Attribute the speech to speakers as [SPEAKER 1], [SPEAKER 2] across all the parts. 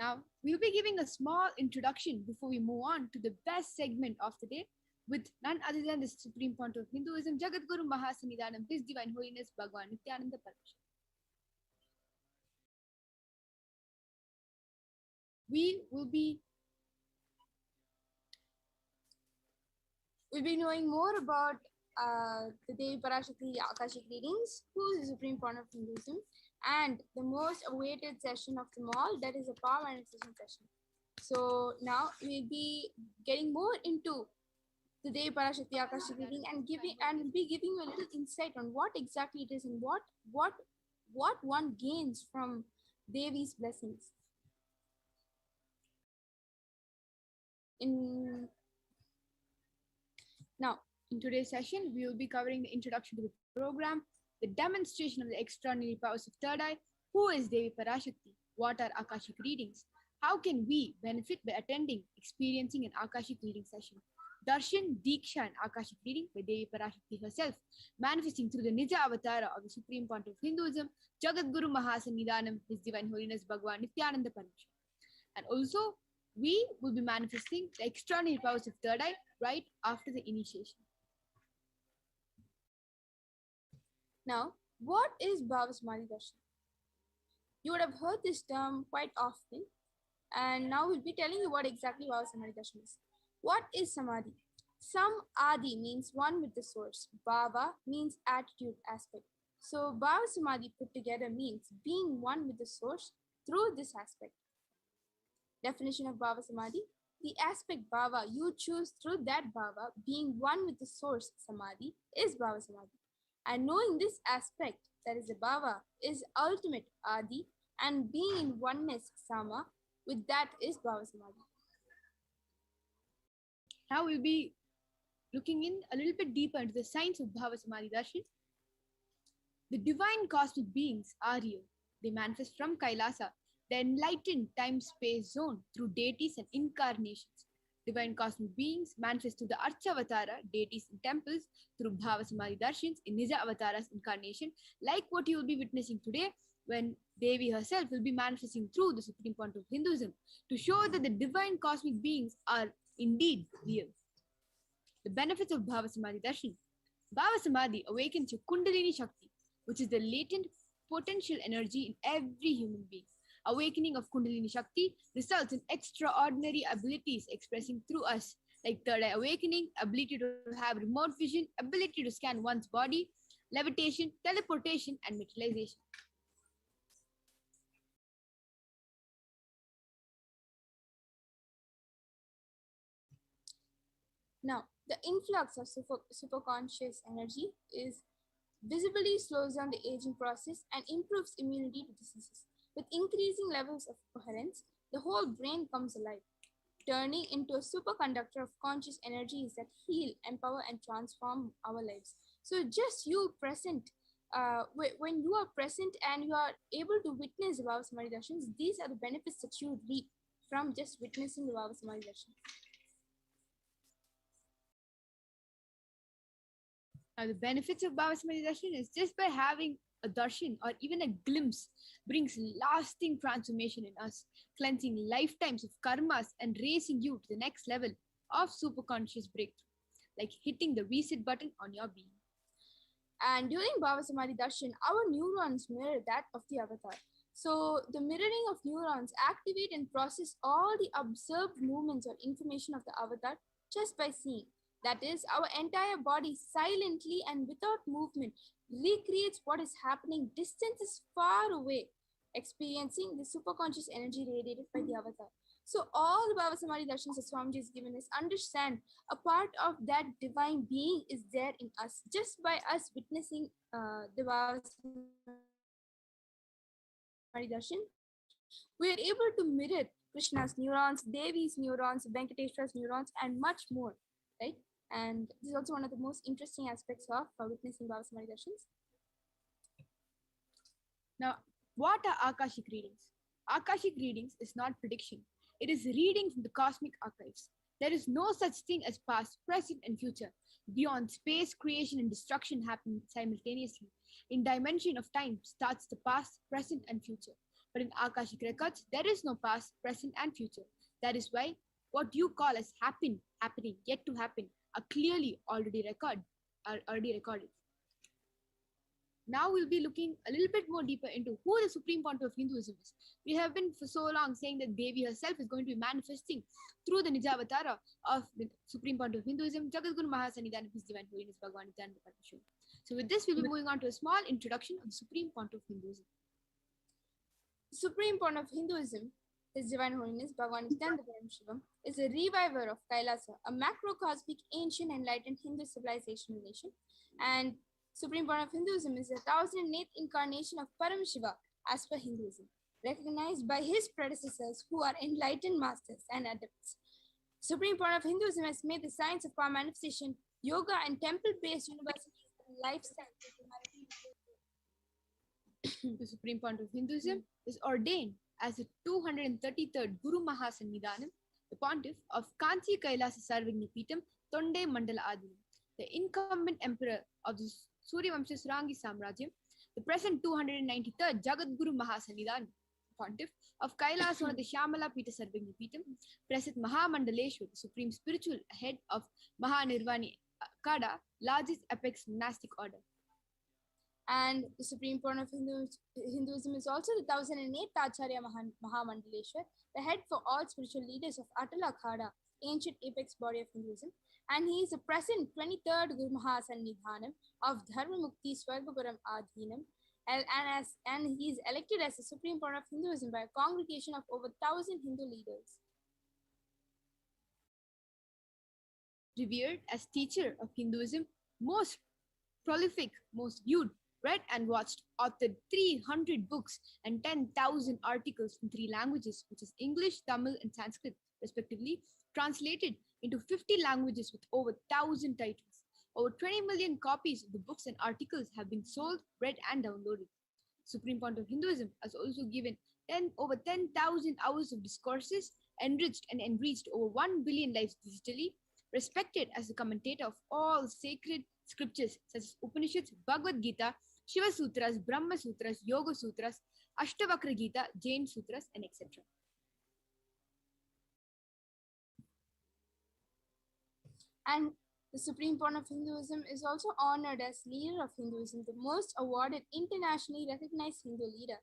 [SPEAKER 1] Now, we'll be giving a small introduction before we move on to the best segment of the day with none other than the Supreme Pontiff of Hinduism, Jagadguru Mahasannidhanam, His Divine Holiness Bhagavan Nityananda Paramahansa. We'll be knowing more about the Devi PARASHAKTI Akashic readings, who is the Supreme Pontiff of Hinduism, and the most awaited session of them all, that is a power manifestation session. So now we'll be getting more into the Devi PARASHAKTI Akashic reading and be giving you a little insight on what exactly it is and what one gains from Devi's blessings. Now, in today's session, we will be covering the introduction to the program, the demonstration of the extraordinary powers of third eye, who is Devi PARASHAKTI, what are Akashic readings, how can we benefit by attending, experiencing an Akashic reading session, Darshan, Diksha and Akashic reading by Devi PARASHAKTI herself, manifesting through the Nija Avatara of the Supreme Pontiff of Hinduism, Jagadguru Mahasannidhanam, His Divine Holiness Bhagavan Nityananda Paramahansa. And also, we will be manifesting the extraordinary powers of third eye right after the initiation. Now, what is Bhava Samadhi Darshan? You would have heard this term quite often, and now we'll be telling you what exactly Bhava Samadhi Darshan is. What is Samadhi? Adi means one with the source. Bhava means attitude, aspect. So Bhava Samadhi put together means being one with the source through this aspect. Definition of Bhava Samadhi: the aspect Bhava you choose through that Bhava, being one with the source Samadhi, is Bhava Samadhi. And knowing this aspect, that is the Bhava, is ultimate Adi, and being in oneness Sama, with that is Bhava Samadhi. Now we'll be looking in a little bit deeper into the science of Bhava Samadhi Darshan. The divine cosmic beings are real. They manifest from Kailasa, the enlightened time-space zone, through deities and incarnations. Divine cosmic beings manifest through the Archavatara, deities in temples, through Bhava Samadhi Darshans in Nija Avatara's incarnation, like what you will be witnessing today when Devi herself will be manifesting through the Supreme Pontiff of Hinduism to show that the divine cosmic beings are indeed real. The benefits of Bhava Samadhi Darshan. Bhava Samadhi awakens your Kundalini Shakti, which is the latent potential energy in every human being. Awakening of Kundalini Shakti results in extraordinary abilities expressing through us, like third eye awakening, ability to have remote vision, ability to scan one's body, levitation, teleportation, and materialization. Now, the influx of superconscious energy visibly slows down the aging process and improves immunity to diseases. With increasing levels of coherence, the whole brain comes alive, turning into a superconductor of conscious energies that heal, empower, and transform our lives. So just you present, when you are present and you are able to witness the Bhava Samadhi Darshans, these are the benefits that you reap from just witnessing the Bhava Samadhi Darshans. Now, the benefits of Bhava Samadhi Darshan is just by having a darshan or even a glimpse brings lasting transformation in us, cleansing lifetimes of karmas and raising you to the next level of superconscious breakthrough, like hitting the reset button on your being. And during Bhava Samadhi Darshan, our neurons mirror that of the avatar. So the mirroring of neurons activate and process all the observed movements or information of the avatar just by seeing. That is, our entire body silently and without movement recreates what is happening distances far away, experiencing the superconscious energy radiated by the avatar. So all the Bhava Samadhi Darshans that Swamiji has given us, understand a part of that divine being is there in us. Just by us witnessing the Bhava Samadhi Darshan, we are able to mirror Krishna's neurons, Devi's neurons, Venkateshwara's neurons, and much more, right? And this is also one of the most interesting aspects of witnessing Bhava Samadhi Darshans. Now, what are Akashic readings? Akashic readings is not prediction. It is reading from the cosmic archives. There is no such thing as past, present, and future. Beyond space, creation and destruction happen simultaneously. In dimension of time starts the past, present, and future. but in Akashic records, there is no past, present, and future. That is why what you call as happening, yet to happen, are clearly already recorded. Now we'll be looking a little bit more deeper into who the Supreme Pontiff of Hinduism is. We have been for so long saying that Devi herself is going to be manifesting through the Nijavatara of the Supreme Pontiff of Hinduism, Jagadguru Mahasannidhanam, His Divine Holiness Bhagavan Nityananda Paramahansa. So with this, we'll be moving on to a small introduction of the Supreme Pontiff of Hinduism.
[SPEAKER 2] Supreme Pontiff of Hinduism, His Divine Holiness Bhagavan Nityananda Paramahansa, is a reviver of Kailasa, a macrocosmic ancient enlightened Hindu civilization nation, and Supreme Pontiff of Hinduism is the 1008th incarnation of Paramashiva as per Hinduism, recognized by his predecessors who are enlightened masters and adepts. Supreme Pontiff of Hinduism has made the science of power manifestation, yoga, and temple-based universities and lifestyle.
[SPEAKER 1] The Supreme Pontiff of Hinduism is ordained as the 233rd Guru Mahasannidhanam, the Pontiff of Kanchi Kailasa Sarvagni Peetam, Tonde Mandala Adinam, the incumbent emperor of the Suryavamsha Surangi Samrajyam, the present 293rd Jagadguru Mahasannidhanam, Pontiff of Kailasona, the Shamala Pita Sarvagni Peetam, present Mahamandaleshwar, the supreme spiritual head of Mahanirvani Kada, largest apex monastic order.
[SPEAKER 2] And the Supreme Pontiff of Hinduism is also the 1008th Acharya Mahamandaleshwar, the head for all spiritual leaders of Atala Khada, ancient apex body of Hinduism. And he is the present 23rd Guru Mahasannidhanam of Dharma Mukti Swargapuram Adhinam, and he is elected as the Supreme Pontiff of Hinduism by a congregation of over 1,000 Hindu leaders.
[SPEAKER 1] Revered as teacher of Hinduism, most prolific, most viewed, read and watched, authored 300 books and 10,000 articles in 3 languages, which is English, Tamil, and Sanskrit, respectively, translated into 50 languages with over 1,000 titles. Over 20 million copies of the books and articles have been sold, read, and downloaded. Supreme Pontiff of Hinduism has also given over 10,000 hours of discourses, enriched and enriched over 1 billion lives digitally, respected as the commentator of all sacred scriptures such as Upanishads, Bhagavad Gita, Shiva Sutras, Brahma Sutras, Yoga Sutras, Ashtavakra Gita, Jain Sutras, and etc.
[SPEAKER 2] And the Supreme Pontiff of Hinduism is also honored as leader of Hinduism, the most awarded internationally recognized Hindu leader.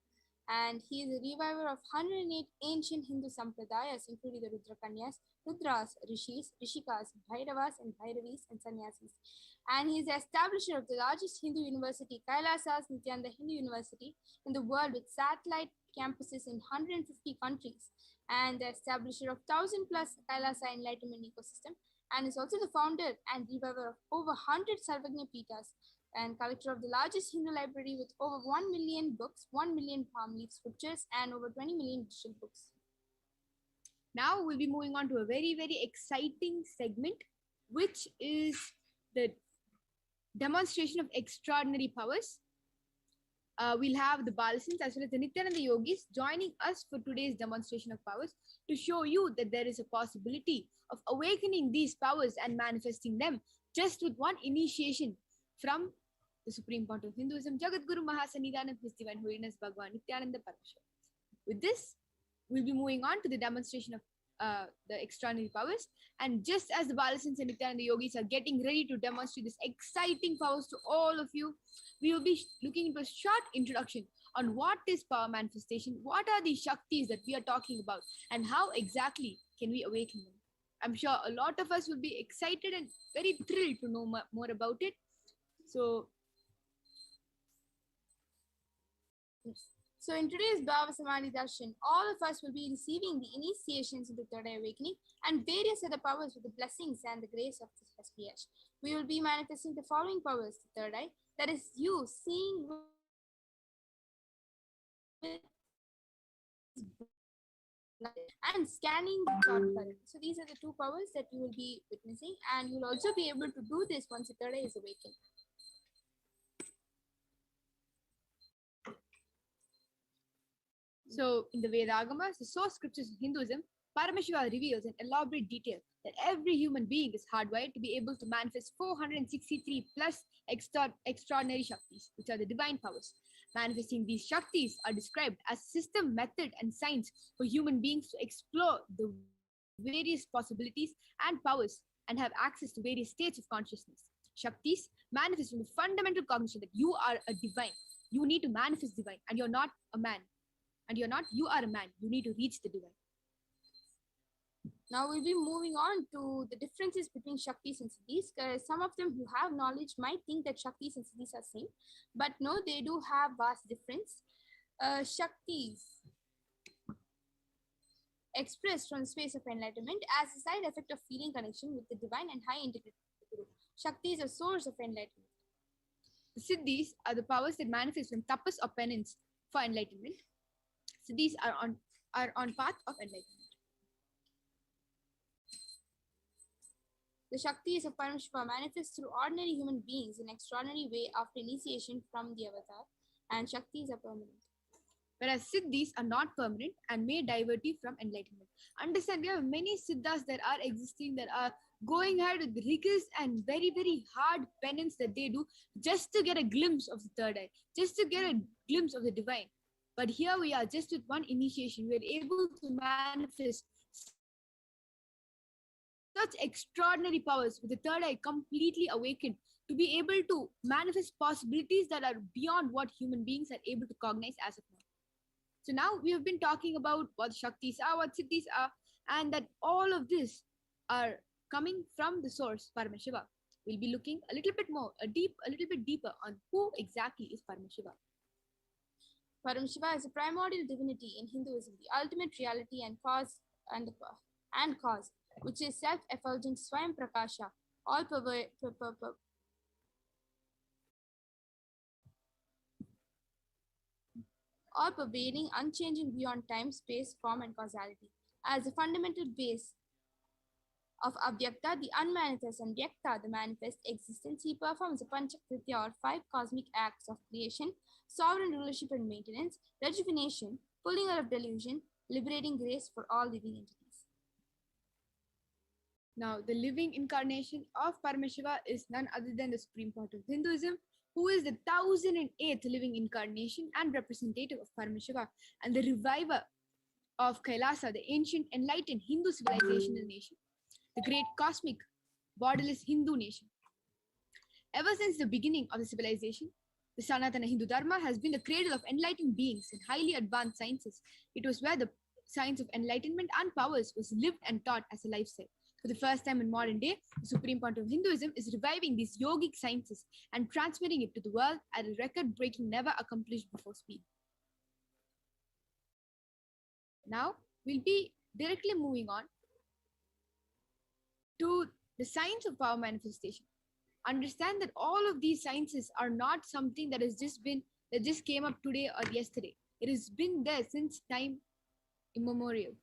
[SPEAKER 2] And he is a reviver of 108 ancient Hindu sampradayas, including the Rudrakanyas, Rudras, Rishis, Rishikas, Bhairavas, and Bhairavis, and Sannyasis. And he is the establisher of the largest Hindu university, Kailasas Nityananda Hindu University, in the world with satellite campuses in 150 countries, and the establisher of 1,000+ Kailasa enlightenment ecosystem, and is also the founder and reviver of over 100 Sarvagna Pitas, and collector of the largest Hindu library with over 1 million books, 1 million palm leaf scriptures, and over 20 million digital books.
[SPEAKER 1] Now we'll be moving on to a very, very exciting segment, which is the demonstration of extraordinary powers. We'll have the Balasins as well as the Nityananda Yogis joining us for today's demonstration of powers to show you that there is a possibility of awakening these powers and manifesting them just with one initiation from the Supreme Pontiff of Hinduism, Jagadguru Mahasannidhanam, His Divine Holiness Bhagavan Nityananda Paramahansa. With this, we'll be moving on to the demonstration of the extraordinary powers. And just as the Balasins and Nityananda Yogis are getting ready to demonstrate this exciting powers to all of you, we will be looking into a short introduction on what is power manifestation, what are the Shaktis that we are talking about, and how exactly can we awaken them. I'm sure a lot of us will be excited and very thrilled to know more about it.
[SPEAKER 2] So in today's Bhava Samadhi Darshan, all of us will be receiving the initiations into Third Eye Awakening and various other powers with the blessings and the grace of the SPH. We will be manifesting the following powers: the third eye, that is you seeing and scanning the thought current. So these are the 2 powers that you will be witnessing, and you'll also be able to do this once the third eye is awakened.
[SPEAKER 1] So in the Vedagamas, the source scriptures of Hinduism, Paramashiva reveals in elaborate detail that every human being is hardwired to be able to manifest 463 plus extraordinary Shaktis, which are the divine powers. Manifesting these Shaktis are described as system, method, and science for human beings to explore the various possibilities and powers and have access to various states of consciousness. Shaktis manifest from the fundamental cognition that you are a divine. You need to manifest divine, and you're not a man. And you are a man. You need to reach the divine.
[SPEAKER 2] Now we'll be moving on to the differences between Shaktis and Siddhis. Some of them who have knowledge might think that Shaktis and Siddhis are same, but no, they do have vast difference. Shaktis expressed from the space of enlightenment as a side effect of feeling connection with the divine and high integrated Guru. Shakti is a source of enlightenment.
[SPEAKER 1] The Siddhis are the powers that manifest from tapas or penance for enlightenment. Siddhis are on path of enlightenment.
[SPEAKER 2] The Shaktis of Parameshwara manifest through ordinary human beings in an extraordinary way after initiation from the avatar, and Shaktis are permanent.
[SPEAKER 1] Whereas Siddhis are not permanent and may divert you from enlightenment. Understand, there are many Siddhas that are existing that are going ahead with rigorous and very, very hard penance that they do just to get a glimpse of the third eye, just to get a glimpse of the divine. But here we are, just with one initiation, we are able to manifest such extraordinary powers with the third eye completely awakened to be able to manifest possibilities that are beyond what human beings are able to cognize as of now. So now we have been talking about what Shaktis are, what Siddhis are, and that all of this are coming from the source, Parameshiva. We'll be looking a little bit deeper on who exactly is Parameshiva.
[SPEAKER 2] Parameshiva is a primordial divinity in Hinduism, the ultimate reality and cause, which is self-effulgent Swayam Prakasha, all-pervading, unchanging beyond time, space, form, and causality. As the fundamental base of Avyakta, the unmanifest, and Vyakta, the manifest existence, he performs the Panchakritya or 5 cosmic acts of creation, sovereign rulership and maintenance, rejuvenation, pulling out of delusion, liberating grace for all living entities.
[SPEAKER 1] Now, the living incarnation of Parameshiva is none other than the Supreme Part of Hinduism, who is the 1008th living incarnation and representative of Parameshiva and the reviver of Kailasa, the ancient enlightened Hindu civilizational nation, the great cosmic borderless Hindu nation. Ever since the beginning of the civilization, the Sanatana Hindu Dharma has been the cradle of enlightened beings in highly advanced sciences. It was where the science of enlightenment and powers was lived and taught as a lifestyle. For the first time in modern day, the Supreme Point of Hinduism is reviving these yogic sciences and transmitting it to the world at a record-breaking, never accomplished before speed. Now, we'll be directly moving on to the science of power manifestation. Understand that all of these sciences are not something that just came up today or yesterday. It has been there since time immemorial.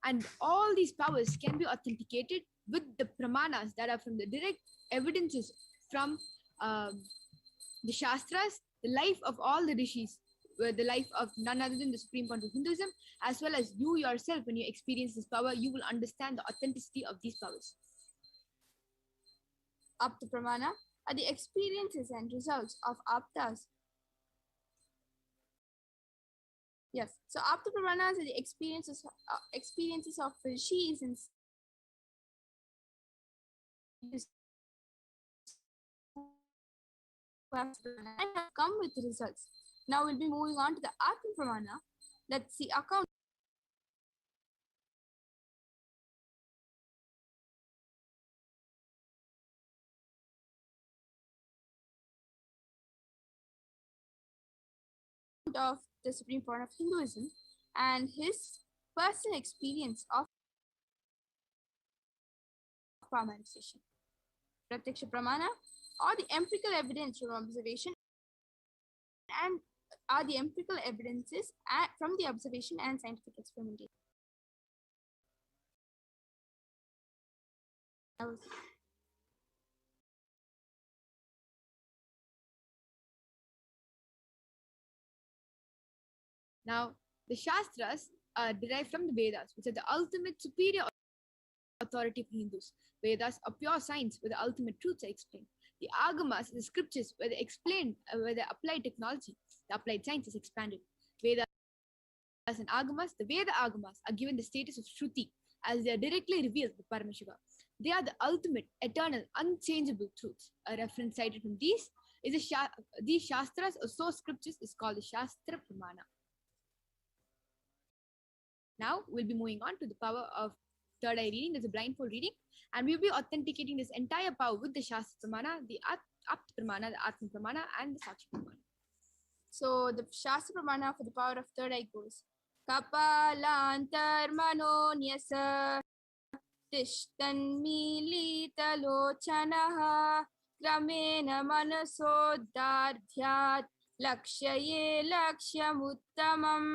[SPEAKER 1] And all these powers can be authenticated with the pramanas that are from the direct evidences from the Shastras, the life of all the rishis, the life of none other than the Supreme Point of Hinduism, as well as you yourself. When you experience this power, you will understand the authenticity of these powers.
[SPEAKER 2] Apta Pramana are the experiences and results of Aptas. Yes, so Apta Pramanas are the experiences of rishis and have come with results. Now we'll be moving on to the Atma Pramana. Let's see account of the Supreme Point of Hinduism and his personal experience of power manifestation. Pratyaksha Pramana are the empirical evidence from observation and are the empirical evidences from the observation and scientific experimentation.
[SPEAKER 1] Now, the Shastras are derived from the Vedas, which are the ultimate superior authority for Hindus. Vedas are pure science where the ultimate truths are explained. The agamas, the scriptures, where they explain, where the applied technology, the applied science is expanded. Vedas and agamas, the Veda agamas are given the status of Shruti as they are directly revealed by Paramashiva. They are the ultimate, eternal, unchangeable truths. A reference cited from these is these Shastras or source scriptures is called the Shastra Pramana. Now we'll be moving on to the power of third eye reading. There's a blindfold reading, and we'll be authenticating this entire power with the Shastra Pramana, the Apta Pramana, the Atma Pramana, and the Sakshi Pramana.
[SPEAKER 2] So the Shastra Pramana for the power of third eye goes Kapalantar Manonyasa Tishtan Milita Lochanaha Kramena Manasodardhyat Lakshaye Lakshamuttamam.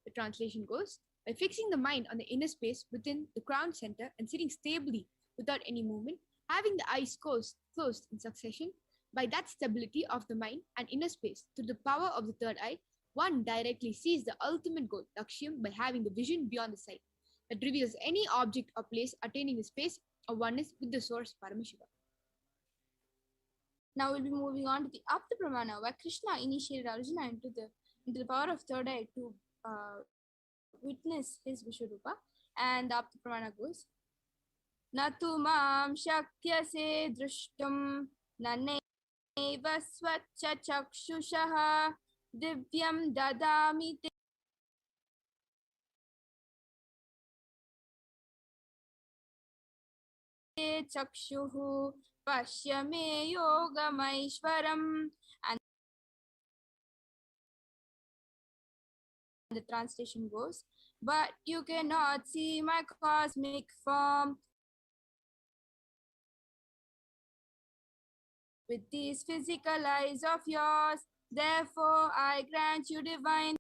[SPEAKER 1] The translation goes, by fixing the mind on the inner space within the crown center and sitting stably without any movement, having the eyes closed in succession, by that stability of the mind and inner space through the power of the third eye, one directly sees the ultimate goal, Lakshyam, by having the vision beyond the sight that reveals any object or place attaining the space of oneness with the source Paramashiva.
[SPEAKER 2] Now we'll be moving on to the Apta Pramana, where Krishna initiated Arjuna into the power of third eye to witness his Vishwarupa. And the Apta Pramana goes Natu mam shakyase drushtum naneva swachcha chakshushaha divyam dadami te chakshuhu pashyame yogamaishwaram. And the translation goes, but you cannot see my cosmic form with these physical eyes of yours. Therefore, I grant you divine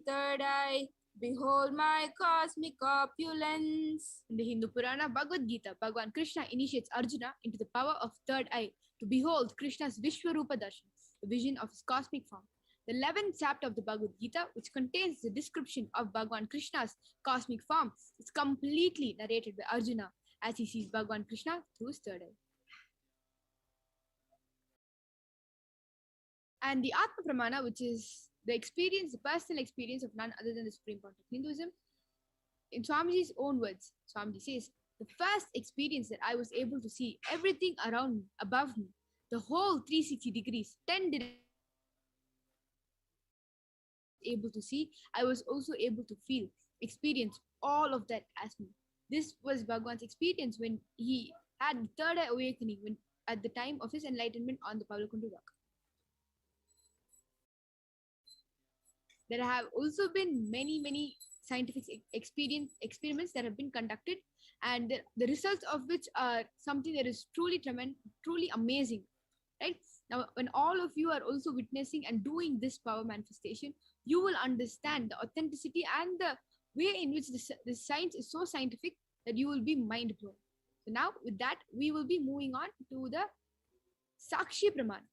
[SPEAKER 2] third eye. Behold my cosmic opulence.
[SPEAKER 1] In the Hindu Purana Bhagavad Gita, Bhagavan Krishna initiates Arjuna into the power of third eye to behold Krishna's Vishwarupa Darshan, the vision of his cosmic form. The 11th chapter of the Bhagavad Gita, which contains the description of Bhagavan Krishna's cosmic form, is completely narrated by Arjuna as he sees Bhagavan Krishna through his third eye. And the Atma Pramana, which is the personal experience of none other than the Supreme Point of Hinduism. In Swamiji's own words, Swamiji says, the first experience that I was able to see everything around me, above me, the whole 360 degrees, 10 degrees, able to see, I was also able to feel, experience all of that as me. This was Bhagavan's experience when he had the third eye awakening at the time of his enlightenment on the Pavlakundu rock. There have also been many scientific experiments that have been conducted, and the results of which are something that is truly tremendous, truly amazing. Right? Now, when all of you are also witnessing and doing this power manifestation, you will understand the authenticity and the way in which the science is so scientific that you will be mind blown. So now, with that, we will be moving on to the Sakshi Pramana.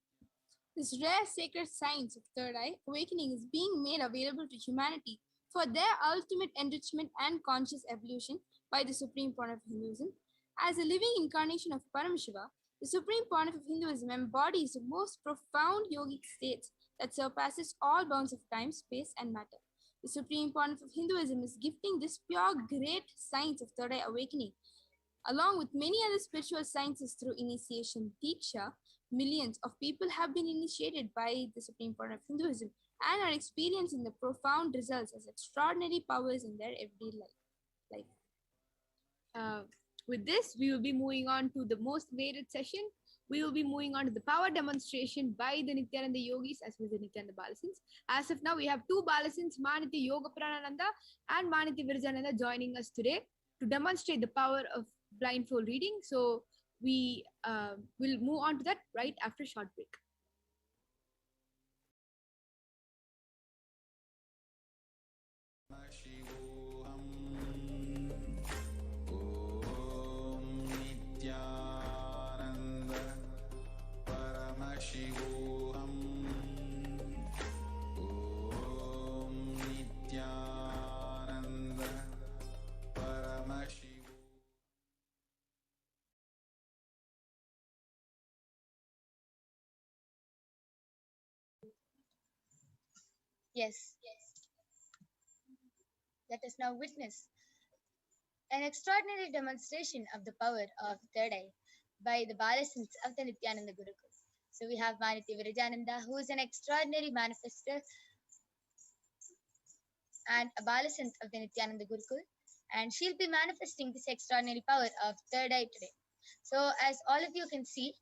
[SPEAKER 2] This rare sacred science of third eye awakening is being made available to humanity for their ultimate enrichment and conscious evolution by the Supreme Pontiff of Hinduism. As a living incarnation of Paramashiva, the Supreme Pontiff of Hinduism embodies the most profound yogic states that surpasses all bounds of time, space, and matter. The Supreme Pontiff of Hinduism is gifting this pure, great science of third eye awakening, along with many other spiritual sciences through initiation, Diksha. Millions of people have been initiated by the Supreme Pontiff of Hinduism and are experiencing the profound results as extraordinary powers in their everyday life.
[SPEAKER 1] With this, we will be moving on to the most awaited session. We will be moving on to the power demonstration by the Nityananda Yogis as well as the Nityananda Balasins. As of now, we have two Balasins, Maniti Yoga Pranananda and Maniti Virajananda, joining us today to demonstrate the power of blindfold reading. So we will move on to that right after a short break.
[SPEAKER 3] Yes. Let us now witness an extraordinary demonstration of the power of third eye by the Balasants of the Nityananda Gurukul. So we have Maniti Virajananda, who is an extraordinary manifester and a Balasant of the Nityananda Gurukul, and she'll be manifesting this extraordinary power of third eye today. So as all of you can see,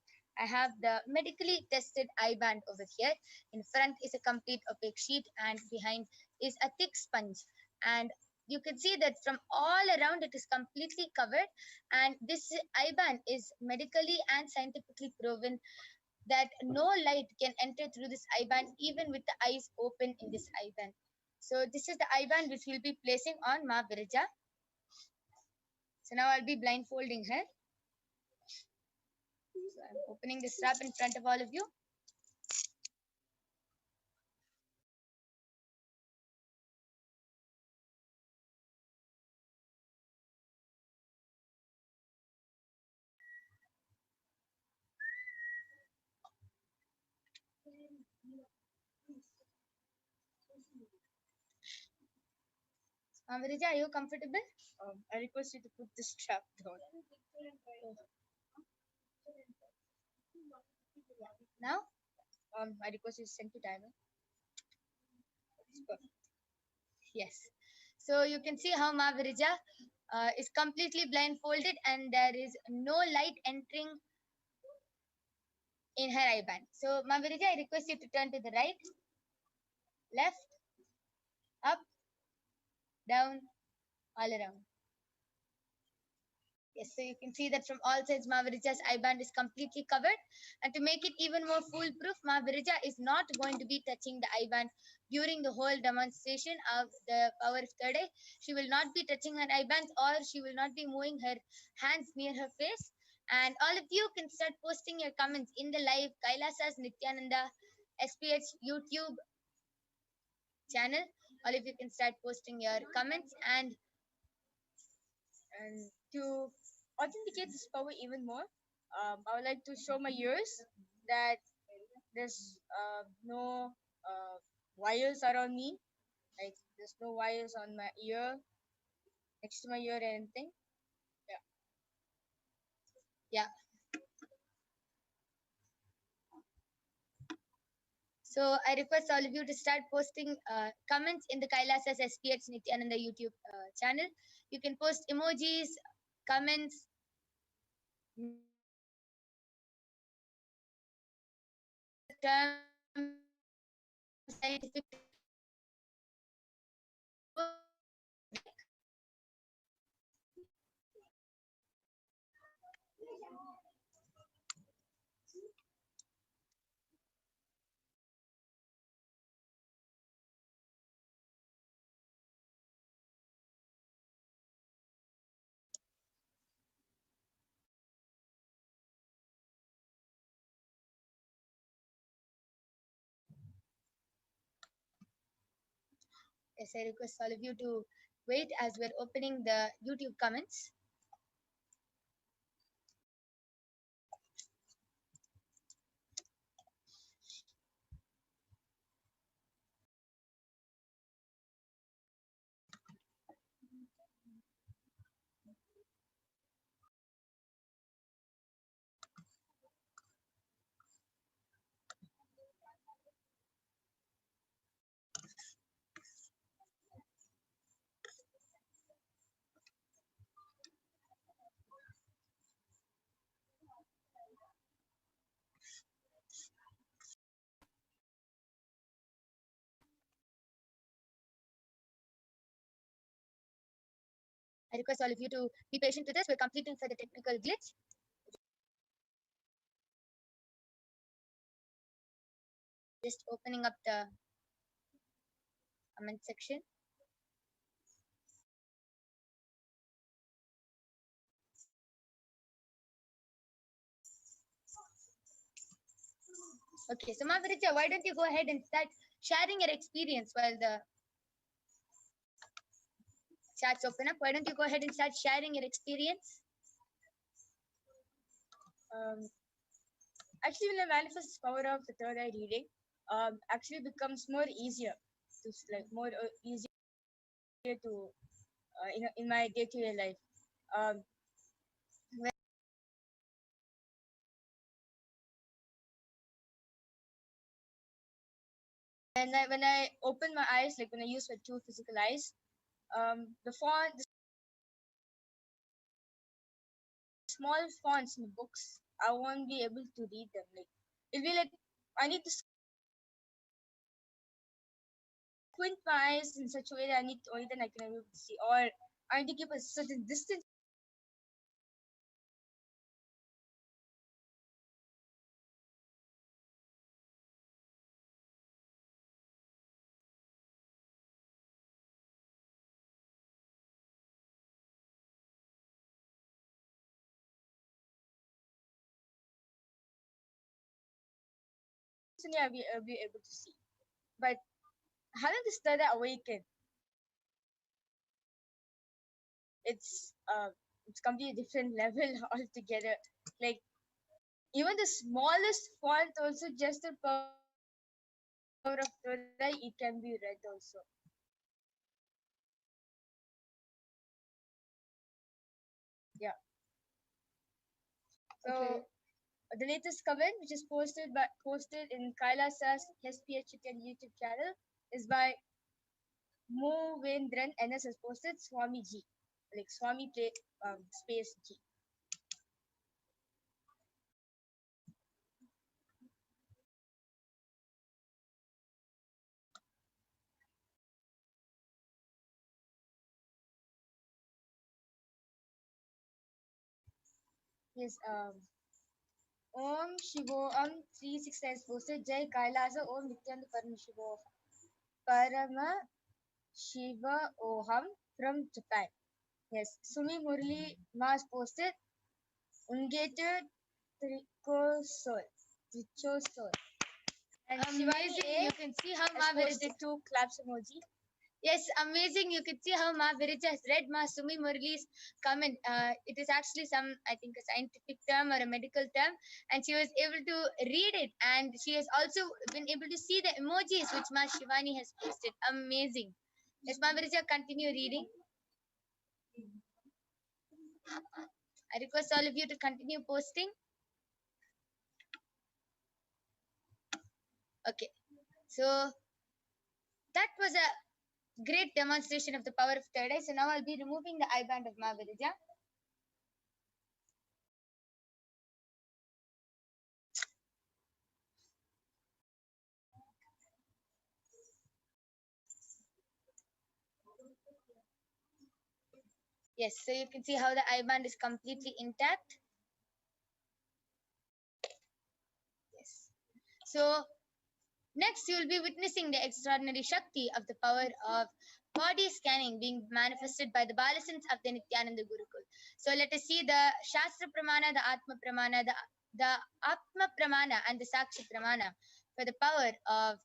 [SPEAKER 3] I have the medically tested eye band over here. In front is a complete opaque sheet and behind is a thick sponge. And you can see that from all around it is completely covered, and this eye band is medically and scientifically proven that no light can enter through this eye band even with the eyes open in this eye band. So this is the eye band which we'll be placing on Ma Virija. So now I'll be blindfolding her. So I'm opening the strap in front of all of you. Virija, are you comfortable?
[SPEAKER 2] I request you to put this strap down.
[SPEAKER 3] Now, I request you to send to timer. Yes. So you can see how Ma Virija is completely blindfolded and there is no light entering in her eye band. So Ma Virija, I request you to turn to the right, left, up, down, all around. Yes, so you can see that from all sides, Ma Virija's eye band is completely covered. And to make it even more foolproof, Ma Virija is not going to be touching the eye band during the whole demonstration of the power of third eye. She will not be touching her eye bands, or she will not be moving her hands near her face. And all of you can start posting your comments in the live Kailasa's Nityananda SPH YouTube channel. All of you can start posting your comments, and
[SPEAKER 2] to authenticate this power even more, I would like to show my ears that there's no wires around me. Like there's no wires on my ear, next to my ear or anything.
[SPEAKER 3] Yeah. So I request all of you to start posting comments in the Kailasa's SPH Nityananda YouTube channel. You can post emojis, comments, terms, scientific. Yes, I request all of you to wait as we're opening the YouTube comments. I request all of you to be patient with us. We're completing for the technical glitch. Just opening up the comment section. Okay, so Ma Virija, why don't you go ahead and start sharing your experience while the chats open up? Why don't you go ahead and start sharing your experience?
[SPEAKER 2] Actually, when I manifest this power of the third eye reading, actually becomes more easier.
[SPEAKER 3] to like more easier to in my day-to-day life. When I open my eyes, like when I use my two physical eyes, the small fonts in the books, I won't be able to read them. Like it'll be like I need to squint my eyes in such a way that only then I can be able to see, or I need to keep a certain distance. I'll be able to see, but having this third eye awakened, it's completely different level altogether. Like even the smallest font also, just the power of third eye, it can be read also. Yeah. So okay. The latest comment, which is posted in Kailasa's SPH YouTube channel, is by Movendran NS has posted Swami G, like Swami space G. Yes. Om Shivo 36 times posted Jai Kailasa Om Nityananda Parama Shiva Oham from Japan. Yes, Sumi Murli Mas posted Ungated Trichosol. And amazing, you can see how Ma posted two claps emoji. Yes, amazing. You can see how Ma Virija has read Ma Sumi Murli's comment. It is actually I think, a scientific term or a medical term, and she was able to read it, and she has also been able to see the emojis which Ma Shivani has posted. Amazing. Yes, Ma Virija, continue reading. I request all of you to continue posting. Okay, so that was a great demonstration of the power of third eye. So now I'll be removing the eye band of Ma Virija. Yes, so you can see how the eye band is completely intact. Yes. So next, you will be witnessing the extraordinary Shakti of the power of body scanning being manifested by the Balasins of the Nityananda Gurukul. So let us see the Shastra Pramana, the Atma Pramana, the Atma Pramana and the Sakshi Pramana for the power of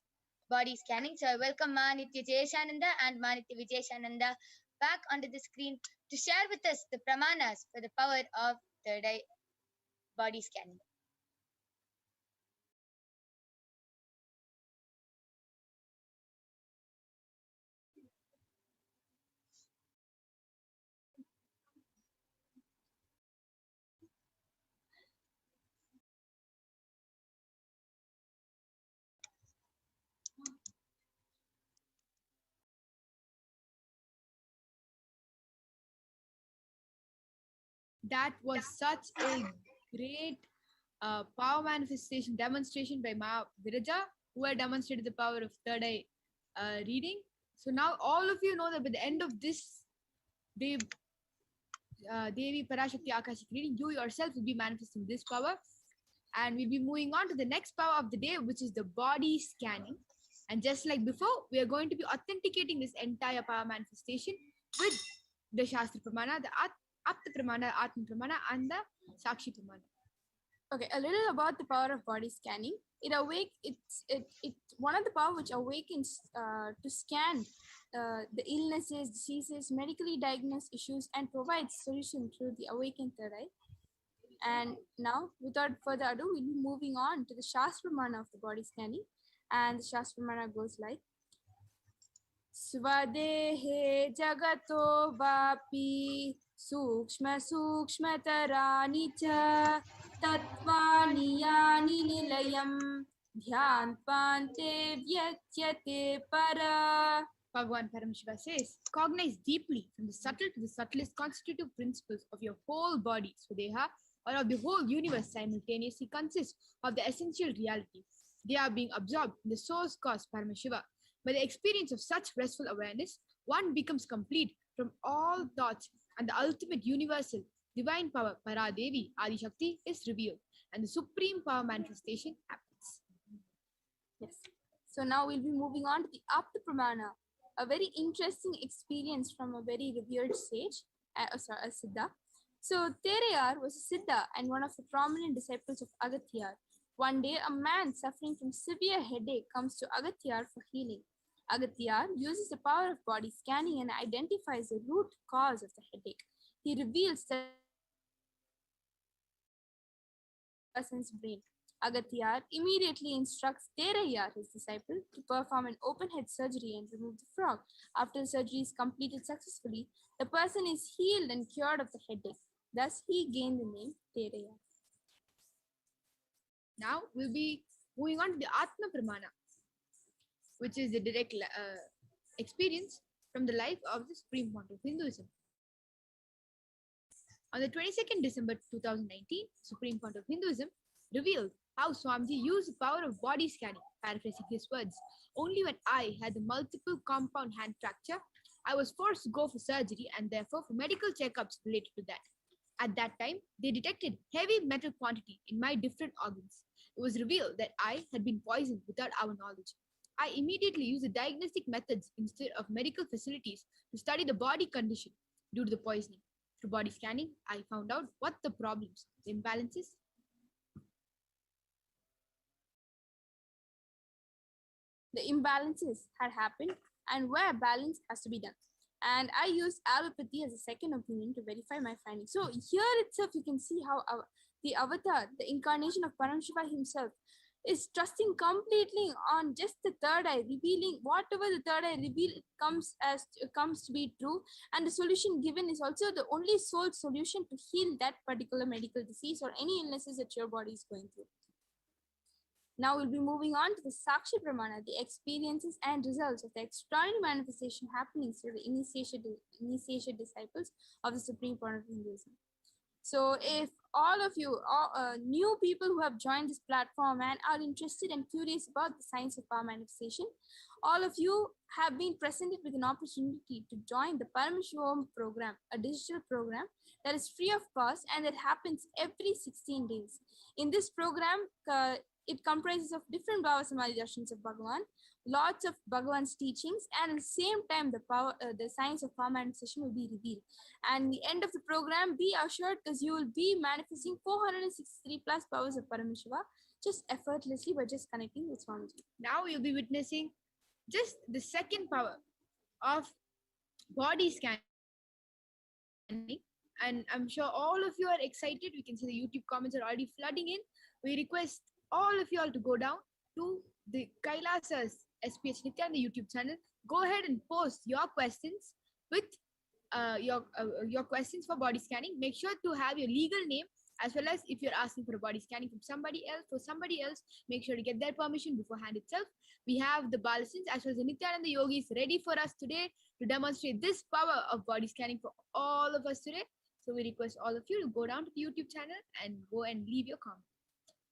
[SPEAKER 3] body scanning. So I welcome Ma Nitya Jayeshananda and Ma Nitya Vijayeshananda back onto the screen to share with us the Pramanas for the power of third eye body scanning.
[SPEAKER 1] That was such a great power manifestation demonstration by Ma Virija, who had demonstrated the power of third eye reading. So now all of you know that by the end of this Devi PARASHAKTI Akashic reading, you yourself will be manifesting this power. And we'll be moving on to the next power of the day, which is the body scanning. And just like before, we are going to be authenticating this entire power manifestation with the Shastra Pramana, the Apta Pramana, Atma Pramana, and the Sakshi Pramana.
[SPEAKER 2] Okay, a little about the power of body scanning. It's one of the power which awakens to scan the illnesses, diseases, medically diagnosed issues, and provides solution through the awakened third eye. And now, without further ado, we'll be moving on to the Shastra Pramana of the body scanning. And the Shastra Pramana goes like, Swadehe jagato vapi sukshma sukshmatarani cha tatvani yani nilayam dhyanpante vyatyate para.
[SPEAKER 1] Bhagavan Paramashiva says, cognize deeply from the subtle to the subtlest constitutive principles of your whole body, Swadeha, or of the whole universe simultaneously consists of the essential reality. They are being absorbed in the source cause, Paramashiva. By the experience of such restful awareness, one becomes complete from all thoughts, and the ultimate universal divine power, Paradevi, Adi-Shakti, is revealed, and the supreme power manifestation happens.
[SPEAKER 2] Yes. So now we'll be moving on to the Apta Pramana, a very interesting experience from a very revered sage, a Siddha. So Terayar was a Siddha and one of the prominent disciples of Agathiyar. One day, a man suffering from severe headache comes to Agathiyar for healing. Agathiyar uses the power of body scanning and identifies the root cause of the headache. He reveals the person's brain. Agathiyar immediately instructs Terayar, his disciple, to perform an open head surgery and remove the frog. After the surgery is completed successfully, the person is healed and cured of the headache. Thus, he gained the name Terayar.
[SPEAKER 1] Now we'll be moving on to the Atma Pramana, which is the direct experience from the life of the Supreme Fount of Hinduism. On the 22nd December 2019, Supreme Fount of Hinduism revealed how Swamiji used the power of body scanning, paraphrasing his words. Only when I had the multiple compound hand fracture, I was forced to go for surgery and therefore for medical checkups related to that. At that time, they detected heavy metal quantity in my different organs. It was revealed that I had been poisoned without our knowledge. I immediately used the diagnostic methods instead of medical facilities to study the body condition due to the poisoning. Through body scanning, I found out what the problems, the imbalances,
[SPEAKER 2] had happened and where balance has to be done. And I used allopathy as a second opinion to verify my findings. So here itself, you can see how the avatar, the incarnation of Paramashiva himself, is trusting completely on just the third eye, revealing whatever the third eye reveal comes to be true, and the solution given is also the only sole solution to heal that particular medical disease or any illnesses that your body is going through. Now we'll be moving on to the Sakshi Pramana, the experiences and results of the extraordinary manifestation happening through the initiation disciples of the Supreme Fount of Hinduism. So if all of you are new people who have joined this platform and are interested and curious about the science of power manifestation, all of you have been presented with an opportunity to join the Paramashiva program, a digital program that is free of cost and that happens every 16 days. In this program, it comprises of different Bhava Samadhi Darshans of Bhagavan, lots of Bhagavan's teachings, and at the same time, the science of power manifestation will be revealed. And the end of the program, be assured, because you will be manifesting 463 plus powers of Paramashiva just effortlessly by just connecting with Swamiji.
[SPEAKER 1] Now you'll be witnessing just the second power of body scanning. And I'm sure all of you are excited. We can see the YouTube comments are already flooding in. We request all of you all to go down to the Kailasa's SPH Nitya and the YouTube channel. Go ahead and post your questions with your questions for body scanning. Make sure to have your legal name, as well as if you're asking for a body scanning from somebody else, make sure to get their permission beforehand itself. We have the Balasins as well as the Nitya and the Yogis ready for us today to demonstrate this power of body scanning for all of us today. So we request all of you to go down to the YouTube channel and go and leave your comment.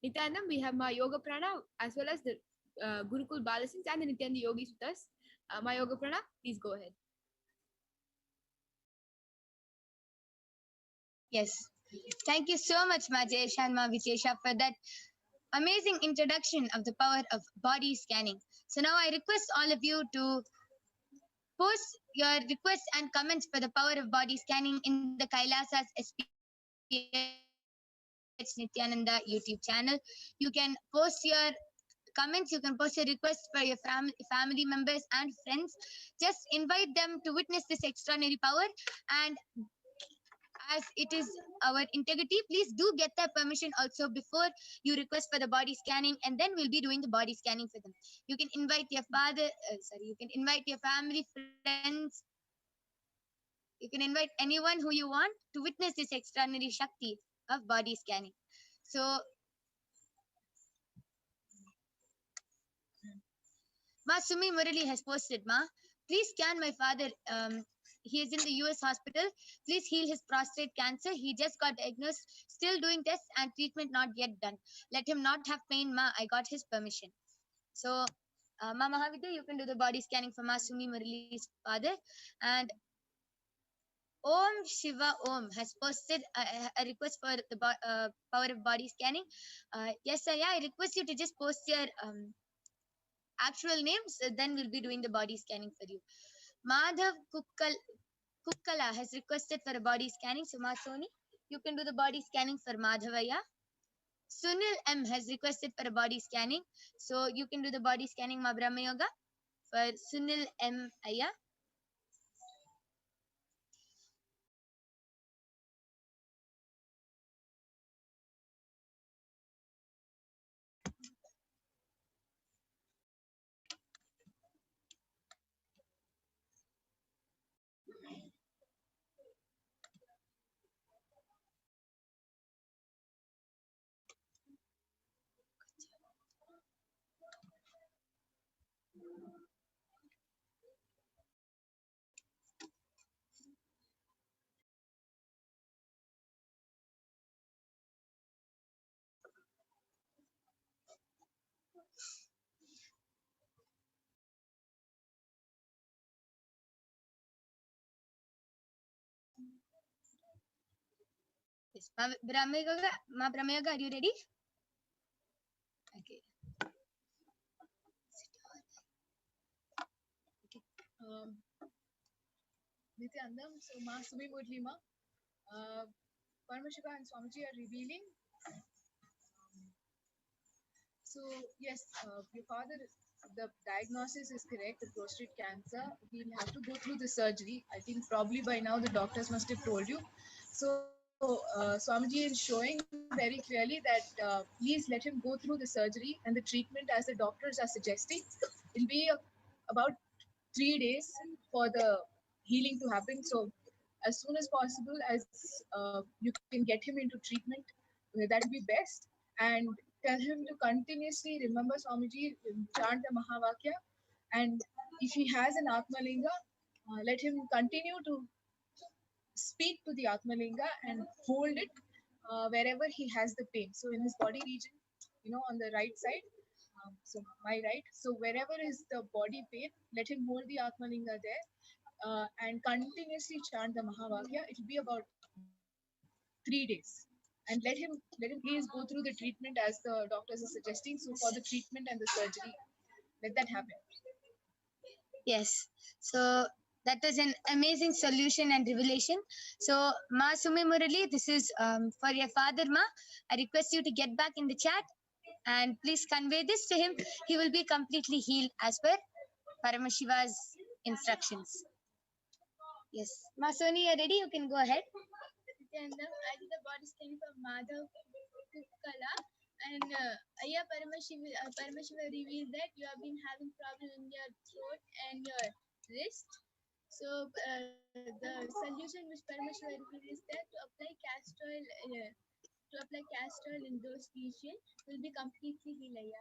[SPEAKER 1] Nityanam, we have Ma Yoga Prana as well as the Gurukul Balasins and the Nityananda Yogis with us. Ma Yoga Prana, please go ahead.
[SPEAKER 3] Yes. Thank you so much, Ma Jayesh and Ma Vitesha, for that amazing introduction of the power of body scanning. So now I request all of you to post your requests and comments for the power of body scanning in the Kailasa's SPH Nityananda YouTube channel. You can post your comments, you can post your requests for your family members and friends. Just invite them to witness this extraordinary power. And as it is our integrity, please do get their permission also before you request for the body scanning, and then we'll be doing the body scanning for them. You can invite your you can invite your family, friends. You can invite anyone who you want to witness this extraordinary Shakti of body scanning. So, Ma Sumi Murali has posted, Ma, please scan my father. He is in the US hospital. Please heal his prostate cancer. He just got diagnosed. Still doing tests and treatment not yet done. Let him not have pain, Ma. I got his permission. So, Ma Mahavidya, you can do the body scanning for Ma Sumi Murali's father. And Om Shiva Om has posted a request for the power of body scanning. Yes, sir. Yeah, I request you to just post your actual names. Then we'll be doing the body scanning for you. Madhav Kukkala has requested for a body scanning. So, Ma Soni, you can do the body scanning for Madhavaya. Sunil M has requested for a body scanning. So, you can do the body scanning, Ma Brahma Yoga, for Sunil M Aya. Yes, Ma Brahma Yoga, are you ready? Okay.
[SPEAKER 4] Nityanandam, so Ma Sumi Murlima, Paramashiva and Swamiji are revealing. So yes, your father, the diagnosis is correct, the prostate cancer. He'll have to go through the surgery. I think probably by now the doctors must have told you. So Swamiji is showing very clearly that please let him go through the surgery and the treatment as the doctors are suggesting. It'll be about 3 days for the healing to happen. So as soon as possible, as you can get him into treatment, that will be best. And tell him to continuously remember Swamiji, chant the Mahavakya. And if he has an Atmalinga, let him continue to speak to the Atmalinga and hold it wherever he has the pain. So in his body region, on the right side, so my right. So wherever is the body pain, let him hold the Atmalinga there and continuously chant the Mahavakya. It will be about 3 days. And let him please go through the treatment as the doctors are suggesting. So for the treatment and the surgery, let that happen.
[SPEAKER 3] Yes. So that is an amazing solution and revelation. So Ma Sumi Murali, this is for your father, Ma. I request you to get back in the chat and please convey this to him. He will be completely healed as per Paramashiva's instructions. Yes. Ma Soni, you're ready? You can go ahead.
[SPEAKER 2] And I did the body scanning for Madhav Kukkala, and Aya Paramashiva revealed that you have been having problem in your throat and your wrist. So the solution which Paramashiva revealed is that to apply castor oil in those regions will be completely healed. Aya.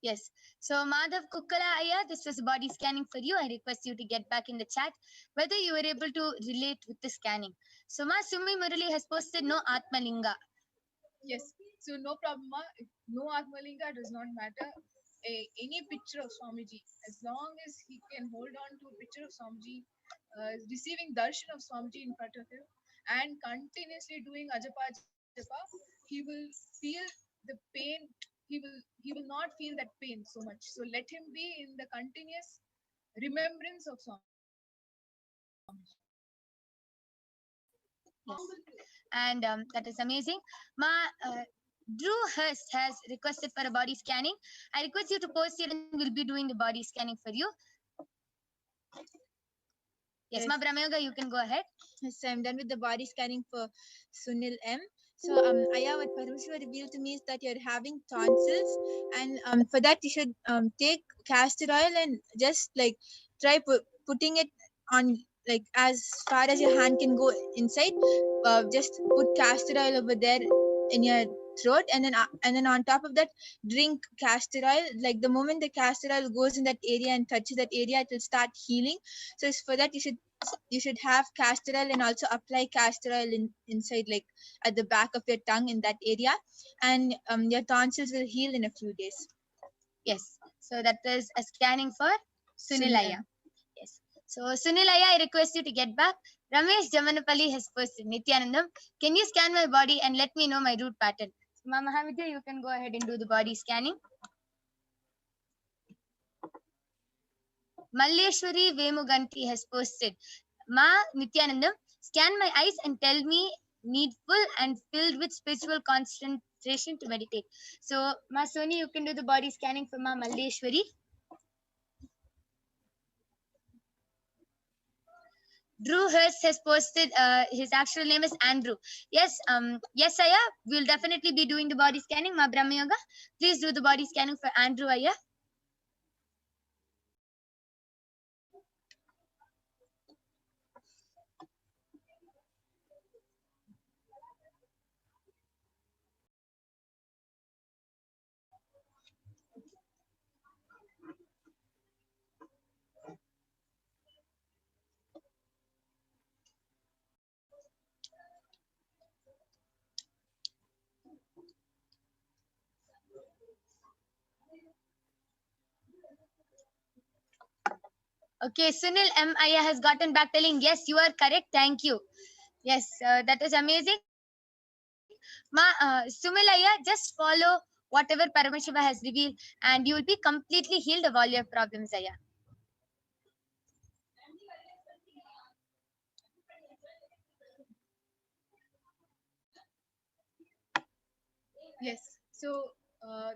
[SPEAKER 3] Yes. So Madhav Kukkala Aya, this was body scanning for you. I request you to get back in the chat whether you were able to relate with the scanning. So Ma Sumi Murali has posted no Atmalinga.
[SPEAKER 4] Yes. So no problem, Ma. No Atmalinga does not matter. Any picture of Swamiji, as long as he can hold on to a picture of Swamiji, receiving darshan of Swamiji in front of him, and continuously doing ajapa, he will feel the pain. He will not feel that pain so much. So let him be in the continuous remembrance of Swamiji.
[SPEAKER 3] Yes. And that is amazing. Ma Drew Hurst has requested for a body scanning. I request you to post it and we'll be doing the body scanning for you. Yes, Ma Brahmayoga, you can go ahead.
[SPEAKER 5] Yes, I'm done with the body scanning for Sunil M. So, Aya, what Parameshwar revealed to me is that you're having tonsils, and for that you should take castor oil and just like try putting it on like as far as your hand can go inside. Just put castor oil over there in your throat, and then on top of that, drink castor oil. Like the moment the castor oil goes in that area and touches that area, it will start healing. So for that, you should have castor oil and also apply castor oil inside, like at the back of your tongue in that area, and your tonsils will heal in a few days.
[SPEAKER 3] Yes. So that is a scanning for Sunilaya. Yes. So Sunilaya, I request you to get back. Ramesh Jamanapalli has posted, Nityanandam, can you scan my body and let me know my root pattern? So Ma Mahavidya, you can go ahead and do the body scanning. Malleshwari Vemuganti has posted, Ma Nityanandam, scan my eyes and tell me needful and filled with spiritual concentration to meditate. So Ma Soni, you can do the body scanning for Ma Malleshwari. Drew Hurst has posted, his actual name is Andrew. Yes, yes, Aya, we'll definitely be doing the body scanning. Ma Brahma Yoga, please do the body scanning for Andrew, Aya. Okay, Sunil M. Aya has gotten back telling, yes, you are correct. Thank you. Yes, that is amazing. Sumilaya, just follow whatever Paramashiva has revealed and you will be completely healed of all your problems, Aya.
[SPEAKER 4] Yes. So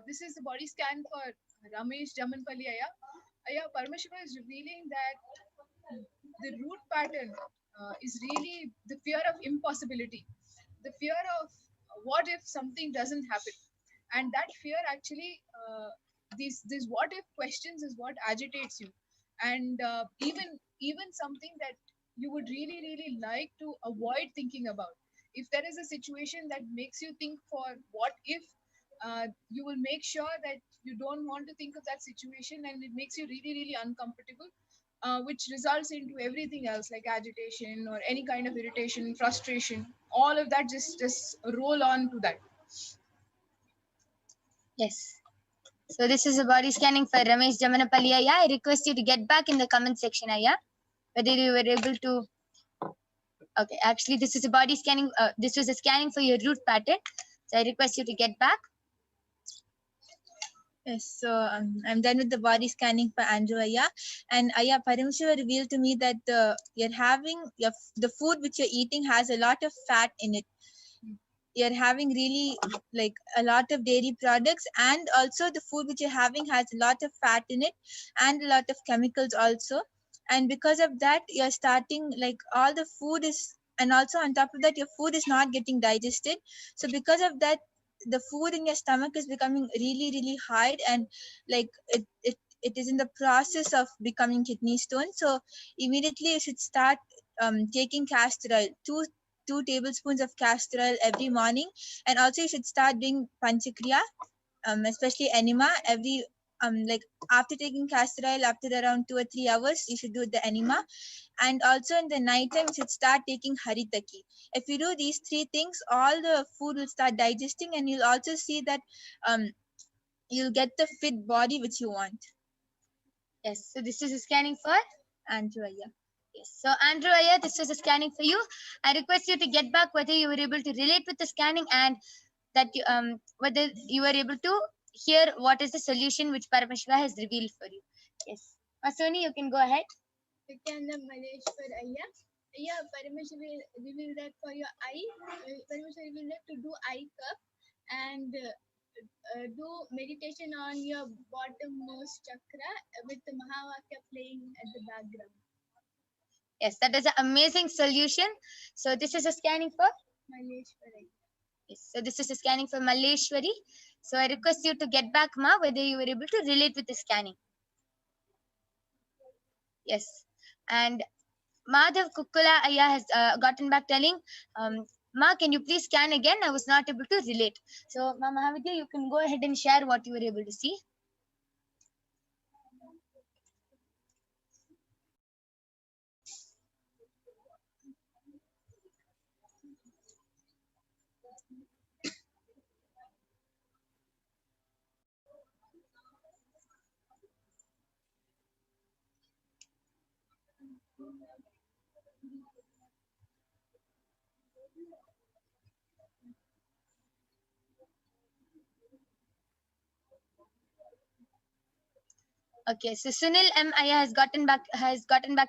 [SPEAKER 4] this is the body scan for Ramesh Jamanpalli Aya. Aya, Paramashiva is revealing that the root pattern is really the fear of impossibility, the fear of what if something doesn't happen, and that fear actually these what if questions is what agitates you, and even something that you would really like to avoid thinking about. If there is a situation that makes you think for what if, you will make sure that you don't want to think of that situation, and it makes you really uncomfortable, which results into everything else like agitation or any kind of irritation, frustration. All of that just roll on to that.
[SPEAKER 3] Yes. So this is a body scanning for Ramesh Jamanapalli Aya. I request you to get back in the comment section, Aya, whether you were able to. Okay, actually this is a body scanning. This was a scanning for your root pattern. So I request you to get back.
[SPEAKER 5] Yes, so I'm done with the body scanning for Andrew Aya. And Aya, Parameshwar revealed to me that the food which you're eating has a lot of fat in it. You're having really like a lot of dairy products, and also the food which you're having has a lot of fat in it and a lot of chemicals also. And because of that, you're starting like all the food is, and also on top of that, your food is not getting digested. So because of that, the food in your stomach is becoming really hard, and like it is in the process of becoming kidney stone. So immediately you should start taking castor oil, two tablespoons of castor oil every morning. And also you should start doing panchakriya, especially enema every like after taking castor oil, after around 2 or 3 hours you should do the enema. And also in the night time you should start taking haritaki. If you do these three things, all the food will start digesting, and you'll also see that you'll get the fit body which you want.
[SPEAKER 3] Yes, so this is a scanning for
[SPEAKER 5] Andrew Aya.
[SPEAKER 3] Yes, so Andrew Aya, this was a scanning for you. I request you to get back whether you were able to relate with the scanning, and that you, whether you were able to hear what is the solution which Paramashiva has revealed for you. Yes, Masoni, you can go ahead.
[SPEAKER 2] Yeah, Parameshwar revealed that for your eye, Parameshwar revealed that to do eye cup and do meditation on your bottommost chakra with the Mahavakya playing at the background.
[SPEAKER 3] Yes, that is an amazing solution. So this is a scanning for?
[SPEAKER 2] Maleshwari.
[SPEAKER 3] Yes, so this is a scanning for Maleshwari. So I request you to get back, Ma, whether you were able to relate with the scanning. Yes. And Madhav Kukkula Ayya has gotten back telling, Ma, can you please scan again? I was not able to relate. So, Ma Mahavidya, you can go ahead and share what you were able to see. Okay, so Sunil M. Ayya has gotten back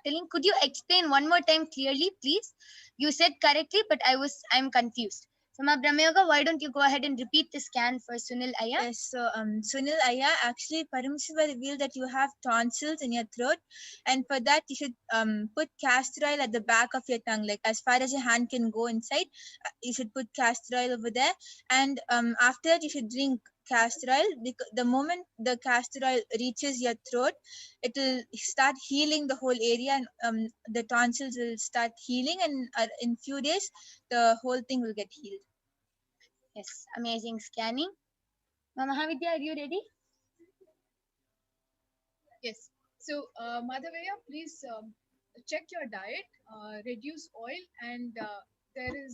[SPEAKER 3] telling, could you explain one more time clearly, please? You said correctly, but I'm confused. So, Ma Brahmayoga, why don't you go ahead and repeat the scan for Sunil Ayya?
[SPEAKER 5] Yes, so Sunil Ayya, actually Parameshwar revealed that you have tonsils in your throat, and for that you should put castor oil at the back of your tongue, like as far as your hand can go inside. You should put castor oil over there, and after that you should drink castor oil. Because the moment the castor oil reaches your throat, it will start healing the whole area, and the tonsils will start healing, and in few days the whole thing will get healed.
[SPEAKER 3] Yes, amazing scanning. Ma Mahavidya, are you ready?
[SPEAKER 4] Yes. So, Madhavaya, please check your diet, reduce oil, and there is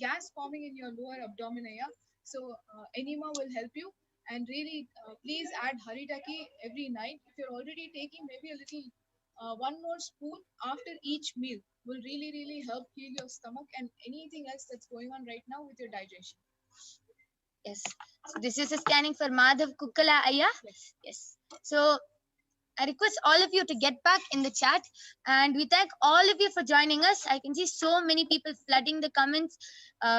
[SPEAKER 4] gas forming in your lower abdomen. So, enema will help you. And really, please add haritaki every night. If you're already taking maybe a little, one more spoon after each meal will really help heal your stomach and anything else that's going on right now with your digestion.
[SPEAKER 3] Yes. So this is a scanning for Madhav Kukkala Ayya. Yes. So I request all of you to get back in the chat, and we thank all of you for joining us. I can see so many people flooding the comments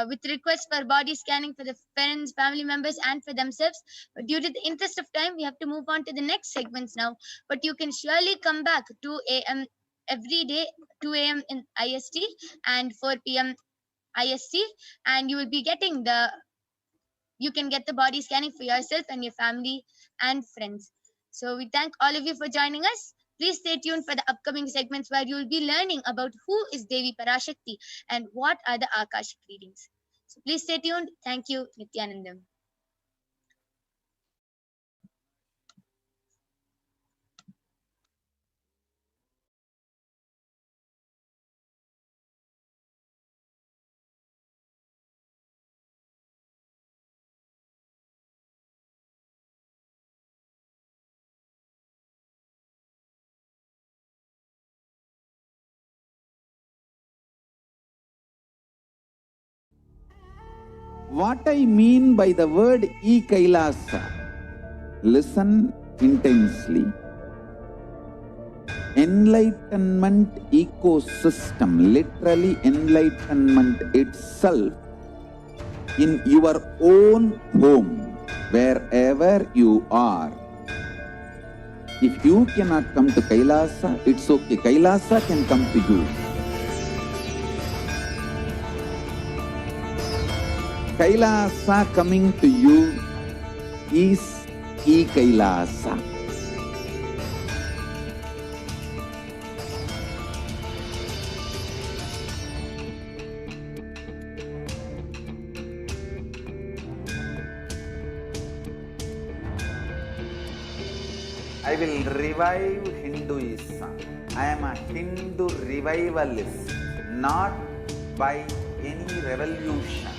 [SPEAKER 3] with requests for body scanning for the friends, family members, and for themselves. But due to the interest of time, we have to move on to the next segments now. But you can surely come back 2 a.m. every day, 2 a.m. in IST and 4 p.m. IST, and you will be getting you can get the body scanning for yourself and your family and friends. So we thank all of you for joining us. Please stay tuned for the upcoming segments where you will be learning about who is Devi PARASHAKTI and what are the Akashic readings. So please stay tuned. Thank you, Nityanandam.
[SPEAKER 6] What I mean by the word e-Kailasa, listen intensely. Enlightenment ecosystem, literally enlightenment itself, in your own home, wherever you are. If you cannot come to Kailasa, it's okay. Kailasa can come to you. Kailasa coming to you is e-Kailasa. I will revive Hinduism. I am a Hindu revivalist, not by any revolution,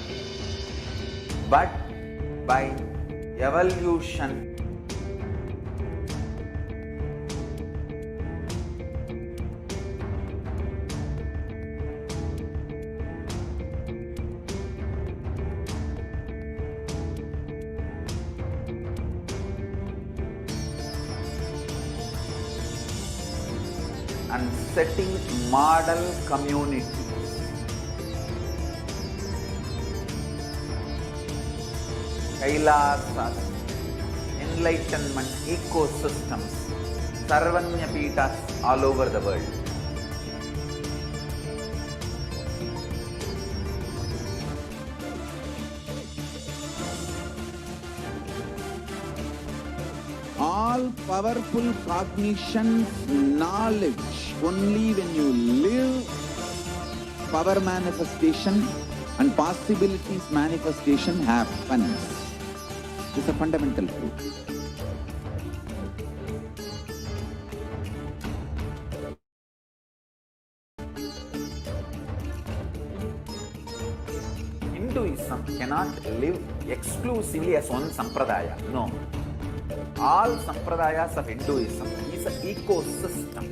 [SPEAKER 6] but by evolution. And setting model communities. Kailasas, enlightenment ecosystems, Sarvanya Peethas all over the world. all powerful cognition, knowledge. Only when you live, power manifestation and possibilities manifestation happens. It's a fundamental truth. Hinduism cannot live exclusively as one sampradaya. No. All sampradayas of Hinduism is an ecosystem.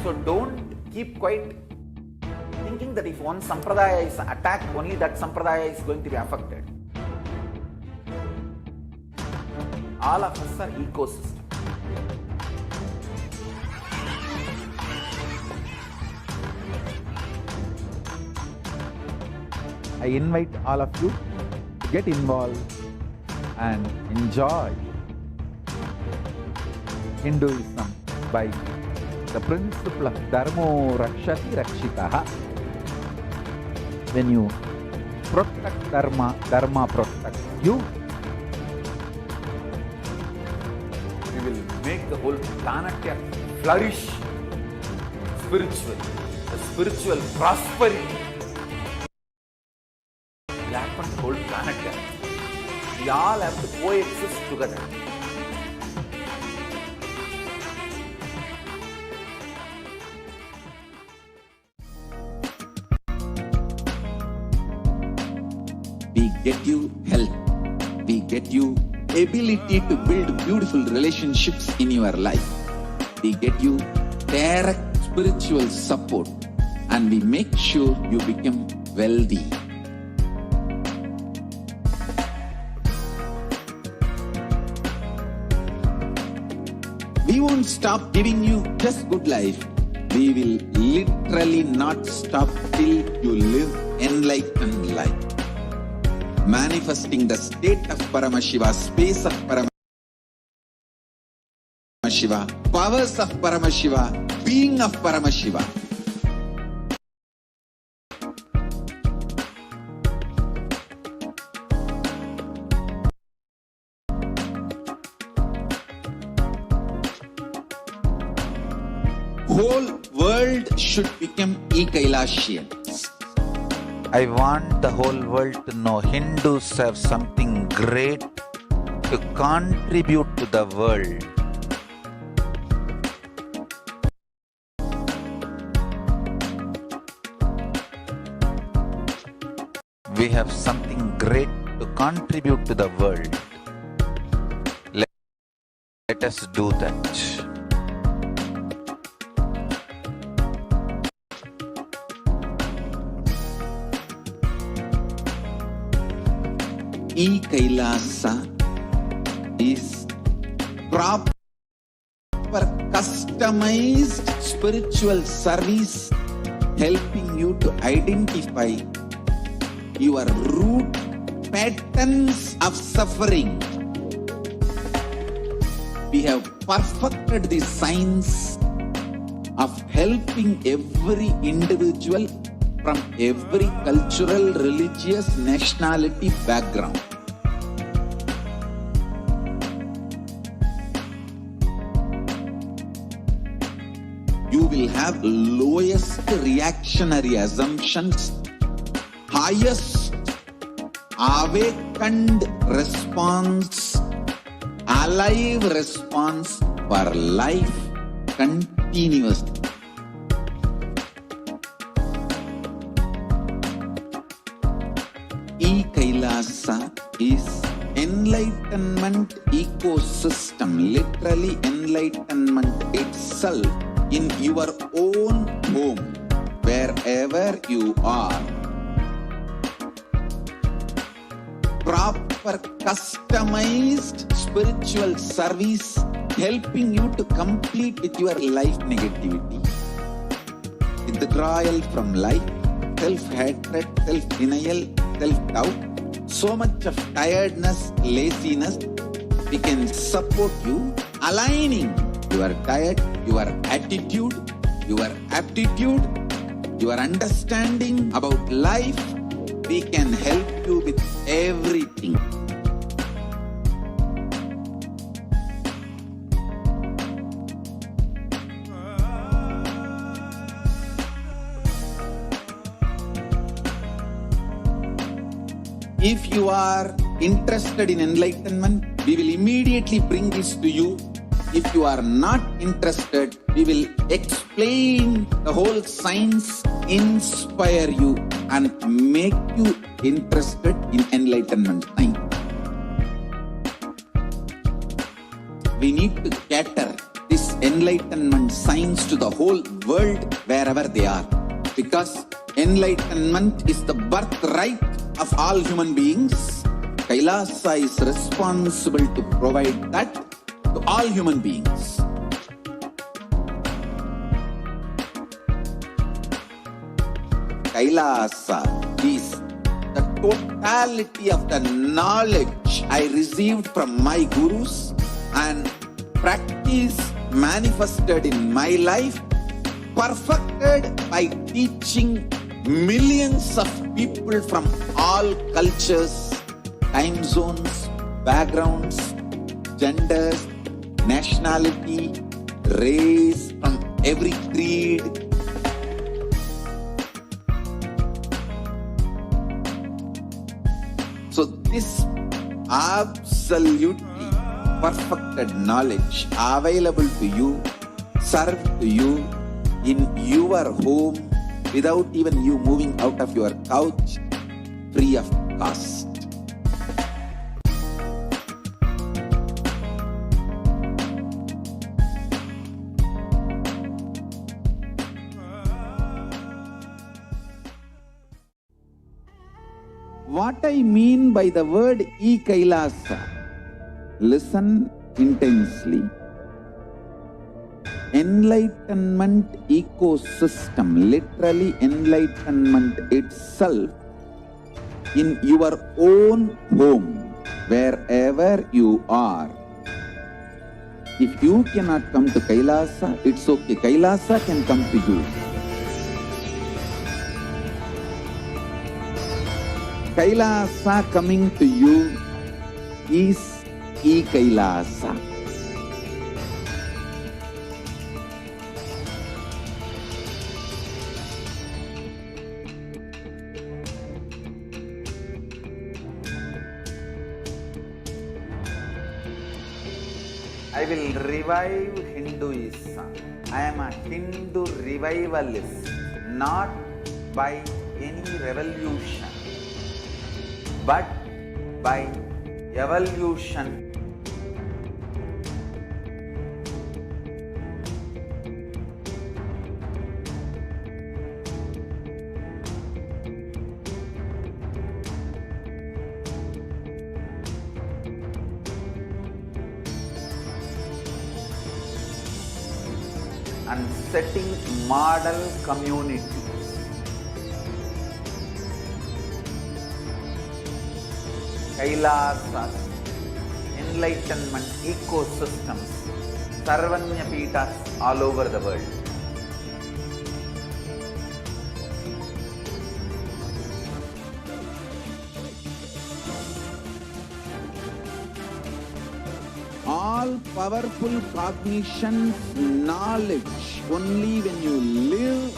[SPEAKER 6] So don't keep quiet thinking that if one sampradaya is attacked, only that sampradaya is going to be affected. All of us are ecosystem. I invite all of you to get involved and enjoy Hinduism by the principle of Dharmo Rakshati Rakshitaha. When you protect Dharma, Dharma protects you. We will make the whole planet flourish spiritually. The spiritual prosperity will happen to the whole planet. We all have to coexist together. We get you health. We get you ability to build beautiful relationships in your life. We get you direct spiritual support, and we make sure you become wealthy. We won't stop giving you just good life. We will literally not stop till you live enlightened life. Manifesting the state of Paramashiva, space of Paramashiva, powers of Paramashiva, being of Paramashiva. Whole world should become e-Kailashians. I want the whole world to know Hindus have something great to contribute to the world. We have something great to contribute to the world. Let us do that. E-Kailasa is proper customized spiritual service helping you to identify your root patterns of suffering. We have perfected the science of helping every individual from every cultural, religious, nationality background. You will have lowest reactionary assumptions, highest awakened response, alive response for life continuously. E-Kailasa is enlightenment ecosystem, literally enlightenment itself in your own home, wherever you are. Proper customized spiritual service helping you to complete with your life negativity, withdrawal from life, self-hatred, self-denial, self-doubt, so much of tiredness, laziness. We can support you aligning your diet, your attitude, your aptitude your understanding about life, we can help you with everything. If you are interested in enlightenment, we will immediately bring this to you. If you are not interested, we will explain the whole science, inspire you, and make you interested in enlightenment science. We need to cater this enlightenment science to the whole world wherever they are, because enlightenment is the birthright of all human beings. Kailasa is responsible to provide that to all human beings. Kailasa is the totality of the knowledge I received from my gurus and practice manifested in my life, perfected by teaching millions of people from all cultures, time zones, backgrounds, genders, nationality, race, from every creed. So this absolutely perfected knowledge available to you, served to you in your home, without even you moving out of your couch, free of cost. What I mean by the word e-Kailasa, listen intensely. Enlightenment ecosystem, literally enlightenment itself, in your own home, wherever you are. If you cannot come to Kailasa, it's okay. Kailasa can come to you. Kailasa coming to you is e-Kailasa. I will revive Hinduism. I am a Hindu revivalist, not by any revolution, but by evolution. And setting model communities. Kailasas, enlightenment ecosystems, Sarvanya Pitas all over the world. All powerful cognition, knowledge, only when you live,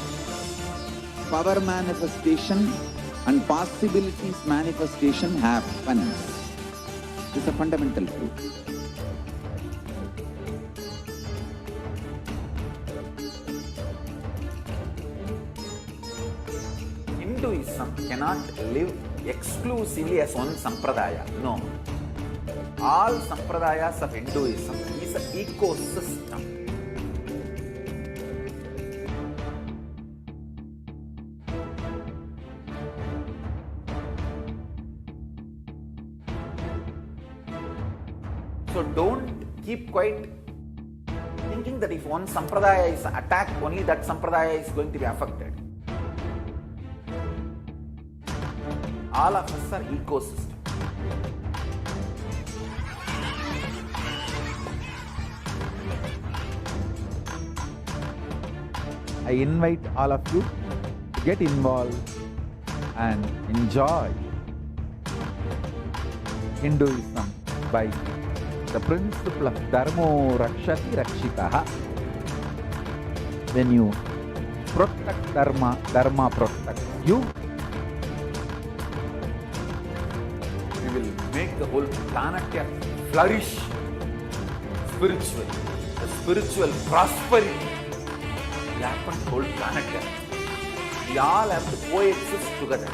[SPEAKER 6] power manifestation and possibilities manifestation happens. This is a fundamental truth. Hinduism cannot live exclusively as one sampradaya. No. All sampradayas of Hinduism is an ecosystem. So don't keep quiet thinking that if one sampradaya is attacked, only that sampradaya is going to be affected. All of us are ecosystem. I invite all of you get involved and enjoy Hinduism by the principle of Dharmo Rakshati Rakshitaha. When you protect Dharma, Dharma protects you. We will make the whole planet flourish spiritually. The spiritual prosperity will happen to the whole planet. We all have to coexist together.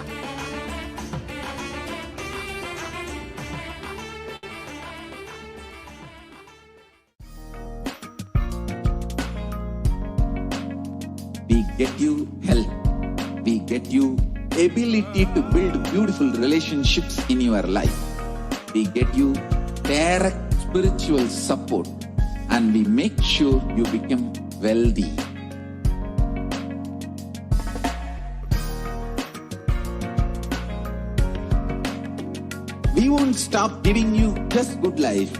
[SPEAKER 6] We get you health. We get you ability to build beautiful relationships in your life. We get you direct spiritual support, and we make sure you become wealthy. We won't stop giving you just good life.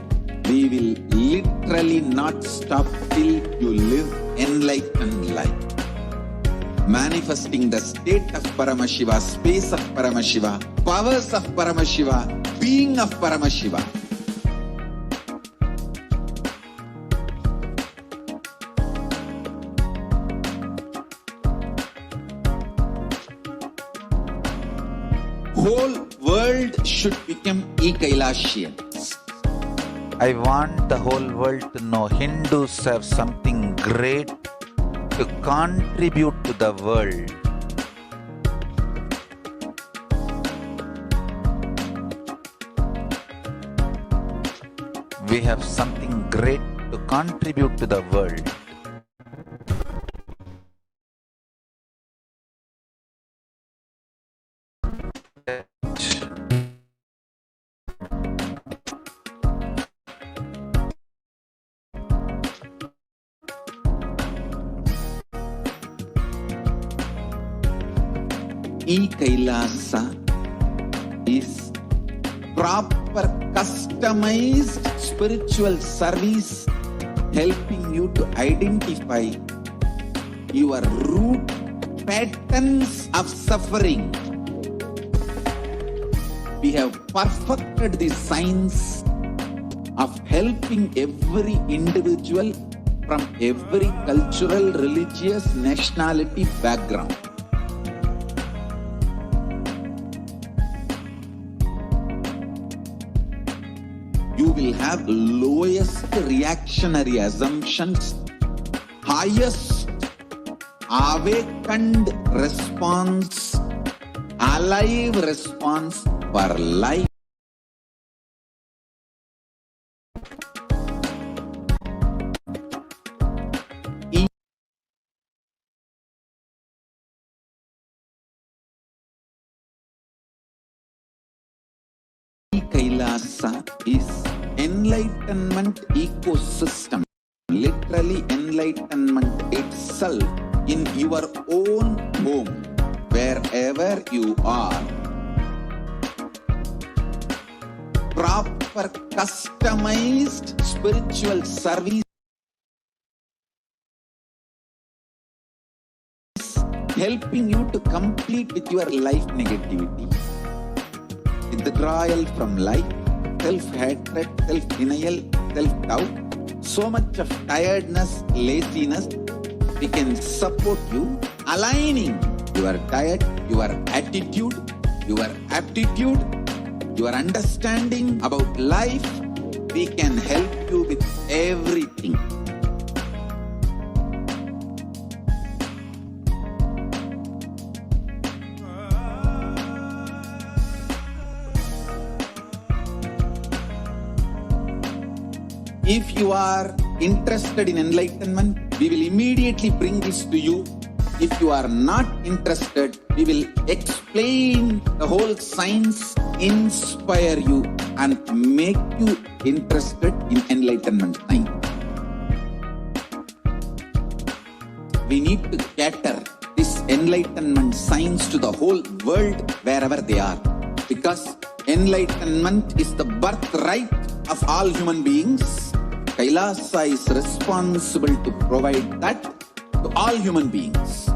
[SPEAKER 6] We will literally not stop till you live enlightened life. Manifesting the state of Paramashiva, space of Paramashiva, powers of Paramashiva, being of Paramashiva. Whole world should become Kailashians. I want the whole world to know Hindus have something great to contribute to the world. We have something great to contribute to the world. Kailasa is proper customized spiritual service helping you to identify your root patterns of suffering. We have perfected the science of helping every individual from every cultural, religious, nationality background. You will have lowest reactionary assumptions, highest awakened response, alive response for life. Kailasa is enlightenment ecosystem, literally enlightenment itself in your own home, wherever you are. Proper customized spiritual service helping you to complete with your life negativity. Withdrawal from life, self-hatred, self-denial, self-doubt, so much of tiredness, laziness. We can support you, aligning your diet, your attitude, your aptitude, your understanding about life. We can help you with everything. If you are interested in enlightenment, we will immediately bring this to you. If you are not interested, we will explain the whole science, inspire you, and make you interested in enlightenment science. We need to cater this enlightenment science to the whole world wherever they are, because enlightenment is the birthright of all human beings. Kailasa is responsible to provide that to all human beings.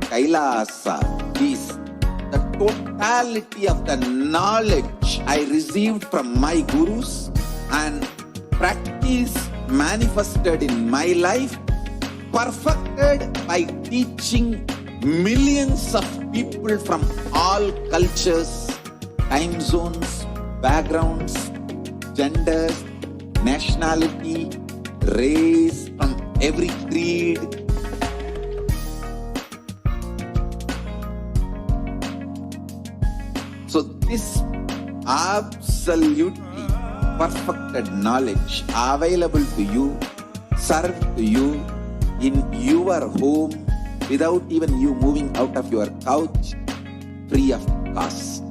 [SPEAKER 6] Kailasa is the totality of the knowledge I received from my gurus and practice manifested in my life, perfected by teaching millions of people from all cultures, time zones, backgrounds, genders, nationality, race, from every creed. So this absolutely perfected knowledge available to you, served to you in your home without even you moving out of your couch, free of cost.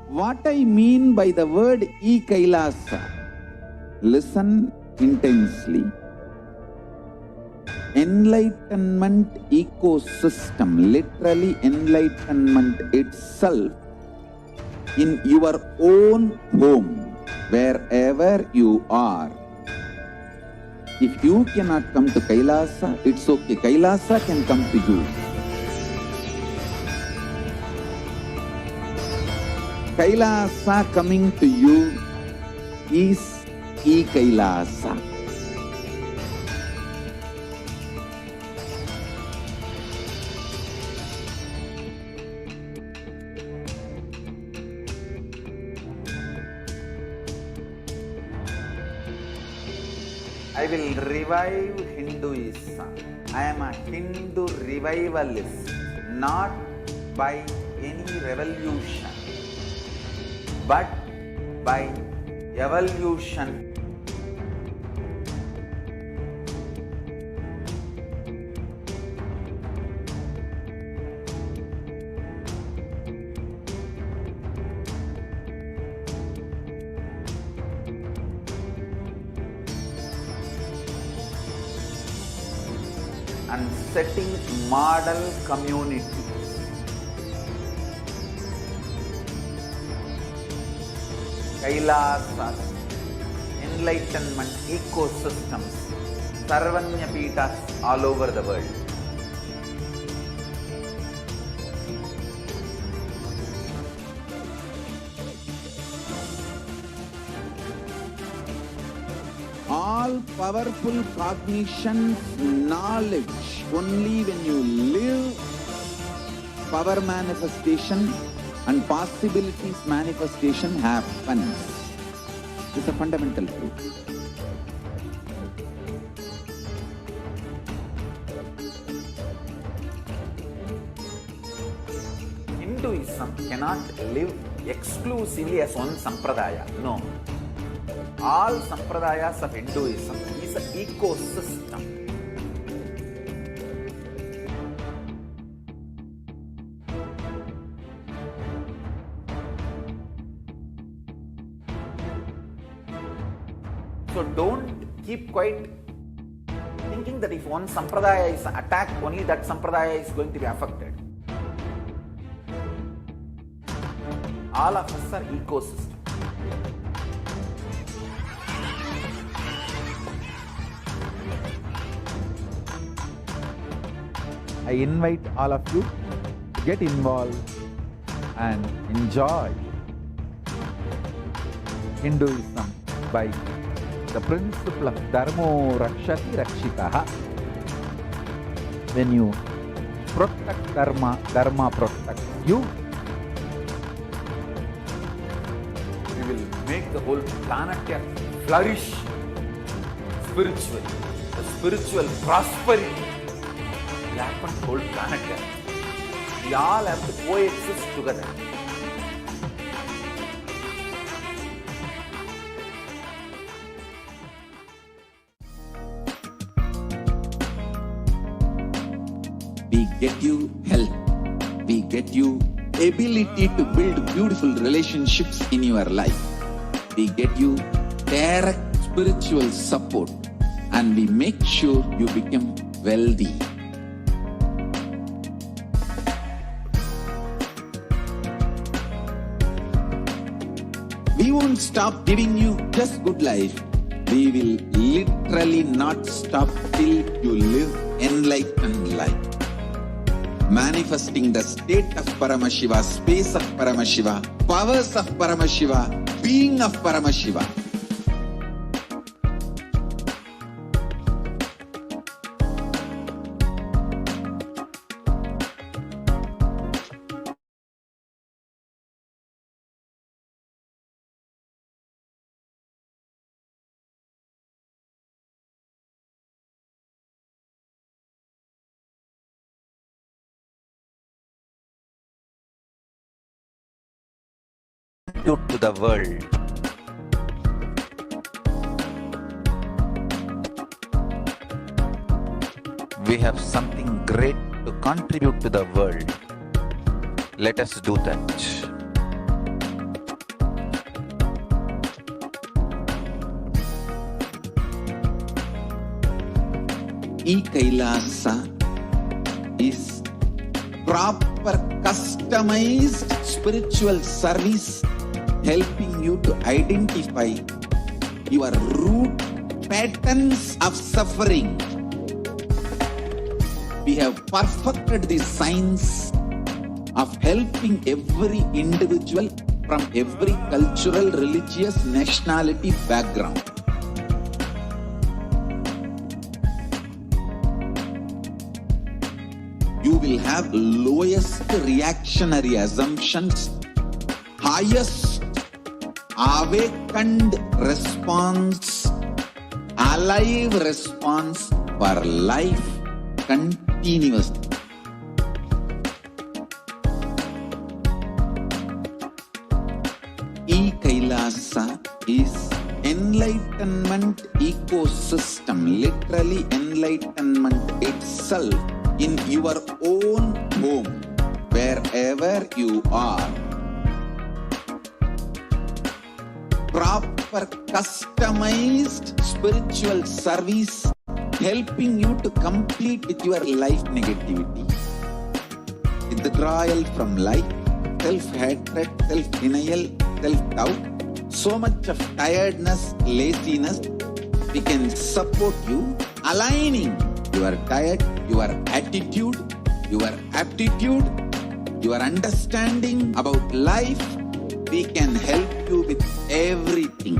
[SPEAKER 6] What I mean by the word e-Kailasa, listen intensely. Enlightenment ecosystem, literally enlightenment itself, in your own home, wherever you are. If you cannot come to Kailasa, it's okay. Kailasa can come to you. Kailasa coming to you is e-Kailasa. I will revive Hinduism. I am a Hindu revivalist, not by any revolution, but by evolution. And setting model community. Kailasas, enlightenment ecosystems, Sarvanya Peethas all over the world. All powerful cognition, knowledge, only when you live, power manifestation and possibilities manifestation happens. This is a fundamental truth. Hinduism cannot live exclusively as one sampradaya. No. All sampradayas of Hinduism is an ecosystem. So don't keep quiet thinking that if one sampradaya is attacked, only that sampradaya is going to be affected. All of us are ecosystems. I invite all of you to get involved and enjoy Hinduism by the principle of Dharmo Rakshati Rakshitaha. When you protect Dharma, Dharma protects you. We will make the whole planet flourish spiritually. The spiritual prosperity will happen to the whole planet. We all have to coexist together. We get you health. We get you ability to build beautiful relationships in your life. We get you direct spiritual support, and we make sure you become wealthy. We won't stop giving you just good life. We will literally not stop till you live enlightened life. Manifesting the state of Paramashiva, space of Paramashiva, powers of Paramashiva, being of Paramashiva.
[SPEAKER 7] To the world. We have something great to contribute to the world. Let us do that.
[SPEAKER 6] E-Kailasa is proper customized spiritual service helping you to identify your root patterns of suffering. We have perfected the science of helping every individual from every cultural, religious, nationality background. You will have lowest reactionary assumptions, highest awakened response, alive response for life continuously. E-Kailasa is enlightenment ecosystem, literally enlightenment itself in your own home, wherever you are. Proper customized spiritual service helping you to complete with your life negativity, withdrawal from life, self-hatred, self-denial, self-doubt, so much of tiredness, laziness. We can support you aligning your diet, your attitude, your aptitude, your understanding about life. We can help you with everything.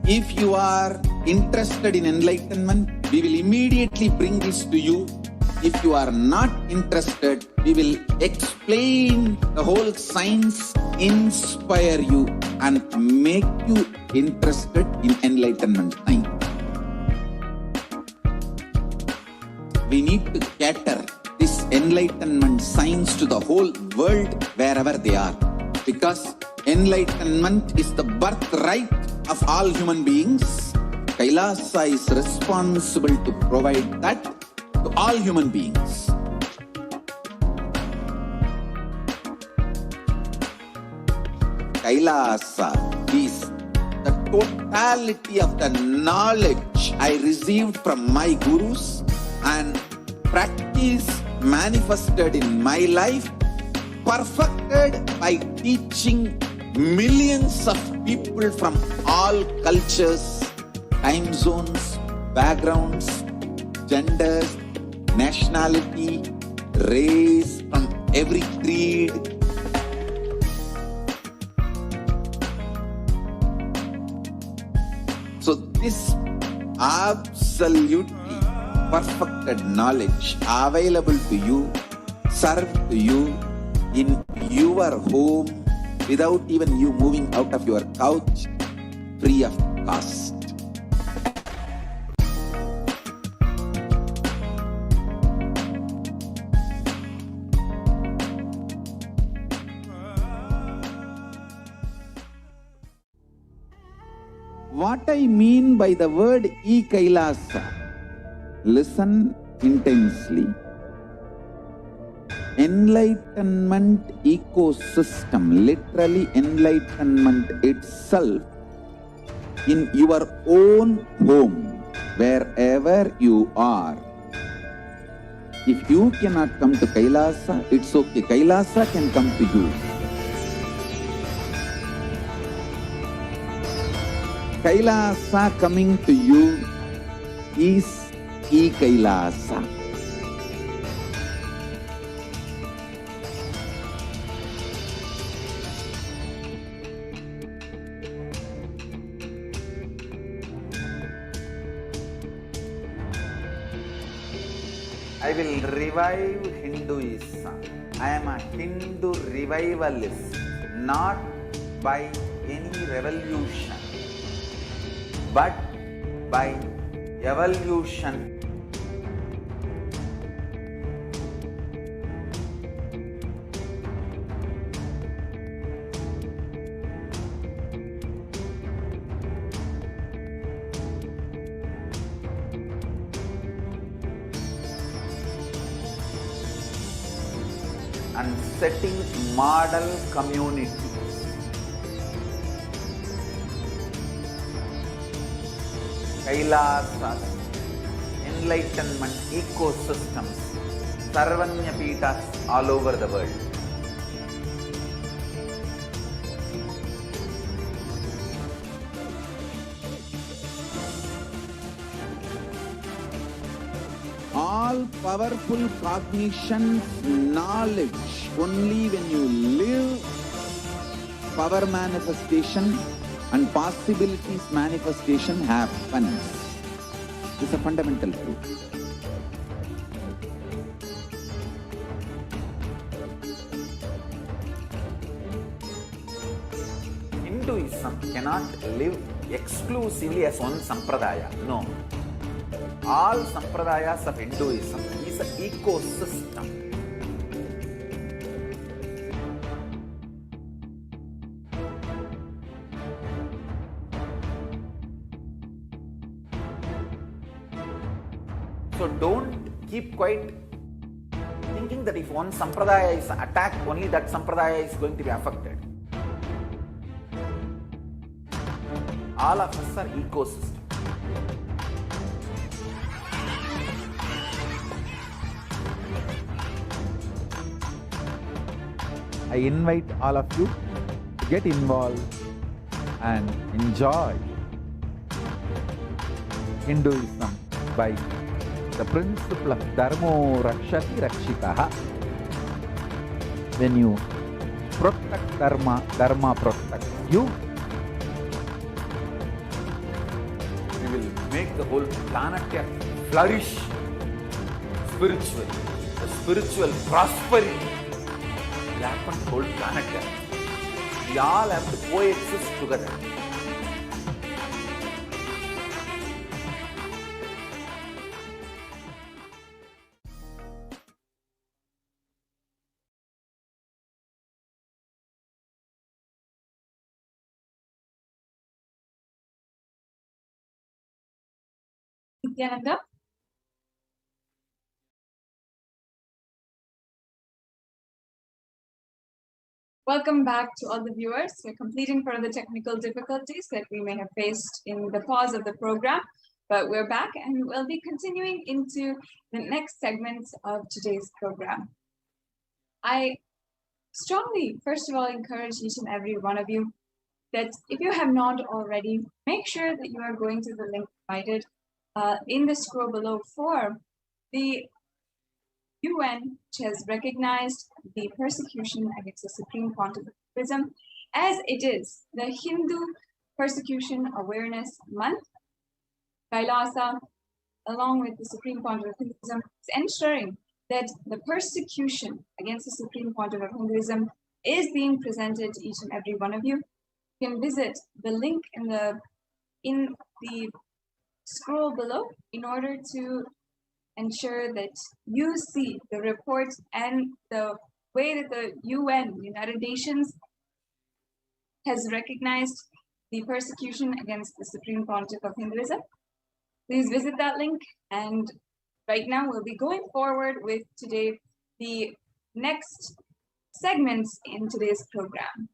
[SPEAKER 6] If you are interested in enlightenment, we will immediately bring this to you. If you are not interested, we will explain the whole science, inspire you and make you interested in enlightenment science. We need to cater this enlightenment science to the whole world wherever they are, because enlightenment is the birthright of all human beings. Kailasa is responsible to provide that to all human beings. Kailasa is the totality of the knowledge I received from my gurus and practice manifested in my life, perfected by teaching millions of people from all cultures, time zones, backgrounds, genders, nationality, race, from every creed. So this absolutely perfected knowledge available to you, served to you in your home without even you moving out of your couch, free of cost. What I mean by the word E-Kailasa, listen intensely. Enlightenment ecosystem, literally enlightenment itself, in your own home, wherever you are. If you cannot come to Kailasa, it's okay. Kailasa can come to you. Kailasa coming to you is e-Kailasa.
[SPEAKER 7] I will revive Hinduism. I am a Hindu revivalist, not by any revolution, but by evolution. And setting model communities. Kailasas, enlightenment ecosystems, Sarvanya Pitas all over the world.
[SPEAKER 6] All powerful cognition, knowledge, only when you live, power manifestation and possibilities manifestation happens. It's a fundamental truth.
[SPEAKER 7] Hinduism cannot live exclusively as one sampradaya. No. All sampradayas of Hinduism is an ecosystem. So don't keep quiet thinking that if one sampradaya is attacked, only that sampradaya is going to be affected. All of us are ecosystems. I invite all of you to get involved and enjoy Hinduism by the principle of Dharmo Rakshati Rakshitaha. When you protect Dharma, Dharma protects you. We will make the whole planet flourish spiritually. The spiritual prosperity will happen to the whole planet. We all have to coexist together.
[SPEAKER 8] Nityananda? Welcome back to all the viewers. We're completing further technical difficulties that we may have faced in the pause of the program, but we're back and we'll be continuing into the next segments of today's program. I strongly, first of all, encourage each and every one of you that if you have not already, make sure that you are going to the link provided in the scroll below for the UN, which has recognized the persecution against the Supreme Pontificate as it is the Hindu Persecution Awareness Month. Kailasa, along with the Supreme Pontificate of Hinduism, is ensuring that the persecution against the Supreme Pontificate of Hinduism is being presented to each and every one of you. You can visit the link in the scroll below in order to ensure that you see the report and the way that the UN, United Nations, has recognized the persecution against the Supreme Pontificate of Hinduism. Please visit that link, and right now we'll be going forward with today the next segments in today's program.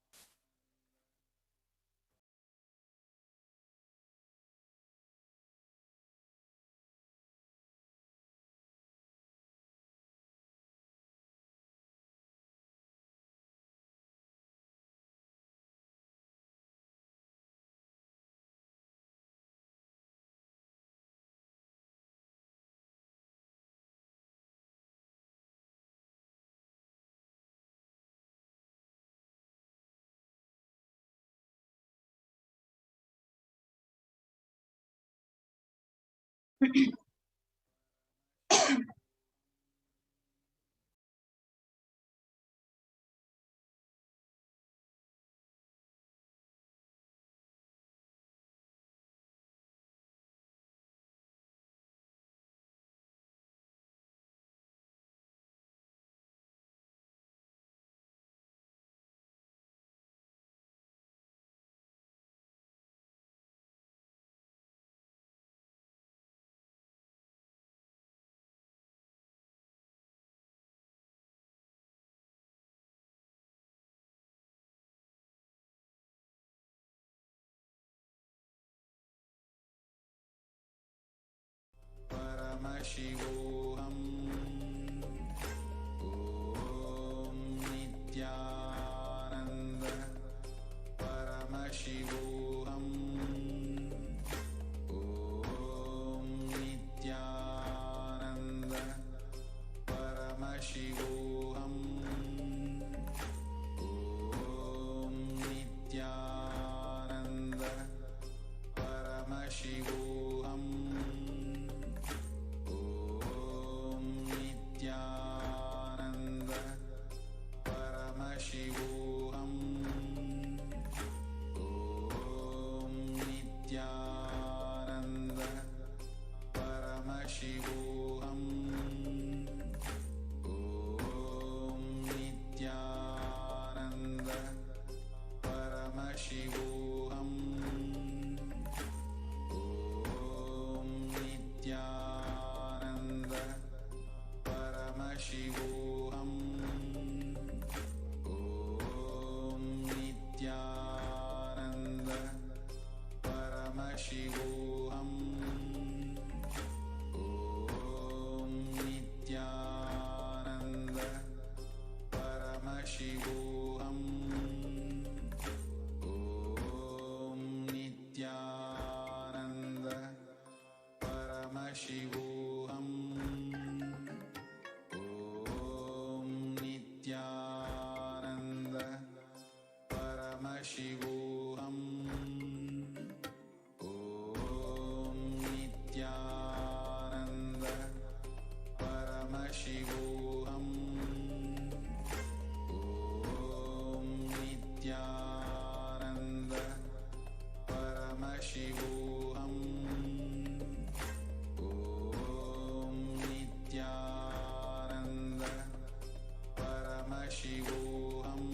[SPEAKER 6] परमशिवोऽहम् ॐ नित्यानन्द परमशिवोऽहम् ॐ नित्यानन्द परमशिवोऽहम् ॐ नित्यानन्द परमशिवोऽहम् नित्यानन्द परमशिवोऽहम् ॐ नित्यानन्द परमशिवोऽहम् ॐ नित्यानन्द परमशिवोऽहम् ॐ नित्यानन्द परमशिवोऽहम् ॐ नित्यानन्द परमशिवोऽहम् ॐ नित्यानन्द परमशिवोऽहम् ॐ नित्यानन्द परमशिवोऽहम् ॐ नित्यानन्द परमशिवोऽहम् ॐ नित्यानन्द परमशिवोऽहम् ॐ नित्यानन्द परमशिवोऽहम् ॐ नित्यानन्द परमशिवोऽहम्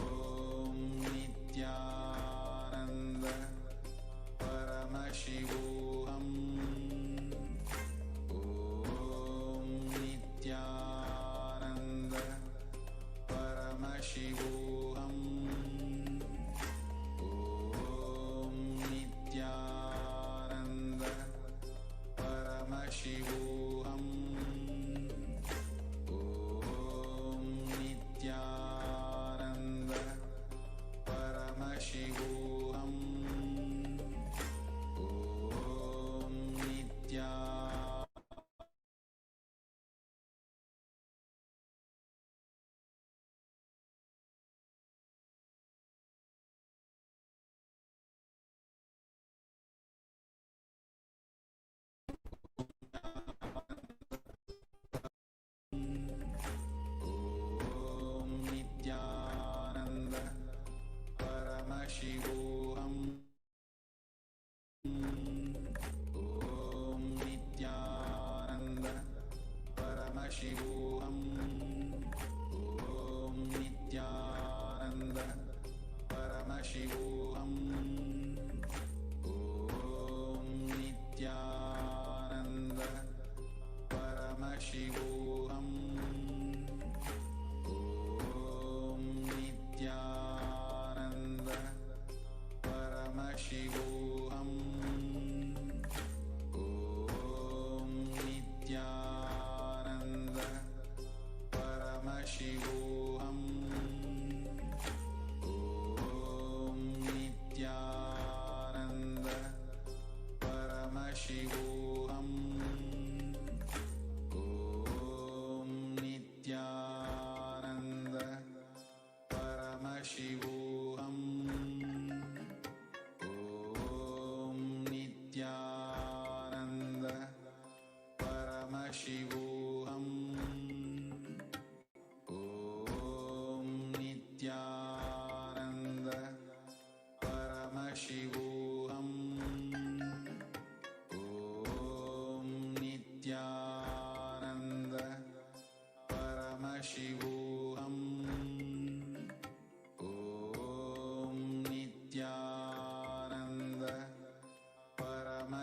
[SPEAKER 6] ॐ नित्यानन्द परमशिवोऽहम् ॐ नित्यानन्द परमशिवोऽहम् ॐ नित्यानन्द परमशिवोऽहम् ॐ नित्यानन्द परमशिवोऽहम् ॐ Nityanand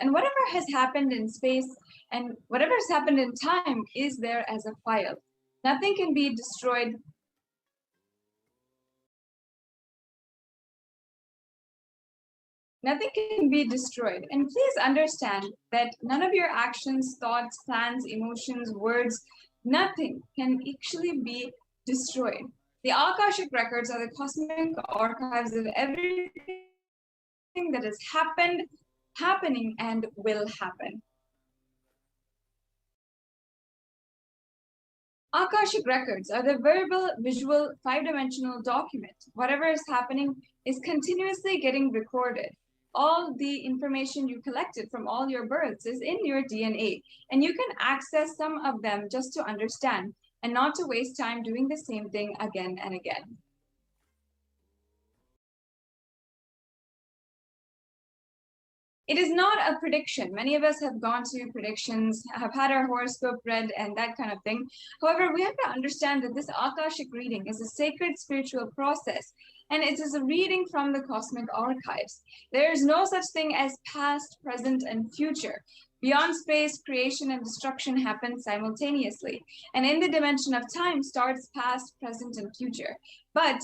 [SPEAKER 8] and whatever has happened in space and whatever has happened in time is there as a file. Nothing can be destroyed. Nothing can be destroyed. And please understand that none of your actions, thoughts, plans, emotions, words, nothing can actually be destroyed. The Akashic records are the cosmic archives of everything that has happened, happening, and will happen. Akashic records are the verbal, visual, five-dimensional document. Whatever is happening is continuously getting recorded. All the information you collected from all your births is in your DNA, and you can access some of them just to understand and not to waste time doing the same thing again and again. It is not a prediction. Many of us have gone to predictions, have had our horoscope read and that kind of thing. However, we have to understand that this Akashic reading is a sacred spiritual process, and it is a reading from the cosmic archives. There is no such thing as past, present, and future. Beyond space, creation and destruction happen simultaneously. And in the dimension of time starts past, present, and future. But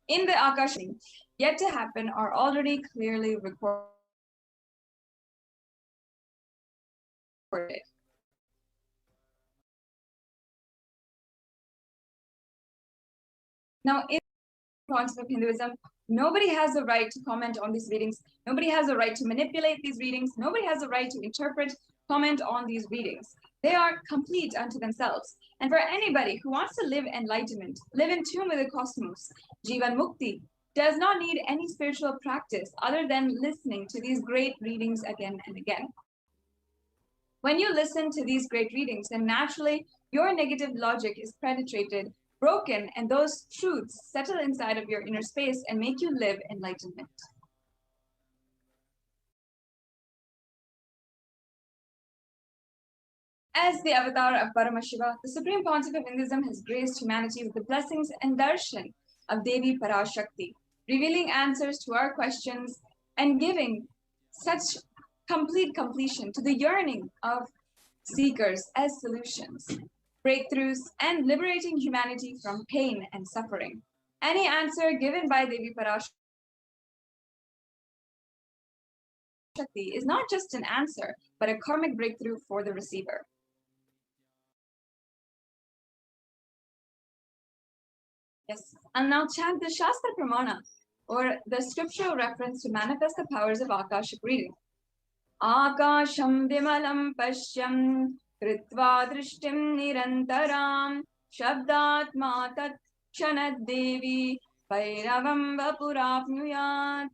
[SPEAKER 8] in the Akashic, yet to happen are already clearly recorded. Now, in the concept of Hinduism, nobody has the right to comment on these readings. Nobody has the right to manipulate these readings. Nobody has the right to interpret, comment on these readings. They are complete unto themselves. And for anybody who wants to live enlightenment, live in tune with the cosmos, Jivan Mukti does not need any spiritual practice other than listening to these great readings again and again. When you listen to these great readings, then naturally your negative logic is penetrated, broken, and those truths settle inside of your inner space and make you live enlightenment. As the avatar of Paramashiva, the Supreme Pontiff of Hinduism has graced humanity with the blessings and darshan of Devi PARASHAKTI, revealing answers to our questions and giving such complete completion to the yearning of seekers as solutions, breakthroughs, and liberating humanity from pain and suffering. Any answer given by Devi PARASHAKTI is not just an answer, but a karmic breakthrough for the receiver. Yes, and now chant the Shastra Pramana, or the scriptural reference to manifest the powers of Akashic reading. Akasham vimalam pashyam kritva drishtim nirantaram shabdatma tat kshanad devi vairavam vapurapnuyat.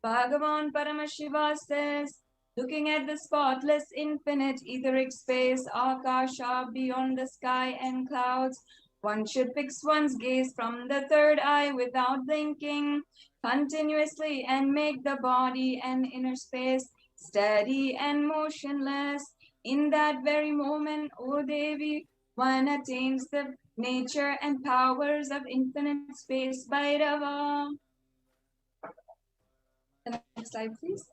[SPEAKER 8] Bhagavan Paramashiva says, looking at the spotless infinite etheric space, Akasha, beyond the sky and clouds, one should fix one's gaze from the third eye without blinking continuously and make the body and inner space steady and motionless. In that very moment, O Devi, one attains the nature and powers of infinite space Bhairava. The next slide, please.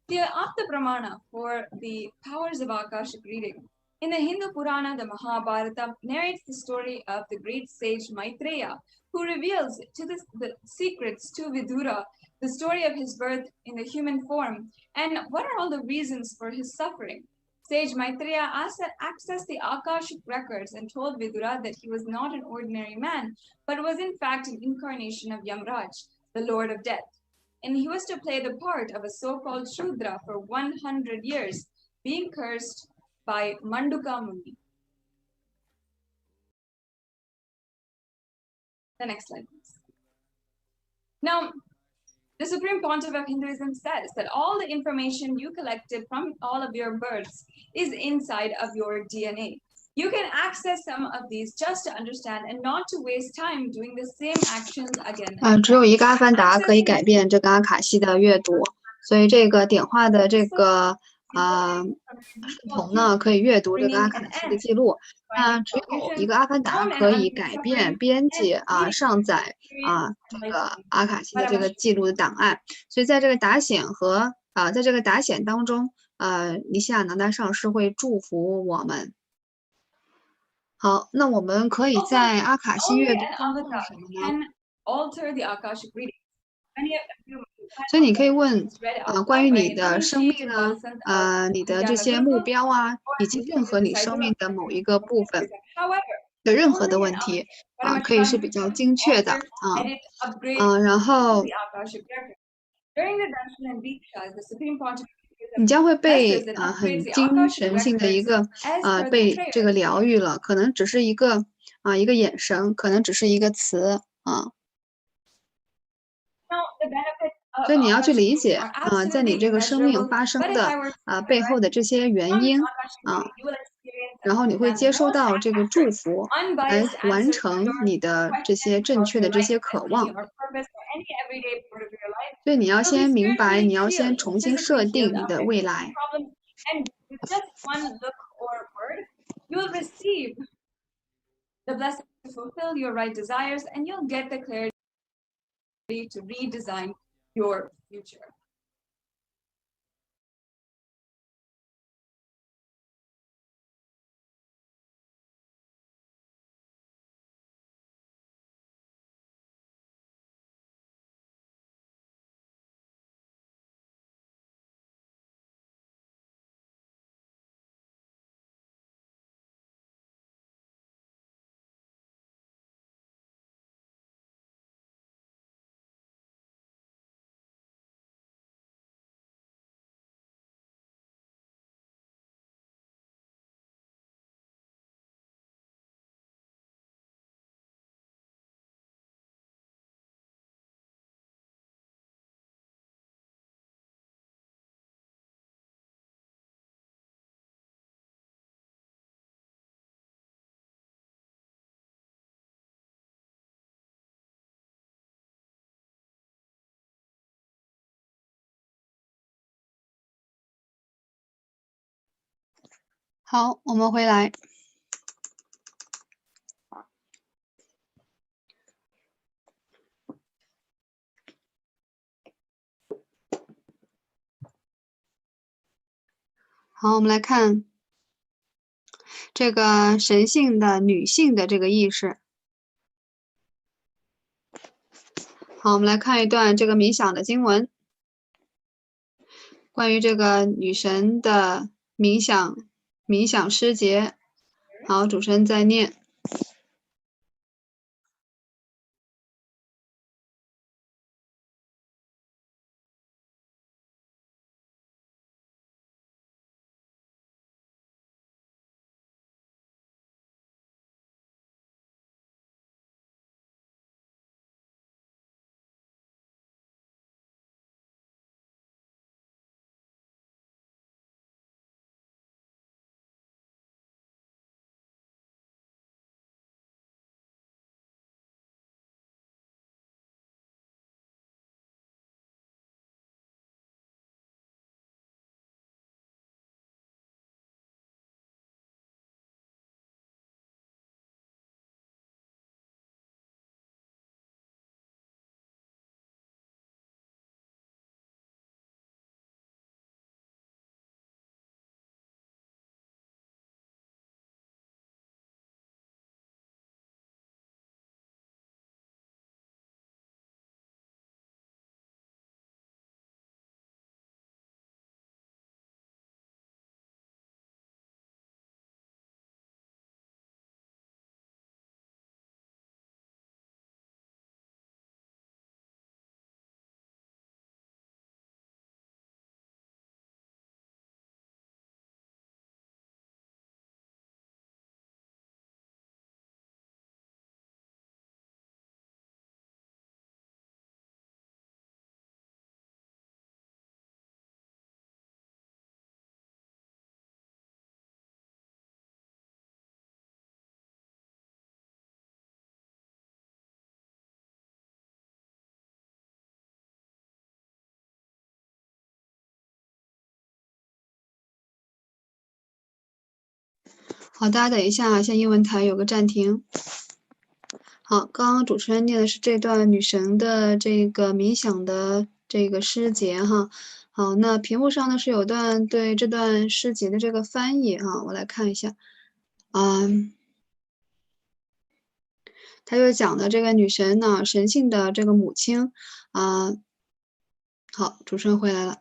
[SPEAKER 8] The Apta Pramana for the powers of Akashic reading. In the Hindu Purana, the Mahabharata narrates the story of the great sage Maitreya, who reveals to the secrets to Vidura, the story of his birth in the human form, and what are all the reasons for his suffering. Sage Maitreya accessed the Akashic records and told Vidura that he was not an ordinary man, but was in fact an incarnation of Yamraj, the Lord of Death. And he was to play the part of a so-called Shudra for 100 years, being cursed by Manduka Muni. The next slide, please. Now, the Supreme Pontiff of Hinduism says that all the information you collected from all of your births is inside of your DNA. You can access some of these just to understand and not to waste time doing the same actions again.
[SPEAKER 9] 只有一个阿凡达可以改变这个阿卡西的阅读，所以这个点化的这个系统呢，可以阅读这个阿卡西的记录。只有一个阿凡达可以改变、编辑上载这个阿卡西的这个记录的档案。所以在这个达显和在这个答显当中，尼西亚南达上师会祝福我们。好，那我们可以在阿卡西阅读中问什么呢？所以你可以问关于你的生命啊，你的这些目标啊，以及任何你生命的某一个部分的任何的问题可以是比较精确的然后你将会被很精神性的一个被这个疗愈了，可能只是一个眼神，可能只是一个词所以你要去理解在你这个生命发生的背后的这些原因然后你会接收到这个祝福，来完成你的这些正确的这些渴望。所以你要先明白，你要先重新设定你的未来。
[SPEAKER 8] The blessing to fulfill your right desires, and you'll get the clarity to redesign your future.
[SPEAKER 9] 好，我们回来。好，我们来看这个神性的女性的这个意识。好，我们来看一段这个冥想的经文，关于这个女神的冥想诗节。好，主持人在念。好，大家等一下，先英文台有个暂停。好，刚刚主持人念的是这段女神的这个冥想的这个诗节哈。好，那屏幕上呢是有段对这段诗集的这个翻译哈，我来看一下。他就讲的这个女神呢，神性的这个母亲啊。好，主持人回来了。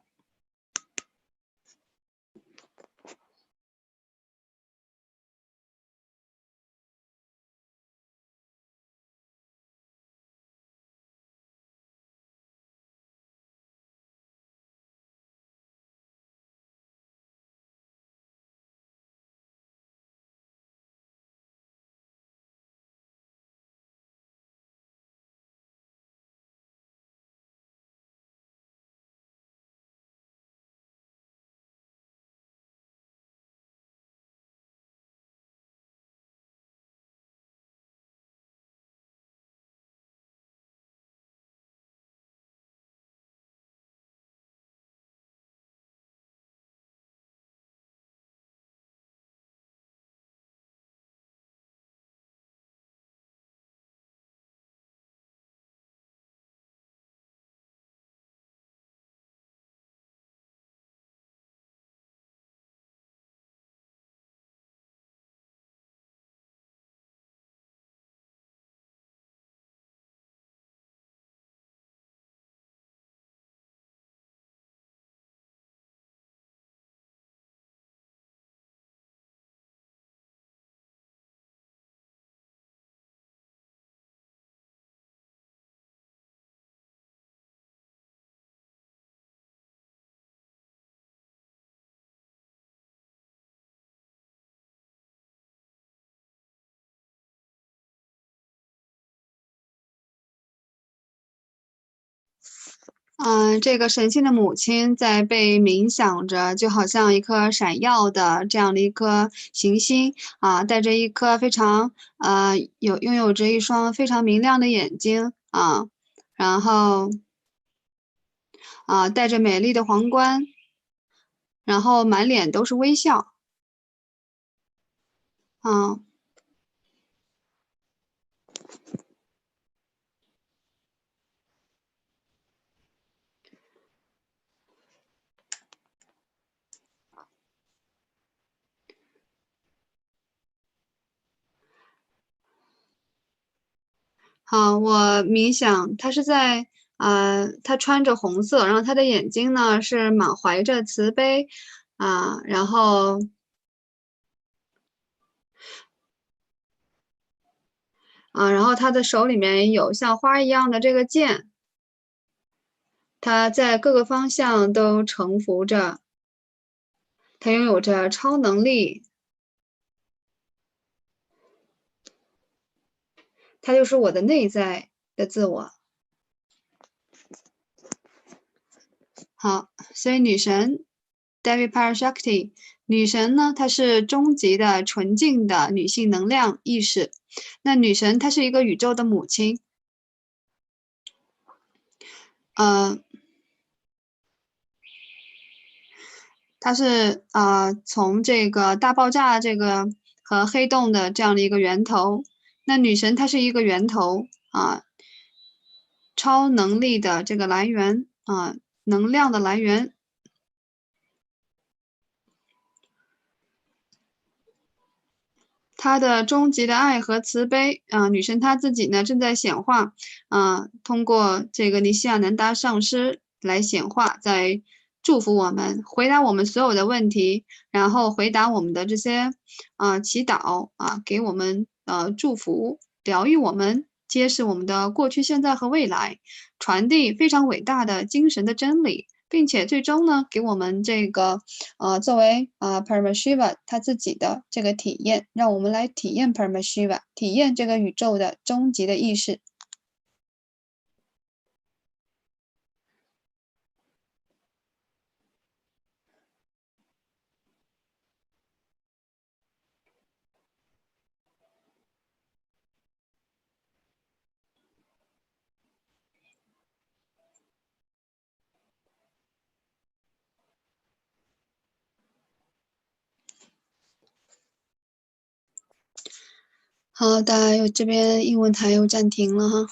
[SPEAKER 9] 这个神性的母亲在被冥想着，就好像一颗闪耀的这样的一颗行星啊，带着一颗非常拥有着一双非常明亮的眼睛啊，然后戴着美丽的皇冠，然后满脸都是微笑，好，我冥想，他是在他穿着红色，然后他的眼睛呢是满怀着慈悲然后然后他的手里面有像花一样的这个剑，他在各个方向都臣服着，他拥有着超能力。它就是我的内在的自我。好，所以女神 Devi PARASHAKTI 女神呢，她是终极的纯净的女性能量意识。那女神她是一个宇宙的母亲。它是从这个大爆炸这个和黑洞的这样的一个源头。那女神她是一个源头超能力的这个来源能量的来源。她的终极的爱和慈悲女神她自己呢正在显化通过这个尼西亚南达上师来显化，在祝福我们，回答我们所有的问题，然后回答我们的这些祈祷给我们祝福，疗愈我们，揭示我们的过去、现在和未来，传递非常伟大的精神的真理，并且最终呢给我们这个作为Paramashiva 他自己的这个体验，让我们来体验 Paramashiva， 体验这个宇宙的终极的意识。好，大家这边英文台又暂停了哈。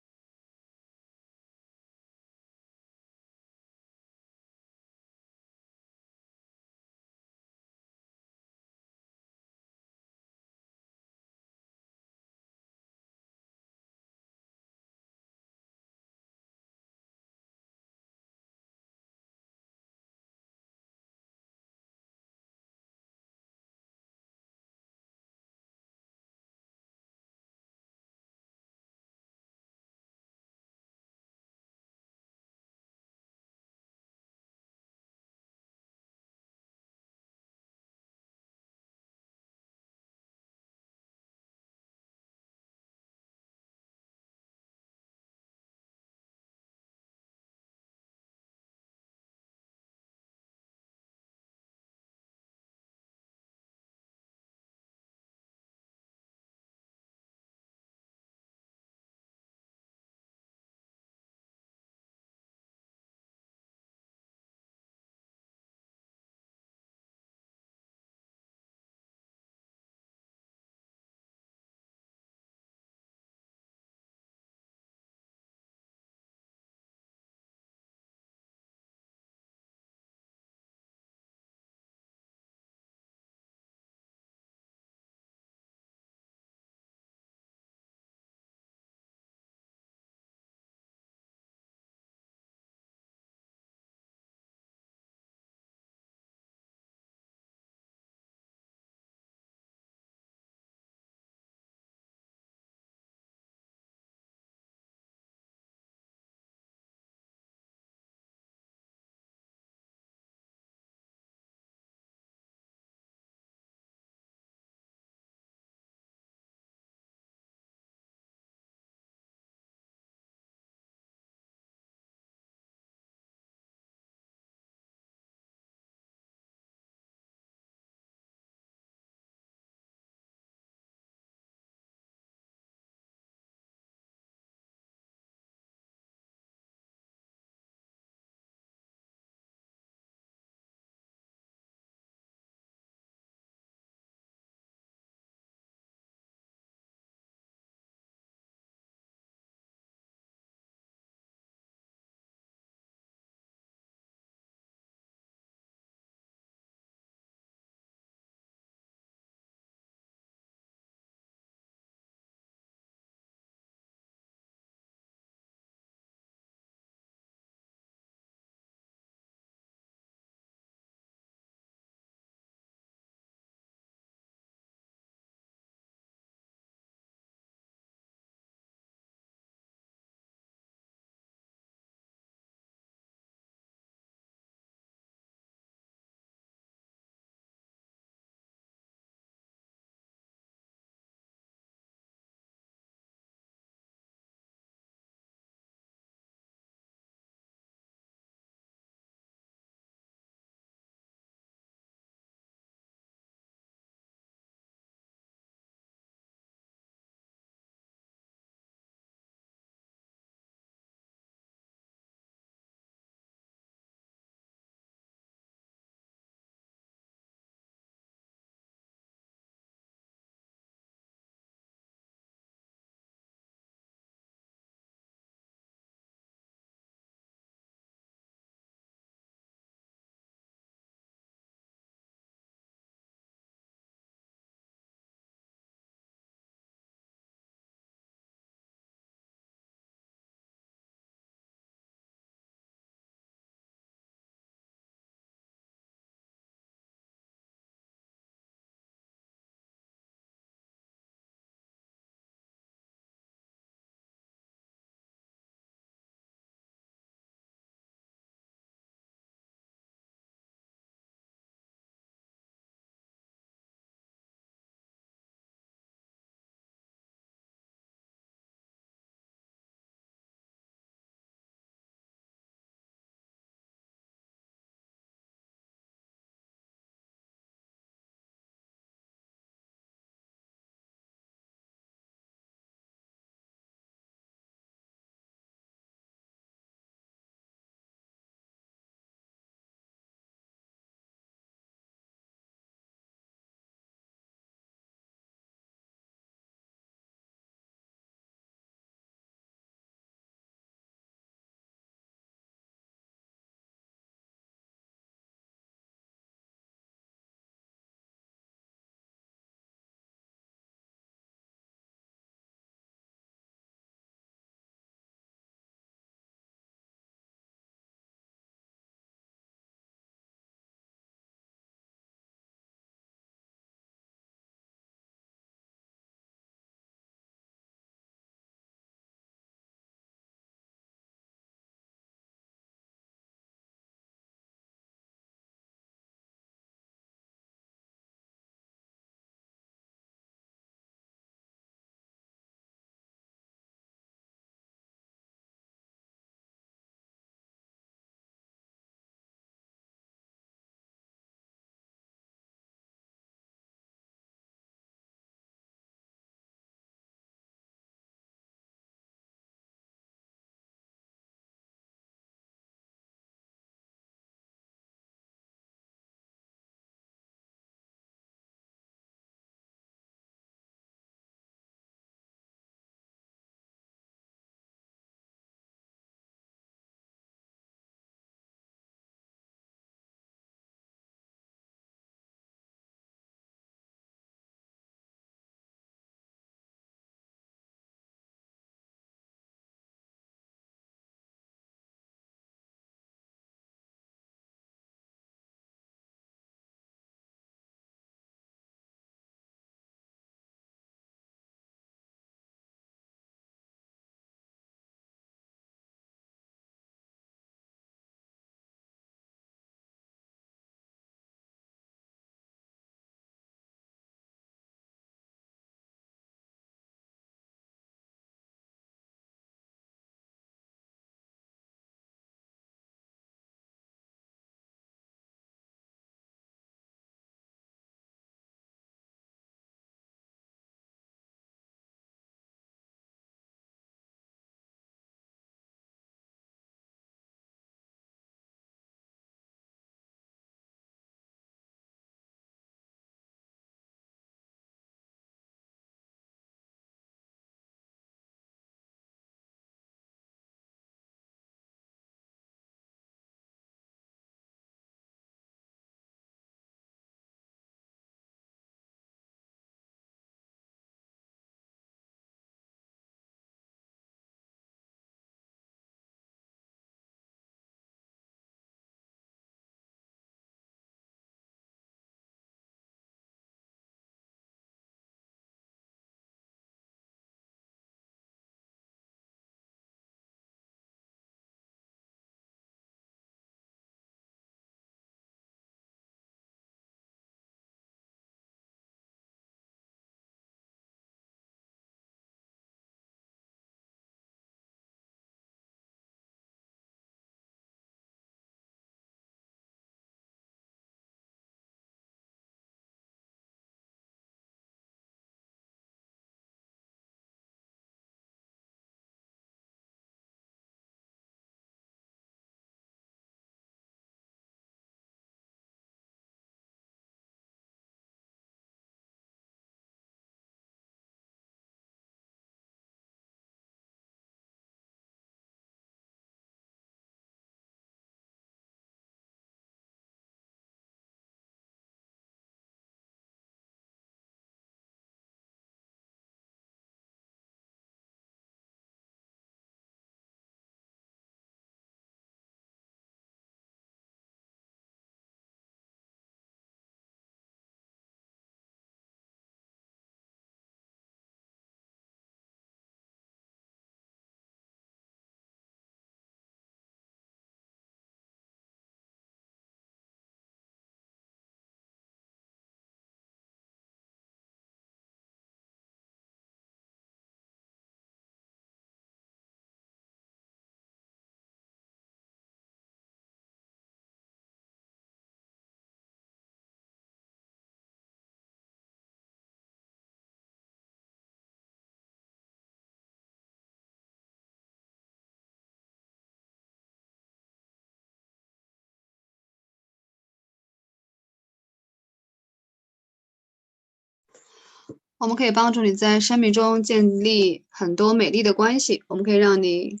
[SPEAKER 9] 我们可以帮助你在生命中建立很多美丽的关系，我们可以让你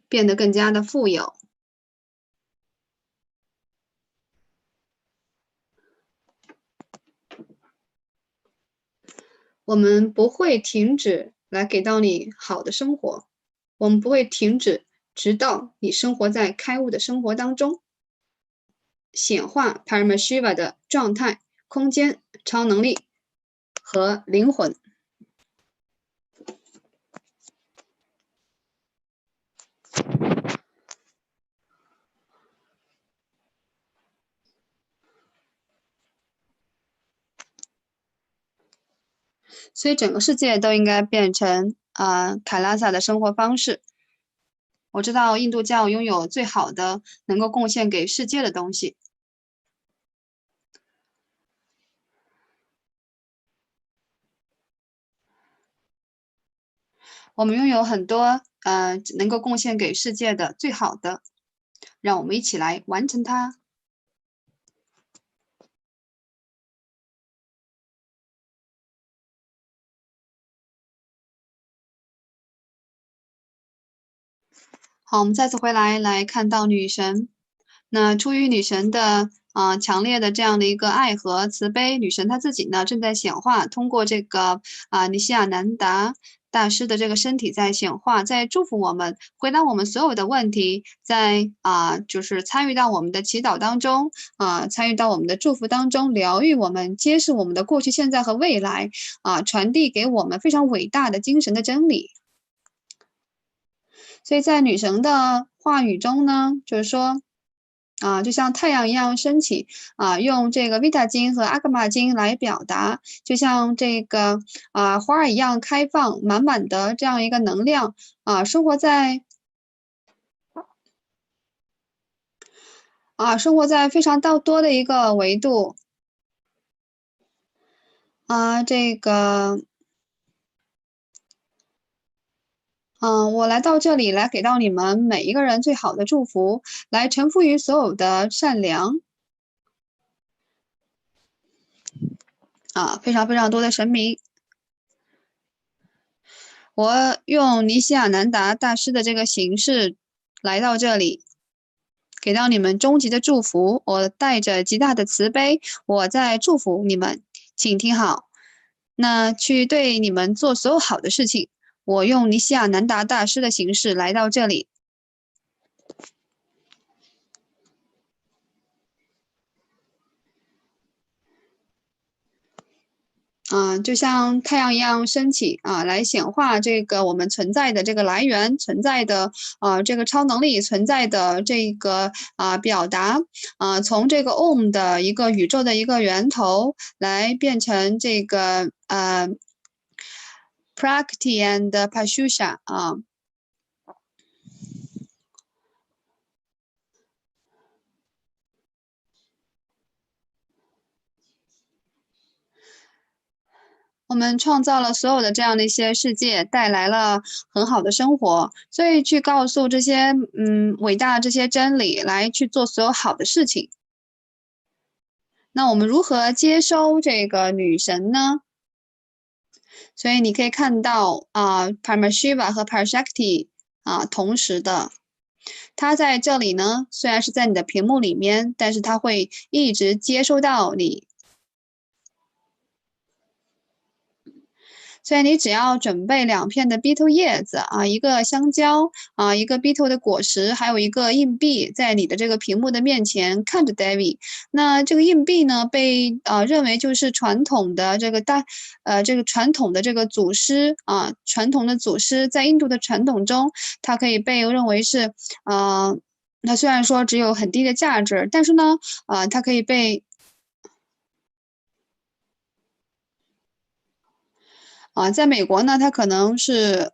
[SPEAKER 9] 变得更加的富有。我们不会停止来给到你好的生活，我们不会停止，直到你生活在开悟的生活当中，显化帕尔玛希瓦的状态、空间、超能力和灵魂。所以整个世界都应该变成凯拉萨的生活方式。我知道印度教拥有最好的能够贡献给世界的东西。我们拥有很多能够贡献给世界的最好的，让我们一起来完成它。好，我们再次回来看到女神。那出于女神的强烈的这样的一个爱和慈悲，女神她自己呢正在显化，通过这个尼西亚南达大师的这个身体在显化，在祝福我们，回答我们所有的问题，在就是参与到我们的祈祷当中，参与到我们的祝福当中，疗愈我们，揭示我们的过去、现在和未来，传递给我们非常伟大的精神的真理。所以在女神的话语中呢，就是说就像太阳一样升起用这个维塔经和阿伽玛经来表达，就像这个花儿一样开放，满满的这样一个能量生活在非常多的一个维度这个我来到这里来给到你们每一个人最好的祝福，来臣服于所有的善良非常非常多的神明。我用尼西亚南达大师的这个形式来到这里，给到你们终极的祝福。我带着极大的慈悲，我在祝福你们，请听好。那去对你们做所有好的事情。我用尼西亚南达大师的形式来到这里。就像太阳一样升起来显化这个我们存在的这个来源，存在的这个超能力，存在的这个表达从这个 Om 的一个宇宙的一个源头来变成这个Prakti and Pashusha 我们创造了所有的这样的一些世界，带来了很好的生活，所以去告诉这些伟大的这些真理，来去做所有好的事情。那我们如何接收这个女神呢？所以你可以看到Paramashiva 和 PARASHAKTI 同时的，它在这里呢，虽然是在你的屏幕里面，但是它会一直接收到你。所以你只要准备2片的 beetle 叶子一个香蕉一个 beetle 的果实，还有一个硬币，在你的这个屏幕的面前看着 Devi。那这个硬币呢，被认为就是传统的这个传统的这个祖师传统的祖师在印度的传统中，它可以被认为是它虽然说只有很低的价值，但是呢它可以被在美国呢，它可能是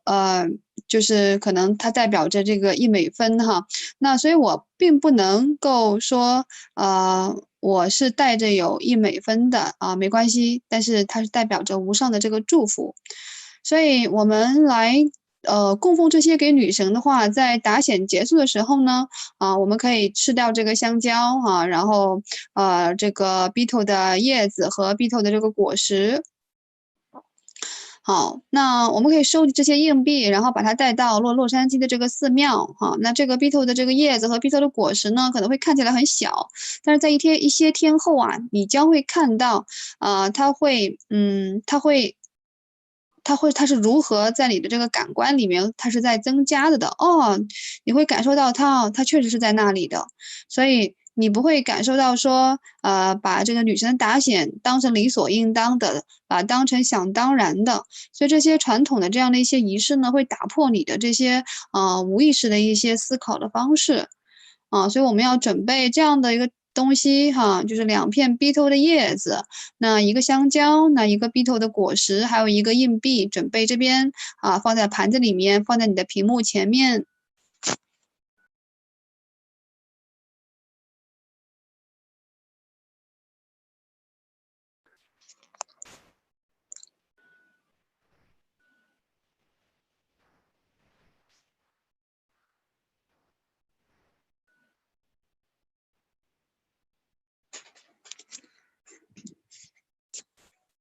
[SPEAKER 9] 就是可能它代表着这个1美分哈。那所以我并不能够说我是带着有1美分的没关系，但是它是代表着无上的这个祝福。所以我们来供奉这些给女神的话，在达显结束的时候呢我们可以吃掉这个香蕉然后这个 beetle 的叶子和 beetle 的这个果实。好，那我们可以收集这些硬币，然后把它带到洛杉矶的这个寺庙。哈，那这个 beetle 的这个叶子和 beetle 的果实呢，可能会看起来很小，但是在一些天后啊，你将会看到，它是如何在你的这个感官里面，它是在增加的哦，你会感受到它确实是在那里的，所以你不会感受到说，把这个女神达显当成理所应当的，当成想当然的，所以这些传统的这样的一些仪式呢，会打破你的这些无意识的一些思考的方式。所以我们要准备这样的一个东西哈，就是2片 beetle 的叶子，那一个香蕉，那一个 beetle 的果实，还有一个硬币，准备这边放在盘子里面，放在你的屏幕前面。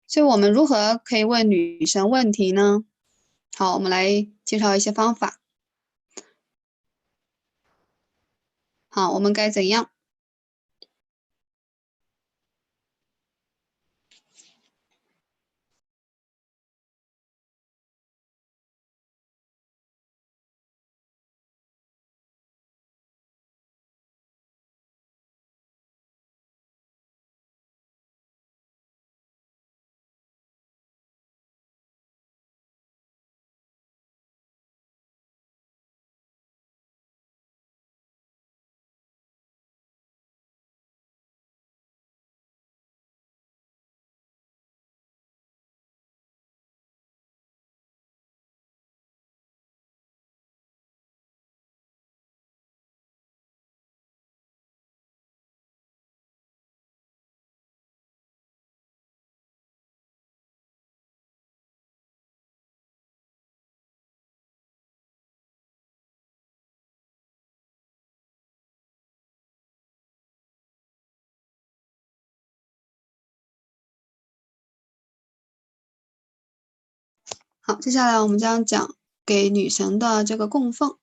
[SPEAKER 9] 所以我们如何可以问女神问题呢？好，我们来介绍一些方法。好，我们该怎样？好，接下来我们将讲给女神的这个供奉。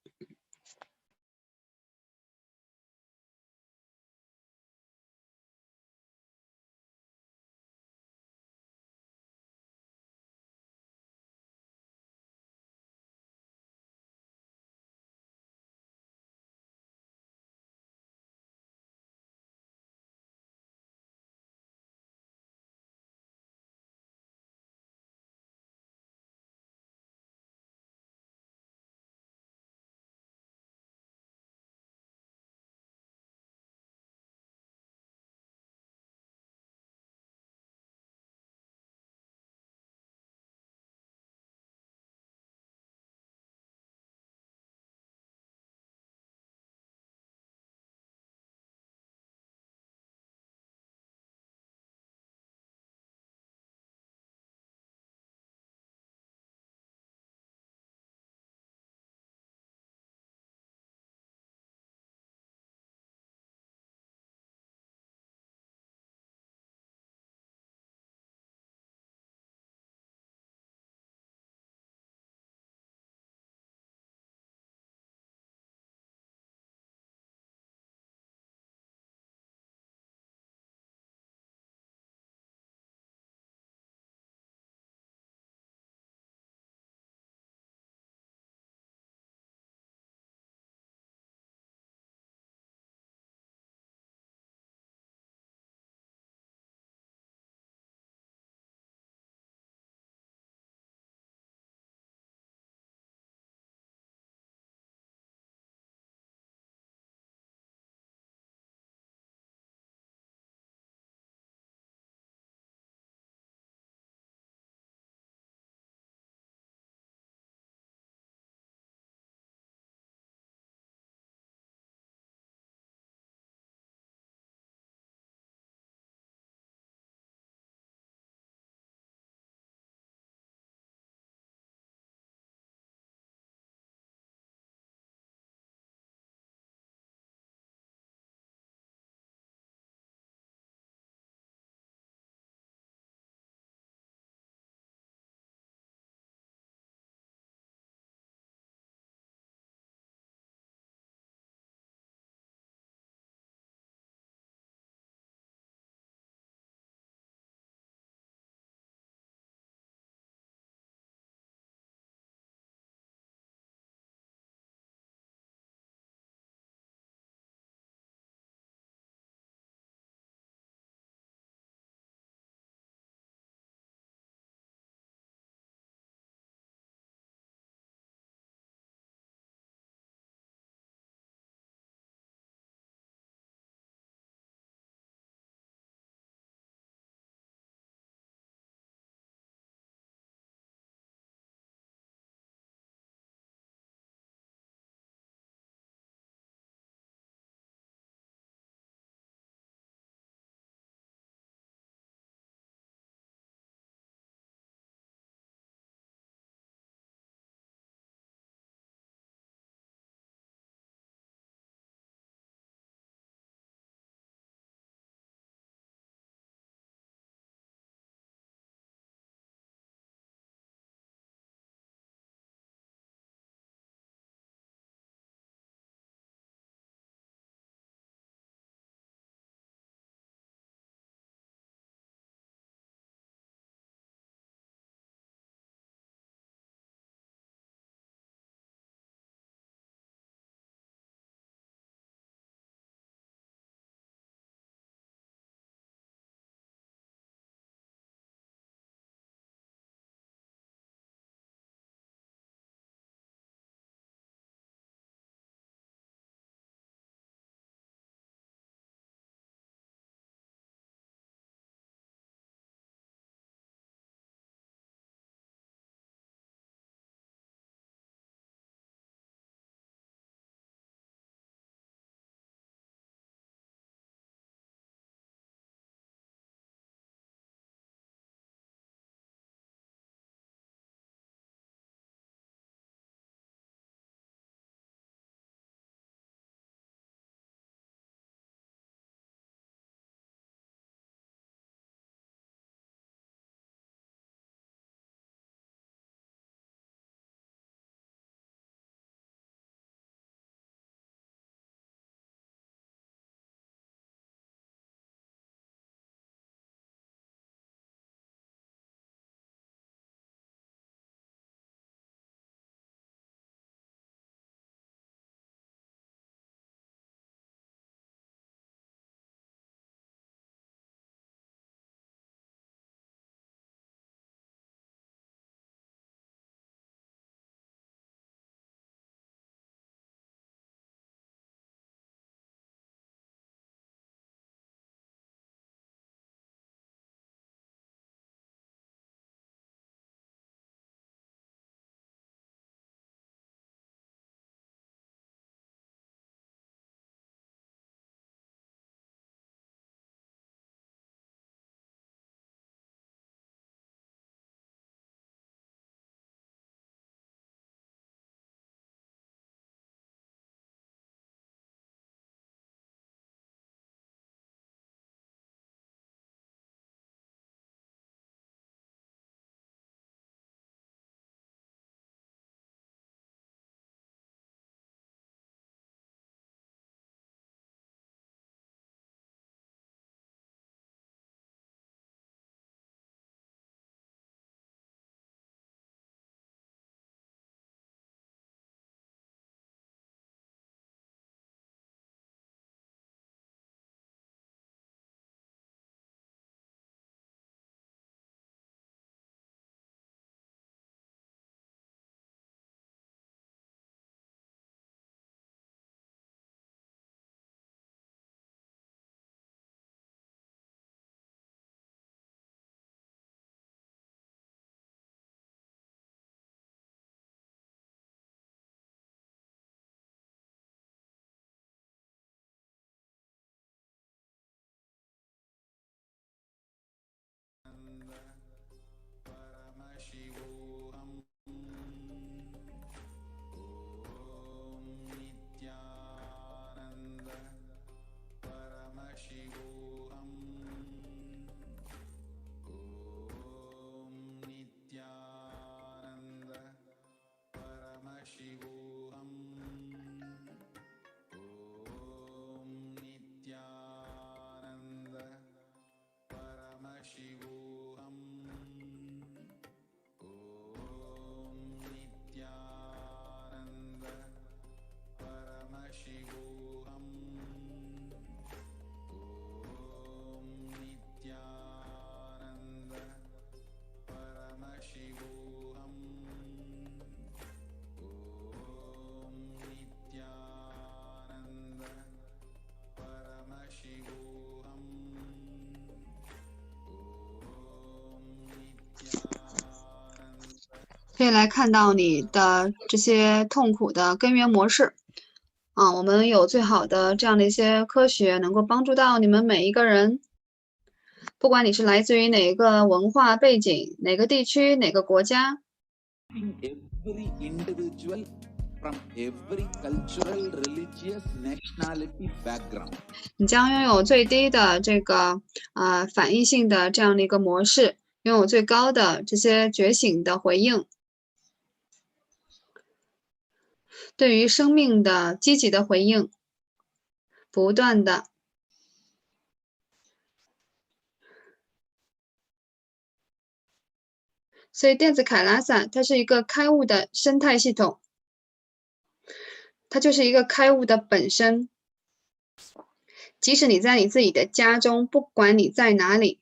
[SPEAKER 9] 可以来看到你的这些痛苦的根源模式。我们有最好的这样的一些科学，能够帮助到你们每一个人，不管你是来自于哪个文化背景、哪个地区、哪个国家。
[SPEAKER 6] Every individual from every cultural, religious, nationality background.
[SPEAKER 9] 你将拥有最低的这个反应性的这样的一个模式，拥有最高的这些觉醒的回应，对于生命的积极的回应，不断的。所以电子凯拉萨它是一个开悟的生态系统，它就是一个开悟的本身。即使你在你自己的家中，不管你在哪里，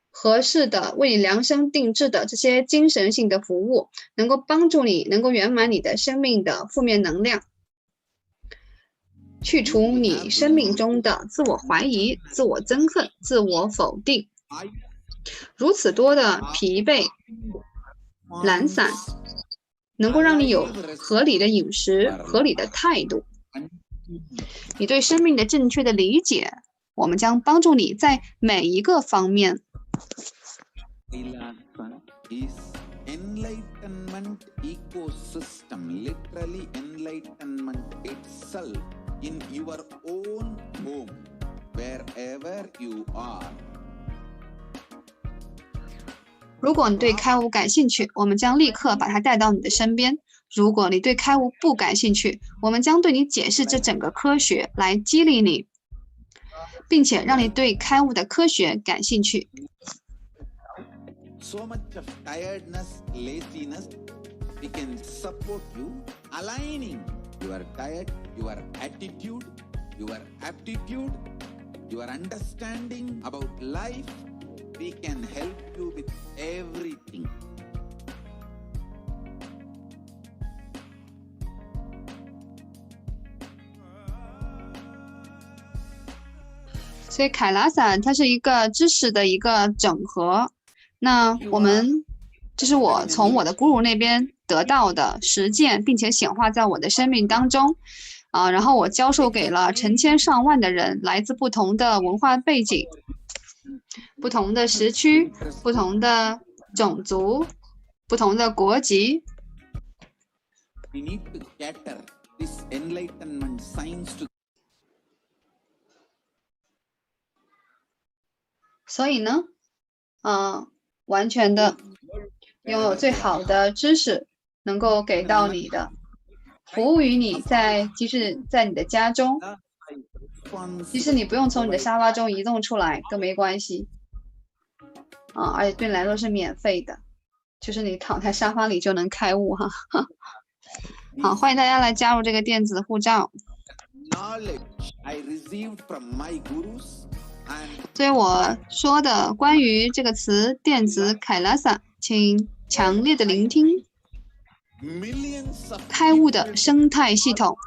[SPEAKER 9] 合适的为你量身定制的这些精神性的服务，能够帮助你能够圆满你的生命的负面能量，去除你生命中的自我怀疑、自我憎恨、自我否定，如此多的疲惫、懒散，能够让你有合理的饮食、合理的态度，你对生命的正确的理解，我们将帮助你在每一个方面。
[SPEAKER 6] Enlightenment ecosystem, literally enlightenment itself in your own home, wherever you are.
[SPEAKER 9] 如果你对开悟感兴趣，我们将立刻把它带到你的身边。如果你对开悟不感兴趣，我们将对你解释这整个科学，来激励你，并且让你对开悟的科学感兴趣。
[SPEAKER 6] So much of tiredness, laziness, we can support you, aligning your diet, your attitude, your aptitude, your understanding about life. We can help you with everything.
[SPEAKER 9] 所以凯拉萨它是一个知识的一个整合。那这是我从我的古鲁那边得到的实践，并且显化在我的生命当中，然后我教授给了成千上万的人，来自不同的文化背景、不同的时区、不同的种族、不同的国籍。
[SPEAKER 6] We need to cater this enlightenment science to.
[SPEAKER 9] 所以呢，完全的拥有最好的知识能够给到你的，服务于你即使在你的家中，即使你不用从你的沙发中移动出来都没关系，而且对你来说是免费的，就是你躺在沙发里就能开悟哈。好，欢迎大家来加入这个电子护照。所以我说的关于这个词电子凯拉萨，请强烈的聆听。开悟的生态系统，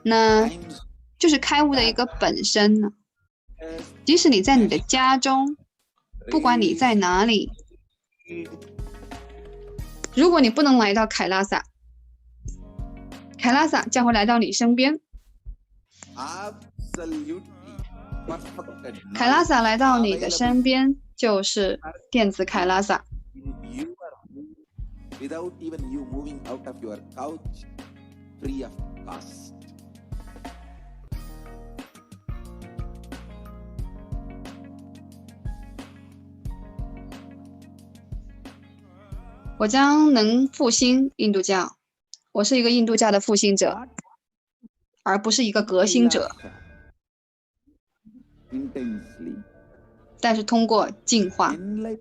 [SPEAKER 9] 那就是开悟的一个本身呢。即使你在你的家中，不管你在哪里，如果你不能来到凯拉萨，凯拉萨将会来到你身边。
[SPEAKER 6] perfected
[SPEAKER 9] 凯拉
[SPEAKER 6] knowledge
[SPEAKER 9] 萨来到你的
[SPEAKER 6] available
[SPEAKER 9] 身边，就是电子凯拉萨。
[SPEAKER 6] in your home without even you moving out of your couch, free of cost.
[SPEAKER 9] 我将能复兴印度教，我是一个印度教的复兴者，而不是一个革新者。
[SPEAKER 6] Intensely
[SPEAKER 9] 但是通过进化，
[SPEAKER 6] enlighten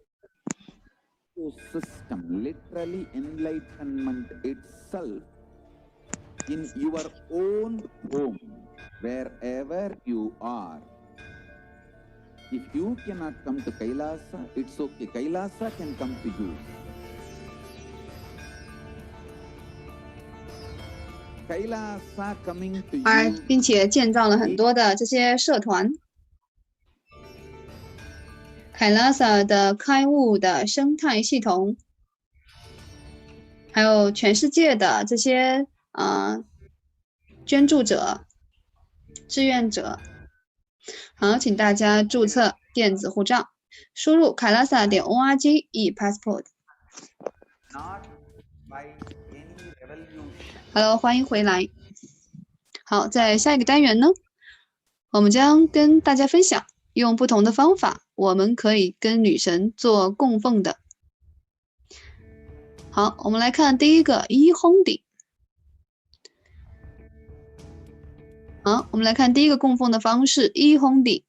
[SPEAKER 6] system, literally enlightenment itself in your own home, wherever you are. If you cannot come to Kailasa, it's okay. Kailasa can come to you. Kailasa coming to
[SPEAKER 9] 而
[SPEAKER 6] you
[SPEAKER 9] 并且建造了很多的这些社团。凯拉萨的开悟的生态系统，还有全世界的这些捐助者、志愿者。好，请大家注册电子护照，输入凯拉萨点 org e-passport。
[SPEAKER 7] not by any revolution.
[SPEAKER 9] Hello， 欢迎回来。好，在下一个单元呢，我们将跟大家分享用不同的方法，我们可以跟女神做供奉的。好，我们来看第一个伊烘底。好，我们来看第一个供奉的方式伊烘底。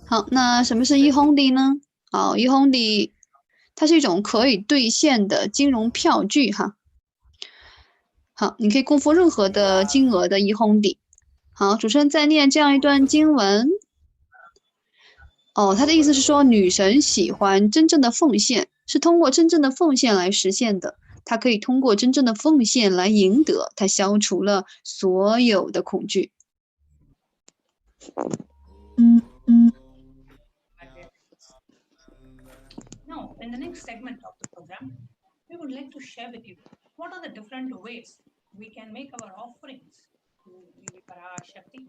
[SPEAKER 9] 好，那什么是伊烘底呢？好，伊烘底它是一种可以兑现的金融票据哈。好，你可以供奉任何的金额的伊烘底。好，主持人在念这样一段经文。他的意思是说，女神喜欢真正的奉献，是通过真正的奉献来实现的。她可以通过真正的奉献来赢得，她消除了所有的恐惧。
[SPEAKER 10] Now, in the next segment of the program, we would like to share with you what are the different ways we can make our offerings to the PARASHAKTI,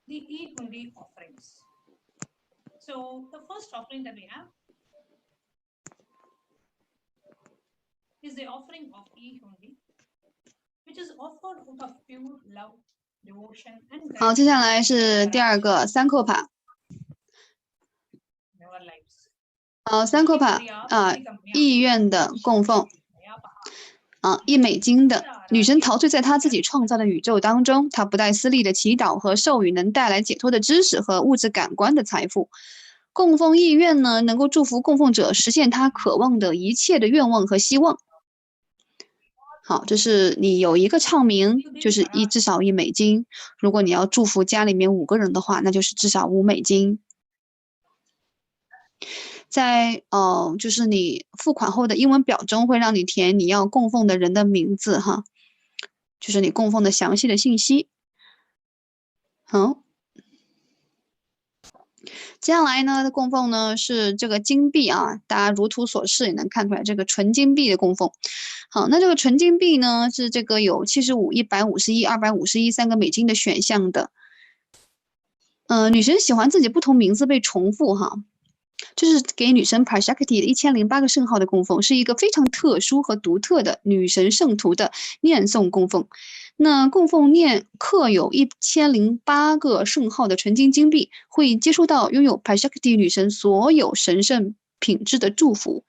[SPEAKER 10] the E-Hundi offerings. So, the first offering that we have is the offering of E-Hundi, which is offered out of pure love, devotion, and
[SPEAKER 9] 好，接下来是第二个三扣帕。三扣帕意愿的供奉$1的女神陶醉在她自己创造的宇宙当中，她不带私利的祈祷和授予能带来解脱的知识和物质感官的财富。供奉意愿呢，能够祝福供奉者实现他渴望的一切的愿望和希望。好，这是你有一个唱名，就是至少$1。如果你要祝福家里面5个人的话，那就是至少$5。在就是你付款后的英文表中会让你填你要供奉的人的名字哈，就是你供奉的详细的信息。好，接下来呢，供奉呢是这个金币啊，大家如图所示也能看出来，这个纯金币的供奉。好，那这个纯金币呢是这个有75、151、251 3个美金的选项的。女神喜欢自己不同名字被重复哈。这是给女神 PARASHAKTI 的1008个圣号的供奉，是一个非常特殊和独特的女神圣徒的念诵供奉。那供奉刻有1008个圣号的纯金金币，会接收到拥有 PARASHAKTI 女神所有神圣品质的祝福。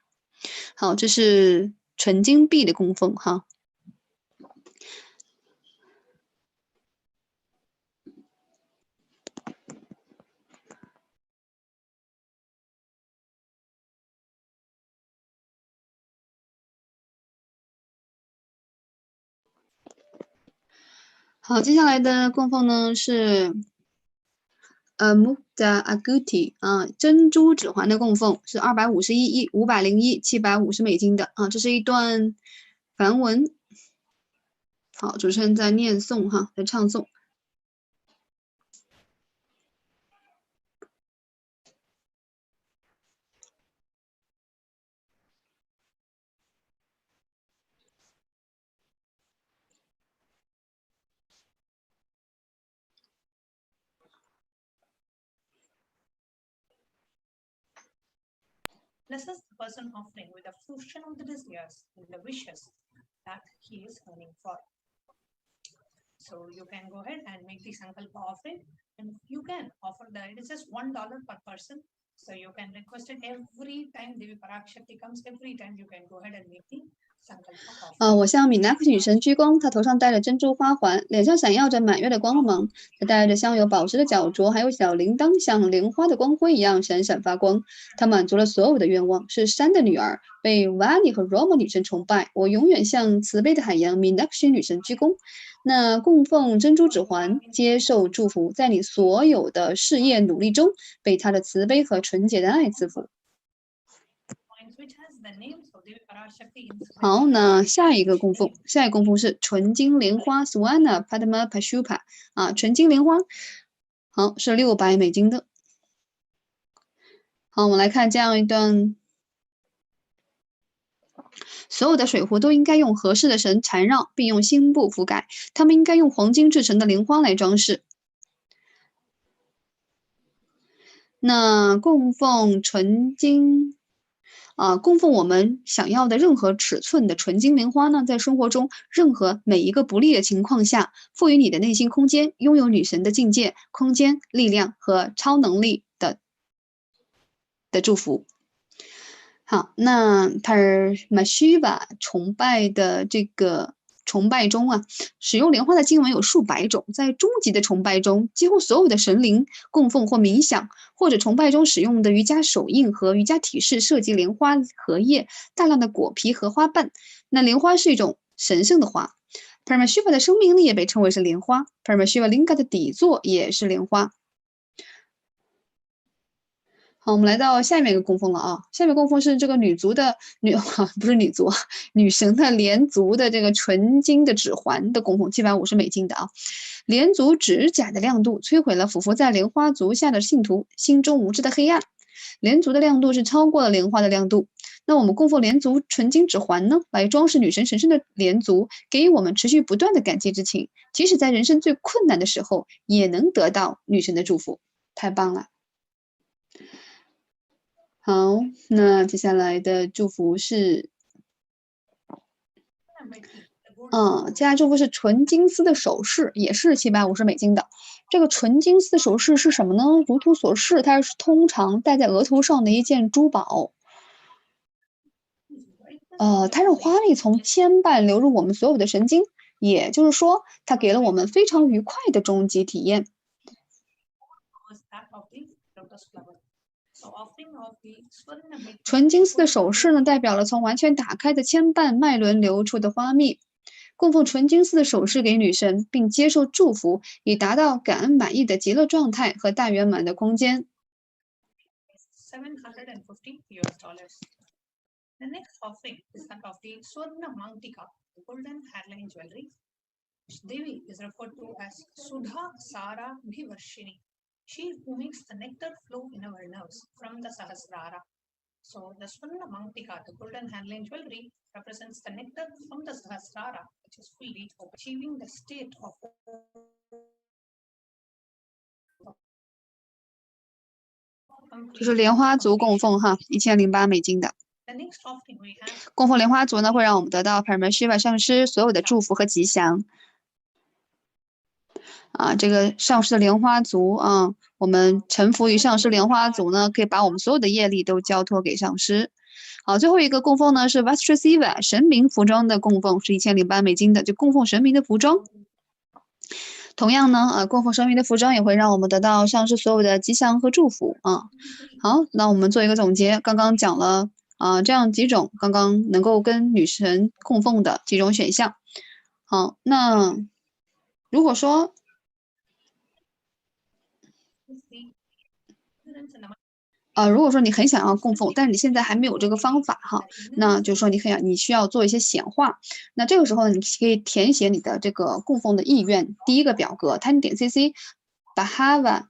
[SPEAKER 9] 好，这是纯金币的供奉哈。好，接下来的供奉呢是Mukta Aguti 珍珠指环的供奉是251、501、750美金的这是一段梵文。好，主持人在念诵哈，在唱诵。
[SPEAKER 10] blesses the person offering with a fusion of the desires and the wishes that he is earning for. So you can go ahead and make the Sankalpa offering, and you can offer it is just $1 per person. So you can request it every time Devi PARASHAKTI comes, every time you can go ahead and make the Sankalpa offering.
[SPEAKER 9] 我向米纳克女神鞠躬，她头上戴着珍珠花环，脸上闪耀着满月的光芒，她戴着镶有宝石的脚镯，还有小铃铛，像莲花的光辉一样闪闪发光。她满足了所有的愿望，是山的女儿，被瓦尼和罗摩女神崇拜。我永远向慈悲的海洋米纳克女神鞠躬。那供奉珍珠指环，接受祝福，在你所有的事业努力中，被她的慈悲和纯洁的爱赐福。好，那下一个供奉是纯金莲花 Swana Padma Pashupa 纯金莲花，好，是600美金的。好，我们来看这样一段。所有的水壶都应该用合适的绳缠绕，并用新布覆盖。它们应该用黄金制成的莲花来装饰。那供奉纯金，供奉我们想要的任何尺寸的纯金莲花呢，在生活中任何每一个不利的情况下，赋予你的内心空间，拥有女神的境界、空间、力量和超能力的祝福。好，那PARASHAKTI崇拜的这个崇拜中使用莲花的经文有数百种。在终极的崇拜中，几乎所有的神灵供奉或冥想，或者崇拜中使用的瑜伽手印和瑜伽体式涉及莲花荷叶、大量的果皮和花瓣。那莲花是一种神圣的花。PARASHAKTI的生命力也被称为是莲花。PARASHAKTI Linga 的底座也是莲花。好，我们来到下面一个供奉了下面供奉是这个女神的莲族的这个纯金的指环的供奉，750美金的莲族指甲的亮度摧毁了俯伏在莲花足下的信徒心中无知的黑暗。莲族的亮度是超过了莲花的亮度。那我们供奉莲族纯金指环呢，来装饰女神神圣的莲族，给予我们持续不断的感激之情，即使在人生最困难的时候，也能得到女神的祝福。太棒了！好，那接下来的祝福是，接下来祝福是纯金丝的首饰，也是750美金的。这个纯金丝的首饰是什么呢？如图所示，它是通常戴在额头上的一件珠宝。它让花蜜从牵绊流入我们所有的神经，也就是说，它给了我们非常愉快的终极体验。纯金丝的首饰呢，代表了从完全打开的牵绊脉轮流出的花蜜。供奉纯金丝的首饰给女神，并接受祝福，以达到感恩满意的极乐状态和大圆满的空间。
[SPEAKER 10] The next offering is that of the Swarna Mantika, the golden hairline jewelry, which Devi is referred to as Sudha Sara Bhivarshini. She who makes the nectar flow in our nerves from the Sahasrara. So the Swarna Mantika, the golden hairline jewelry, represents the nectar from the Sahasrara, which is fully achieving the state of
[SPEAKER 9] 这是莲花族供奉1008美金的。供奉莲花族呢，会让我们得到 PARASHAKTI 上师所有的祝福和吉祥。这个上师的莲花族我们臣服于上师莲花族呢，可以把我们所有的业力都交托给上师。好，最后一个供奉呢是 Vastrasiva 神明服装的供奉，是1008美金的，就供奉神明的服装。同样呢，供奉神明的服装也会让我们得到上师所有的吉祥和祝福好，那我们做一个总结，刚刚讲了这样几种刚刚能够跟女神供奉的几种选项。好，那如果说你很想要供奉，但是你现在还没有这个方法那就是说你需要做一些显化。那这个时候你可以填写你的这个供奉的意愿。第一个表格 tiny.cc Bahava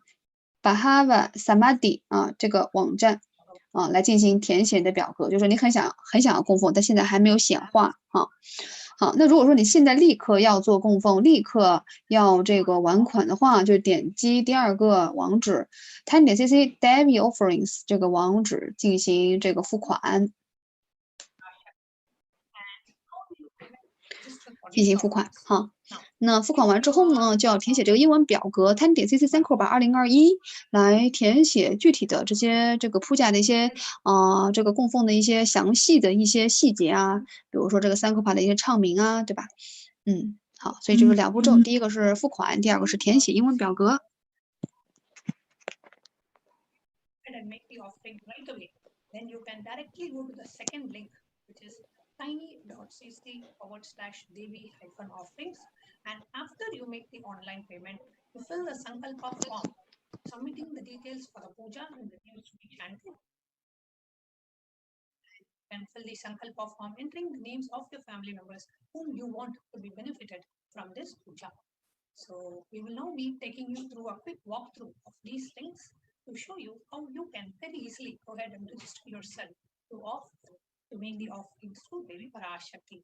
[SPEAKER 9] Samadhi 这个网站来进行填写的表格，就是说你很想要供奉，但现在还没有显化啊。好，那如果说你现在立刻要做供奉，立刻要这个完款的话，就点击第2个网址 10.cc Devi Offerings 这个网址进行这个付款。进行付款哈，那付款完之后呢，就要填写这个英文表格 10.cc 3/2021来填写具体的这个铺架的一些这个供奉的一些详细的一些细节啊，比如说这个3的一些唱名啊，对吧？好，所以就是2步骤，第一个是付款，第2个是填写英文表格。
[SPEAKER 10] tiny.cc/Devi-offerings, and after you make the online payment, you fill the Sankalpa form, submitting the details for the puja and the names to be chanted. And fill the Sankalpa form, entering the names of your family members whom you want to be benefited from this puja. So we will now be taking you through a quick walkthrough of these things to show you how you can very easily go ahead and register yourself to make the offerings to Devi PARASHAKTI.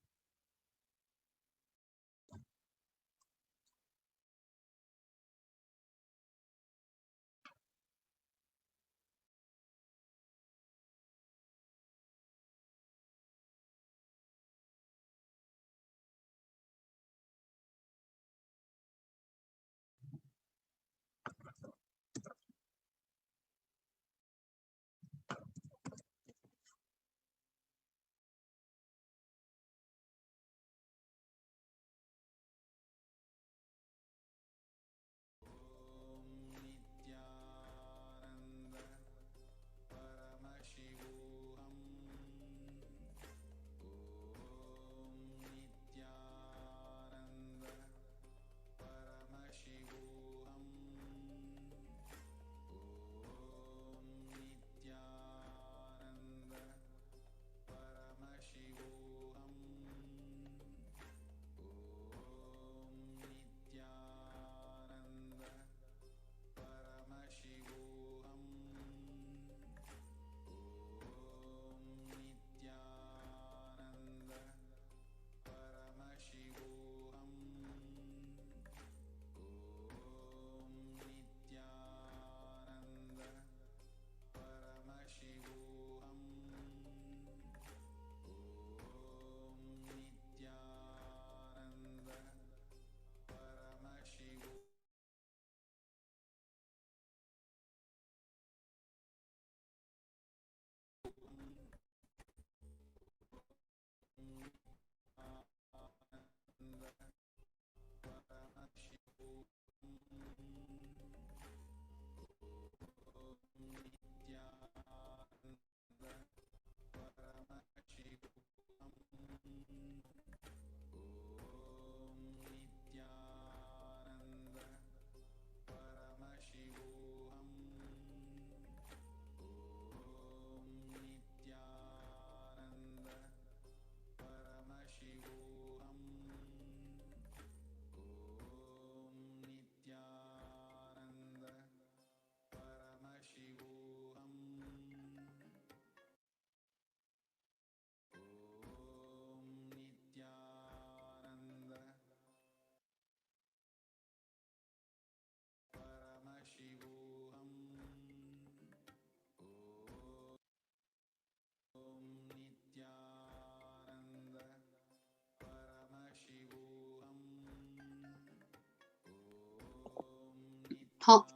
[SPEAKER 9] 好。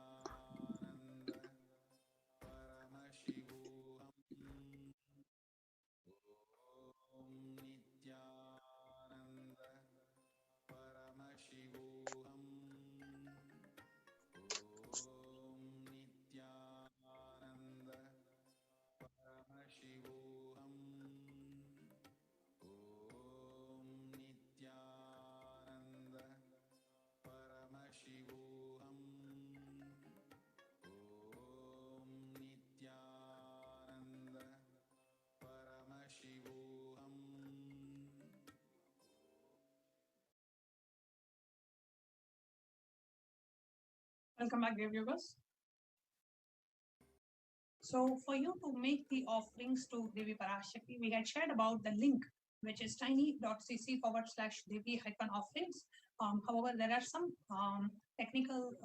[SPEAKER 10] Welcome back, dear viewers. So for you to make the offerings to Devi PARASHAKTI, we had shared about the link, which is tiny.cc/Devi-offerings. However, there are some technical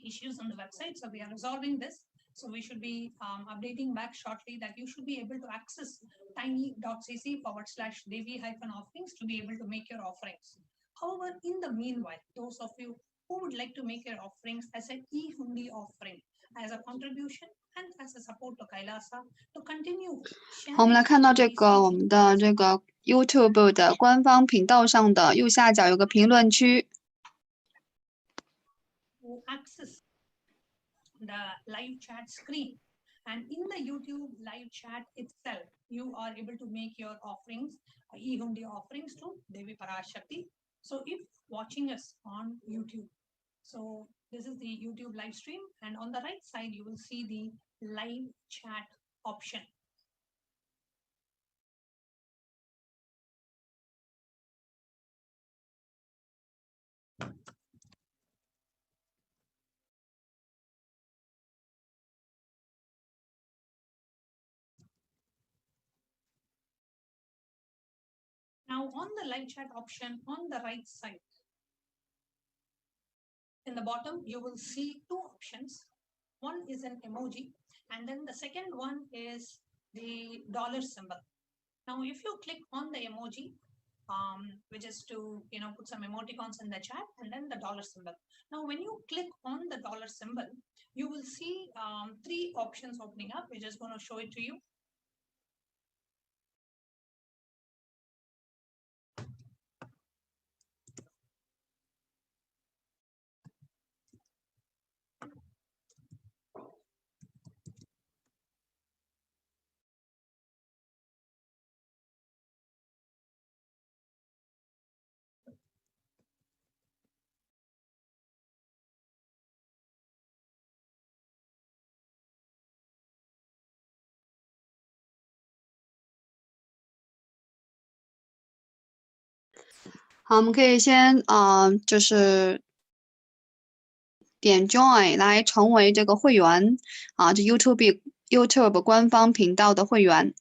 [SPEAKER 10] issues on the website, so we are resolving this. So we should be updating back shortly that you should be able to access tiny.cc/Devi-offerings to be able to make your offerings. However, in the meanwhile, those of you who would like to make your offerings as an e-hundi offering, as a contribution and as a support to Kailasa to continue.
[SPEAKER 9] 好，我们来看到这个我们的这个 YouTube 的官方频道上的右下角有个评论区。
[SPEAKER 10] To access the live chat screen, and in the YouTube live chat itself, you are able to make your offerings, e-hundi offerings to Devi PARASHAKTI. So if watching us on YouTube, so this is the YouTube live stream, and on the right side you will see the live chat option. Now on the live chat option on the right side, in the bottom, you will see two options. One is an emoji, and then the second one is the dollar symbol. Now, if you click on the emoji, which is to put some emoticons in the chat, and then the dollar symbol. Now, when you click on the dollar symbol, you will see three options opening up. We're just going to show it to you.
[SPEAKER 9] 好，我们可以先就是点 Join 来成为这个会员啊，就 YouTube 官方频道的会员。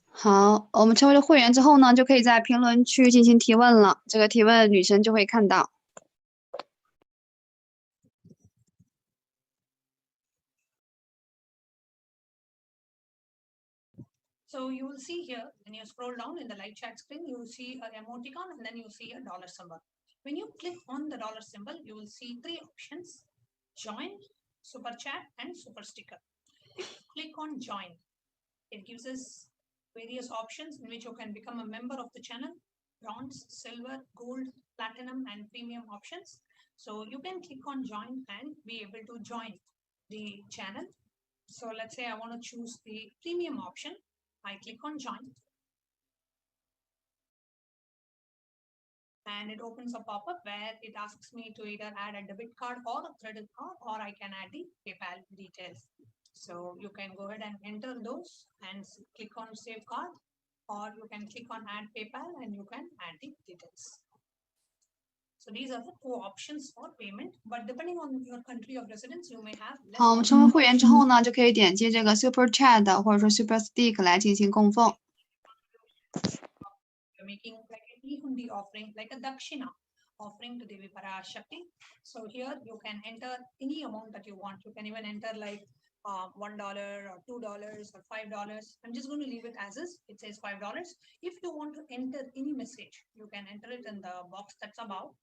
[SPEAKER 9] 好，我们成为了会员之后呢，就可以在评论区进行提问了。这个提问女神就会看到。
[SPEAKER 10] So you will see here, when you scroll down in the live chat screen, you will see an emoticon and then you see a dollar symbol. When you click on the dollar symbol, you will see three options: join, super chat, and super sticker. If you click on join, it gives us various options in which you can become a member of the channel: bronze, silver, gold, platinum, and premium options. So you can click on join and be able to join the channel. So let's say I want to choose the premium option. I click on join and it opens a pop-up where it asks me to either add a debit card or a credit card, or I can add the PayPal details. So you can go ahead and enter those and click on save card, or you can click on add PayPal and you can add the details. So these are the two options for payment, but depending on your country of residence, you may have less.
[SPEAKER 9] 好，我们成为会员之后呢，就可以点击这个 Super Chat 或者说 Super Stick 来进行供奉。
[SPEAKER 10] You're making like an e-hundi offering, like a dakshina offering to Devi PARASHAKTI. So here you can enter any amount that you want. You can even enter like $1 or $2 or $5. I'm just going to leave it as is. It says $5. If you want to enter any message, you can enter it in the box that's above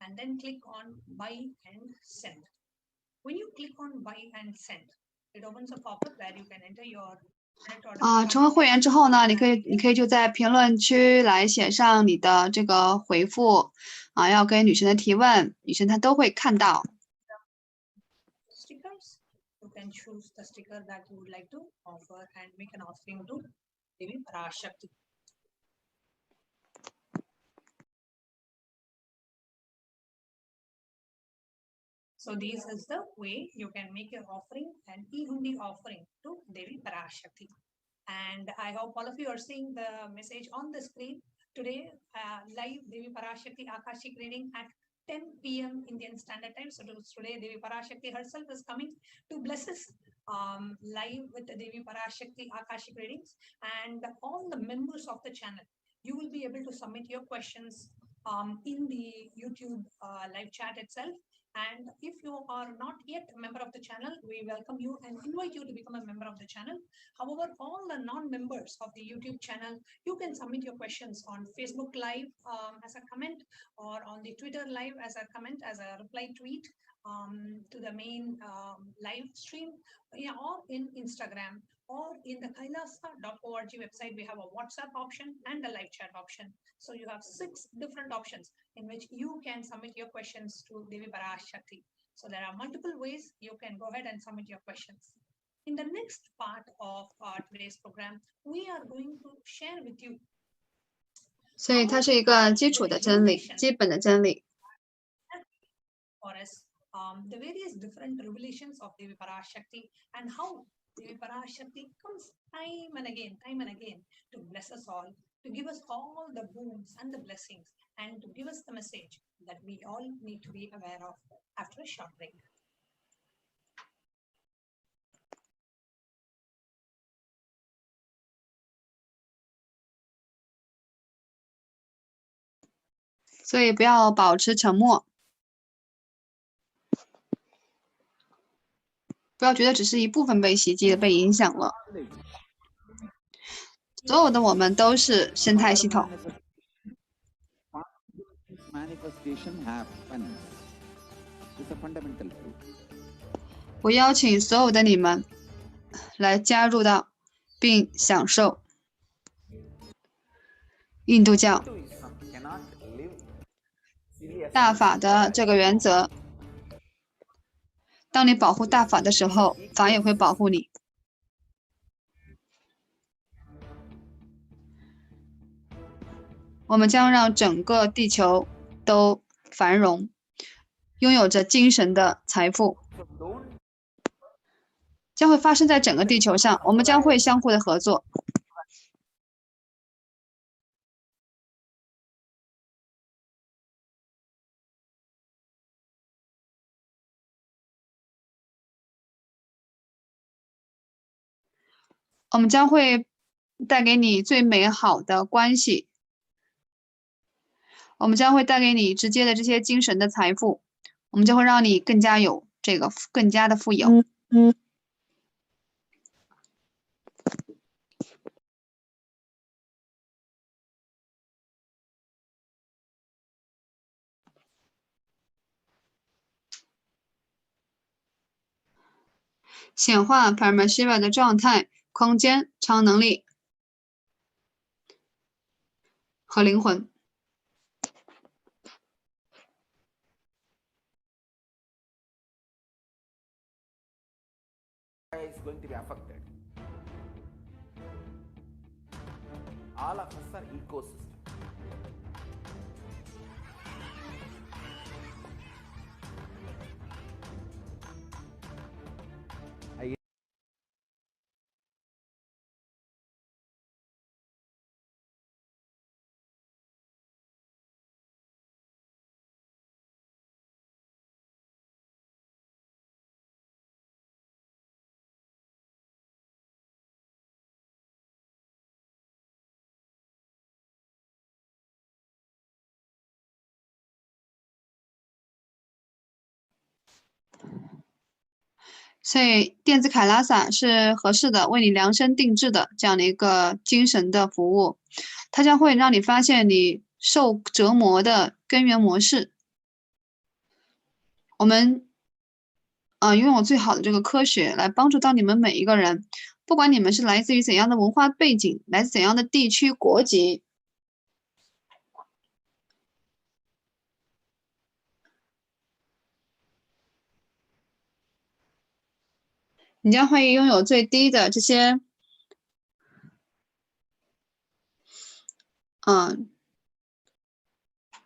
[SPEAKER 10] and then click on buy and send. When you click on buy and send, it opens a pop-up where you can enter your
[SPEAKER 9] 成为会员之后呢，你可以就在评论区来写上你的这个回复啊，要给女神的提问，女神她都会看到。
[SPEAKER 10] Stickers, you can choose the sticker that you would like to offer and make an offering to Devi PARASHAKTI. So this is the way you can make your offering, an e-hundi offering to Devi PARASHAKTI. And I hope all of you are seeing the message on the screen. Today, live Devi PARASHAKTI Akashic reading at 10 p.m. Indian Standard Time. So today Devi PARASHAKTI herself is coming to bless us live with the Devi PARASHAKTI Akashic readings, and all the members of the channel, you will be able to submit your questions in the YouTube live chat itself. And if you are not yet a member of the channel, we welcome you and invite you to become a member of the channel. However, all the non-members of the YouTube channel, you can submit your questions on Facebook Live as a comment, or on the Twitter Live as a comment, as a reply tweet to the main live stream, yeah, or in Instagram, or in the kailasa.org website. We have a WhatsApp option and a live chat option. So you have 6 different options in which you can submit your questions to Devi PARASHAKTI. So there are multiple ways you can go ahead and submit your questions. In the next part of today's program, we are going to share with you.
[SPEAKER 9] 所以它是一个基础的真理，基本的真理。
[SPEAKER 10] For us, the various different revelations of Devi PARASHAKTI, and how Devi PARASHAKTI comes time and again to bless us all, to give us all the boons and the blessings, and to give us the message that we all need to be aware of after a short break.
[SPEAKER 9] 所以不要保持沉默，不要觉得只是一部分被袭击、被影响了。所有的我们都是生态系统。
[SPEAKER 6] Manifestation happens. It's a fundamental truth.
[SPEAKER 9] 我邀请所有的你们来加入到并享受印度教大法的这个原则。当你保护大法的时候，法也会保护你。我们将让整个地球都繁荣，拥有着精神的财富，将会发生在整个地球上。我们将会相互的合作。我们将会带给你最美好的关系。 我们将会带给你直接的这些精神的财富，我们将会让你更加的富有。显化帕冉希瓦的状态、空间、超能力和灵魂。
[SPEAKER 7] is going to be affected. All of us are ecosystem. .
[SPEAKER 9] 所以电子凯拉萨是合适的，为你量身定制的这样的一个精神的服务，它将会让你发现你受折磨的根源模式。我们拥有最好的这个科学来帮助到你们每一个人，不管你们是来自于怎样的文化背景，来自怎样的地区国籍。 你将会拥有最低的这些，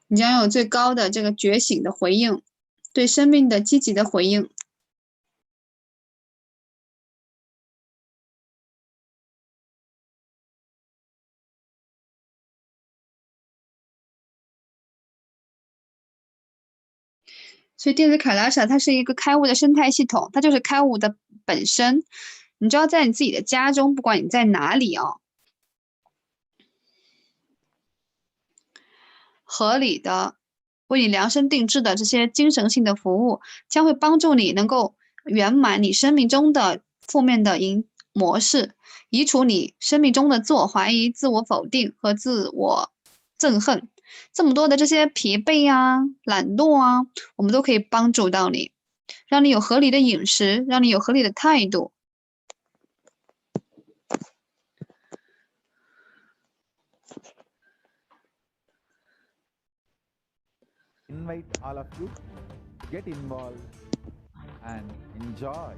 [SPEAKER 9] 你将有最高的这个觉醒的回应，对生命的积极的回应。所以电子凯拉萨它是一个开悟的生态系统，它就是开悟的本身。你只要在你自己的家中，不管你在哪里啊，合理的为你量身定制的这些精神性的服务，将会帮助你能够圆满你生命中的负面的模式，移除你生命中的自我怀疑、自我否定和自我憎恨。这么多的这些疲惫啊、懒惰啊，我们都可以帮助到你，让你有合理的饮食，让你有合理的态度。
[SPEAKER 7] Invite all of you to get involved and enjoy.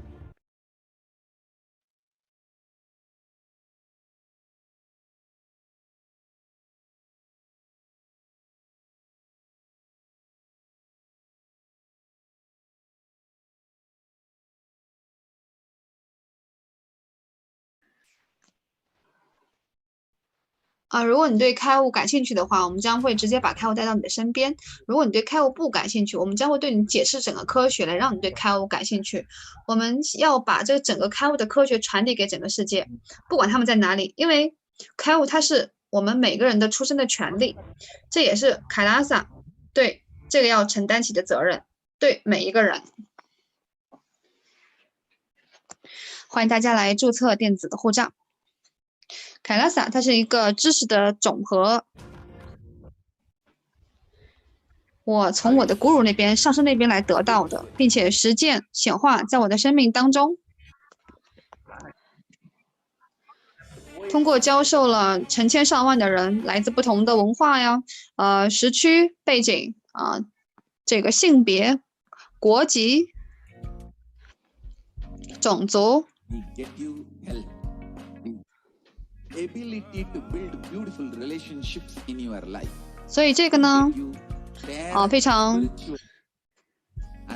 [SPEAKER 9] 啊，如果你对开悟感兴趣的话，我们将会直接把开悟带到你的身边；如果你对开悟不感兴趣，我们将会对你解释整个科学，来让你对开悟感兴趣。我们要把这整个开悟的科学传递给整个世界，不管他们在哪里，因为开悟它是我们每个人的出生的权利，这也是凯拉萨对这个要承担起的责任，对每一个人。欢迎大家来注册电子的护照。凯拉萨它是一个知识的总和，我从我的古鲁那边、上师那边来得到的，并且实践显化在我的生命当中。通过教授了成千上万的人，来自不同的文化呀、时区背景啊、这个性别、国籍、种族。
[SPEAKER 6] ability to build beautiful relationships in your life.
[SPEAKER 9] 所以这个呢，非常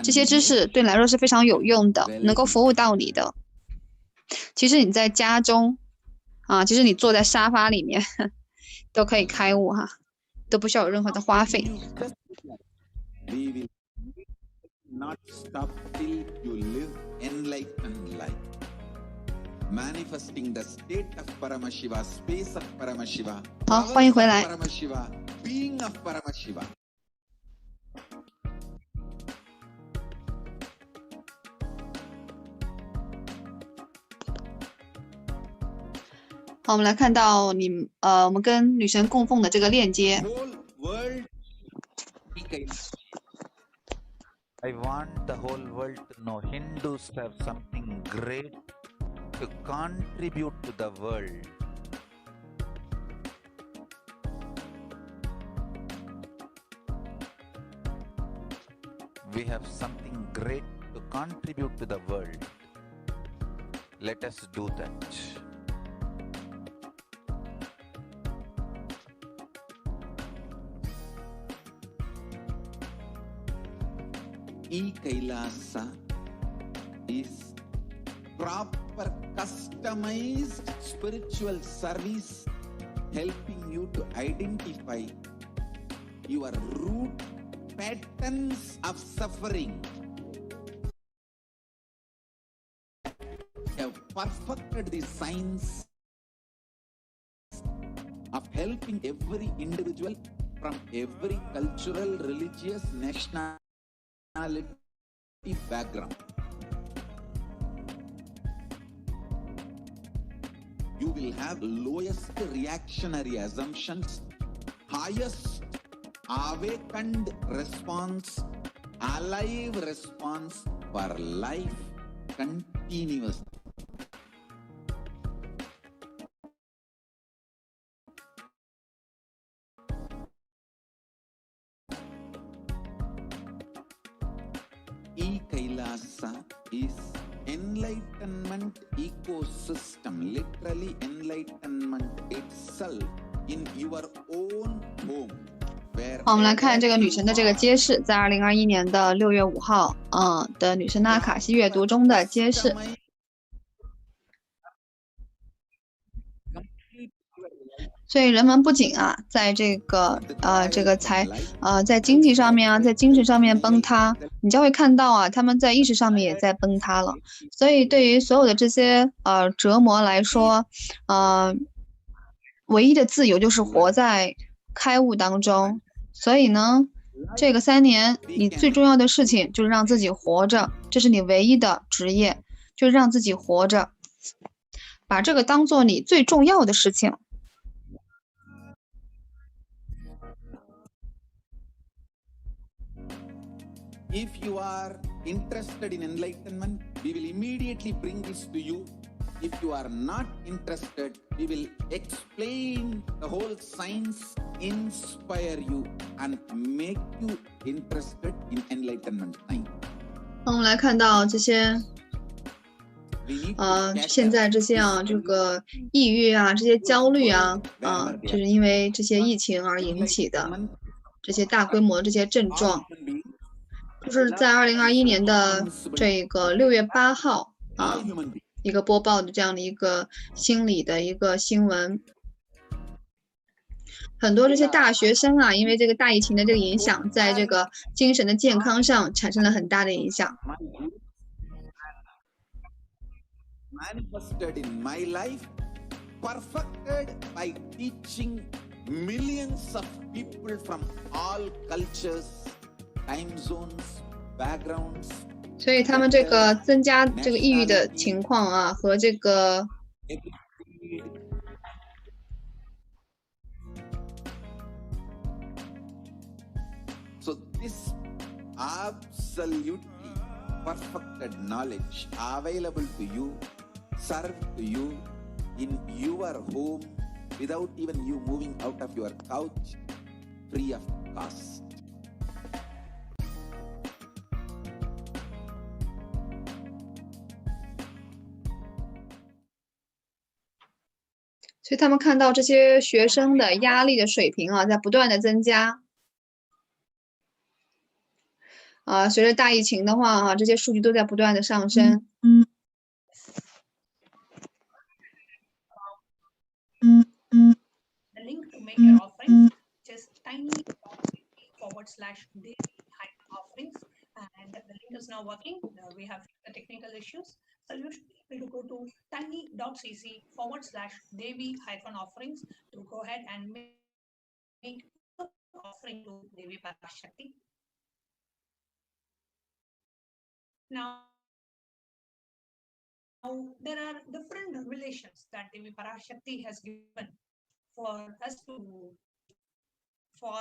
[SPEAKER 9] 这些知识对你来说是非常有用的，能够服务到你的。其实你在家中其实你坐在沙发里面都可以开悟哈，都不需要有任何的花费。
[SPEAKER 6] We will not stop till you live enlightened life. Manifesting the state of Paramashiva, space of Paramashiva.
[SPEAKER 9] 好，欢迎回来。
[SPEAKER 6] Paramashiva, being of Paramashiva.
[SPEAKER 9] 好，我们来看到我们跟女神供奉的这个链接。
[SPEAKER 7] I want the whole world to know Hindus have something great to contribute to the world. We have something great to contribute to the world. Let us do that.
[SPEAKER 6] E-Kailasa is proper customized spiritual service helping you to identify your root patterns of suffering. You have perfected the science of helping every individual from every cultural, religious, nationality background. You will have lowest reactionary assumptions, highest awakened response, alive response for life continuous. E-Kailasa is enlightenment ecosystem, literally enlightenment itself in your own home.
[SPEAKER 9] 好，我们来看这个女神的这个揭示，在2021年的6月5号，的女神的阿卡西阅读中的揭示。所以人们不仅在这个在经济上面在精神上面崩塌，你将会看到他们在意识上面也在崩塌了。所以对于所有的这些折磨来说，唯一的自由就是活在开悟当中。所以呢，这个3年你最重要的事情就是让自己活着，这是你唯一的职业，就是让自己活着，把这个当做你最重要的事情。
[SPEAKER 6] If you are interested in enlightenment, we will immediately bring this to you. If you are not interested, we will explain the whole science, inspire you, and make you interested in enlightenment.
[SPEAKER 9] 我们来看到这些，现在这些这个抑郁这些焦虑就是因为这些疫情而引起的这些大规模的这些症状。就是在2021年的这个6月8号一个播报的这样的一个心理的一个新闻，很多这些大学生因为这个大疫情的这个影响，在这个精神的健康上产生了很大的影响。
[SPEAKER 6] Manifested in my life, perfected by teaching millions of people from all cultures, time zones, backgrounds.
[SPEAKER 9] 所以他们这个增加这个抑郁的情况和这个
[SPEAKER 6] So this absolutely perfected knowledge available to you, served to you in your home without even you moving out of your couch, free of cost.
[SPEAKER 9] 所以他们看到这些学生的压力的水平在不断的增加。随着大疫情的话这些数据都在不断的上升。
[SPEAKER 10] The link to make your offerings is tiny.com/daily-offerings, and the link is now working. We have the technical issues, so you should be able to go to tiny.cc/Devi-offerings to go ahead and make offering to Devi PARASHAKTI. Now, there are different revelations that Devi PARASHAKTI has given for us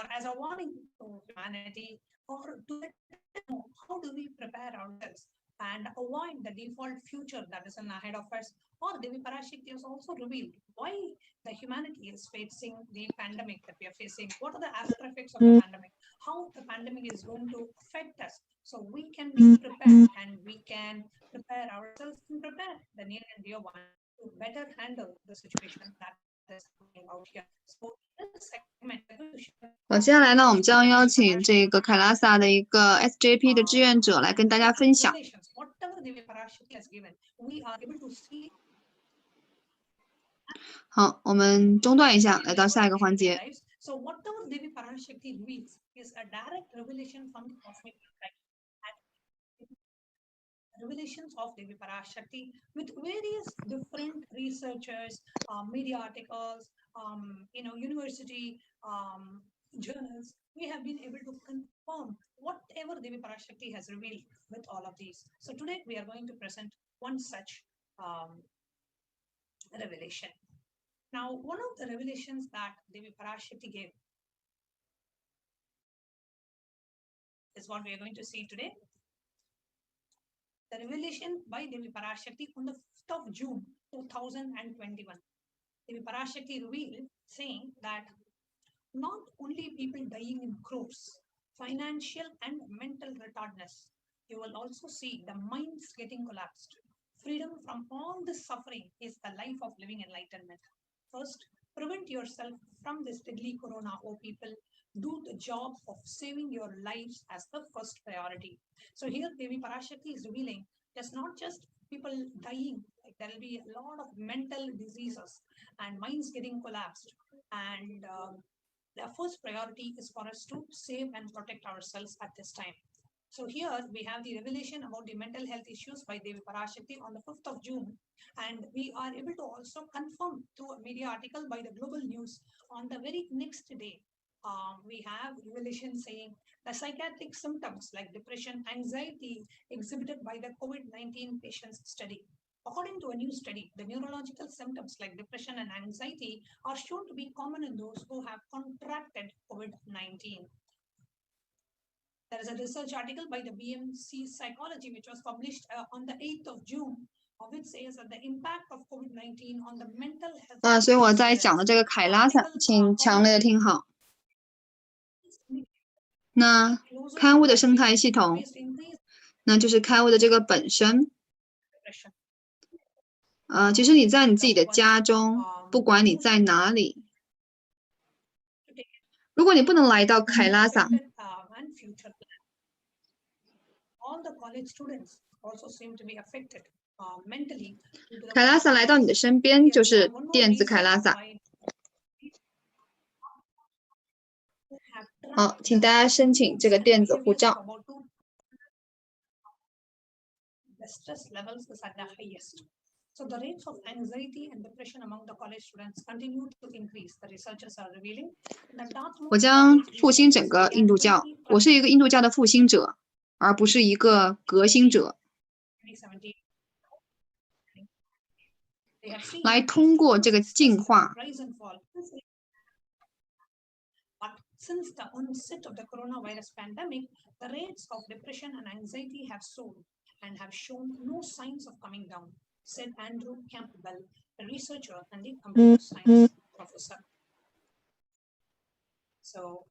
[SPEAKER 10] as a warning to humanity, or to let us know how do we prepare ourselves and avoid the default future that is ahead of us. Or Devi PARASHAKTI has also revealed why the humanity is facing the pandemic that we are facing. What are the after effects of the pandemic? How the pandemic is going to affect us, so we can be prepared and we can prepare ourselves and prepare the near and dear one to better handle the situation that is coming out here. So this segment,
[SPEAKER 9] 接下来呢，我们将邀请这个凯拉萨的一个 SJP 的志愿者来跟大家分享。
[SPEAKER 10] whatever Devi PARASHAKTI has given, we are able to see.
[SPEAKER 9] 好，我们中断一下，来到下一个环节。
[SPEAKER 10] So whatever Devi PARASHAKTI reveals is a direct revelation from the cosmic light. Revelations of Devi PARASHAKTI with various different researchers, media articles, university journals. We have been able to confirm whatever Devi PARASHAKTI has revealed with all of these. So today we are going to present one such revelation. Now, one of the revelations that Devi PARASHAKTI gave is what we are going to see today. The revelation by Devi PARASHAKTI on the 5th of June 2021. Devi PARASHAKTI revealed saying that not only people dying in crores, financial and mental retardness, you will also see the minds getting collapsed. Freedom from all this suffering is the life of living enlightenment. First, prevent yourself from this deadly corona, O people. Do the job of saving your lives as the first priority. So here Devi PARASHAKTI is revealing just not just people dying. Like there will be a lot of mental diseases and minds getting collapsed. And the first priority is for us to save and protect ourselves at this time. So here we have the revelation about the mental health issues by Devi PARASHAKTI on the 5th of June. And we are able to also confirm through a media article by the Global News on the very next day. We have revelation saying the psychiatric symptoms like depression, anxiety exhibited by the COVID-19 patients study. According to a new study, the neurological symptoms like depression and anxiety are shown to be common in those who have contracted COVID-19. There is a research article by the BMC Psychology, which was published on the 8th of June, which says that the impact of COVID-19 on the mental health.
[SPEAKER 9] 所以我在讲的这个凯拉萨，请强烈的听好。那开悟的生态系统，那就是开悟的这个本身。其实你在你自己的家中，不管你在哪里，如果你不能来到凯拉萨，凯拉萨来到你的身边就是电子凯拉萨。好，请大家申请这个电子护照。
[SPEAKER 10] So the rates of anxiety and depression among the college students continue to increase. The researchers are revealing that
[SPEAKER 9] 我将复兴整个印度教，我是一个印度教的复兴者，而不是一个革新者。来通过这个进化。
[SPEAKER 10] Since the onset of the coronavirus pandemic, the rates of depression and anxiety have soared and have shown no signs of coming down, said Andrew Campbell, a researcher and a computer science professor. So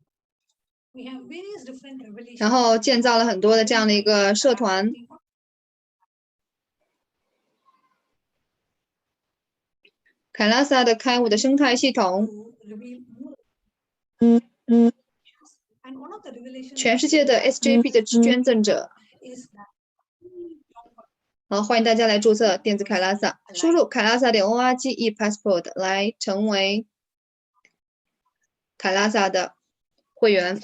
[SPEAKER 10] we have various different revelations.
[SPEAKER 9] 然后建造了很多的这样的一个社团。凯拉萨的开悟的生态系统。全世界的 SJP 的捐赠者。好，欢迎大家来注册电子凯拉萨，输入凯拉萨点 org e-passport 来成为凯拉萨的会员。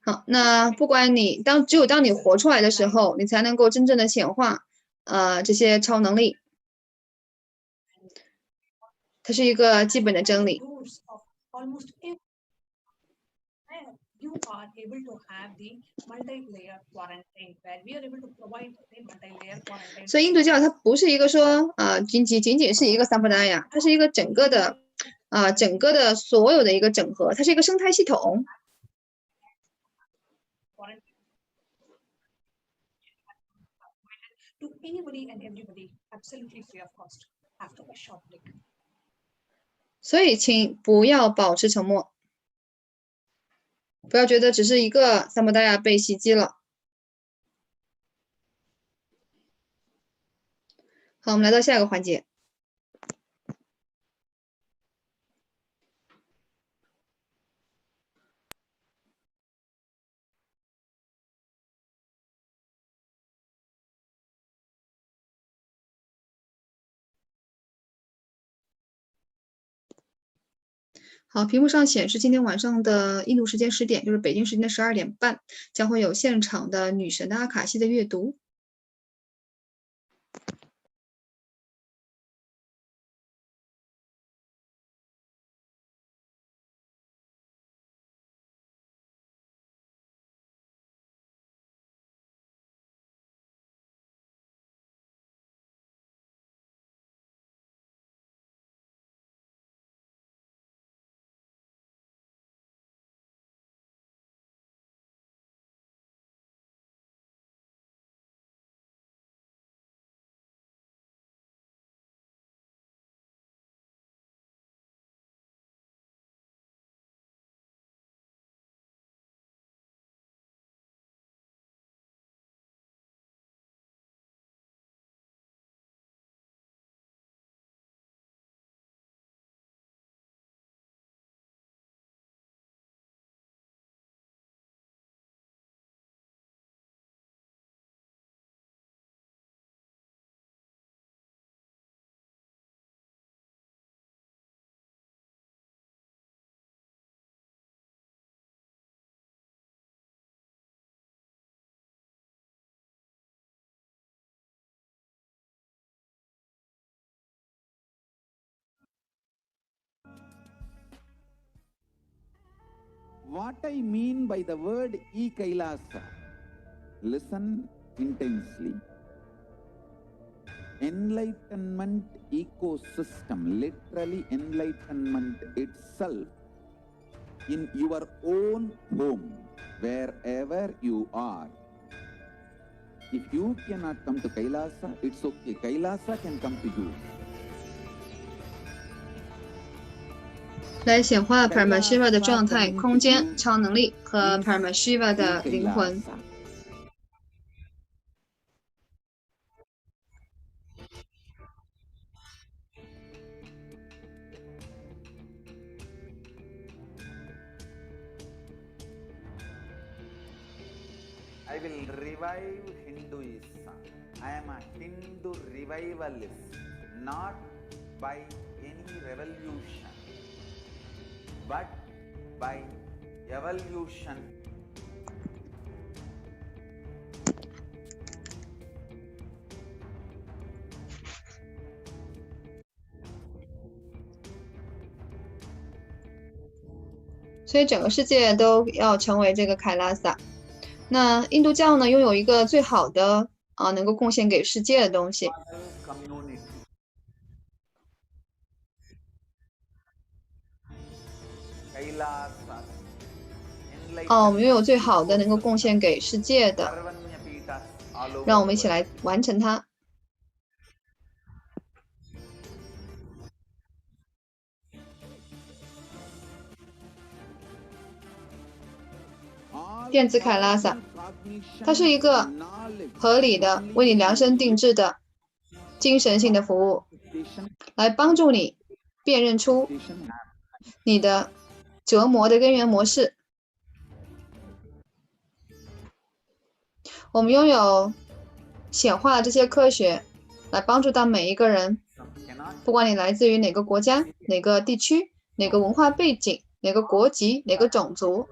[SPEAKER 9] 好，那不管你只有当你活出来的时候，你才能够真正的显化这些超能力。它是一个基本的真理。
[SPEAKER 10] You are able to have the multi-layer quarantine, where we are able to provide the multi-layer quarantine.
[SPEAKER 9] 所以印度教它不是一个说仅仅是一个萨婆达雅，它是一个整个的所有的一个整合，它是一个生态系统。
[SPEAKER 10] To anybody and everybody, absolutely free of cost. After a short break.
[SPEAKER 9] 所以请不要保持沉默。不要觉得只是一个萨摩达雅被袭击了。好，我们来到下一个环节。好，屏幕上显示今天晚上的印度时间10点，就是北京时间的12点半，将会有现场的女神的阿卡西的阅读。
[SPEAKER 6] What I mean by the word e-Kailasa, listen intensely. Enlightenment ecosystem, literally enlightenment itself, in your own home, wherever you are. If you cannot come to Kailasa, it's okay. Kailasa can come to you.
[SPEAKER 9] 来显化帕冉玛希瓦的状态、空间、超能力和帕冉玛希瓦的灵魂。
[SPEAKER 7] I will revive Hinduism. I am a Hindu revivalist, not by any revolution, but by evolution.
[SPEAKER 9] 所以整个世界都要成为这个凯拉萨。那印度教呢，拥有一个最好的能够贡献给世界的东西。我们拥有最好的能够贡献给世界的，让我们一起来完成它。电子凯拉萨，它是一个合理的、为你量身定制的精神性的服务，来帮助你辨认出你的折磨的根源模式。我们拥有显化这些科学，来帮助到每一个人，不管你来自于哪个国家、哪个地区、哪个文化背景、哪个国籍、哪个种族。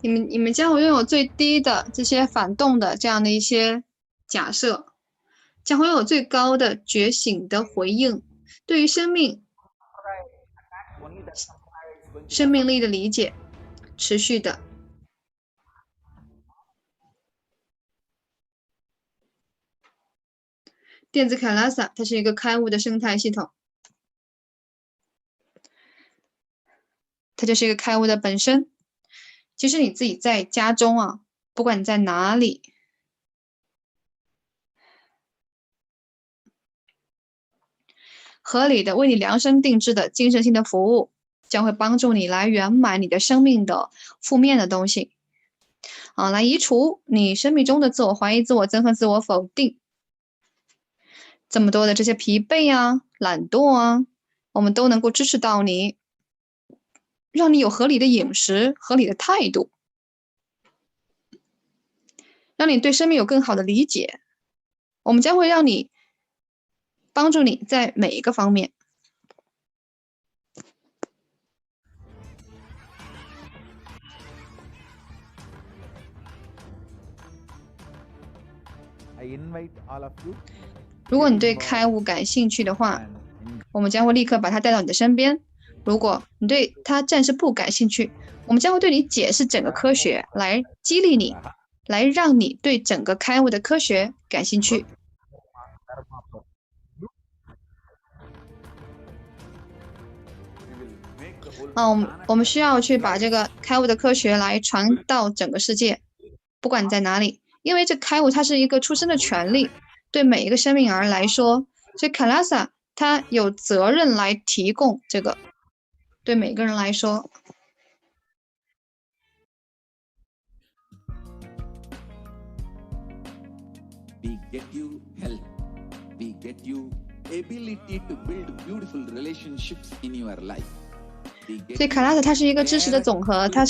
[SPEAKER 9] 你们将会拥有最低的这些反动的这样的一些假设，将会拥有最高的觉醒的回应，对于生命力的理解，持续的。电子凯拉萨，它是一个开悟的生态系统，它就是一个开悟的本身。其实你自己在家中不管你在哪里，合理的为你量身定制的精神性的服务，将会帮助你来圆满你的生命的负面的东西，来移除你生命中的自我怀疑、自我憎恨、自我否定，这么多的这些疲惫懒惰我们都能够支持到你。让你有合理的饮食、合理的态度，让你对生命有更好的理解。我们将会让你帮助你在每一个方面。如果你对开悟感兴趣的话，我们将会立刻把它带到你的身边。如果你对它暂时不感兴趣，我们将会对你解释整个科学，来激励你，来让你对整个开悟的科学感兴趣。我们需要去把这个开悟的科学来传到整个世界，不管你在哪里，因为这开悟它是一个出生的权利，对每一个生命儿来说，所以卡拉萨它有责任来提供这个。对每个人来说，所以卡拉萨它是一个知识的总和，这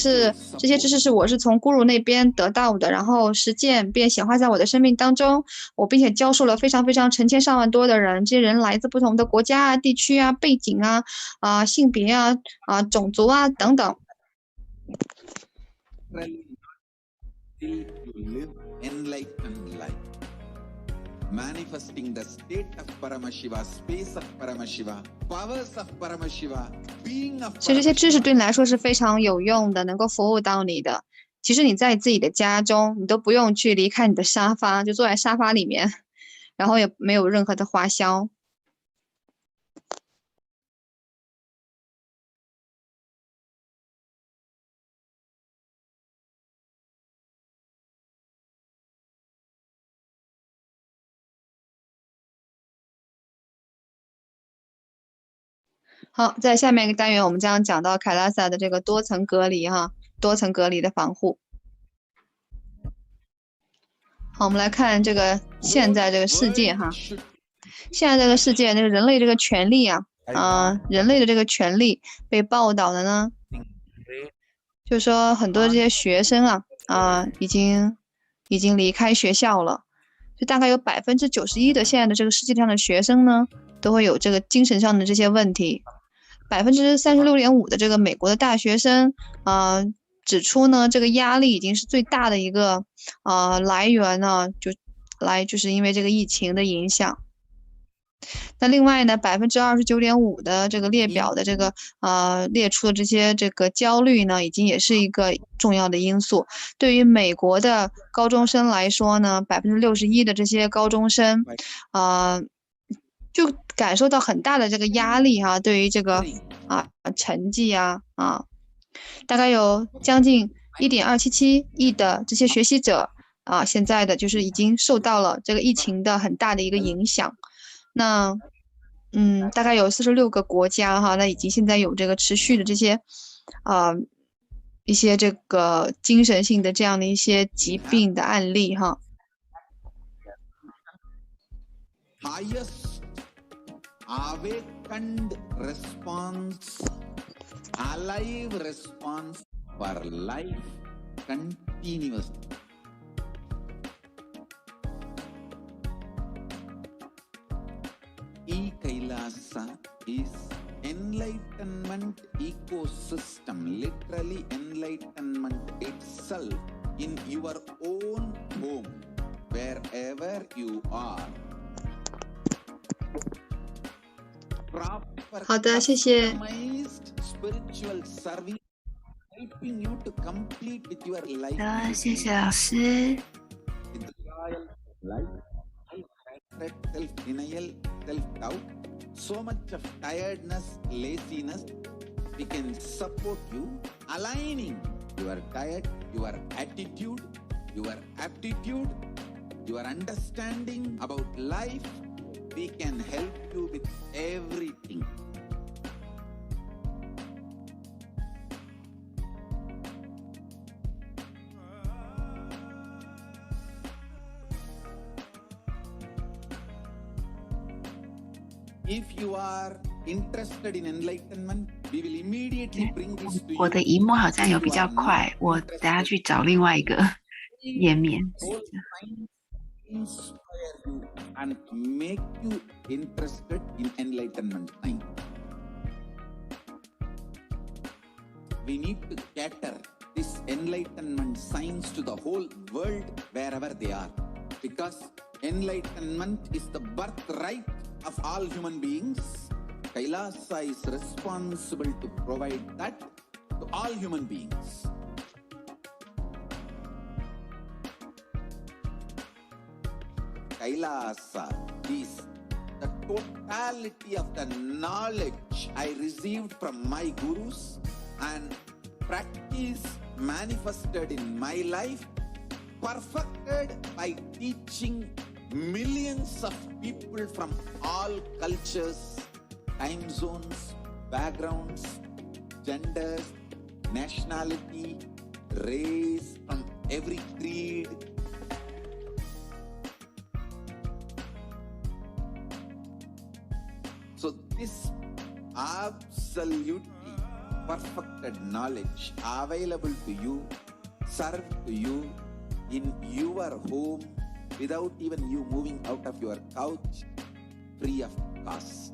[SPEAKER 9] 些知识我是从 Guru 那边得到的，然后实践便显化在我的生命当中，我并且教授了非常非常成千上万多的人，这些人来自不同的国家地区背景性别种族等等。
[SPEAKER 6] manifesting the state of Paramashiva, space of Paramashiva, powers of Paramashiva, being of
[SPEAKER 9] 所以这些知识
[SPEAKER 6] Paramashiva.
[SPEAKER 9] 对你来说是非常有用的，能够服务到你的。其实你在自己的家中，你都不用去离开你的沙发，就坐在沙发里面，然后也没有任何的花销。好，在下面一个单元，我们将讲到凯拉萨的这个多层隔离多层隔离的防护。好，我们来看这个现在这个世界现在这个世界，这个人类这个权利人类的这个权利被报道的呢，就是说很多这些学生已经离开学校了，就大概有91%的现在的这个世界上的学生呢，都会有这个精神上的这些问题。36.5%的这个美国的大学生指出呢，这个压力已经是最大的一个来源呢，就是因为这个疫情的影响。那另外呢，29.5%的这个列表的这个列出的这个焦虑呢，已经也是一个重要的因素。对于美国的高中生来说呢，61%的这些高中生就感受到很大的这个压力对于这个成绩大概有将近1.277亿的这些学习者现在的就是已经受到了这个疫情的很大的一个影响。那大概有46个国家那已经现在有这个持续的这些一些这个精神性的这样的一些疾病的案例
[SPEAKER 6] Awakened response, alive response for life continuous. E-Kailasa is enlightenment ecosystem, literally enlightenment itself in your own home, wherever you are.
[SPEAKER 9] 好的，谢谢。
[SPEAKER 11] 谢谢老师。
[SPEAKER 6] So much of tiredness, laziness, we can support you, aligning your diet, your attitude, your aptitude, your understanding about life. We can help you with everything. If you are interested in enlightenment, we will immediately bring this to you.
[SPEAKER 11] 我的荧幕好像有比较快，我等下去找另外一个页面。
[SPEAKER 6] Inspire you and make you interested in enlightenment time. We need to cater this enlightenment science to the whole world wherever they are, because enlightenment is the birthright of all human beings. Kailasa is responsible to provide that to all human beings. Kailasa is the totality of the knowledge I received from my gurus and practice manifested in my life, perfected by teaching millions of people from all cultures, time zones, backgrounds, genders, nationality, race, from every creed. So this absolutely perfected knowledge available to you, served to you in your home without even you moving out of your couch, free of cost.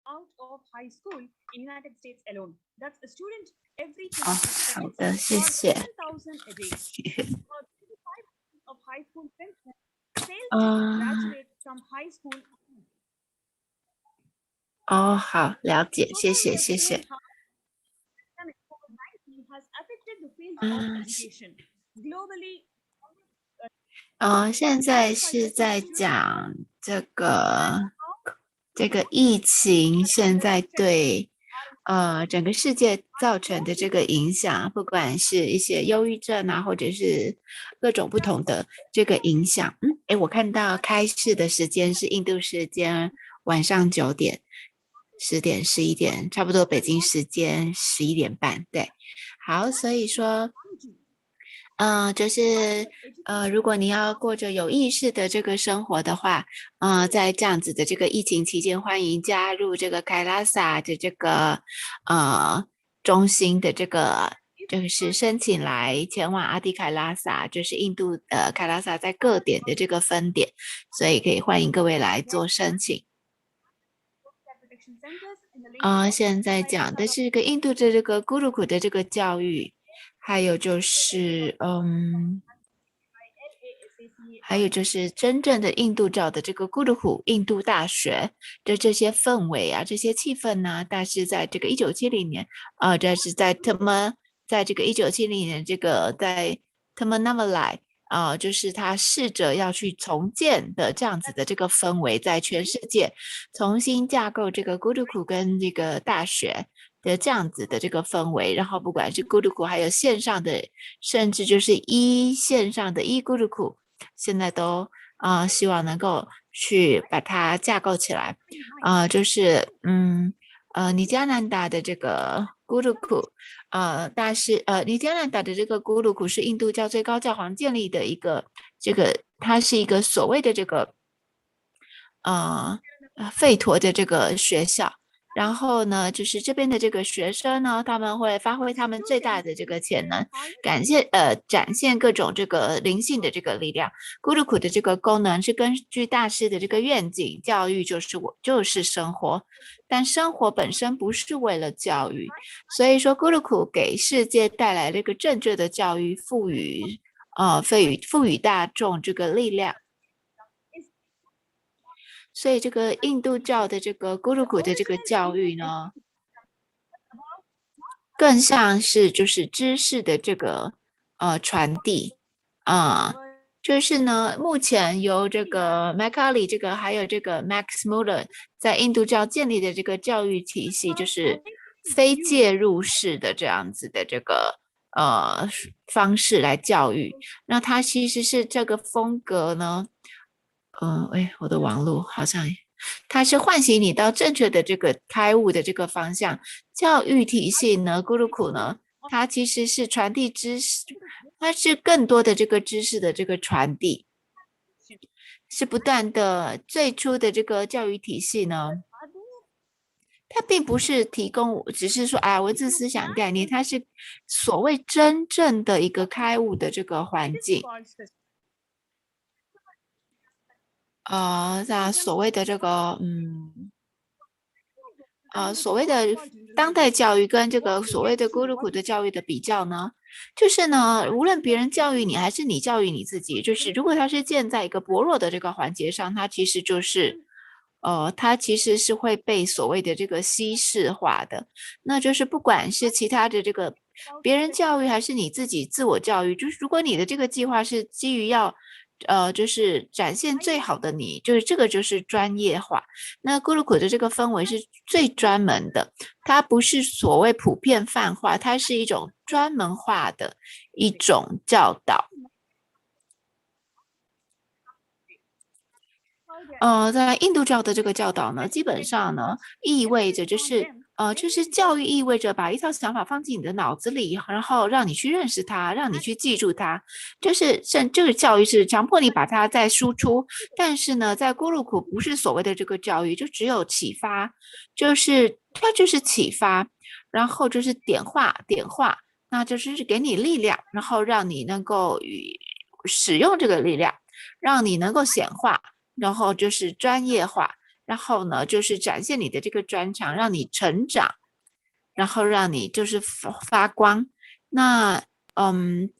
[SPEAKER 12] out of high school in United States alone. That's a student every
[SPEAKER 11] 好的，谢谢。
[SPEAKER 12] 10,000 a day. About 25% of high school freshmen fail to graduate from high school.
[SPEAKER 11] 好，了解，谢谢，谢谢。
[SPEAKER 12] Has affected the field of education globally.
[SPEAKER 11] 现在是在讲这个疫情现在对整个世界造成的这个影响，不管是一些忧郁症啊，或者是各种不同的这个影响。我看到开示的时间是印度时间晚上9点、10点、11点，差不多北京时间11点半。对，好，所以说就是如果你要过着有意识的这个生活的话，在这样子的这个疫情期间，欢迎加入这个凯拉萨的这个中心的这个就是申请来前往阿迪凯拉萨，就是印度凯拉萨在各点的这个分点，所以可以欢迎各位来做申请。现在讲的是个印度的这个咕噜库的这个教育。还有就是真正的印度教的这个咕噜库印度大学的这些氛围啊，这些气氛呢，但是在这个1970年，这是在这个1970年这个在Tamanamalai就是他试着要去重建的这样子的这个氛围，在全世界重新架构这个咕噜库跟这个大学的这样子的这个氛围，然后不管是咕噜库还有线上的，甚至就是线上的咕噜库，现在都希望能够去把它架构起来。就是尼加南达的这个咕噜库尼加南达的这个咕噜库是印度教最高教皇建立的一个它是一个所谓的这个吠陀的这个学校。然后呢，就是这边的这个学生呢，他们会发挥他们最大的这个潜能，展现各种这个灵性的这个力量。咕噜库的这个功能是根据大师的这个愿景，教育就是生活，但生活本身不是为了教育，所以说咕噜库给世界带来这个正确的教育，赋予大众这个力量。所以这个印度教的这个咕噜库的这个教育呢，更像是就是知识的这个传递就是呢，目前由这个 Macaulay 这个还有这个 Max Muller 在印度教建立的这个教育体系，就是非介入式的这样子的这个方式来教育。那它其实是这个风格呢。我的网络好像它是唤醒你到正确的这个开悟的这个方向。教育体系呢，咕噜库呢，它其实是传递知识，它是更多的这个知识的这个传递，是不断的。最初的这个教育体系呢，它并不是提供，只是说文字思想概念，它是所谓真正的一个开悟的这个环境。那所谓的这个所谓的当代教育跟这个所谓的咕噜库的教育的比较呢，就是呢，无论别人教育你还是你教育你自己，就是如果它是建在一个薄弱的这个环节上，它其实就是它其实是会被所谓的这个稀释化的。那就是不管是其他的这个别人教育还是你自己自我教育，就是如果你的这个计划是基于要就是展现最好的你，就是这个就是专业化。那咕噜库的这个氛围是最专门的，它不是所谓普遍泛化，它是一种专门化的一种教导。在印度教的这个教导呢，基本上呢意味着就是教育意味着把一套想法放进你的脑子里，然后让你去认识它，让你去记住它。就是这个教育是强迫你把它再输出，但是呢，在咕噜库不是所谓的这个教育，就只有启发，就是它就是启发，然后就是点化，那就是给你力量，然后让你能够使用这个力量，让你能够显化。然后就是专业化，然后呢，就是展现你的这个专长，让你成长，然后让你就是发光。那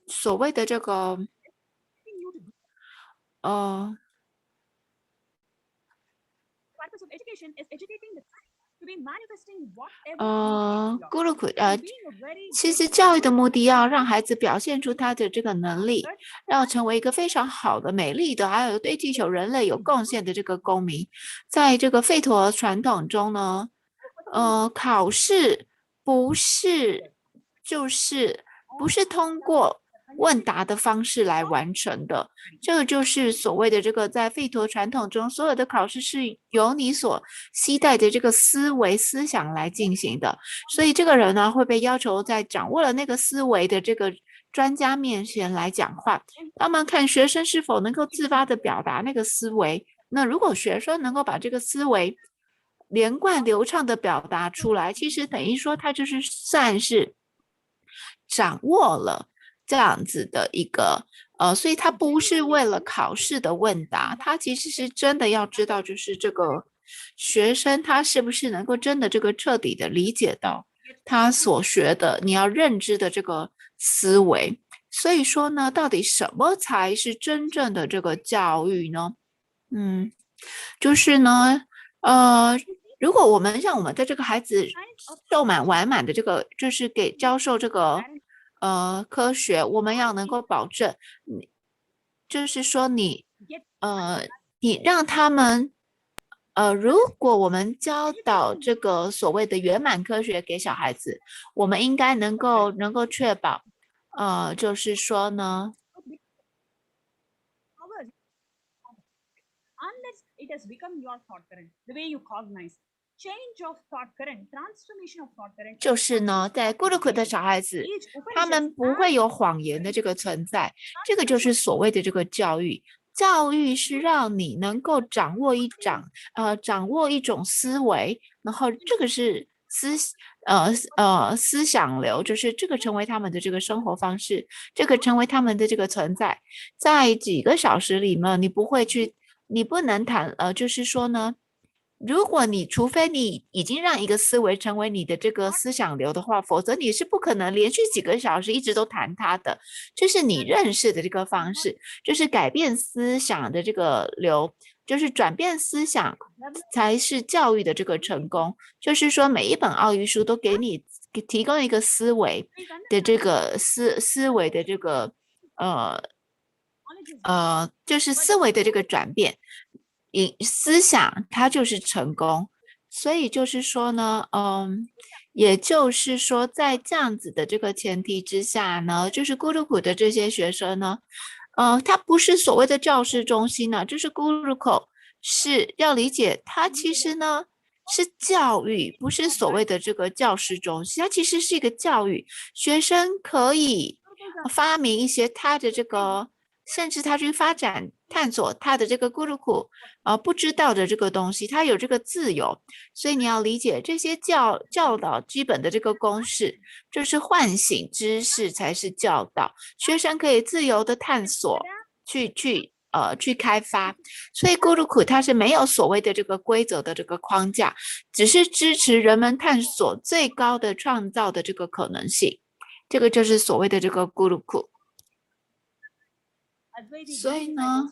[SPEAKER 11] 所谓的这个
[SPEAKER 12] purpose of education is educating the child to be manifesting whatever
[SPEAKER 11] Guru 其实教育的目的要让孩子表现出他的这个能力，要成为一个非常好的、美丽的，还有对地球人类有贡献的这个公民。在这个吠陀传统中呢，考试不是通过问答的方式来完成的，这个就是所谓的这个在吠陀传统中，所有的考试是由你所期待的这个思想来进行的。所以这个人呢会被要求在掌握了那个思维的这个专家面前来讲话。他们看学生是否能够自发的表达那个思维。那如果学生能够把这个思维连贯流畅的表达出来，其实等于说他就是算是掌握了这样子的一个所以他不是为了考试的问答，他其实是真的要知道，就是这个学生他是不是能够真的这个彻底的理解到他所学的，你要认知的这个思维。所以说呢，到底什么才是真正的这个教育呢？就是呢，如果我们让我们的这个孩子受满完满的这个，就是给教授这个科学，我们要能够保证，就是说你让他们如果我们教导这个所谓的圆满科学给小孩子，我们应该能够确保就是说呢
[SPEAKER 12] unless it has become your thought current, the way you cognize. Change of thought current, transformation of thought current.
[SPEAKER 11] 就是呢，在咕噜库的小孩子，他们不会有谎言的这个存在，这个就是所谓的这个教育。教育是让你能够掌握一种思维，然后这个是思想流，就是这个成为他们的这个生活方式，这个成为他们的这个存在。在几个小时里面，你不能谈就是说呢，除非你已经让一个思维成为你的这个思想流的话，否则你是不可能连续几个小时一直都谈它的。这是你认识的这个方式，就是改变思想的这个流，就是转变思想才是教育的这个成功。就是说每一本奥义书都给你提供一个思维的这个思维的这个就是思维的这个转变，思想它就是成功。所以就是说呢，也就是说在这样子的这个前提之下呢，就是咕噜库的这些学生呢，他不是所谓的教师中心呢，就是咕噜库是要理解，它其实呢是教育，不是所谓的这个教师中心，它其实是一个教育。学生可以发明一些他的这个，甚至他去发展探索他的这个咕噜库不知道的这个东西，他有这个自由。所以你要理解这些教导基本的这个公式，就是唤醒知识才是教导，学生可以自由的探索去开发。所以咕噜库它是没有所谓的这个规则的这个框架，只是支持人们探索最高的创造的这个可能性，这个就是所谓的这个咕噜库。所以呢，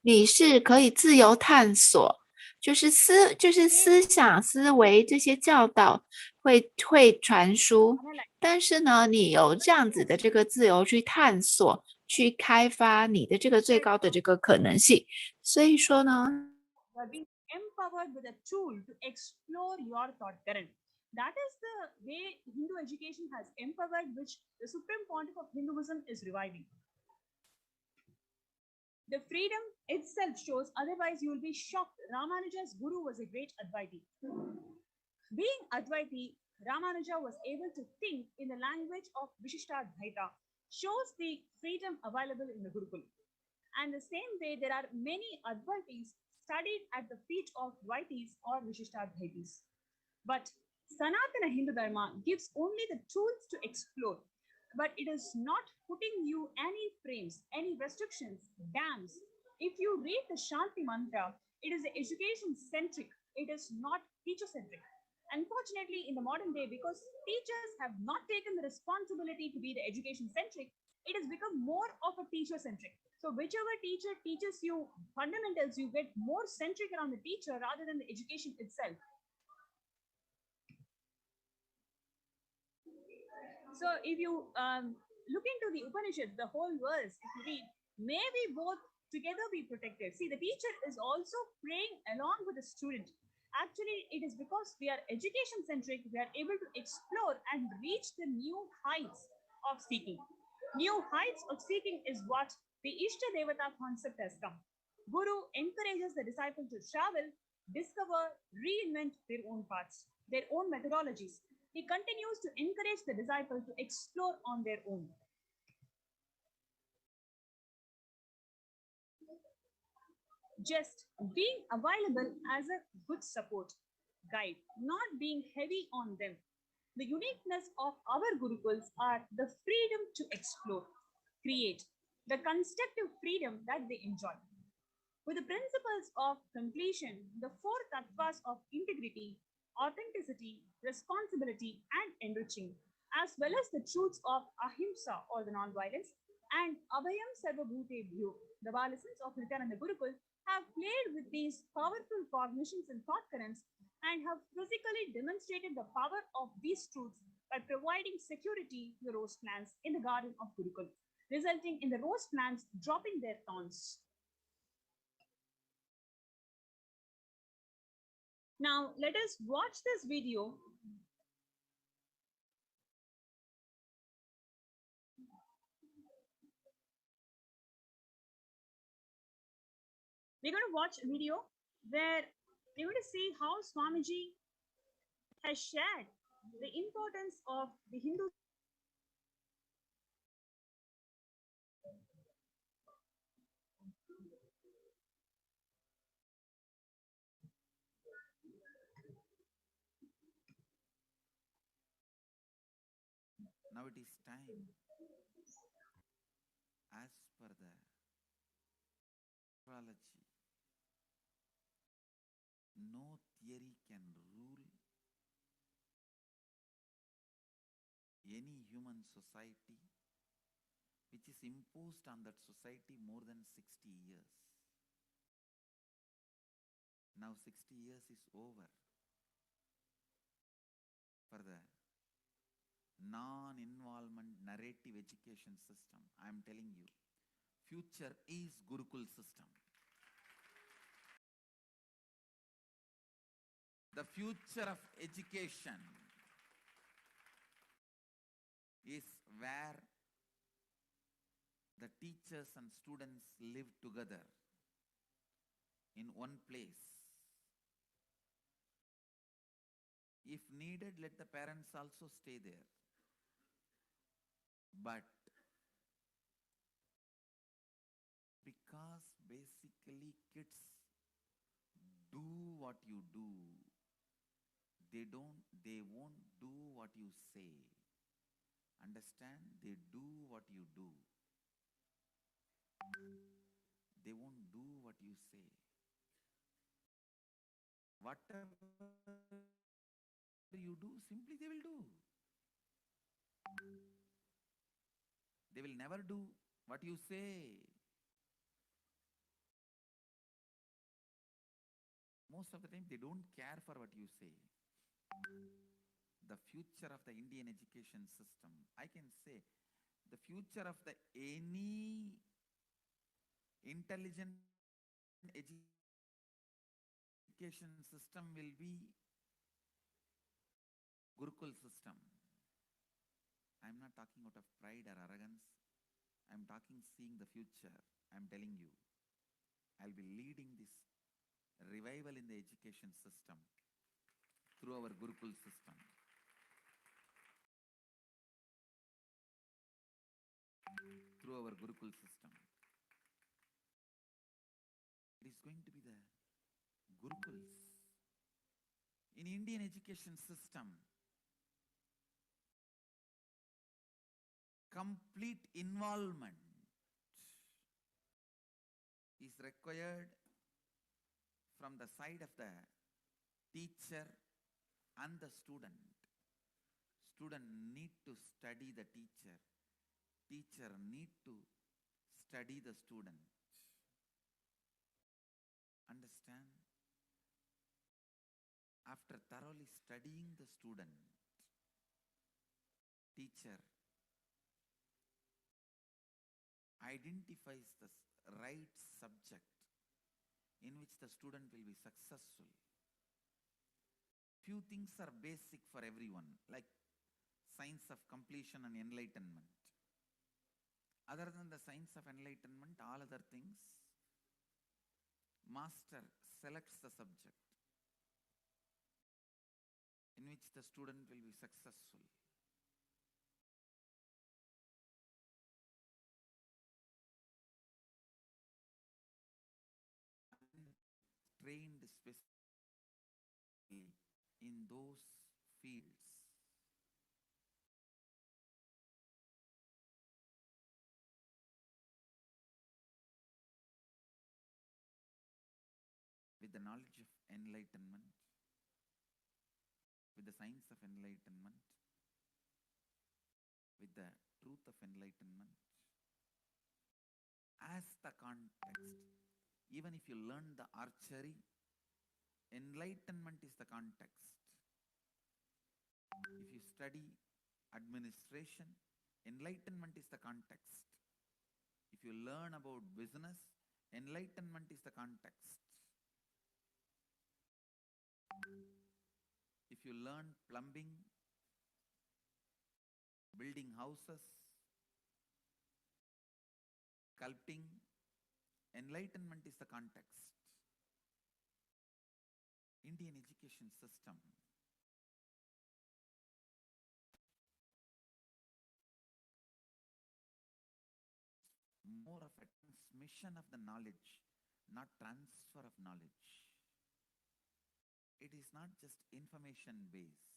[SPEAKER 11] 你是可以自由探索，就是思想思维这些教导会传输，但是呢，你有这样子的这个自由去探索，去开发你的这个最高的这个可能性。所以说呢，
[SPEAKER 12] empowered with a tool to explore your thought current. That is the way Hindu education has empowered, which the Supreme Pontiff of Hinduism is reviving. The freedom itself shows, otherwise you will be shocked. Ramanuja's guru was a great Advaiti. Being Advaiti, Ramanuja was able to think in the language of Vishishtadvaita, shows the freedom available in the Gurukul. And the same way, there are many Advaitis studied at the feet of Dvaitis or Vishishtadvaitis. But Sanatana Hindu Dharma gives only the tools to explore, but it is not putting you any frames, any restrictions, dams. if you read the Shanti mantra, it is education centric. It is not teacher centric. Unfortunately, in the modern day, because teachers have not taken the responsibility to be the education centric, it has become more of a teacher centric. So whichever teacher teaches you fundamentals, you get more centric around the teacher rather than the education itself. So if you look into the Upanishads, the whole verse, if you read, may we both together be protected. See, the teacher is also praying along with the student. Actually, it is because we are education centric, we are able to explore and reach the new heights of seeking. New heights of seeking is what the Ishta Devata concept has come. Guru encourages the disciple to travel, discover, reinvent their own paths, their own methodologies. He continues to encourage the disciple to explore on their own. Just being available as a good support, guide, not being heavy on them. The uniqueness of our Gurukuls are the freedom to explore, create, the constructive freedom that they enjoy. With the principles of completion, the four tattvas of integrity, authenticity, responsibility, and enriching, as well as the truths of ahimsa or the non-violence, and abhayam sarvabhutebhyo, the balisons of Nityananda Gurukul, have played with these powerful cognitions and thought currents and have physically demonstrated the power of these truths by providing security to the rose plants in the garden of Gurukul, resulting in the rose plants dropping their thorns. Now, let us watch this video. We're going to watch a video where we're going to see how Swamiji has shared the importance of the Hindu.
[SPEAKER 6] Now it is time, as per the astrology, no theory can rule any human society which is imposed on that society more than 60 years. Now 60 years is over for the non-involvement narrative education system. I am telling you, future is Gurukul system. The future of education is where the teachers and students live together in one place. If needed, let the parents also stay there. But because basically kids do what you do, they won't do what you say. Understand? They do what you do. They won't do what you say. Whatever you do, simply they will do. They will never do what you say. Most of the time, they don't care for what you say. The future of the Indian education system, I can say, the future of the any intelligent education system will be Gurukul system. I'm not talking out of pride or arrogance. I'm talking seeing the future. I'm telling you, I'll be leading this revival in the education system through our Gurukul system. Through our Gurukul system. It is going to be the Gurukuls. In Indian education system, complete involvement is required from the side of the teacher and the student. Student need to study the teacher. Teacher need to study the student. Understand? After thoroughly studying the student, teacher identifies the right subject in which the student will be successful. Few things are basic for everyone, like science of completion and enlightenment. Other than the science of enlightenment, all other things, master selects the subject in which the student will be successful. Trained specifically in those fields. With the knowledge of enlightenment, with the science of enlightenment, with the truth of enlightenment, as the context. Even if you learn the archery, enlightenment is the context. If you study administration, enlightenment is the context. If you learn about business, enlightenment is the context. If you learn plumbing, building houses, sculpting, enlightenment is the context. Indian education system more of a transmission of the knowledge, not transfer of knowledge. It is not just information based.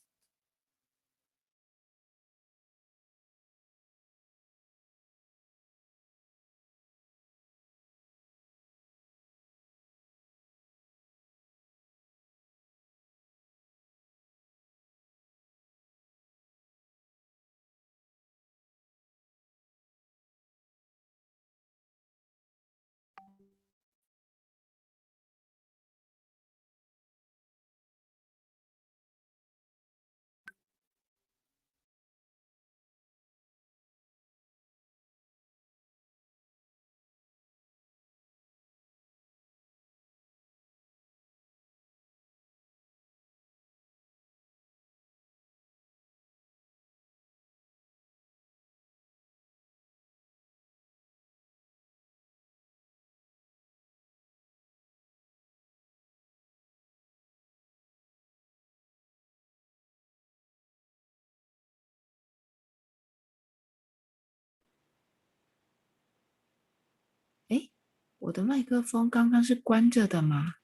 [SPEAKER 11] 我的麦克风刚刚是关着的吗？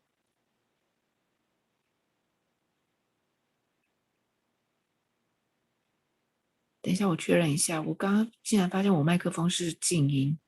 [SPEAKER 11] 等一下，我确认一下。我刚刚竟然发现我麦克风是静音。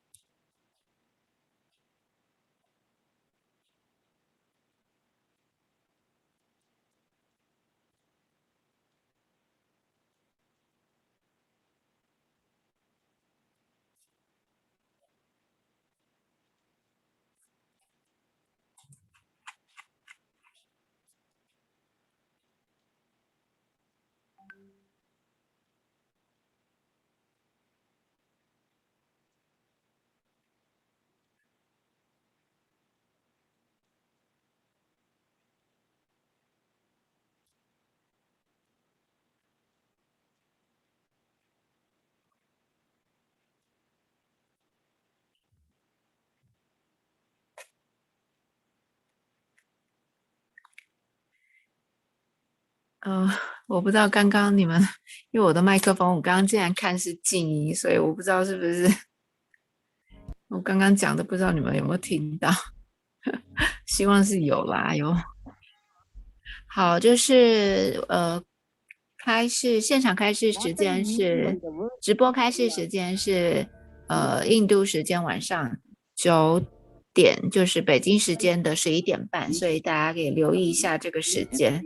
[SPEAKER 11] 我不知道刚刚你们，因为我的麦克风，我刚刚竟然看是静音，所以我不知道是不是我刚刚讲的，不知道你们有没有听到？希望是有啦，有。好，就是现场开始时间是直播开始时间是印度时间晚上9点，就是北京时间的11点半，所以大家可以留意一下这个时间。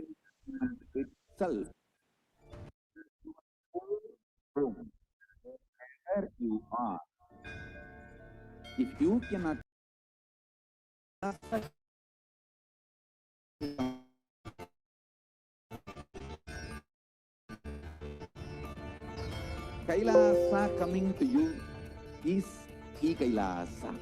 [SPEAKER 6] Where you are, if you cannot Kailasa coming to you is Kailasa.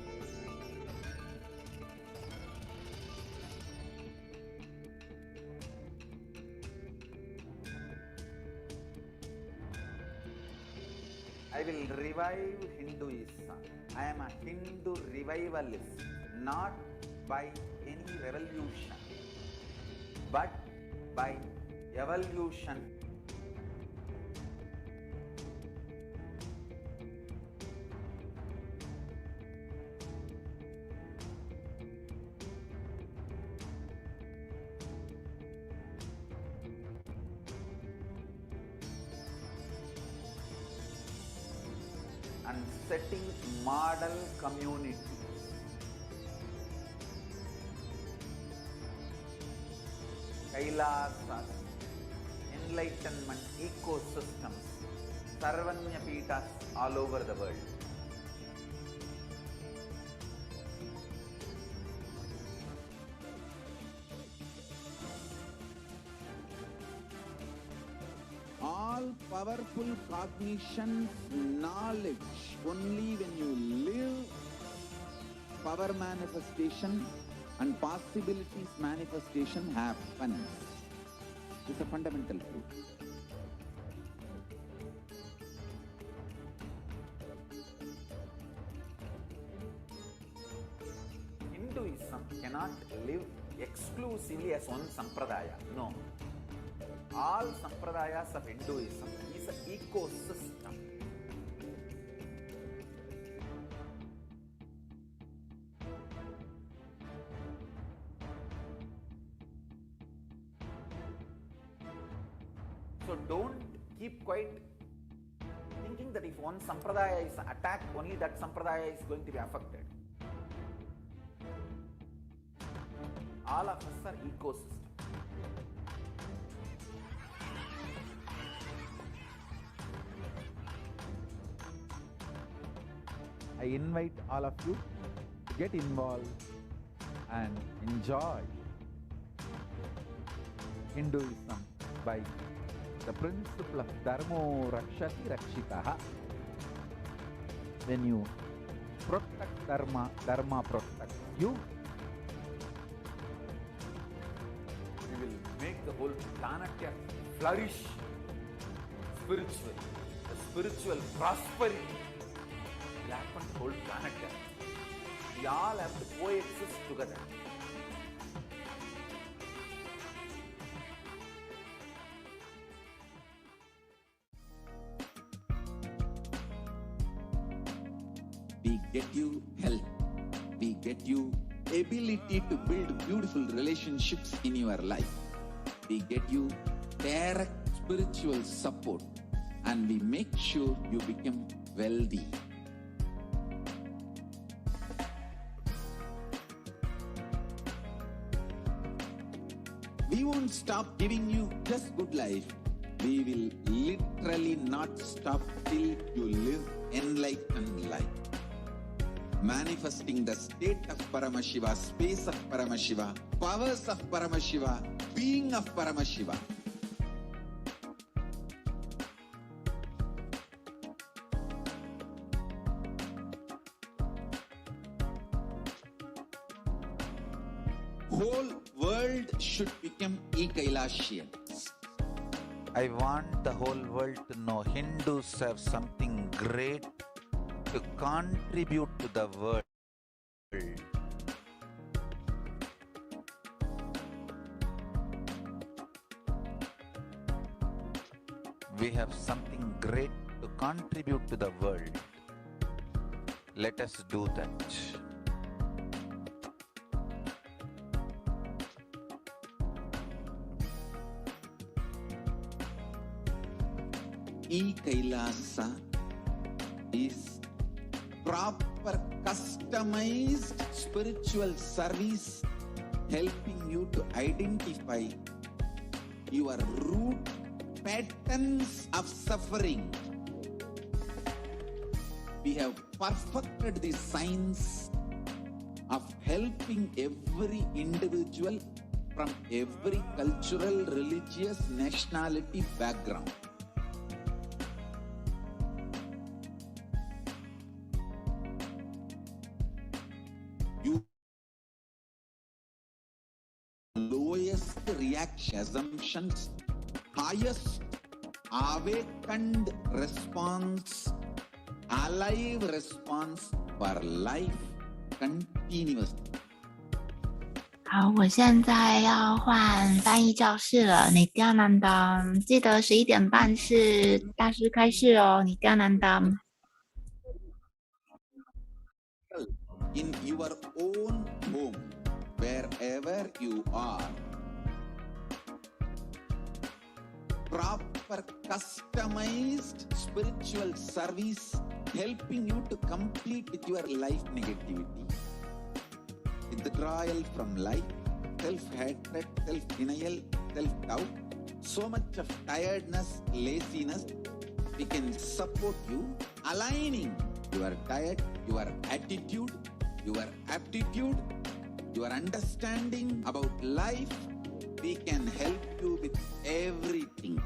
[SPEAKER 6] I will revive Hinduism. I am a Hindu revivalist, not by any revolution, but by evolution. And setting model community. Kailasas, enlightenment ecosystems, Sarvanya Pitas all over the world. All powerful cognition, knowledge, only when you live power manifestation and possibilities manifestation happens. It's a fundamental truth. Hinduism cannot live exclusively as one sampradaya. No. All sampradayas of Hinduism is an ecosystem. So don't keep quiet thinking that if one sampradaya is attacked, only that sampradaya is going to be affected. All of us are ecosystems. I invite all of you to get involved and enjoy Hinduism by the principle of Dharmo Rakshati Rakshitaha. When you protect Dharma, Dharma protects you. You will make the whole planet flourish spiritually, the spiritual prosperity. Happen the whole planet. We all have to coexist together. We get you health. We get you ability to build beautiful relationships in your life. We get you direct spiritual support, and we make sure you become wealthy. We won't stop giving you just good life. We will literally not stop till you live enlightened life. Manifesting the state of Paramashiva, space of Paramashiva, powers of Paramashiva, being of Paramashiva. Whole world should become Kailashians. I want the whole world to know Hindus have something great to contribute to the world. We have something great to contribute to the world. Let us do that. Kailasa is proper proper customized spiritual service helping you to identify your root patterns of suffering. We have perfected the science of helping every individual from every cultural, religious, nationality background. Lowest reaction assumptions, highest awakened response, alive response for life continuously.
[SPEAKER 11] 好，我现在要换翻译教室了。你刁难的，记得11点半是大师开示哦。你刁难的。
[SPEAKER 6] In your own home, wherever you are, proper customized spiritual service helping you to complete with your life negativity. Withdrawal from life, self-hatred, self-denial, self-doubt, so much of tiredness, laziness, we can support you aligning your diet, your attitude, your aptitude, your understanding about life. We can help you with everything.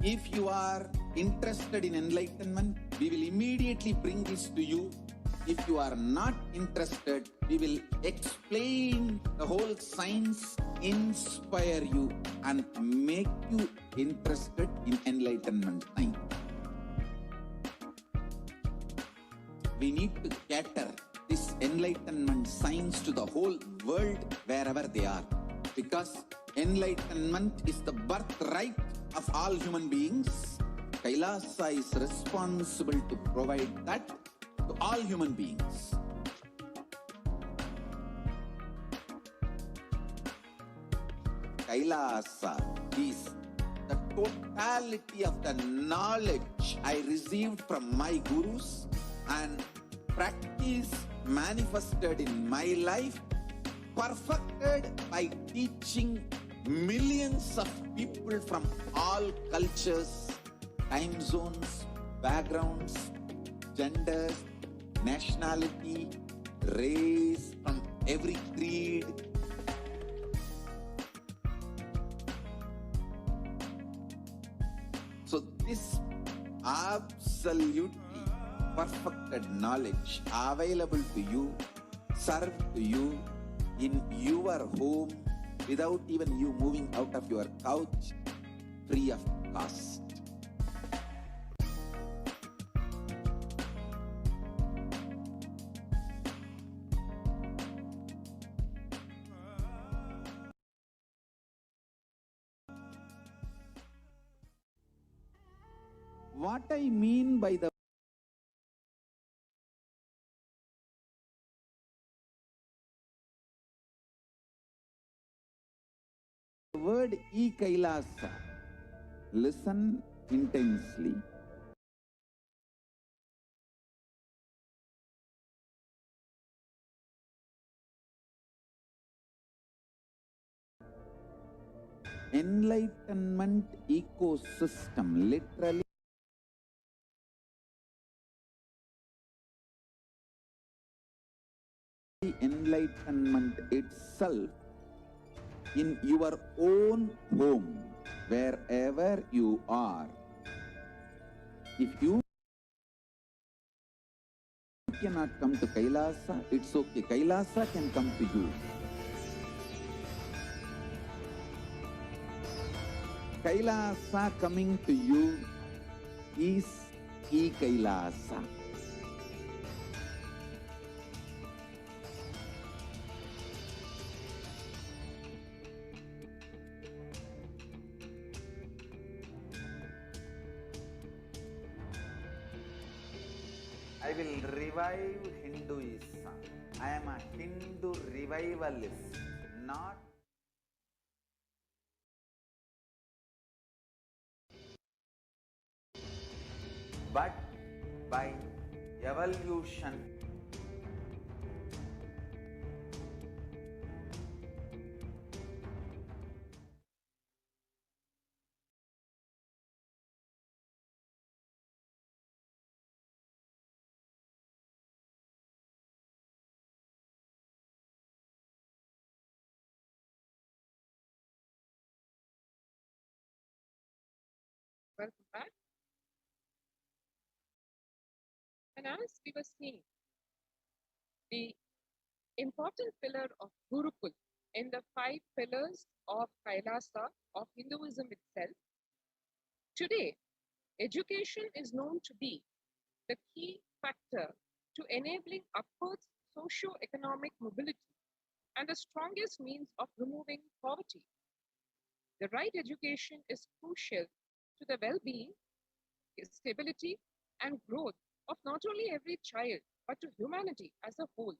[SPEAKER 6] If you are interested in enlightenment, we will immediately bring this to you. If you are not interested, we will explain the whole science, inspire you, and make you interested in enlightenment science. We need to cater this enlightenment science to the whole world wherever they are, because enlightenment is the birthright of all human beings. Kailasa is responsible to provide that to all human beings. Kailasa is the totality of the knowledge I received from my gurus and practice manifested in my life, perfected by teaching millions of people from all cultures, time zones, backgrounds, genders, nationality, race, from every creed. So this absolutely perfected knowledge available to you, served to you in your home without even you moving out of your couch, free of cost. What I mean by the word e-Kailasa, listen intensely. Enlightenment ecosystem, literally enlightenment itself in your own home, wherever you are. If you cannot come to Kailasa, it's okay. Kailasa can come to you. Kailasa coming to you is e-Kailasa. I will revive Hinduism
[SPEAKER 7] I am a Hindu revivalist, not but by evolution.
[SPEAKER 13] Welcome back. And as we were seeing, the important pillar of Gurukul in the 5 pillars of Kailasa of Hinduism itself, today, education is known to be the key factor to enabling upwards socio-economic mobility and the strongest means of removing poverty. The right education is crucial to the well-being, stability, and growth of not only every child, but to humanity as a whole.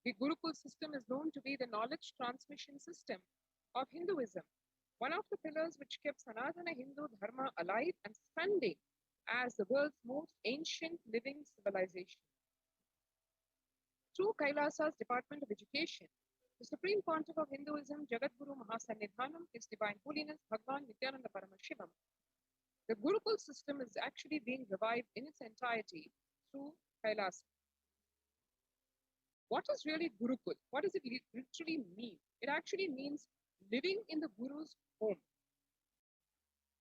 [SPEAKER 13] The Gurukul system is known to be the knowledge transmission system of Hinduism, one of the pillars which kept Sanatana Hindu Dharma alive and standing as the world's most ancient living civilization. Through Kailasa's Department of Education, the Supreme Pontiff of Hinduism, Jagadguru Mahasannidhanam, His Divine Holiness Bhagavan Nityananda Paramashivam, the Gurukul system is actually being revived in its entirety through Kailasa. What is really Gurukul? What does it literally mean? It actually means living in the Guru's home.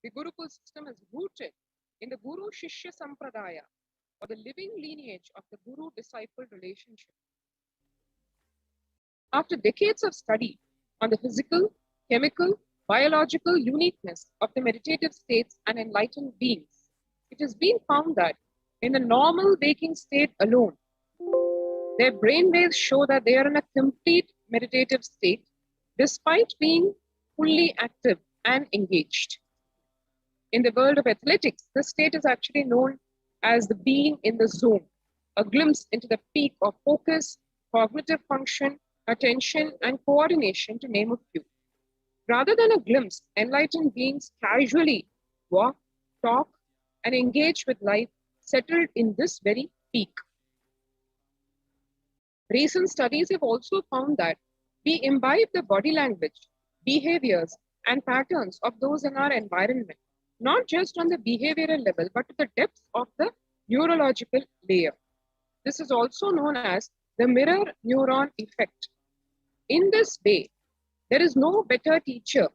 [SPEAKER 13] The Gurukul system is rooted in the Guru-Shishya Sampradaya, or the living lineage of the Guru-disciple relationship. After decades of study on the physical, chemical, biological uniqueness of the meditative states and enlightened beings, it has been found that in the normal waking state alone, their brainwaves show that they are in a complete meditative state despite being fully active and engaged. In the world of athletics, this state is actually known as the being in the zone, a glimpse into the peak of focus, cognitive function, attention, and coordination, to name a few. Rather than a glimpse, enlightened beings casually walk, talk, and engage with life, settled in this very peak. Recent studies have also found that we imbibe the body language, behaviors, and patterns of those in our environment, not just on the behavioral level, but to the depths of the neurological layer. This is also known as the mirror neuron effect. In this way, there is no better teacher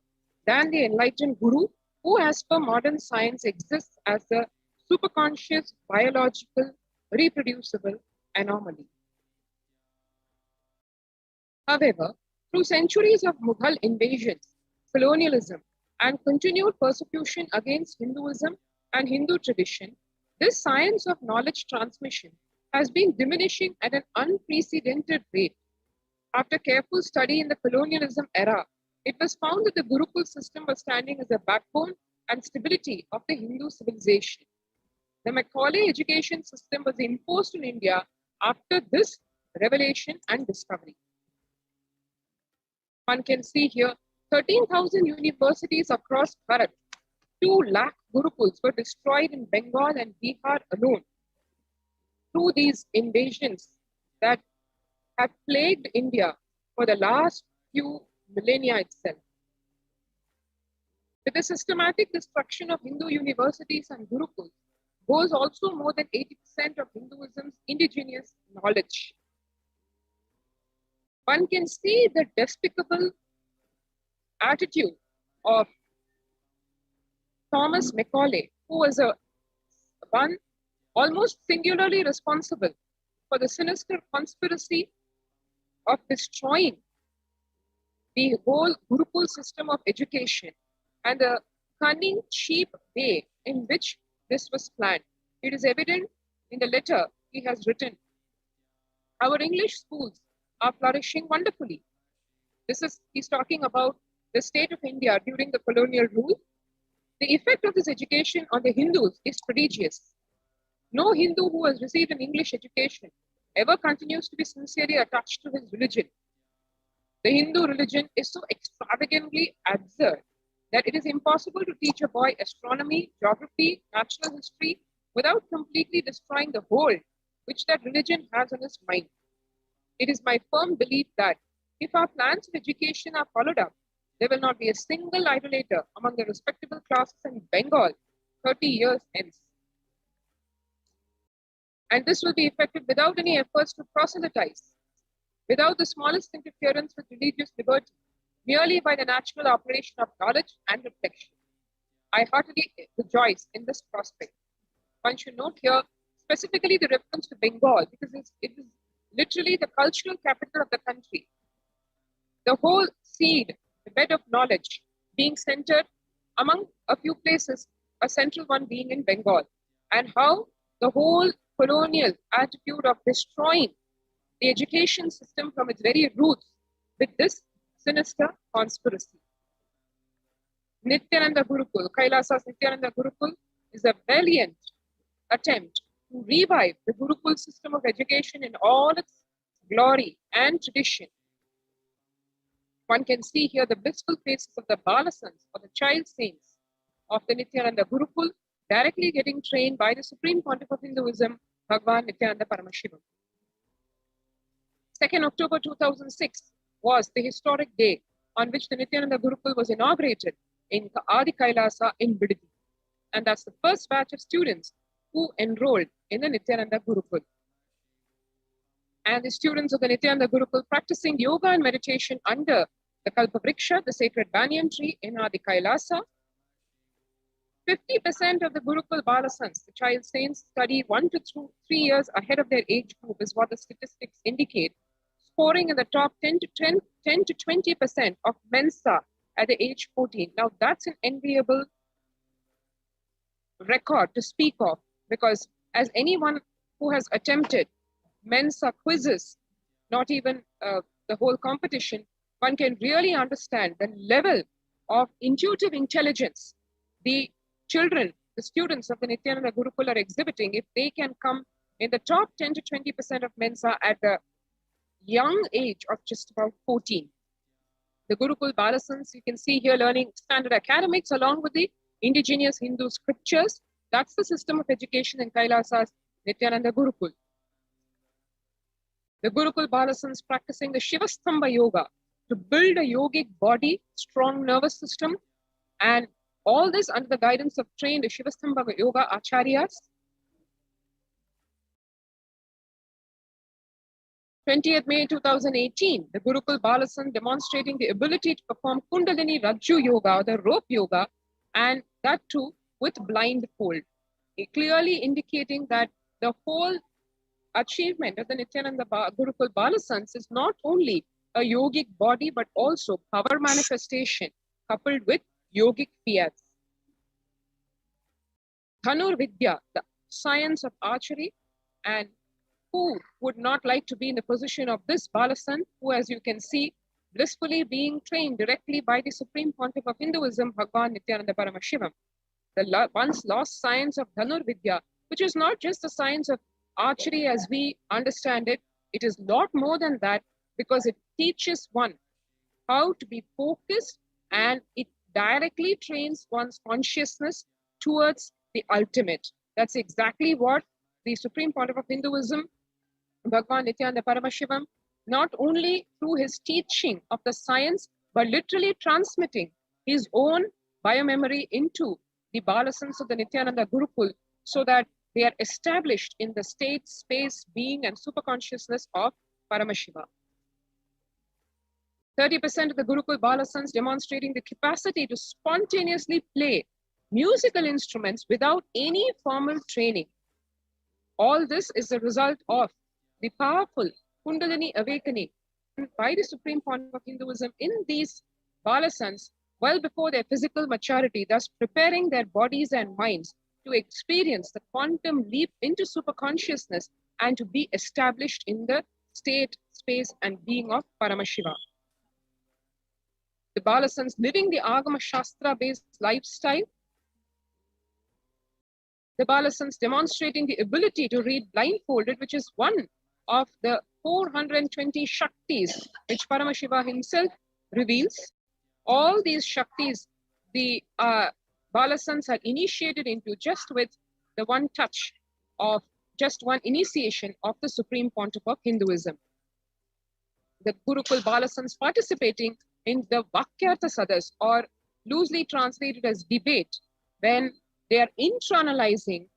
[SPEAKER 13] than the enlightened Guru, who, as per modern science, exists as a superconscious, biological, reproducible anomaly. However, through centuries of Mughal invasions, colonialism, and continued persecution against Hinduism and Hindu tradition, this science of knowledge transmission has been diminishing at an unprecedented rate. After careful study in the colonialism era, it was found that the Gurukul system was standing as a backbone and stability of the Hindu civilization. The Macaulay education system was imposed in India after this revelation and discovery. One can see here 13,000 universities across Bharat, 2 lakh Gurukuls were destroyed in Bengal and Bihar alone through these invasions that have plagued India for the last few millennia itself. With the systematic destruction of Hindu universities and Gurukuls goes also more than 80% of Hinduism's indigenous knowledge. One can see the despicable attitude of Thomas Macaulay, who was one almost singularly responsible for the sinister conspiracy of destroying the whole Gurukul system of education and the cunning, cheap way in which this was planned. It is evident in the letter he has written. Our English schools are flourishing wonderfully. He's talking about the state of India during the colonial rule. The effect of this education on the Hindus is prodigious. No Hindu who has received an English education ever continues to be sincerely attached to his religion. The Hindu religion is so extravagantly absurd that it is impossible to teach a boy astronomy, geography, natural history without completely destroying the hold which that religion has on his mind. It is my firm belief that if our plans of education are followed up, there will not be a single idolater among the respectable classes in Bengal 30 years hence. And this will be effected without any efforts to proselytize, without the smallest interference with religious liberty, merely by the natural operation of knowledge and reflection. I heartily rejoice in this prospect. One should note here specifically the reference to Bengal, because it is literally the cultural capital of the country. The whole seed, the bed of knowledge, being centered among a few places, a central one being in Bengal, and how the whole colonial attitude of destroying the education system from its very roots with this sinister conspiracy. Nityananda Gurukul, Kailasa's Nityananda Gurukul, is a valiant attempt to revive the Gurukul system of education in all its glory and tradition. One can see here the blissful faces of the Balasans, or the child saints of the Nityananda Gurukul, directly getting trained by the Supreme Pontiff of Hinduism, Bhagavan Nityananda Paramashivam. 2nd October 2006 was the historic day on which the Nityananda Gurukul was inaugurated in Adi Kailasa in Bidadi. And that's the first batch of students who enrolled in the Nityananda Gurukul. And the students of the Nityananda Gurukul practicing yoga and meditation under the Kalpavriksha, the sacred banyan tree in Adi Kailasa. 50% of the Gurukul Balasans, the child saints, study 1 to 3 years ahead of their age group, is what the statistics indicate, scoring in the top 10 to 20% of Mensa at the age 14. Now that's an enviable record to speak of, because as anyone who has attempted Mensa quizzes, not even the whole competition, one can really understand the level of intuitive intelligence the children, the students of the Nityananda Gurukul are exhibiting if they can come in the top 10 to 20% of Mensa at the young age of just about 14. The Gurukul Balasans, you can see here, learning standard academics along with the indigenous Hindu scriptures. That's the system of education in Kailasa's Nityananda Gurukul. The Gurukul Balasans practicing the Shivastambha Yoga to build a yogic body, strong nervous system, and all this under the guidance of trained Shivastambha Yoga Acharyas. 20th May 2018, the Gurukul Balasan demonstrating the ability to perform Kundalini Rajju Yoga, or the rope yoga, and that too with blindfold, clearly indicating that the whole achievement of the Nityananda Gurukul Balasans is not only a yogic body, but also power manifestation coupled with yogic fiats. Dhanur Vidya, the science of archery, and who would not like to be in the position of this Balasan, who, as you can see, blissfully being trained directly by the Supreme Pontiff of Hinduism, Bhagavan Nityananda Paramashivam. The once lost science of Dhanur Vidya, which is not just the science of archery as we understand it, it is a lot more than that, because it teaches one how to be focused, and it directly trains one's consciousness towards the ultimate. That's exactly what the Supreme Pontiff of Hinduism, Bhagavan Nityananda Paramashivam, not only through his teaching of the science, but literally transmitting his own biomemory into the Balasans of the Nityananda Gurukul, so that they are established in the state, space, being, and superconsciousness of Paramashiva. 30% of the Gurukul Balasans demonstrating the capacity to spontaneously play musical instruments without any formal training. All this is a result of the powerful Kundalini awakening by the Supreme Pontiff of Hinduism in these Balasans well before their physical maturity, thus preparing their bodies and minds to experience the quantum leap into superconsciousness and to be established in the state, space, and being of Paramashiva. The Balasans living the Agama Shastra-based lifestyle. The Balasans demonstrating the ability to read blindfolded, which is one of the 420 Shaktis, which Paramashiva himself reveals. All these Shaktis, the Balasans are initiated into just with the one touch of just one initiation of the Supreme Pontiff of Hinduism. The Gurukul Balasans participating in the Vakyartha Sadas, or loosely translated as debate, when they are internalizing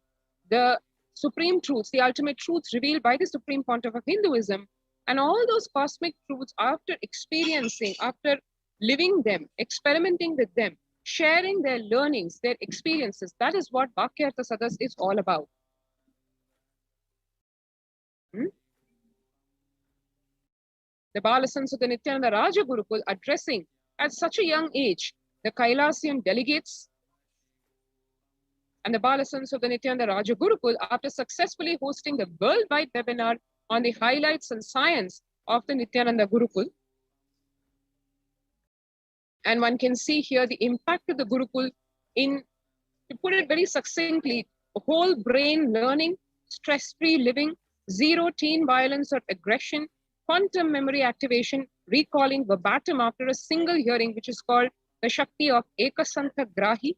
[SPEAKER 13] the supreme truths, the ultimate truths revealed by the Supreme Pontiff of Hinduism, and all those cosmic truths after experiencing, after living them, experimenting with them, sharing their learnings, their experiences. That is what Vakyartha Sadas is all about. The Balasans of the Nityananda Raja Gurukul addressing at such a young age the Kailasian delegates, and the Balasans of the Nityananda Raja Gurukul, after successfully hosting the worldwide webinar on the highlights and science of the Nityananda Gurukul. And one can see here the impact of the Gurukul in, to put it very succinctly, whole brain learning, stress-free living, zero teen violence or aggression, quantum memory activation, recalling verbatim after a single hearing, which is called the Shakti of Ekasantha Grahi.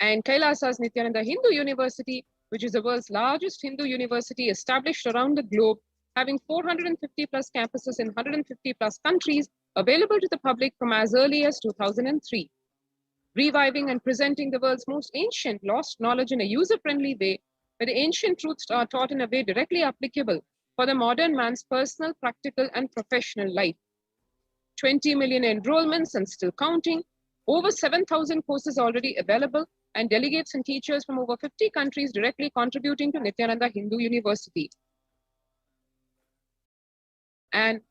[SPEAKER 13] And Kailasa's Nityananda Hindu University, which is the world's largest Hindu university established around the globe, having 450 plus campuses in 150 plus countries, available to the public from as early as 2003. Reviving and presenting the world's most ancient lost knowledge in a user-friendly way, where the ancient truths are taught in a way directly applicable for the modern man's personal, practical, and professional life. 20 million enrollments and still counting, over 7,000 courses already available, and delegates and teachers from over 50 countries directly contributing to Nityananda Hindu University. And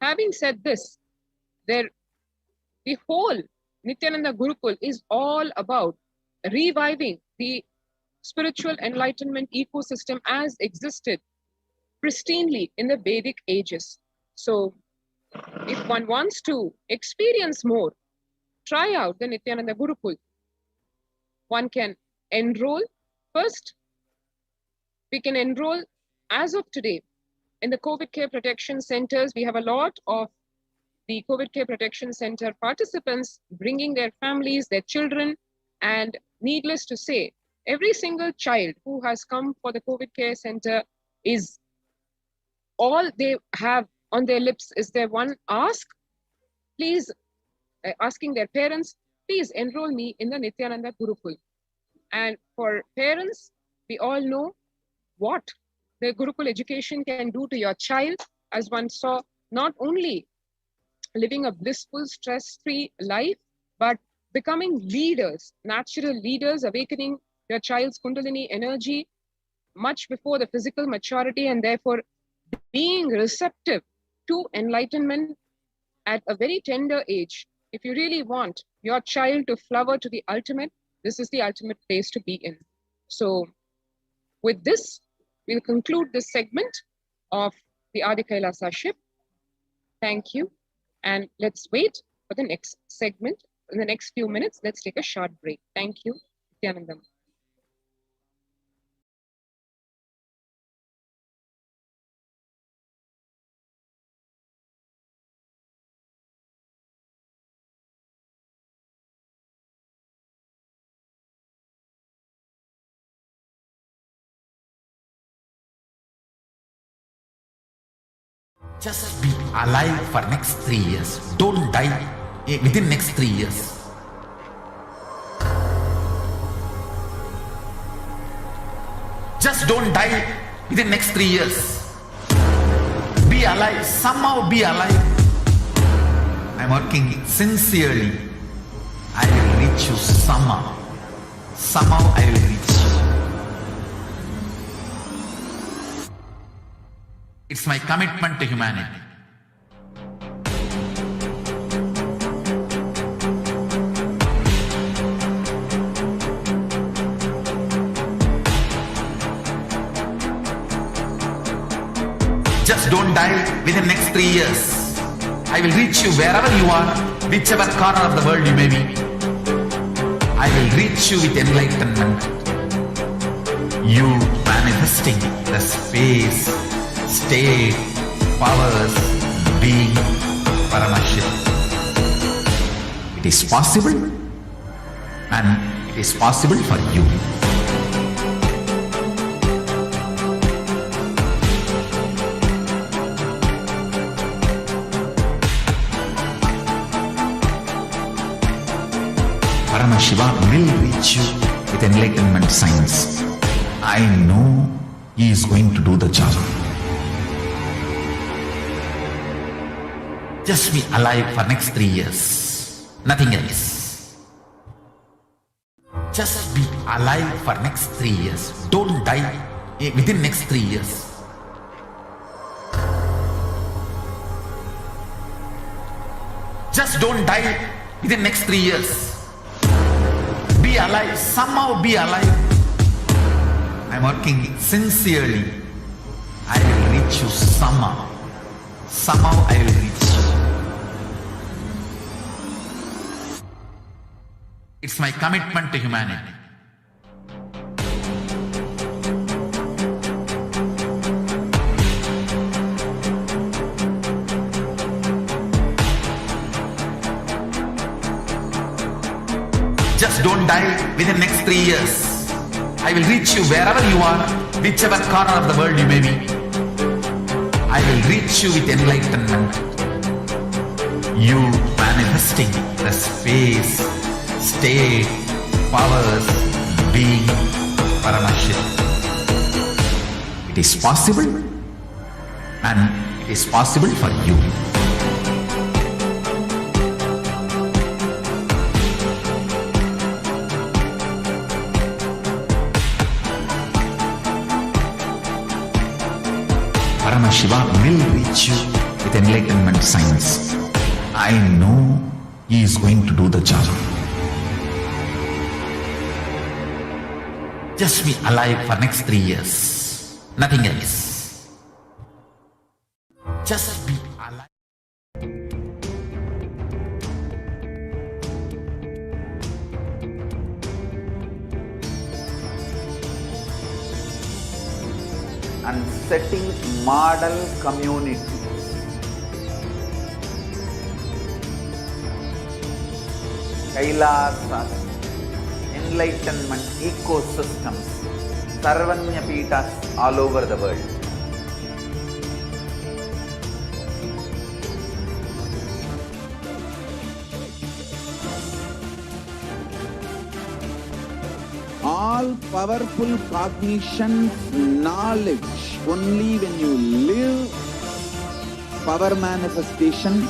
[SPEAKER 13] having said this, the whole Nityananda Gurukul is all about reviving the spiritual enlightenment ecosystem as existed pristinely in the Vedic ages. So if one wants to experience more, try out the Nityananda Gurukul. One can enroll. First, we can enroll as of today in the COVID care protection centers. We have a lot of the COVID care protection center participants bringing their families, their children, and needless to say, every single child who has come for the COVID care center is, all they have on their lips is their one ask, please, asking their parents, please enroll me in the Nityananda Gurukul. And for parents, we all know what the Gurukul education can do to your child, as one saw, not only living a blissful, stress-free life, but becoming leaders, natural leaders, awakening your child's Kundalini energy much before the physical maturity, and therefore being receptive to enlightenment at a very tender age. If you really want your child to flower to the ultimate, this is the ultimate place to be in. So with this, we'll conclude this segment of the Adi Kailasa ship. Thank you. And let's wait for the next segment. In the next few minutes, let's take a short break. Thank you. Nityanandam.
[SPEAKER 6] Just be alive for next 3 years. Don't die within next 3 years. Just don't die within next 3 years. Be alive, somehow be alive. I'm working sincerely. I will reach you somehow. Somehow I will reach you. It's my commitment to humanity. Just don't die within the next 3 years. I will reach you wherever you are, whichever corner of the world you may be. I will reach you with enlightenment. You manifesting the space, state, powers, being, Paramashakti. It is possible, and it is possible for you. Paramashiva will reach you with enlightenment signs. I know he is going to do the job. Just be alive for next 3 years. Nothing else. Just be alive for next 3 years. Don't die within next 3 years. Just don't die within next 3 years. Be alive, somehow be alive. I'm working sincerely. I will reach you somehow. Somehow I will reach you. It's my commitment to humanity. Just don't die within next 3 years. I will reach you wherever you are, whichever corner of the world you may be. I will reach you with enlightenment. You manifesting the space, state, powers, being, Paramashakti. It is possible, and it is possible for you. Paramashiva will reach you with enlightenment signs. I know he is going to do the job. Just be alive for next 3 years. Nothing else. Just be alive.
[SPEAKER 7] And setting model communities. Kailasas, enlightenment ecosystems, Sarvanya Pitas all over the world. All powerful cognition, knowledge, only when you live, power manifestation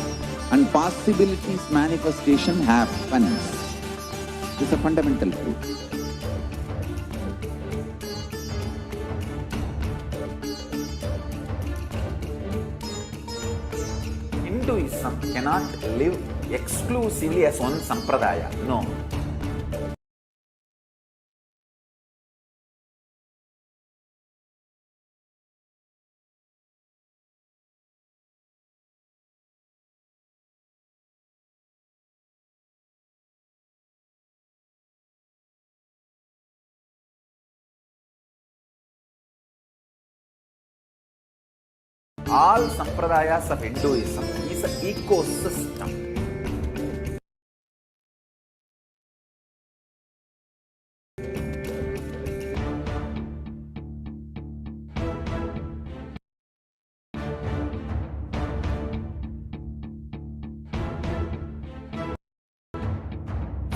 [SPEAKER 7] and possibilities manifestation happens. This is a fundamental truth. Hinduism cannot live exclusively as one sampradaya. No. All sampradayas of Hinduism is an ecosystem.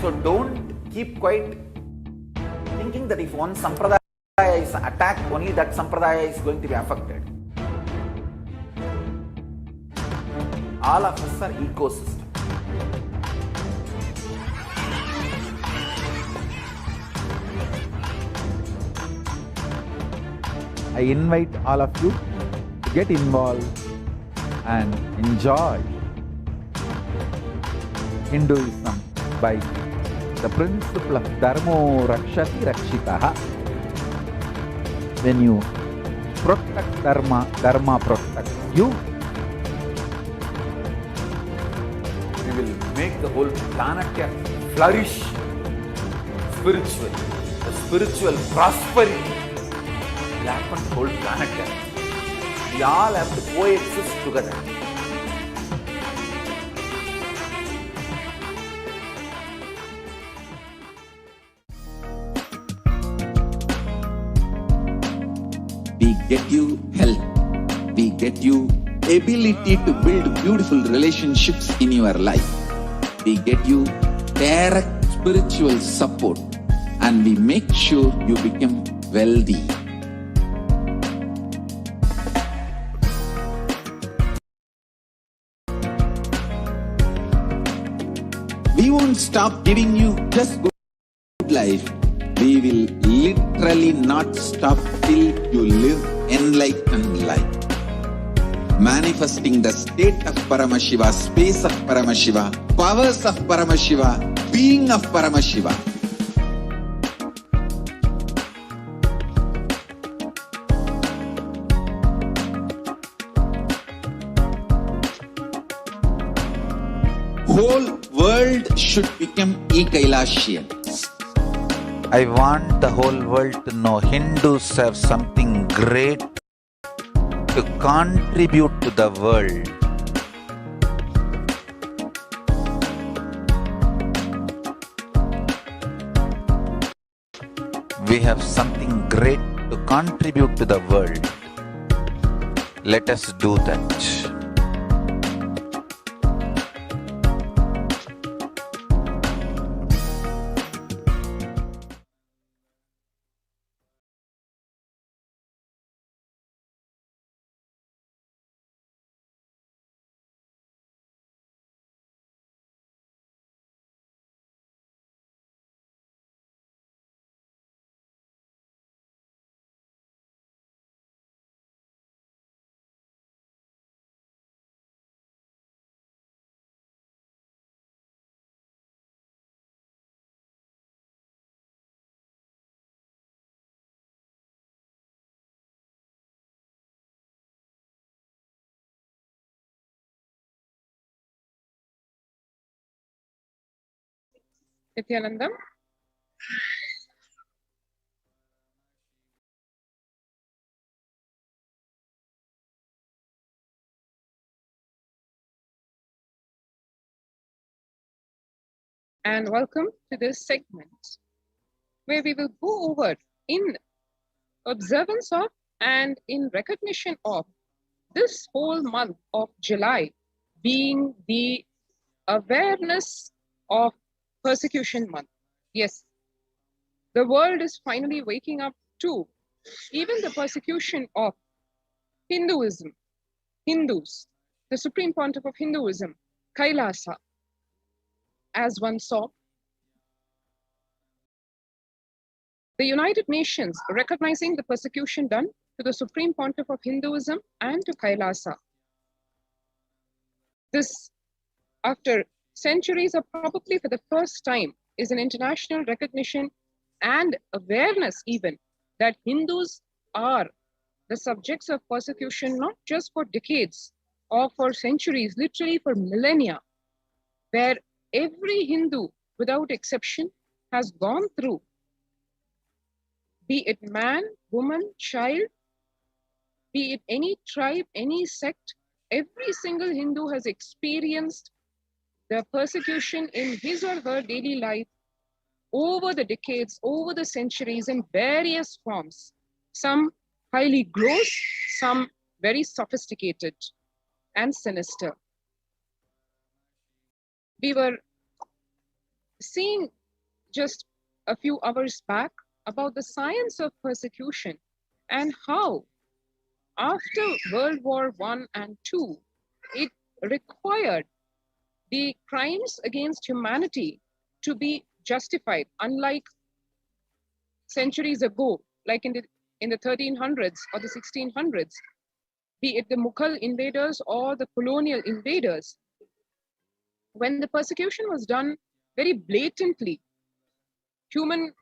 [SPEAKER 7] So don't keep quiet thinking that if one sampradaya is attacked, only that sampradaya is going to be affected. All of us are ecosystem. I invite all of you to get involved and enjoy Hinduism by the principle of Dharmo Rakshati Rakshitaha. When you protect Dharma, Dharma protects you. We will make the whole planet flourish spiritually. The spiritual prosperity black and gold planet Earth. We all have to coexist together.
[SPEAKER 6] We get you health. We get you ability to build beautiful relationships in your life. We get you direct spiritual support, and we make sure you become wealthy. We won't stop giving you just good life. We will literally not stop till you live enlightened life. Manifesting the state of Paramashiva, space of Paramashiva, powers of Paramashiva, being of Paramashiva. Whole world should become e-Kailashians.
[SPEAKER 7] I want the whole world to know Hindus have something great to contribute to the world. We have something great to contribute to the world. Let us do that.
[SPEAKER 13] Nityanandam. And welcome to this segment where we will go over in observance of and in recognition of this whole month of July being the awareness of persecution month. Yes, the world is finally waking up to even the persecution of Hinduism, Hindus, the Supreme Pontiff of Hinduism, Kailasa, as one saw. The United Nations recognizing the persecution done to the Supreme Pontiff of Hinduism and to Kailasa. This, after centuries or probably for the first time, is an international recognition and awareness even that Hindus are the subjects of persecution, not just for decades or for centuries, literally for millennia, where every Hindu, without exception, has gone through, be it man, woman, child, be it any tribe, any sect, every single Hindu has experienced the persecution in his or her daily life over the decades, over the centuries in various forms. Some highly gross, some very sophisticated and sinister. We were seeing just a few hours back about the science of persecution and how after World War I and II, it required the crimes against humanity to be justified, unlike centuries ago, like in the 1300s or the 1600s, be it the Mughal invaders or the colonial invaders. When the persecution was done very blatantly, human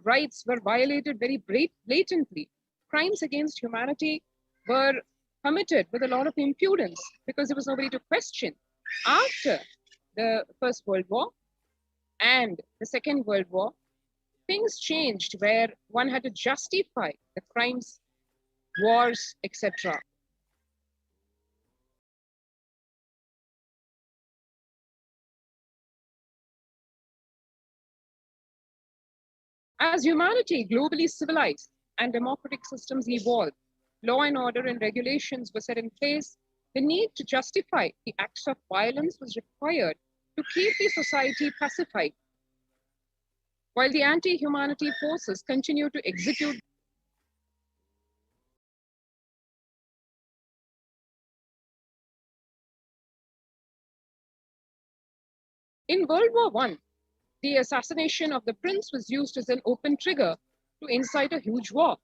[SPEAKER 13] rights were violated very blatantly. Crimes against humanity were committed with a lot of impudence because there was nobody to question. After the First World War and the Second World War, things changed where one had to justify the crimes wars, etc. As humanity globally civilized and democratic systems evolved, law and order and regulations were set in place, the need to justify the acts of violence was required to keep the society pacified, while the anti-humanity forces continued to execute In World War I, the assassination of the prince was used as an open trigger to incite a huge war.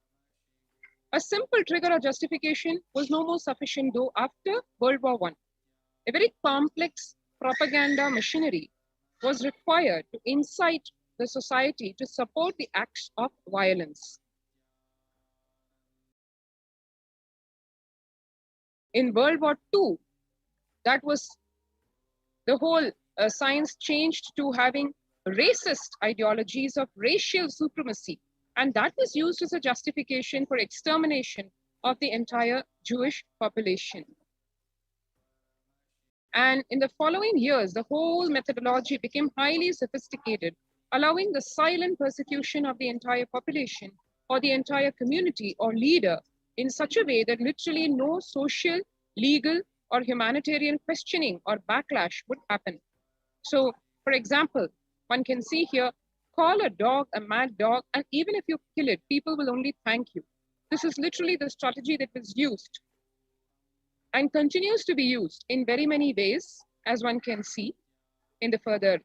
[SPEAKER 13] A simple trigger or justification was no more sufficient, though, after World War I. A very complex propaganda machinery was required to incite the society to support the acts of violence. In World War II, that was the whole science changed to having racist ideologies of racial supremacy, and that was used as a justification for extermination of the entire Jewish population. And in the following years, the whole methodology became highly sophisticated, allowing the silent persecution of the entire population or the entire community or leader in such a way that literally no social, legal, or humanitarian questioning or backlash would happen. So, for example, one can see here, call a dog a mad dog, and even if you kill it, people will only thank you. This is literally the strategy that was used and continues to be used in very many ways, as one can see in the further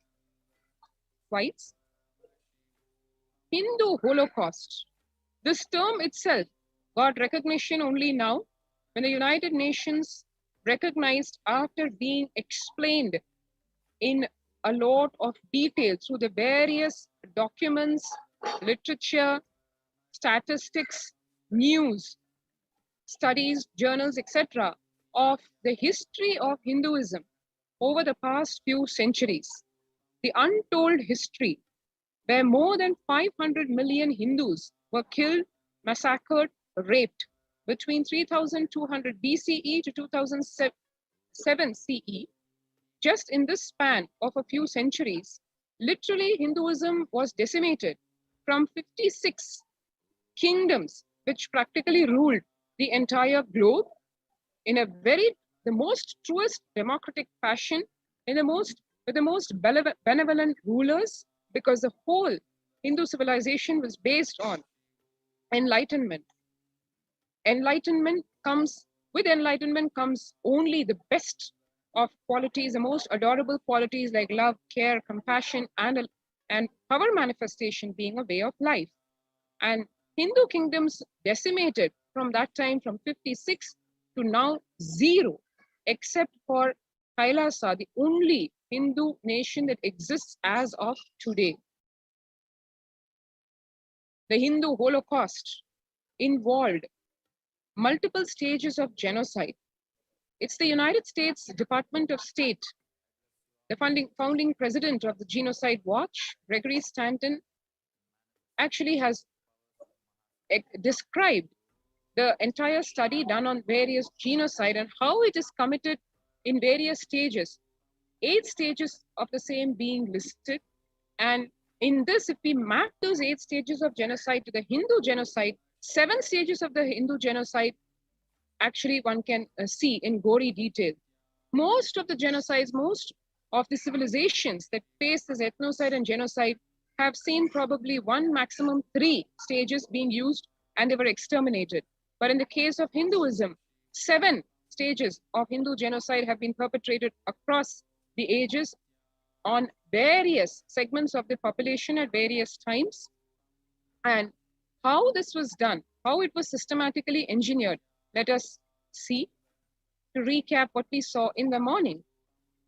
[SPEAKER 13] slides. Hindu Holocaust. This term itself got recognition only now when the United Nations recognized, after being explained in a lot of detail through the various documents, literature, statistics, news, studies, journals, etc., of the history of Hinduism over the past few centuries. The untold history where more than 500 million Hindus were killed, massacred, raped between 3200 BCE to 2007 CE. Just in this span of a few centuries, literally Hinduism was decimated from 56 kingdoms, which practically ruled the entire globe in a the most truest democratic fashion, with the most benevolent rulers, because the whole Hindu civilization was based on enlightenment. With enlightenment comes only the best of qualities, the most adorable qualities like love, care, compassion, and power manifestation being a way of life. And Hindu kingdoms decimated from that time from 56 to now 0, except for Kailasa, the only Hindu nation that exists as of today. The Hindu Holocaust involved multiple stages of genocide. It's the United States Department of State, the founding president of the Genocide Watch, Gregory Stanton, actually has described the entire study done on various genocide and how it is committed in various stages. 8 stages of the same being listed. And in this, if we map those 8 stages of genocide to the Hindu genocide, 7 stages of the Hindu genocide, actually one can see in gory detail. Most of the genocides, most of the civilizations that face this ethnocide and genocide have seen probably 1, maximum 3 stages being used, and they were exterminated. But in the case of Hinduism, 7 stages of Hindu genocide have been perpetrated across the ages on various segments of the population at various times. And how this was done, how it was systematically engineered, let us see. To recap what we saw in the morning.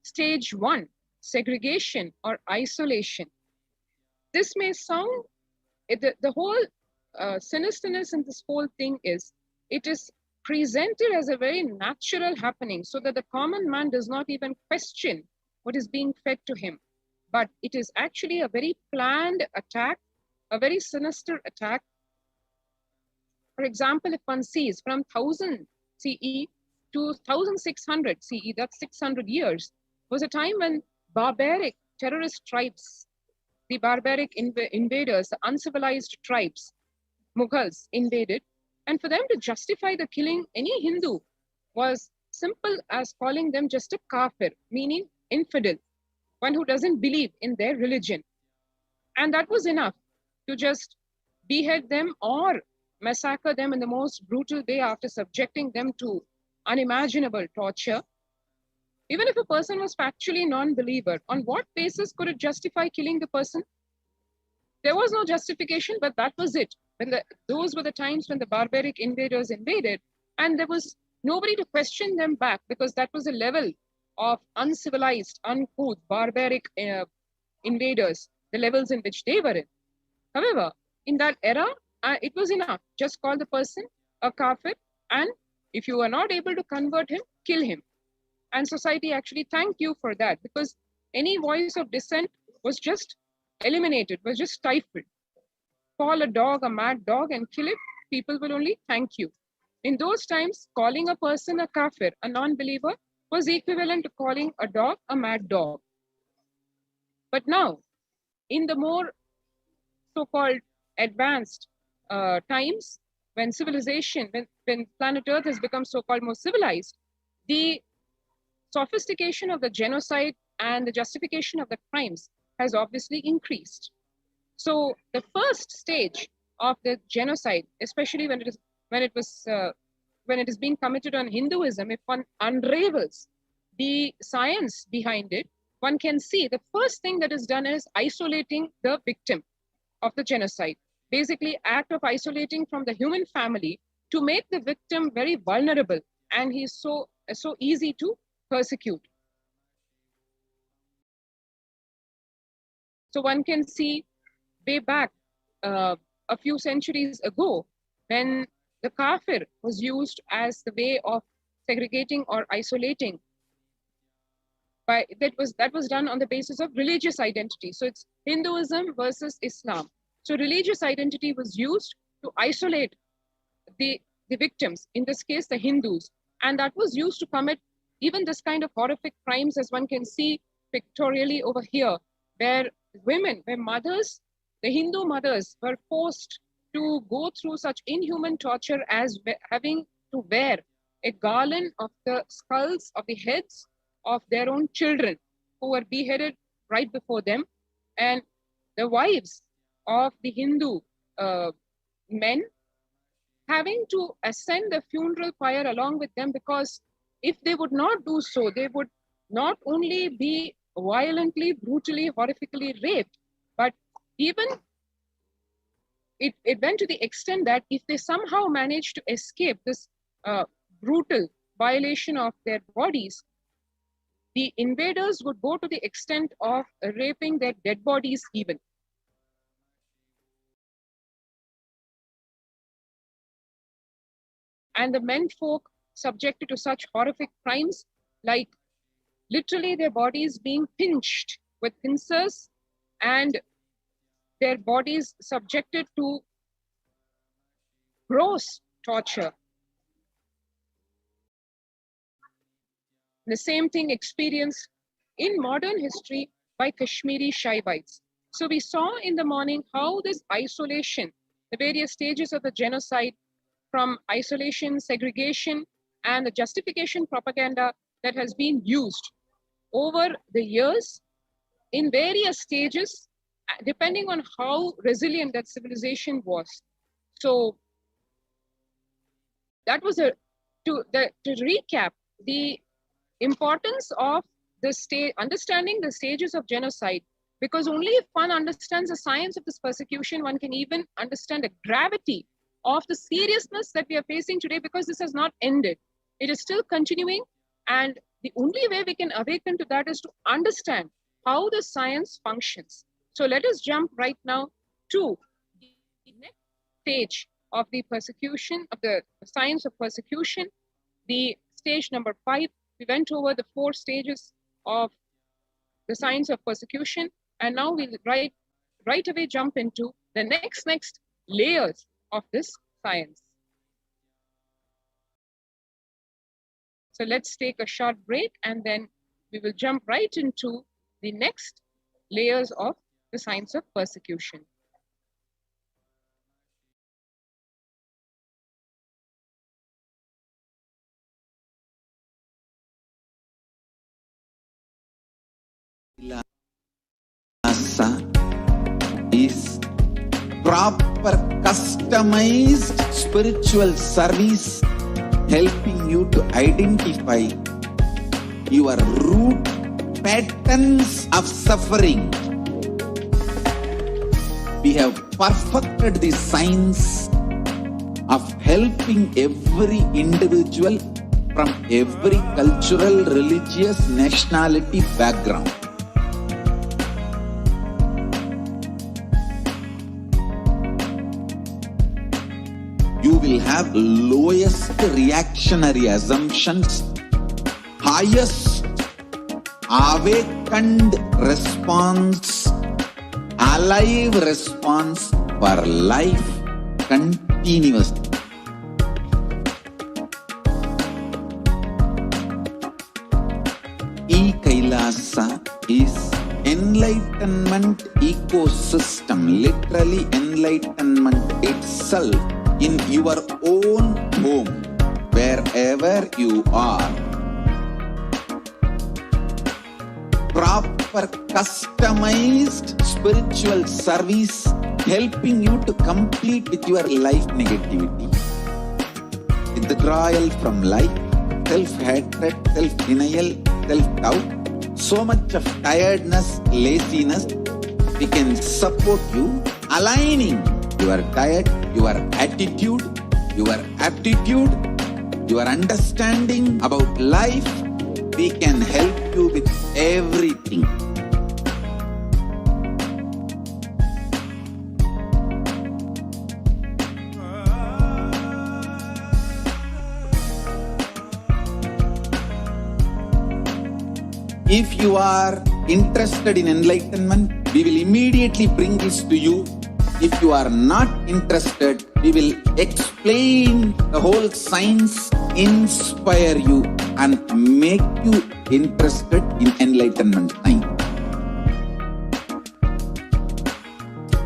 [SPEAKER 13] Stage 1, segregation or isolation. This may sound, the whole sinisterness in this whole thing is, it is presented as a very natural happening so that the common man does not even question what is being fed to him. But it is actually a very planned attack, a very sinister attack, For example, if one sees from 1000 CE to 1600 CE, that's 600 years, was a time when barbaric terrorist tribes, the barbaric invaders, the uncivilized tribes, Mughals invaded, and for them to justify the killing any Hindu was simple as calling them just a kafir, meaning infidel, one who doesn't believe in their religion. And that was enough to just behead them or massacre them in the most brutal way after subjecting them to unimaginable torture. Even if a person was factually non-believer, on what basis could it justify killing the person? There was no justification, but that was it. Those were the times when the barbaric invaders invaded, and there was nobody to question them back, because that was the level of uncivilized, uncouth, barbaric invaders, the levels in which they were in. However, in that era, it was enough. Just call the person a kafir, and if you are not able to convert him, kill him. And society actually thanked you for that, because any voice of dissent was just eliminated, was just stifled. Call a dog a mad dog and kill it, people will only thank you. In those times, calling a person a kafir, a non-believer, was equivalent to calling a dog a mad dog. But now, in the more so-called advanced times, when civilization, when planet Earth has become so-called more civilized, the sophistication of the genocide and the justification of the crimes has obviously increased. So the first stage of the genocide, especially when it is being committed on Hinduism, if one unravels the science behind it, one can see the first thing that is done is isolating the victim of the genocide. Basically, act of isolating from the human family to make the victim very vulnerable, and he's so easy to persecute. So one can see way back a few centuries ago, when the kafir was used as the way of segregating or isolating. That was done on the basis of religious identity. So it's Hinduism versus Islam. So religious identity was used to isolate the victims, in this case, the Hindus. And that was used to commit even this kind of horrific crimes, as one can see pictorially over here, where women, where mothers, the Hindu mothers were forced to go through such inhuman torture as having to wear a garland of the skulls of the heads of their own children who were beheaded right before them. And the wives of the Hindu men having to ascend the funeral pyre along with them, because if they would not do so, they would not only be violently, brutally, horrifically raped, but even it went to the extent that if they somehow managed to escape this brutal violation of their bodies, the invaders would go to the extent of raping their dead bodies even. And the men folk subjected to such horrific crimes, like literally their bodies being pinched with pincers and their bodies subjected to gross torture. The same thing experienced in modern history by Kashmiri Shaivites. So we saw in the morning how this isolation, the various stages of the genocide, from isolation, segregation, and the justification propaganda that has been used over the years in various stages, depending on how resilient that civilization was. So that was to recap the importance of understanding the stages of genocide, because only if one understands the science of this persecution, one can even understand the gravity of the seriousness that we are facing today, because this has not ended. It is still continuing, and the only way we can awaken to that is to understand how the science functions. So let us jump right now to the next stage of the persecution, of the science of persecution, the stage number 5. We went over the 4 stages of the science of persecution, and now we'll right away jump into the next layers of this science. So let's take a short break and then we will jump right into the next layers of the science of persecution.
[SPEAKER 6] Is proper customized spiritual service helping you to identify your root patterns of suffering. We have perfected the science of helping every individual from every cultural, religious, nationality background. You will have lowest reactionary assumptions, highest awakened response, alive response for life continuously. E-Kailasa is enlightenment ecosystem, literally enlightenment itself in your own home, wherever you are. Proper customized spiritual service helping you to complete with your life negativity. Withdrawal from life, self-hatred, self-denial, self-doubt, so much of tiredness, laziness, we can support you aligning your diet, your attitude, your aptitude, your understanding about life. We can help you with everything. If you are interested in enlightenment, we will immediately bring this to you. If you are not interested, we will explain the whole science, inspire you and make you interested in enlightenment science.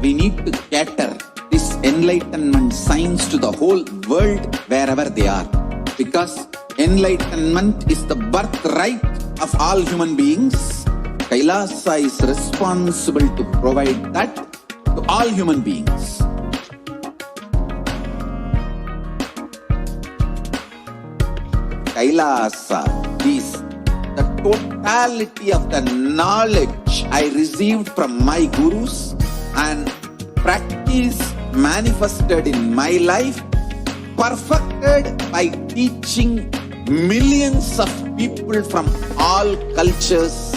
[SPEAKER 6] We need to cater this enlightenment science to the whole world wherever they are, because enlightenment is the birthright of all human beings. Kailasa is responsible to provide that to all human beings. Kailasa is the totality of the knowledge I received from my gurus and practice manifested in my life, perfected by teaching millions of people from all cultures,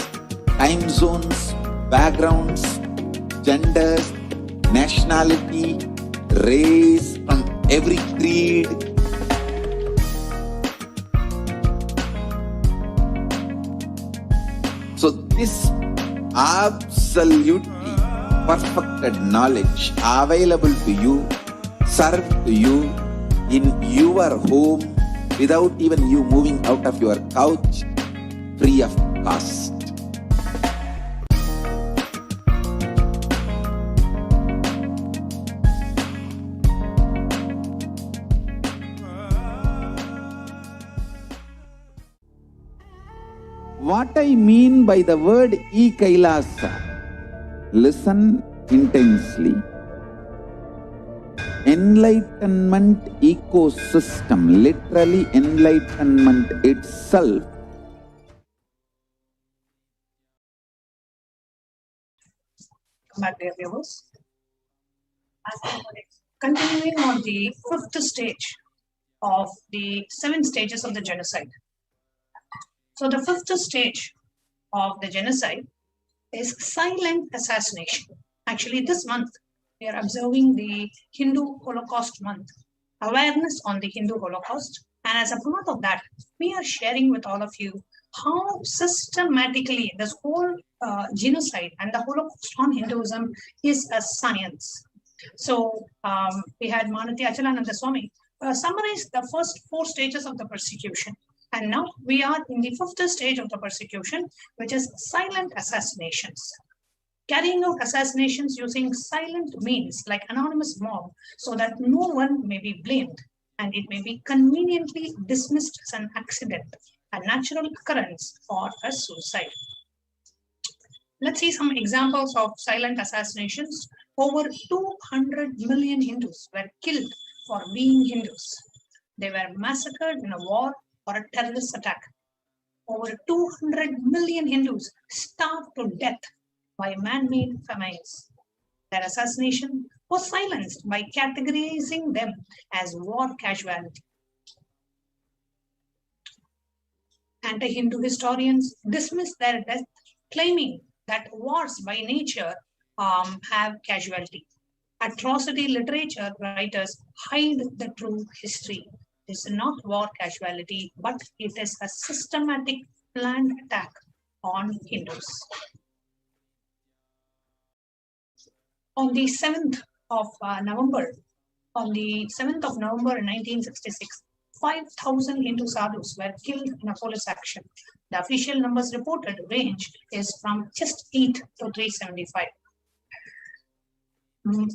[SPEAKER 6] time zones, backgrounds, genders, nationality, race, from every creed. So this absolutely perfected knowledge available to you, served to you in your home without even you moving out of your couch, free of cost. What I mean by the word E-Kailasa, listen intensely. Enlightenment ecosystem, literally enlightenment itself.
[SPEAKER 10] Come back, dear viewers. Continuing on the 5th stage of the 7 stages of the genocide. So the 5th stage of the genocide is silent assassination. Actually, this month, we are observing the Hindu Holocaust month, awareness on the Hindu Holocaust. And as a part of that, we are sharing with all of you how systematically this whole genocide and the Holocaust on Hinduism is a science. So we had Manati Achalananda Swami summarize the first 4 stages of the persecution. And now we are in the fifth stage of the persecution, which is silent assassinations. Carrying out assassinations using silent means like anonymous mob so that no one may be blamed and it may be conveniently dismissed as an accident, a natural occurrence, or a suicide. Let's see some examples of silent assassinations. Over 200 million Hindus were killed for being Hindus. They were massacred in a war or a terrorist attack. Over 200 million Hindus starved to death by man-made famines. Their assassination was silenced by categorizing them as war casualty. Anti-Hindu historians dismiss their death, claiming that wars by nature have casualty. Atrocity literature writers hide the true history. This is not war casualty, but it is a systematic planned attack on Hindus. On the 7th of November 1966, 5,000 Hindu sadhus were killed in a police action. The official numbers reported range is from just 8 to 375.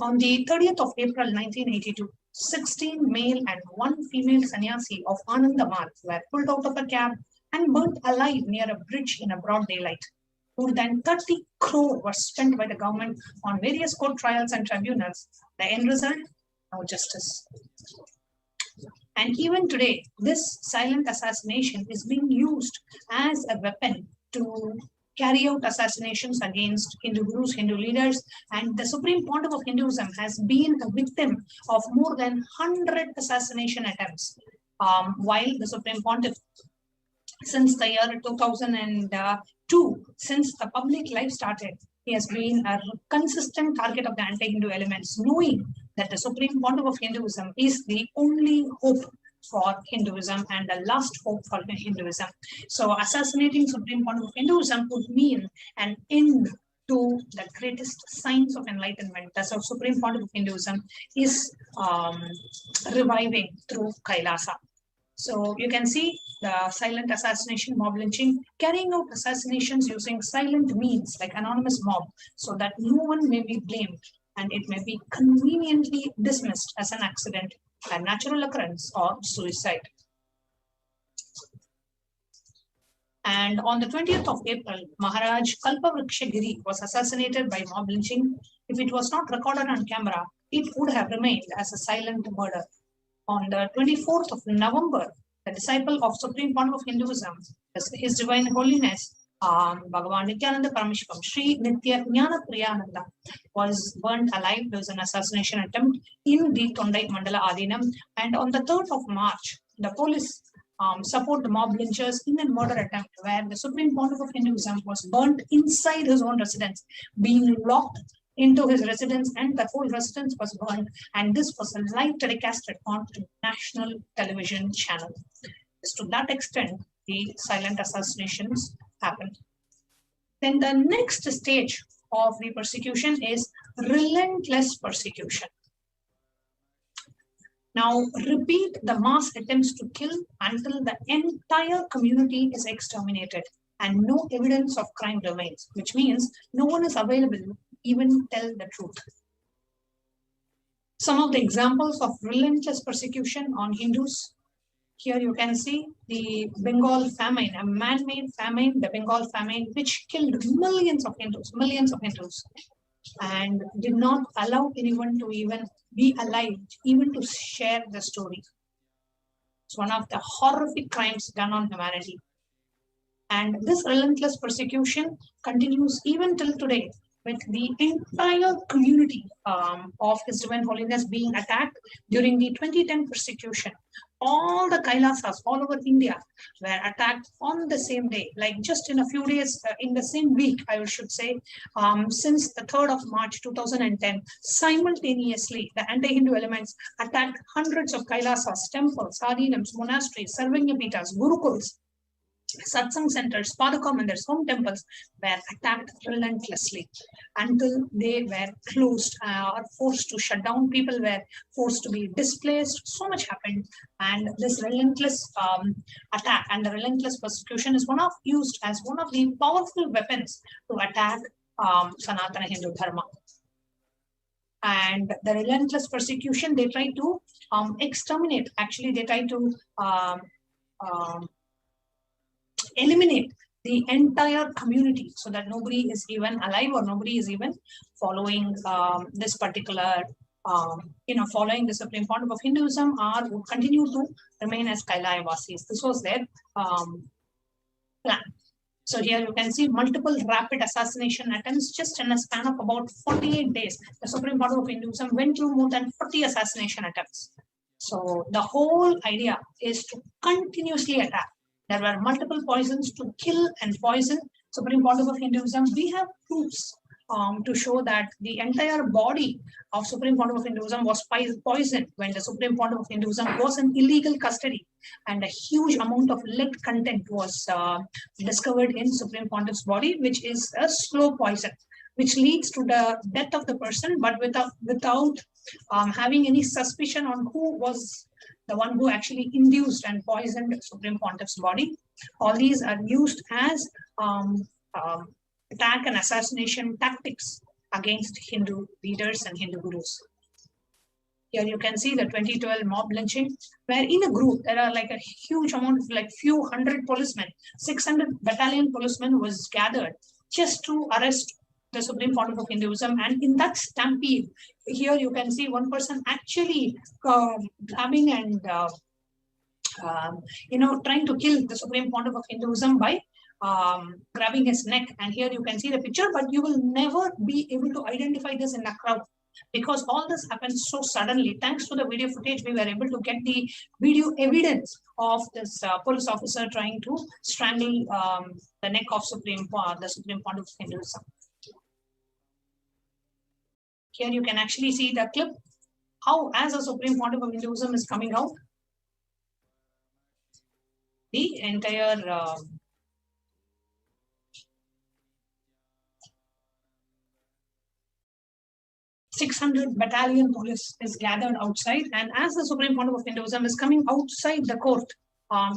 [SPEAKER 10] On the 30th of April 1982, 16 male and 1 female sannyasi of Anandamarg were pulled out of a cab and burnt alive near a bridge in a broad daylight. More than 30 crore was spent by the government on various court trials and tribunals. The end result? No justice. And even today, this silent assassination is being used as a weapon to carry out assassinations against Hindu gurus, Hindu leaders, and the Supreme Pontiff of Hinduism has been a victim of more than 100 assassination attempts. While the Supreme Pontiff, since the year 2002, since the public life started, he has been a consistent target of the anti-Hindu elements, knowing that the Supreme Pontiff of Hinduism is the only hope for Hinduism and the last hope for Hinduism. So assassinating Supreme Pontiff of Hinduism would mean an end to the greatest signs of enlightenment. That's how Supreme Pontiff of Hinduism is reviving through Kailasa. So you can see the silent assassination, mob lynching, carrying out assassinations using silent means like anonymous mob so that no one may be blamed and it may be conveniently dismissed as an accident, a natural occurrence, or suicide. And on the 20th of April, Maharaj Kalpavriksha was assassinated by mob lynching. If it was not recorded on camera, it would have remained as a silent murder. On the 24th of November, the disciple of Supreme Pontiff of Hinduism, His Divine Holiness, Bhagavan Nityananda Parameshwaram, Sri Nitya Jnana Priyananda, was burnt alive. There was an assassination attempt in the Tondai Mandala Adinam. And on the 3rd of March, the police support the mob lynchers in a murder attempt where the Supreme Pontiff of Hinduism was burnt inside his own residence, being locked into his residence, and the whole residence was burned. And this was live telecasted on the national television channel. To that extent, the silent assassinations happened. Then the next stage of the persecution is relentless persecution. Now repeat the mass attempts to kill until the entire community is exterminated and no evidence of crime remains, which means no one is available to even tell the truth. Some of the examples of relentless persecution on Hindus. Here you can see the Bengal famine, a man-made famine, the Bengal famine, which killed millions of Hindus, and did not allow anyone to even be alive, even to share the story. It's one of the horrific crimes done on humanity. And this relentless persecution continues even till today, with the entire community of His Divine Holiness being attacked during the 2010 persecution. All the Kailasas all over India were attacked on the same day, like just in a few days, in the same week, I should say, since the 3rd of March 2010, simultaneously, the anti-Hindu elements attacked hundreds of Kailasas, temples, sadhinams, monasteries, Sarvanyapitas, gurukuls, satsang centers, padaka mandirs, home temples were attacked relentlessly until they were closed or forced to shut down. People were forced to be displaced. So much happened, and this relentless attack and the relentless persecution is used as one of the powerful weapons to attack Sanatana Hindu Dharma. And the relentless persecution, they try to exterminate. Actually, they try to eliminate the entire community so that nobody is even alive or nobody is even following this particular, following the Supreme Pontiff of Hinduism, or would continue to remain as Kailayavasis. This was their plan. So here you can see multiple rapid assassination attempts just in a span of about 48 days. The Supreme Pontiff of Hinduism went through more than 40 assassination attempts. So the whole idea is to continuously attack. There were multiple poisons to kill and poison Supreme Pontiff of Hinduism. We have proofs to show that the entire body of Supreme Pontiff of Hinduism was poisoned when the Supreme Pontiff of Hinduism was in illegal custody, and a huge amount of lead content was discovered in Supreme Pontiff's body, which is a slow poison, which leads to the death of the person, but without having any suspicion on who was the one who actually induced and poisoned Supreme Pontiff's body. All these are used as attack and assassination tactics against Hindu leaders and Hindu gurus. Here you can see the 2012 mob lynching, where in a group there are like a huge amount of like few hundred policemen, 600 battalion policemen was gathered just to arrest the Supreme Pontiff of Hinduism. And in that stampede, here you can see one person actually grabbing and trying to kill the Supreme Pontiff of Hinduism by grabbing his neck. And here you can see the picture, but you will never be able to identify this in a crowd because all this happened so suddenly. Thanks to the video footage, we were able to get the video evidence of this police officer trying to strangle the neck of the Supreme Pontiff of Hinduism. Here you can actually see the clip, how as a Supreme Pontiff of Hinduism is coming out, the entire 600 battalion police is gathered outside, and as the Supreme Pontiff of Hinduism is coming outside the court,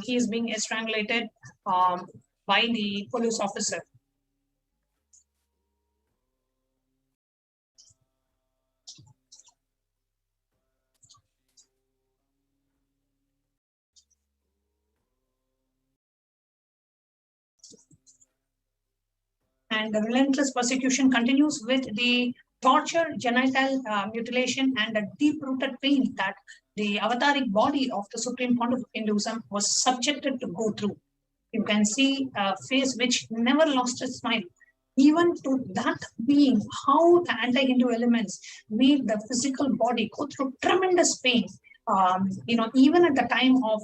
[SPEAKER 10] he is being strangulated by the police officer. And the relentless persecution continues with the torture, genital mutilation, and the deep-rooted pain that the avataric body of the Supreme Pontiff of Hinduism was subjected to go through. You can see a face which never lost its smile. Even to that being, how the anti-Hindu elements made the physical body go through tremendous pain. Even at the time of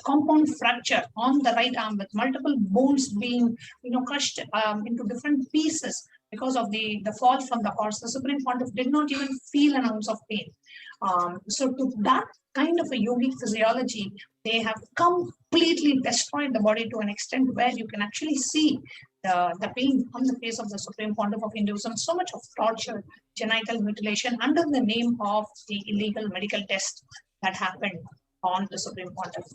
[SPEAKER 10] compound fracture on the right arm with multiple bones being, crushed into different pieces because of the fall from the horse, the Supreme Pontiff did not even feel an ounce of pain. So to that kind of a yogic physiology, they have completely destroyed the body to an extent where you can actually see the pain on the face of the Supreme Pontiff of Hinduism, so much of torture, genital mutilation under the name of the illegal medical test that happened on the Supreme Pontiff.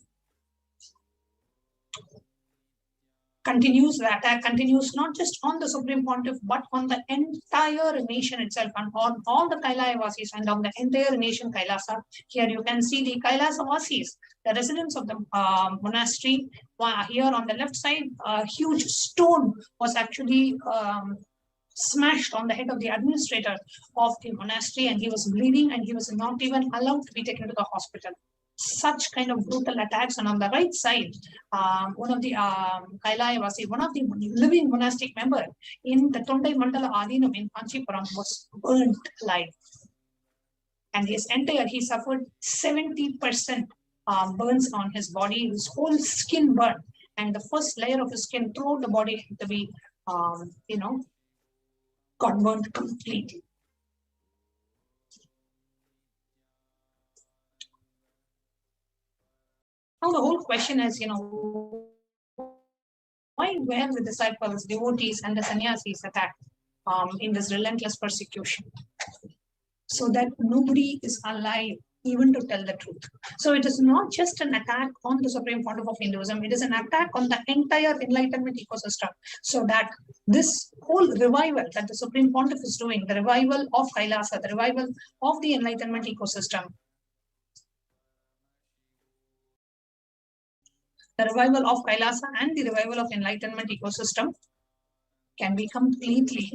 [SPEAKER 10] The attack continues not just on the Supreme Pontiff, but on the entire nation itself, and on all the Kailayavasis and on the entire nation Kailasa. Here you can see the Kailasa-vasis, the residents of the monastery. Here on the left side, a huge stone was actually smashed on the head of the administrator of the monastery, and he was bleeding and he was not even allowed to be taken to the hospital. Such kind of brutal attacks. And on the right side, one of the Kailayavasi, one of the living monastic member in the Tondai Mandala Adinam in Kanchipuram was burnt alive. And he suffered 70% burns on his body. His whole skin burned, and the first layer of his skin throughout the body had to be, got burnt completely. Now the whole question is, why were the disciples, devotees, and the sannyasis attacked in this relentless persecution? So that nobody is alive even to tell the truth. So it is not just an attack on the Supreme Pontiff of Hinduism, it is an attack on the entire enlightenment ecosystem. So that this whole revival that the Supreme Pontiff is doing, the revival of Kailasa, the revival of the enlightenment ecosystem, the revival of Kailasa and the revival of enlightenment ecosystem can be completely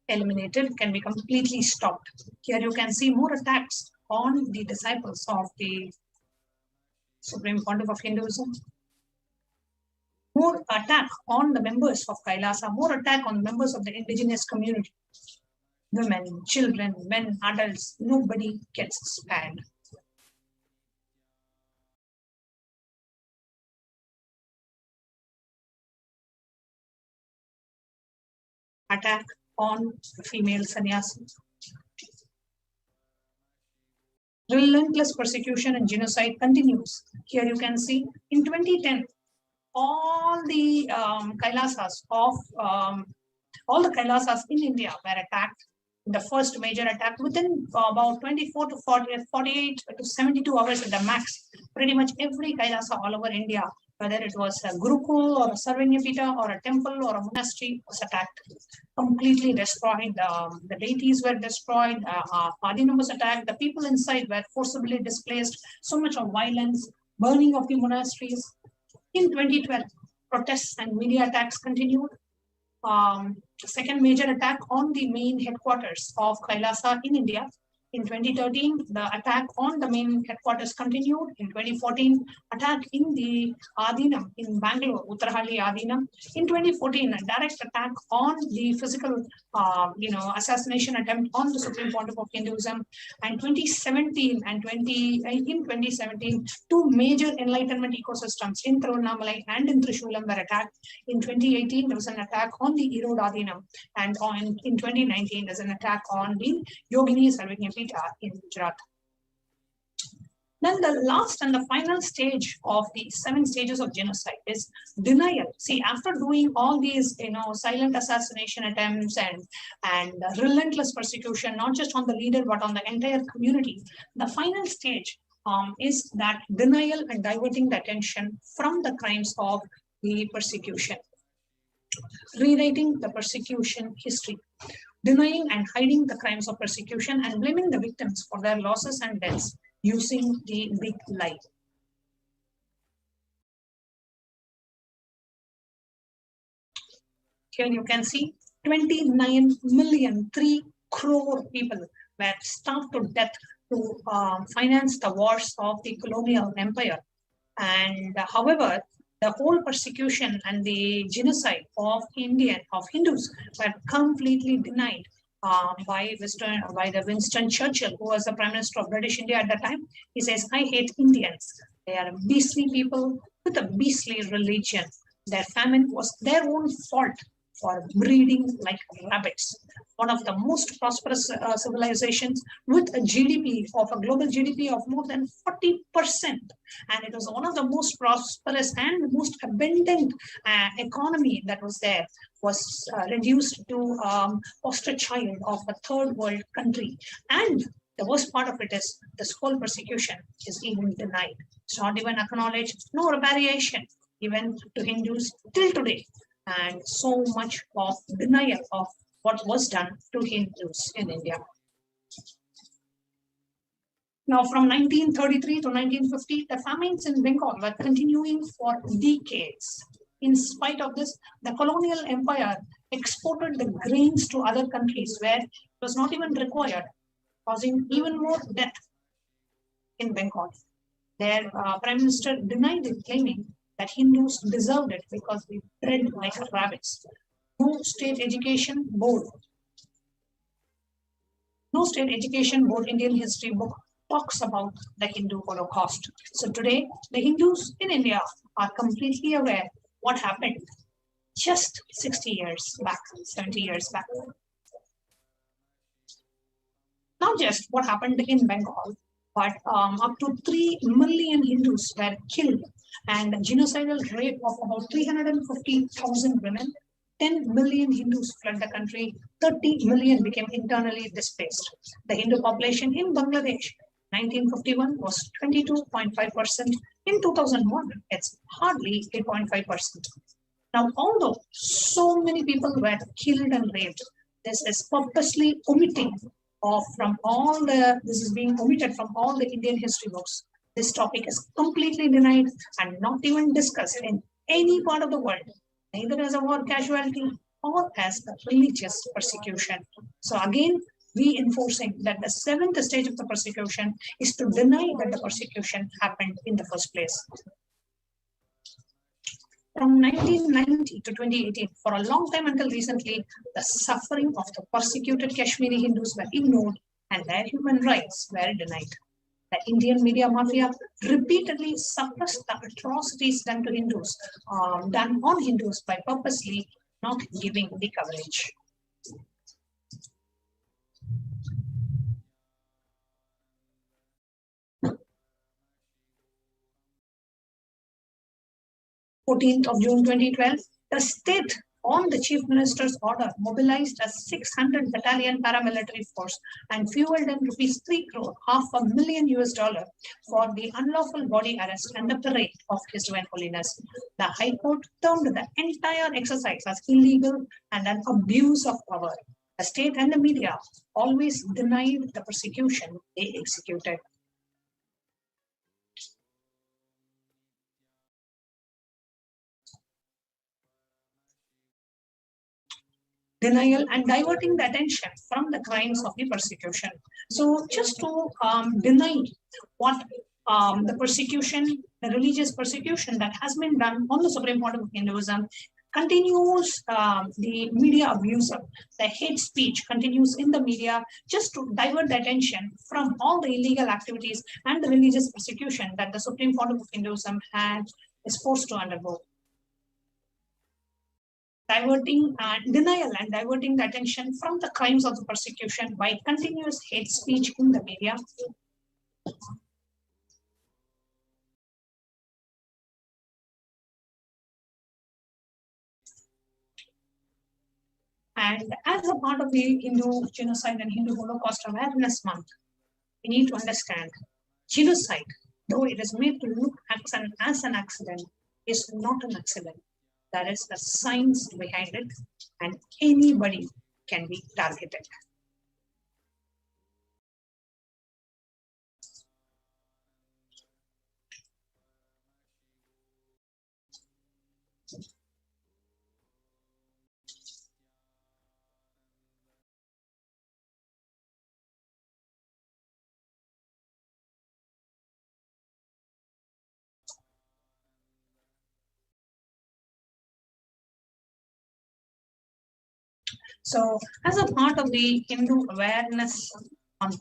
[SPEAKER 10] eliminated, can be completely stopped. Here you can see more attacks on the disciples of the Supreme Pontiff of Hinduism, more attack on the members of Kailasa, more attack on members of the indigenous community. Women, children, men, adults, nobody gets spared. Attack on female sannyasis. Relentless persecution and genocide continues. Here you can see in 2010, all the Kailasas in India were attacked. The first major attack within about 24 to 48 to 72 hours at the max. Pretty much every Kailasa all over India, whether it was a Gurukul or a Sarvanyapita or a temple or a monastery, was attacked. Completely destroyed. The deities were destroyed. Adinam was attacked. The people inside were forcibly displaced. So much of violence, burning of the monasteries. In 2012, protests and media attacks continued. The second major attack on the main headquarters of Kailasa in India. In 2013, the attack on the main headquarters continued. In 2014, attack in the Adinam in Bangalore, Uttarahalli Adinam. In 2014, a direct attack on the physical, assassination attempt on the Supreme Pontiff of Hinduism. And 2017 and 2017, two major enlightenment ecosystems in Tiruvannamalai and in Trishulam were attacked. In 2018, there was an attack on the Erode Adinam, and in 2019, there's an attack on the Yogini Sarvanyapita in Gujarat. Then the last and the final stage of the 7 stages of genocide is denial. See, after doing all these, silent assassination attempts and relentless persecution, not just on the leader, but on the entire community, the final stage is that denial and diverting the attention from the crimes of the persecution. Rewriting the persecution history. Denying and hiding the crimes of persecution and blaming the victims for their losses and deaths using the big lie. Here you can see 29 million, 3 crore people were starved to death to finance the wars of the colonial empire. And however, the whole persecution and the genocide of Hindus were completely denied by the Winston Churchill, who was the Prime Minister of British India at that time. He says, "I hate Indians. They are beastly people with a beastly religion. Their famine was their own fault for breeding like rabbits." One of the most prosperous civilizations with a GDP of a global GDP of more than 40%. And it was one of the most prosperous and most abundant economy that was there, was reduced to poster child of a third world country. And the worst part of it is this whole persecution is even denied. It's not even acknowledged, no reparation even to Hindus till today. And so much of denial of what was done to Hindus in India. Now, from 1933 to 1950, the famines in Bengal were continuing for decades. In spite of this, the colonial empire exported the grains to other countries where it was not even required, causing even more death in Bengal. Their Prime Minister denied it, claiming that Hindus deserved it because they bred like rabbits. No state education board Indian history book talks about the Hindu Holocaust. So today, the Hindus in India are completely aware what happened just 60 years back, 70 years back. Not just what happened in Bengal but up to 3 million Hindus were killed, and genocidal rape of about 350,000 women. 10 million Hindus fled the country. 30 million became internally displaced. The Hindu population in Bangladesh 1951 was 22.5%. In 2001, it's hardly 8.5%. Now, although so many people were killed and raped, this is purposely omitting this is being omitted from all the Indian history books. This topic is completely denied and not even discussed in any part of the world, neither as a war casualty or as a religious persecution. So again, reinforcing that the 7th stage of the persecution is to deny that the persecution happened in the first place. From 1990 to 2018, for a long time until recently, the suffering of the persecuted Kashmiri Hindus were ignored and their human rights were denied. The Indian media mafia repeatedly suppressed the atrocities done to Hindus, done on Hindus by purposely not giving the coverage. On 14th of June 2012, the state, on the Chief Minister's order, mobilized a 600 battalion paramilitary force and fueled in rupees 3 crore, $500,000 for the unlawful body arrest and the parade of His Divine Holiness. The High Court termed the entire exercise as illegal and an abuse of power. The state and the media always denied the persecution they executed. Denial and diverting the attention from the crimes of the persecution. So just to deny what the persecution, the religious persecution that has been done on the Supreme Court of Hinduism, continues the media abuse, the hate speech continues in the media, just to divert the attention from all the illegal activities and the religious persecution that the Supreme Court of Hinduism is forced to undergo. Denial and diverting the attention from the crimes of the persecution by continuous hate speech in the media. And as a part of the Hindu Genocide and Hindu Holocaust Awareness Month, we need to understand genocide, though it is made to look as an accident, is not an accident. There is a science behind it, and anybody can be targeted. So, as a part of the Hindu Awareness Month,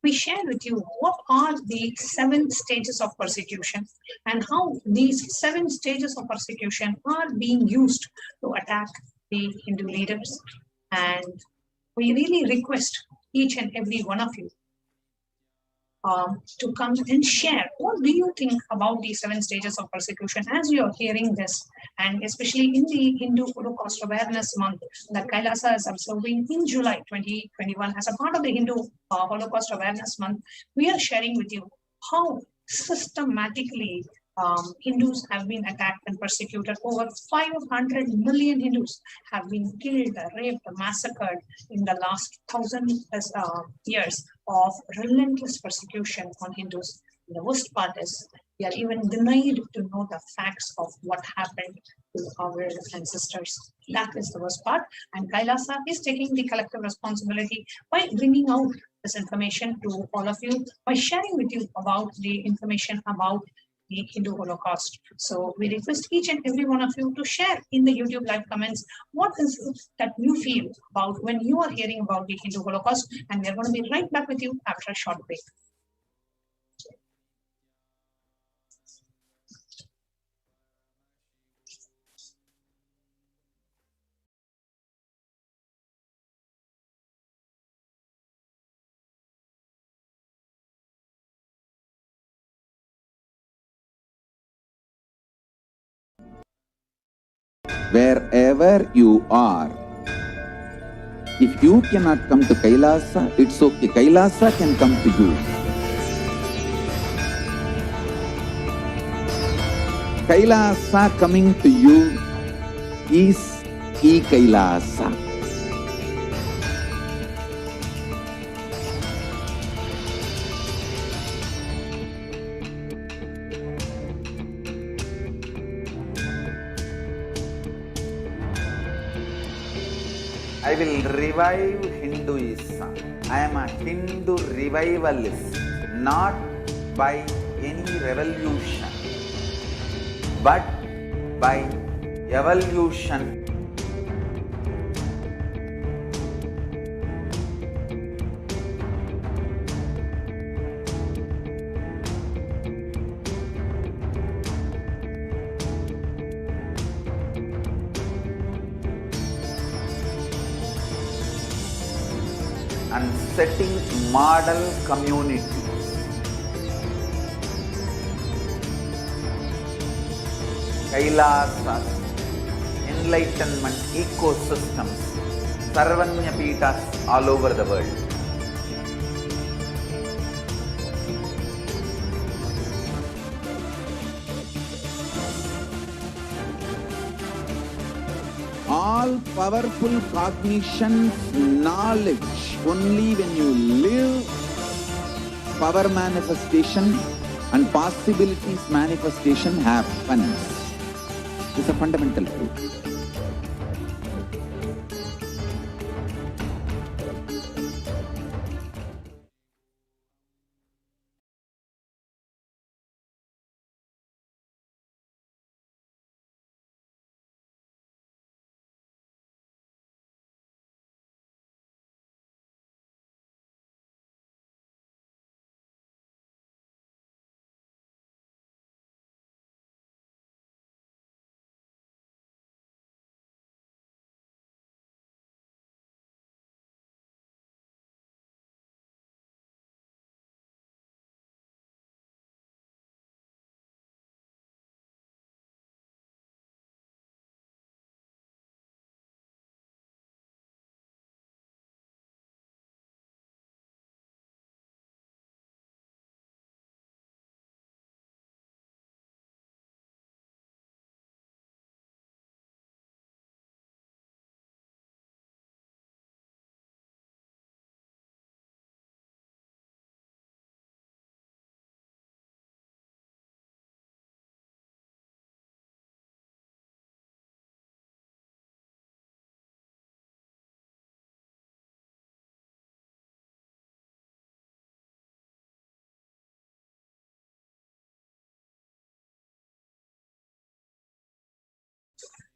[SPEAKER 10] we share with you what are the 7 stages of persecution and how these 7 stages of persecution are being used to attack the Hindu leaders. And we really request each and every one of you to come and share. What do you think about these 7 stages of persecution as you are hearing this? And especially in the Hindu Holocaust Awareness Month that Kailasa is observing in July 2021 as a part of the Hindu Holocaust Awareness Month, we are sharing with you how systematically Hindus have been attacked and persecuted. Over 500 million Hindus have been killed, raped, massacred in the last 1,000 years of relentless persecution on Hindus. The worst part is we are even denied to know the facts of what happened to our ancestors. That is the worst part. And Kailasa is taking the collective responsibility by bringing out this information to all of you, by sharing with you about the information about the Hindu Holocaust. So we request each and every one of you to share in the YouTube live comments what is it that you feel about when you are hearing about the Hindu Holocaust, and we are going to be right back with you after a short break.
[SPEAKER 6] wherever you are. If you cannot come to Kailasa, it's okay. Kailasa can come to you. Kailasa coming to you is e-Kailasa.
[SPEAKER 7] I will revive Hinduism. I am a Hindu revivalist, not by any revolution, but by evolution. And setting model communities. Kailasas, enlightenment ecosystems, Sarvanya Peethas all over the world.
[SPEAKER 6] All powerful cognition, knowledge, only when you live, power manifestation and possibilities manifestation happens. It's a fundamental truth.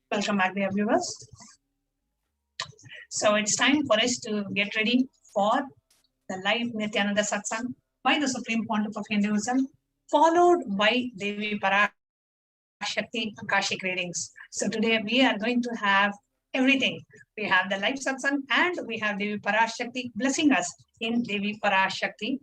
[SPEAKER 10] Welcome back, dear viewers. So it's time for us to get ready for the live Nityananda Satsang by the Supreme Pontiff of Hinduism, followed by Devi PARASHAKTI Akashic readings. So today we are going to have everything. We have the live satsang and we have Devi PARASHAKTI blessing us in Devi PARASHAKTI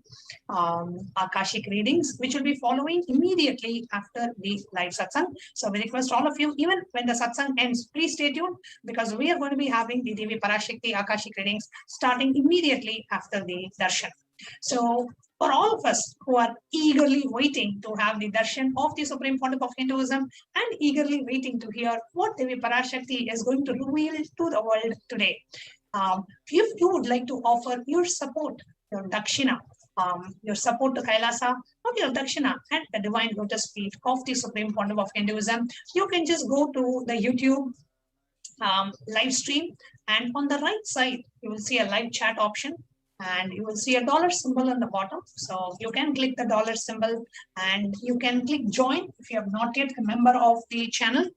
[SPEAKER 10] Akashic readings, which will be following immediately after the live satsang. So we request all of you, even when the satsang ends, please stay tuned because we are going to be having the Devi PARASHAKTI Akashic readings starting immediately after the darshan. So for all of us who are eagerly waiting to have the darshan of the Supreme Pontiff of Hinduism and eagerly waiting to hear what Devi PARASHAKTI is going to reveal to the world today. If you would like to offer your support, your dakshina, your support to Kailasa, or your dakshina at the divine lotus feet of the Supreme Pontiff of Hinduism, you can just go to the YouTube live stream, and on the right side, you will see a live chat option. And you will see a dollar symbol on the bottom. So you can click the dollar symbol and you can click join if you have not yet a member of the channel.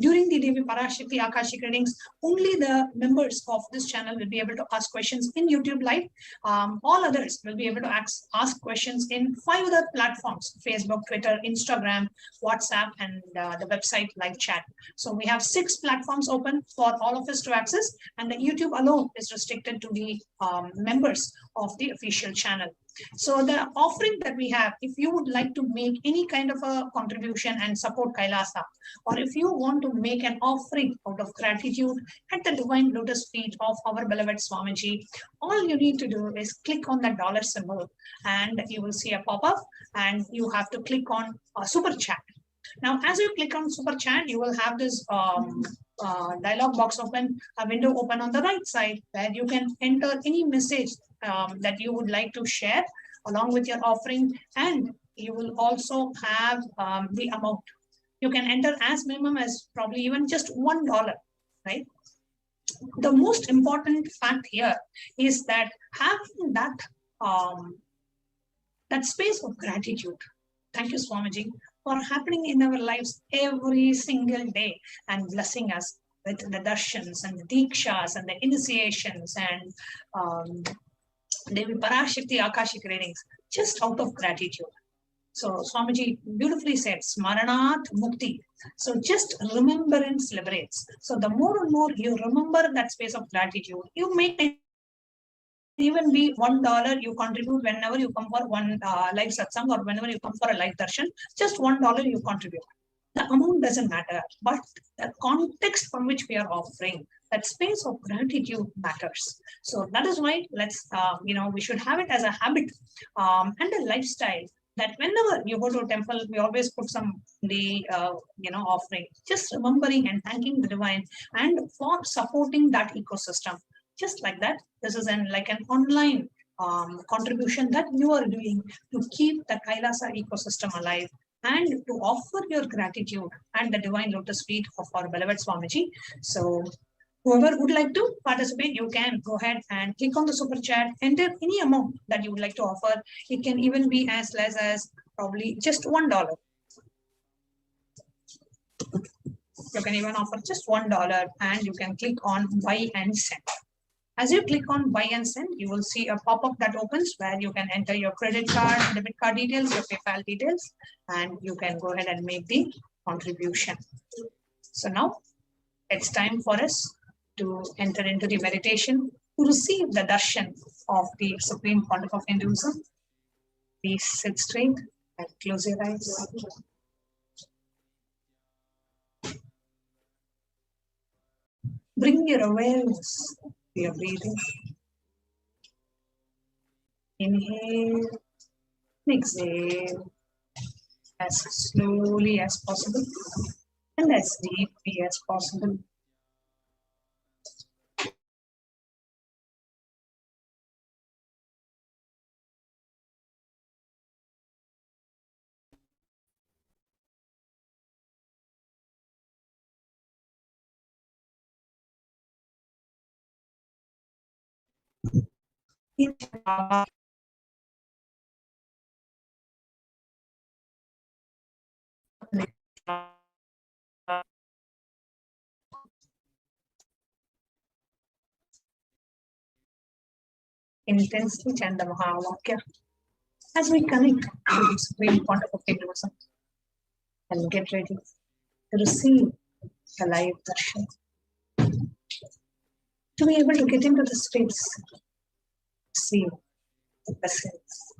[SPEAKER 10] During the Devi PARASHAKTI Akashic readings, only the members of this channel will be able to ask questions in YouTube Live. All others will be able to ask questions in 5 other platforms: Facebook, Twitter, Instagram, WhatsApp, and the website live chat. So we have 6 platforms open for all of us to access, and the YouTube alone is restricted to the members members of the official channel. So the offering that we have, if you would like to make any kind of a contribution and support Kailasa, or if you want to make an offering out of gratitude at the divine lotus feet of our beloved Swamiji, all you need to do is click on the dollar symbol and you will see a pop-up, and you have to click on super chat. Now, as you click on super chat, you will have this dialog box open, a window open on the right side, where you can enter any message that you would like to share along with your offering, and you will also have the amount. You can enter as minimum as probably even just $1, right? The most important fact here is that having that that space of gratitude. Thank you, Swamiji, for happening in our lives every single day and blessing us with the darshans and the dikshas and the initiations and Devi PARASHAKTI Akashic readings, just out of gratitude. So Swamiji beautifully said, Smaranat Mukti. So just remembrance liberates. So the more and more you remember that space of gratitude, you make it even be $1 you contribute whenever you come for one live satsang, or whenever you come for a live darshan, just $1 you contribute. The amount doesn't matter, but the context from which we are offering, that space of gratitude matters. So that is why let's, we should have it as a habit and a lifestyle, that whenever you go to a temple, we always put some offering, just remembering and thanking the divine and for supporting that ecosystem. Just like that, this is like an online contribution that you are doing to keep the Kailasa ecosystem alive and to offer your gratitude and the divine lotus feet of our beloved Swamiji. So whoever would like to participate, you can go ahead and click on the super chat, enter any amount that you would like to offer. It can even be as less as probably just $1. You can even offer just $1 and you can click on buy and send. As you click on buy and send, you will see a pop-up that opens where you can enter your credit card, debit card details, your PayPal details, and you can go ahead and make the contribution. So now it's time for us to enter into the meditation to receive the darshan of the Supreme Pontiff of Hinduism. Please sit straight and close your eyes. Bring your awareness to your breathing. Inhale, exhale as slowly as possible and as deeply as possible. Intensely chant the Mahavakya as we connect to the Supreme Pontiff of Hinduism and get ready to receive the live darshan. To be able to get into the space, receive the blessings,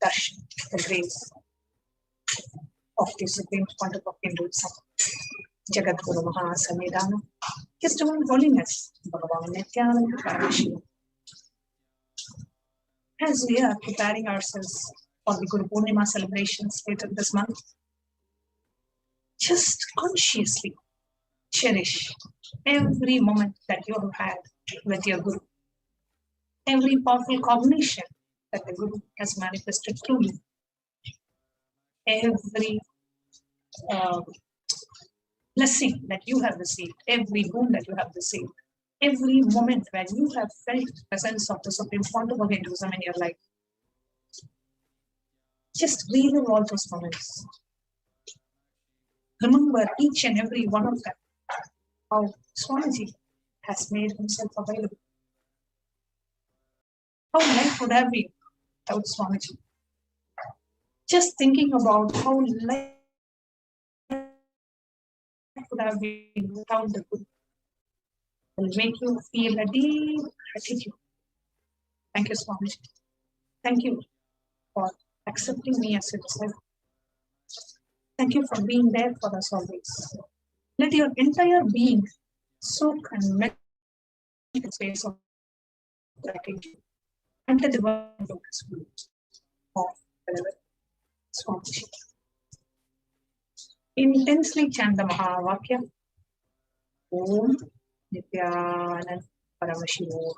[SPEAKER 10] darshan, the grace of the Supreme Pontiff of Hinduism, Jagat Guru Mahasamidana, His Divine Holiness, Bhagavan Nityananda Prabhu. As we are preparing ourselves for the Guru Purnima celebrations later this month, just consciously cherish every moment that you have had with your Guru, every powerful cognition that the Guru has manifested through you, every blessing that you have received, every boon that you have received, every moment where you have felt the presence of the Supreme Pontiff of Hinduism in your life. Just relive all those moments. Remember each and every one of them, how Swamiji has made himself available. How life would have been without Swamiji. Just thinking about how life would have been without the Guru will make you feel a deep gratitude Thank you so much. Thank you for accepting me as yourself. Thank you for being there for us always. Let your entire being soak and melt in the space of gratitude and the divine focus of whatever Swamiji. Intensely chant the Mahavakya. Om Nityanand Paramashivo.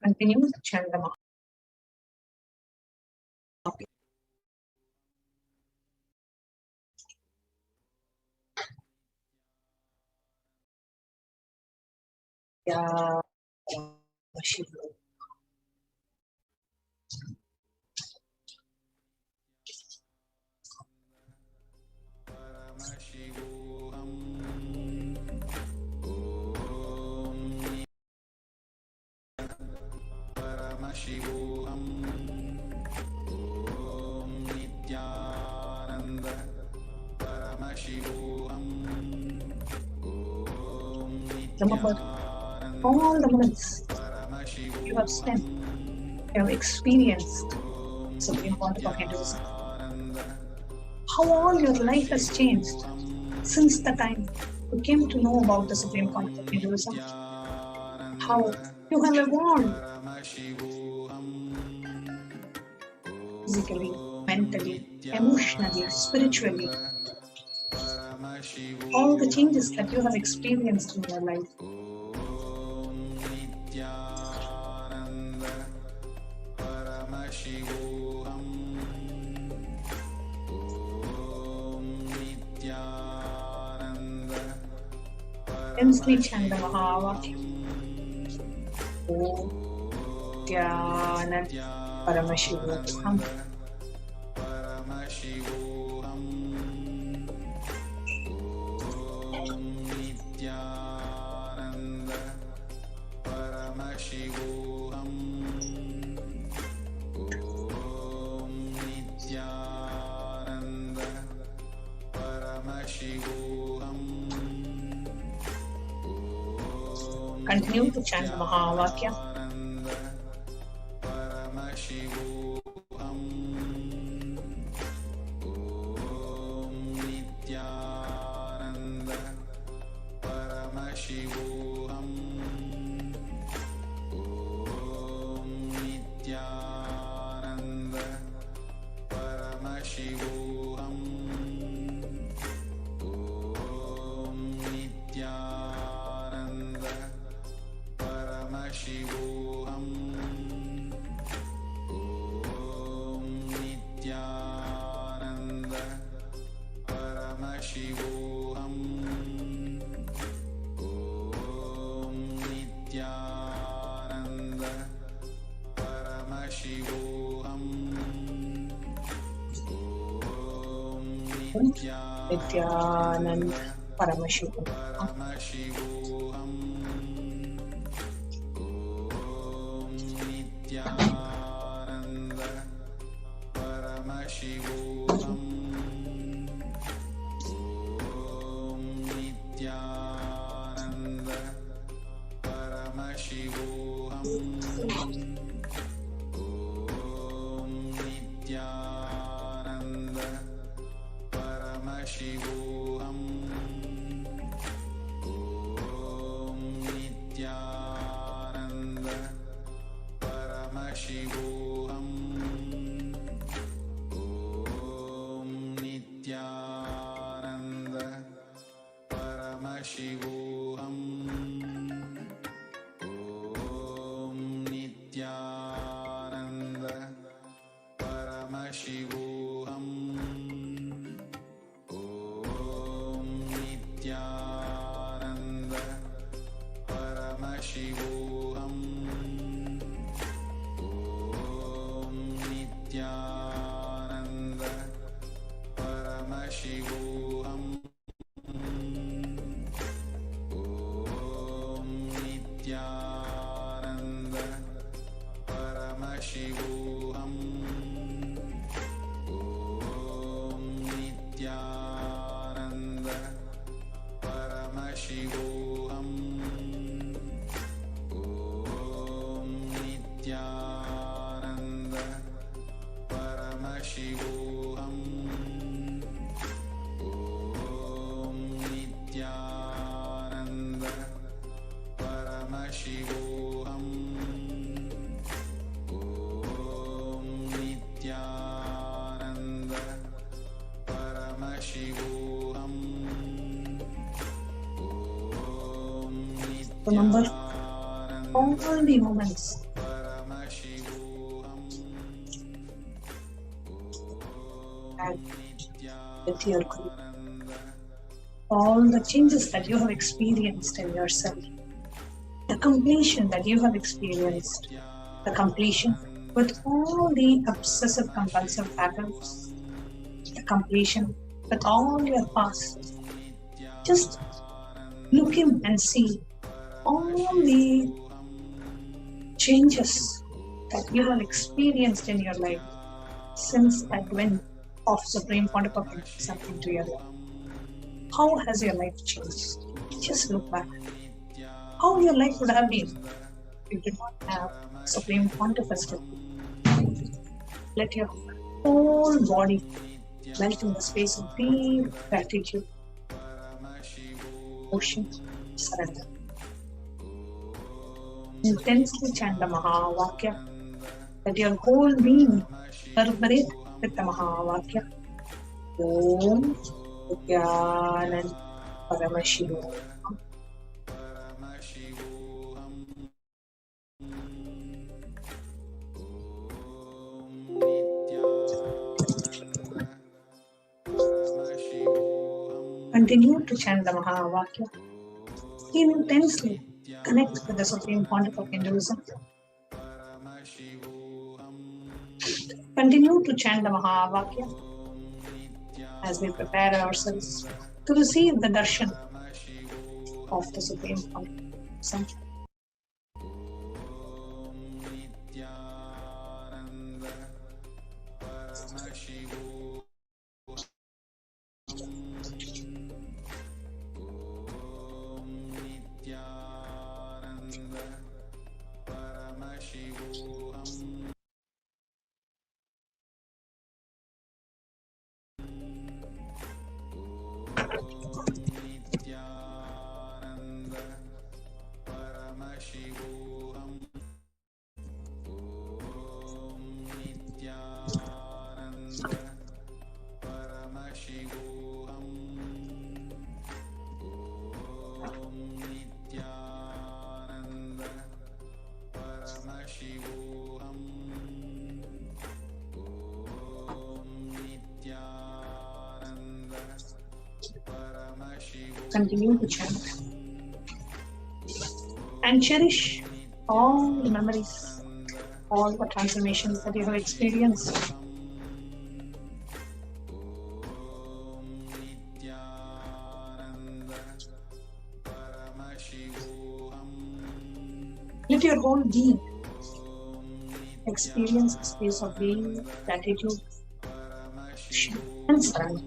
[SPEAKER 10] Continue to chant the Mahavakya. All the moments you have spent, you have experienced Supreme Concept of Hinduism. How all your life has changed since the time you came to know about the Supreme Concept of Hinduism. How you have evolved physically, mentally, emotionally, spiritually. All the changes that you have experienced in your life. Intensely chant the Mahavakya. Om Nityanand Paramashivoham. Continue to chant the Mahavakya. Nityanand Paramashivoham. Remember all the moments and with your group, all the changes that you have experienced in yourself, the completion that you have experienced, the completion with all the obsessive compulsive patterns, the completion with all your past. Just look in and see all the changes that you have experienced in your life since that advent of Supreme Pontification into your life. How has your life changed? Just look back. How your life would have been if you did not have Supreme Pontification. Let your whole body melt in the space of deep gratitude, ocean, surrender. Intensely chant the Mahavakya. Let your whole being reverberate with the Mahavakya. Om Jnanam Paramashivam. Continue to chant the Mahavakya. Intensely connect with the Supreme Pontiff of Hinduism. Continue to chant the Mahavakya as we prepare ourselves to receive the darshan of the Supreme Pontiff. Continue to chant and cherish all the memories, all the transformations that you have experienced. Let your whole being experience a space of being, gratitude, and surrender.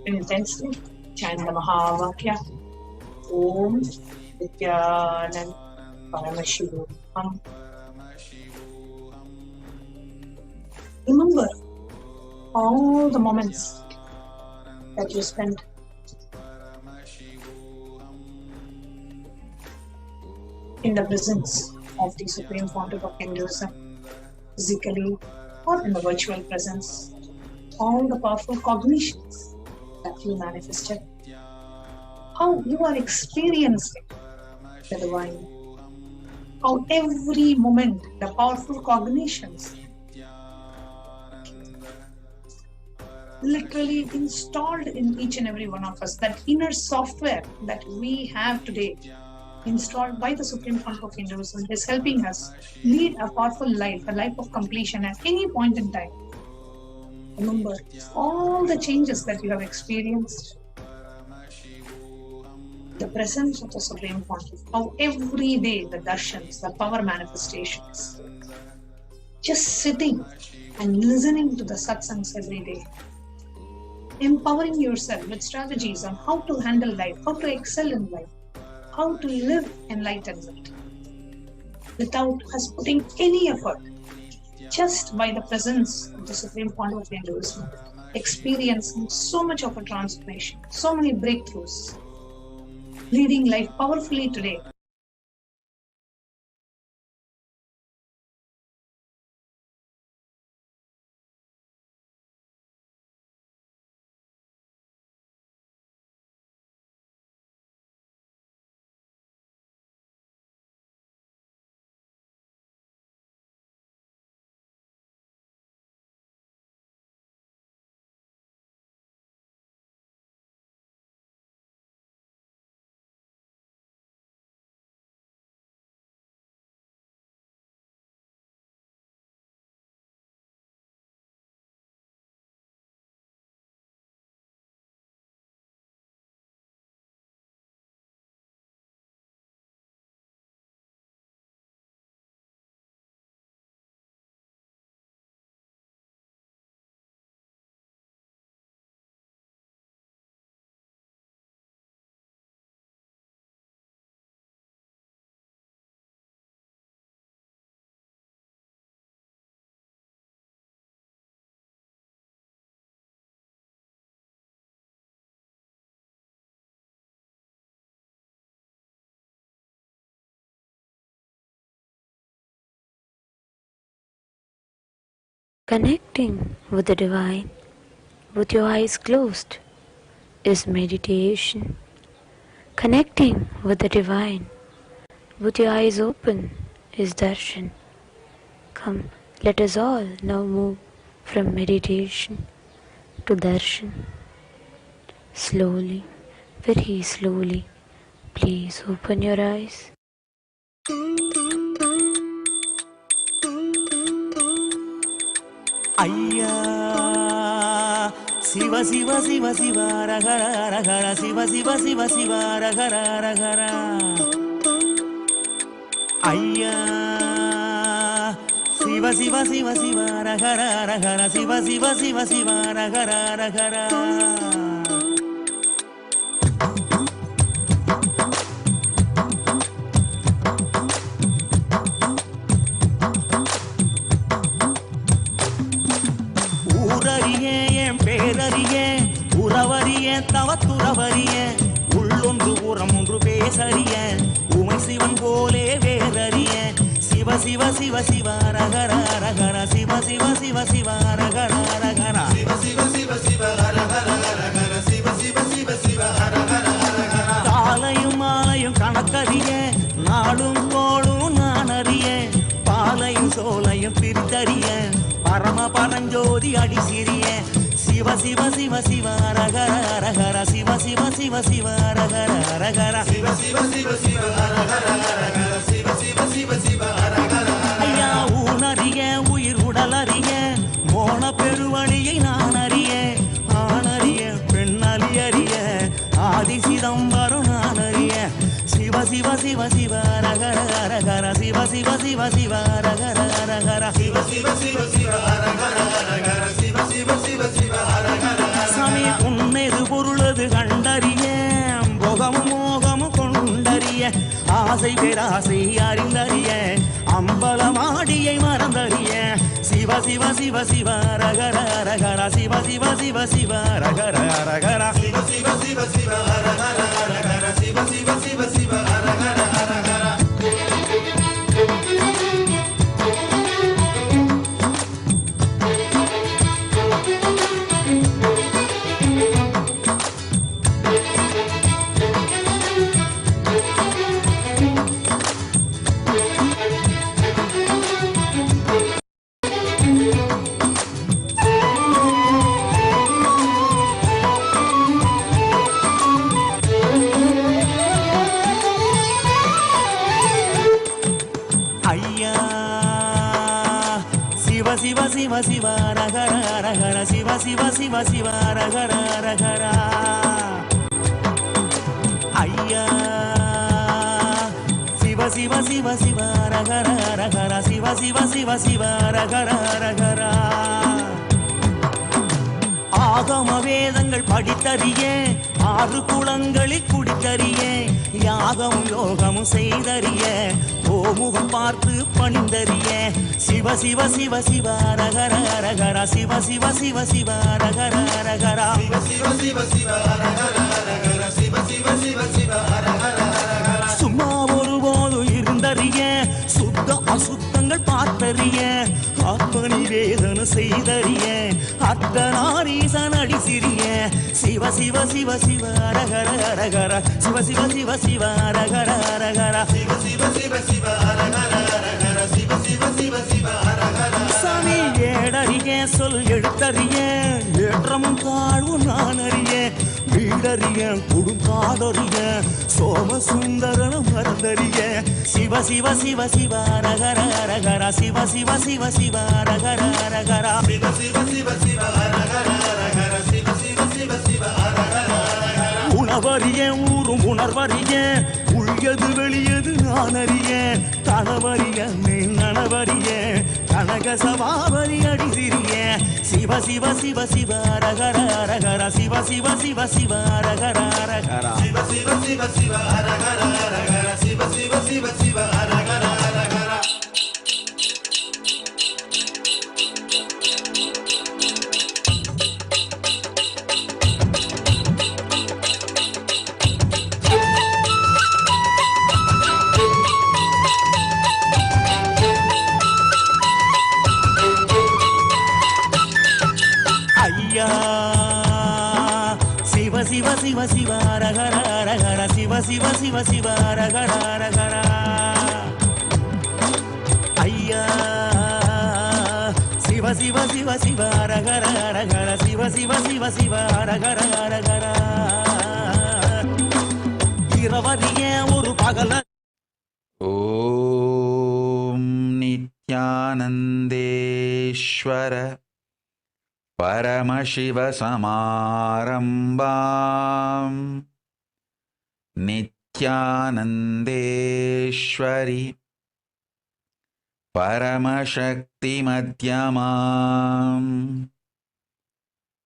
[SPEAKER 10] intensely. Chant the Mahavakya. Om Vidyanand Paramashivam. Remember all the moments that you spent in the presence of the Supreme Pontiff of Hinduism, physically or in the virtual presence, all the powerful cognitions that you manifested, how you are experiencing the divine, how every moment the powerful cognitions literally installed in each and every one of us, that inner software that we have today, installed by the Supreme Pontiff of Hinduism, is helping us lead a powerful life, a life of completion at any point in time. Remember all the changes that you have experienced, the presence of the Supreme Pontiff, how every day the darshans, the power manifestations, just sitting and listening to the satsangs every day, empowering yourself with strategies on how to handle life, how to excel in life, how to live enlightenment without us putting any effort, just by the presence of the Supreme Pontiff of Hinduism, experiencing so much of a transformation, so many breakthroughs, leading life powerfully today.
[SPEAKER 14] Connecting with the divine with your eyes closed is meditation. Connecting with the divine with your eyes open is darshan. Come, let us all now move from meditation to darshan. Slowly, very slowly, please open your eyes.
[SPEAKER 15] Ayya Siva Siva Siva Siva Ragara Ragara Siva Siva Siva Siva Ragara Ragara Ayya Siva Siva Siva Siva Ragara Ragara Siva Siva Siva Siva Ragara Ragara தவத்துறவறிய உள்ளொன்று புறம் ஒன்று பேசறிய உமை சிவன் போலே வேறறிய சிவ சிவ சிவ சிவ ரகர ரகர சிவ சிவ சிவ சிவ ரகர ரகர சிவ சிவ சிவ சிவ ரகர ரகர சிவ சிவ சிவ சிவ ரகர ரகர காலையும் மாலையும் கணக்கறிய நாளும் கோளும் நான் அறிய பாலையும் சோலையும் பிரித்தறிய பரம பரஞ்சோதி அடி சிறிய Siva Siva Siva Siva Ragara Ragara Siva Siva Siva Siva Ragara Ragara Siva Siva Siva Siva Ragara Ragara Siva Siva Siva Siva Ragara Ayya unariye uyir udalariye mona peruvaniye naanariye aanariye pennaliyariye adi sidambaram naanariye Siva Siva Siva Siva Ragara Ragara Siva Siva Siva Siva Ragara Ragara Siva Siva Siva Siva Ragara Ragara Siva Siva Siva Siva Ragara Sami unnedu ஆசை பேராசை அறிந்தறிய அம்பலமாடியை மறந்தறிய சிவ சிவ சிவ சிவ ரகர ரகர சிவ சிவ சிவ சிவ ரகர ரகர சிவ சிவ சிவ சிவ ரகர ரகர சிவ சிவ சிவ சிவ ரகர ரகர சிவ சிவ ரகர ரகர சிவ சிவ சிவ சிவ ரகர ரகர ஐயா சிவ சிவ சிவ சிவ ரகர ரகர சிவ சிவ சிவ சிவ ரகர ரகர ஆகம வேதங்கள் படித்தறிய 6 குளங்களில் குடித்தறிய யாகம் யோகமும் செய்தறிய ஓமுகம் பார்த்து பணிந்தறிய சிவ சிவ சிவ சிவ ரகர ரகர சிவ சிவ சிவ சிவ ரகர ரகர சிவ சிவ சிவ சிவ ரகர ரகர சிவ சிவ சிவ சிவ ரகர ரகர சும்மா ஒருபோது இருந்தறிய சுத்த அசுத்தங்கள் பார்த்தறிய ஆத்ம நிவேதன செய்தறிய அர்த்தநாரீசன் அடி சிறிய சிவ சிவ சிவ சிவ ரகர ரகர சிவ சிவ சிவ சிவ ரகர ரகர சிவ சிவ சிவ சிவ ரகர ரகர சிவ சிவ சிவ சிவ ரகர சாமி ஏடறிய சொல் எழுத்தறிய ஏற்றமும் தாழ்வும் நான் அறிய வீடறிய குடுங்காடறிய சோம சுந்தரன மறந்தறிய சிவ சிவ சிவ சிவ ரகர ரகர சிவ சிவ சிவ சிவ ரகர ரகர சிவ சிவ சிவ சிவ ரகர ரகர சிவ சிவ சிவ சிவ ரகர ரகர உணவறிய ஊரும் உணர்வறிய உள்யது வெளியது நான் அறிய கணவறிய மேல் நனவறிய கனக சபாவரி அடி சிறிய சிவ சிவ சிவ சிவ ரகர ரகர சிவ சிவ சிவ சிவ ரகர ரகர சிவ சிவ சிவ சிவ ரகர ரகர சிவ சிவ சிவ சிவ ரகர ரகர சிவ சிவ சிவ சிவ ரகர ரகர சிவ சிவ சிவ சிவ ரகர ரகர ஐயா சிவ சிவ சிவ சிவ ரகர ரகர சிவ சிவ சிவ சிவ ரகர ரகர இரவறிய ஒரு பகல
[SPEAKER 6] ஓம் நித்யானந்தேஸ்வர परमशिवसमारम्भाम् नित्यानन्देश्वरि परमशक्तिमध्यमाम्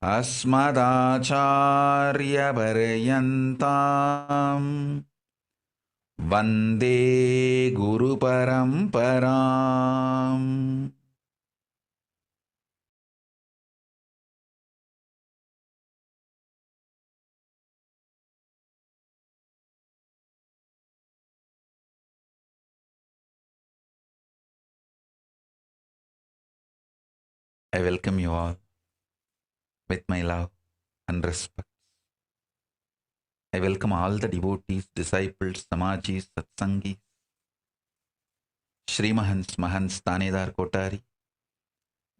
[SPEAKER 6] अस्मदाचार्यपर्यन्ताम् वन्दे गुरुपरम्पराम् I welcome you all with my love and respect. I welcome all the devotees, disciples, samajis, satsangis, Shrimahans, Mahans, Tanedar, Kotari,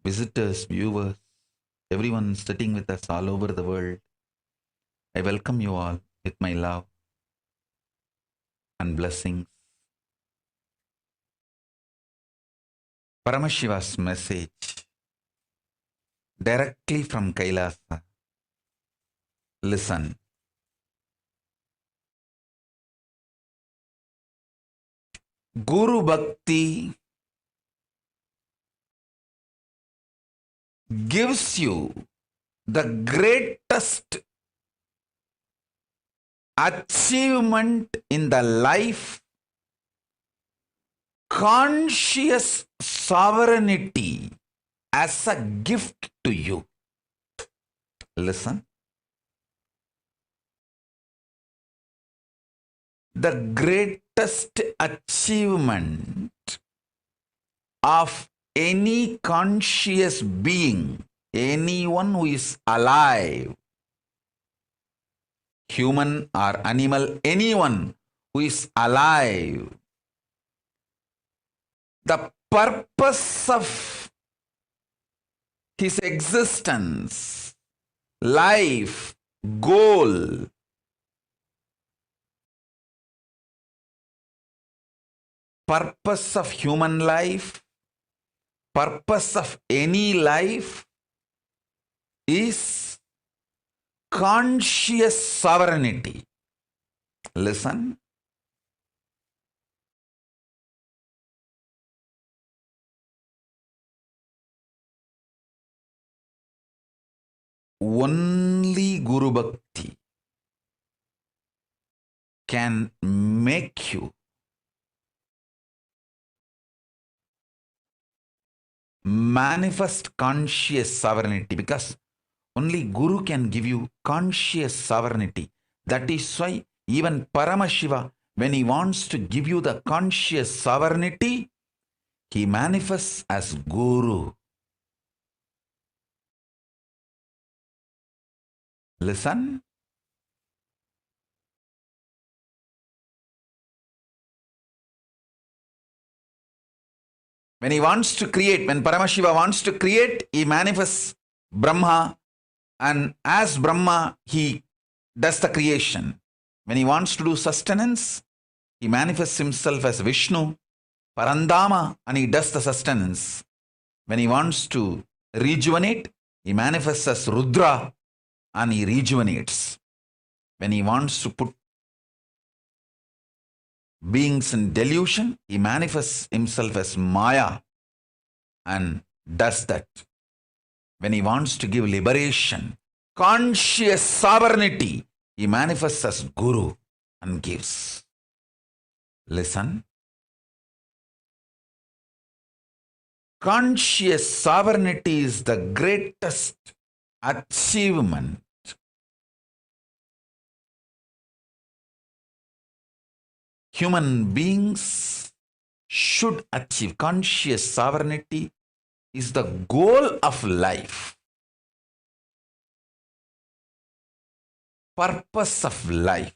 [SPEAKER 6] visitors, viewers, everyone sitting with us all over the world. I welcome you all with my love and blessings. Paramashiva's message directly from Kailasa. Listen. Guru Bhakti gives you the greatest achievement in the life
[SPEAKER 7] conscious sovereignty as a gift to you. Listen. The greatest achievement of any conscious being, anyone who is alive, human or animal, anyone who is alive, the purpose of his existence, life, goal, purpose of human life, purpose of any life is conscious sovereignty. Listen. Only Guru Bhakti can make you manifest conscious sovereignty, because only Guru can give you conscious sovereignty. That is why even Paramashiva, when he wants to give you the conscious sovereignty, he manifests as Guru. Listen. When he wants to create, when Paramashiva wants to create, he manifests Brahma, and as Brahma, he does the creation. When he wants to do sustenance, he manifests himself as Vishnu, Parandama, and he does the sustenance. When he wants to rejuvenate, he manifests as Rudra, and he rejuvenates. When he wants to put beings in delusion, he manifests himself as Maya and does that. When he wants to give liberation, conscious sovereignty, he manifests as Guru and gives. Listen. Conscious sovereignty is the greatest achievement human beings should achieve. Conscious sovereignty is the goal of life, purpose of life,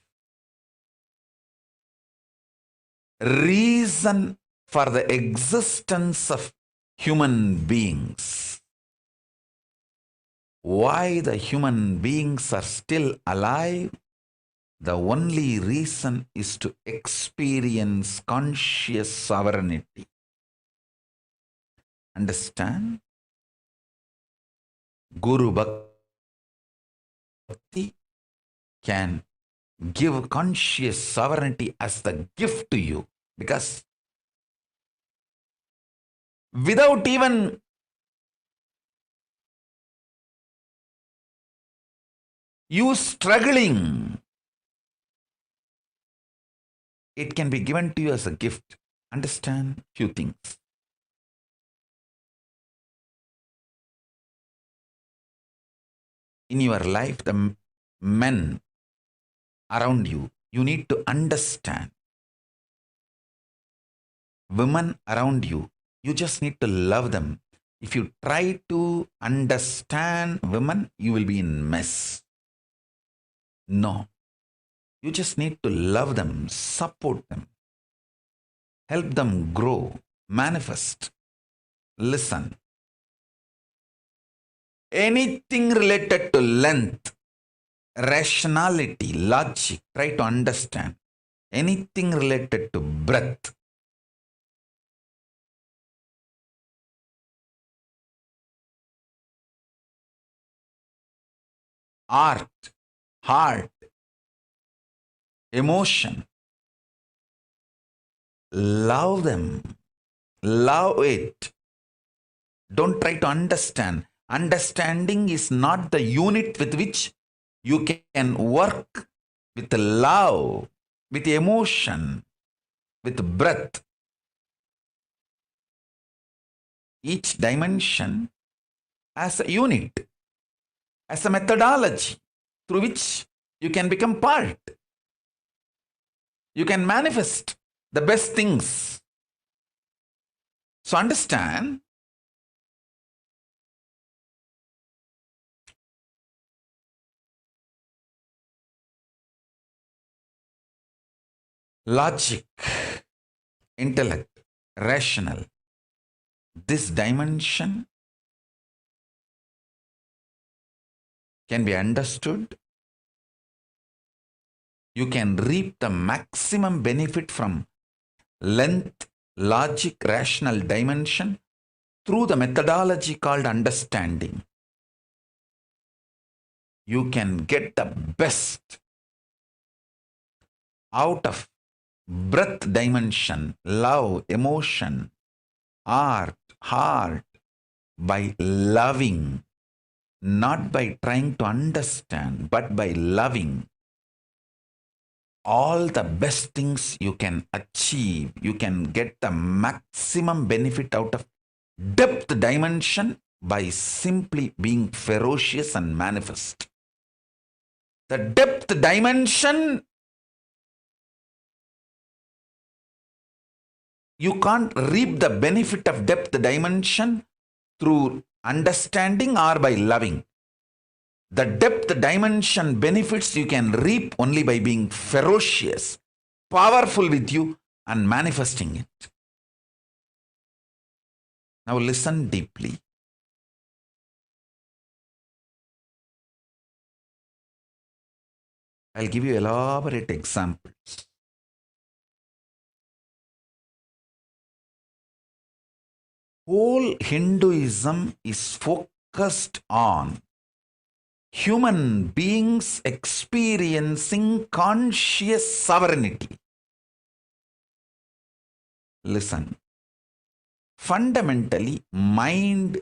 [SPEAKER 7] reason for the existence of human beings. Why the human beings are still alive? The only reason is to experience conscious sovereignty. Understand? Guru Bhakti can give conscious sovereignty as the gift to you, because without even you struggling, it can be given to you as a gift. Understand few things. In your life, the men around you, you need to understand. Women around you, you just need to love them. If you try to understand women, you will be in mess. No. You just need to love them, support them, help them grow, manifest. Listen. Anything related to length, rationality, logic, try to understand. Anything related to breadth, art, heart, emotion. Love them. Love it. Don't try to understand. Understanding is not the unit with which you can work with love, with emotion, with breath.
[SPEAKER 6] each dimension as a unit, as a methodology through which you can become part. You can manifest the best things. So understand, logic, intellect, rational, this dimension can be understood. You can reap the maximum benefit from length, logic, rational dimension through the methodology called understanding. You can get the best out of breath dimension, love, emotion, art, heart, by loving, not by trying to understand, but by loving. All the best things you can achieve, you can get the maximum benefit out of depth dimension by simply being ferocious and manifest. The depth dimension, you can't reap the benefit of depth dimension through understanding or by loving. The depth dimension benefits you can reap only by being ferocious, powerful with you and manifesting it. Now listen deeply. I'll give you elaborate examples. Whole Hinduism is focused on human beings experiencing conscious sovereignty. Listen. Fundamentally, mind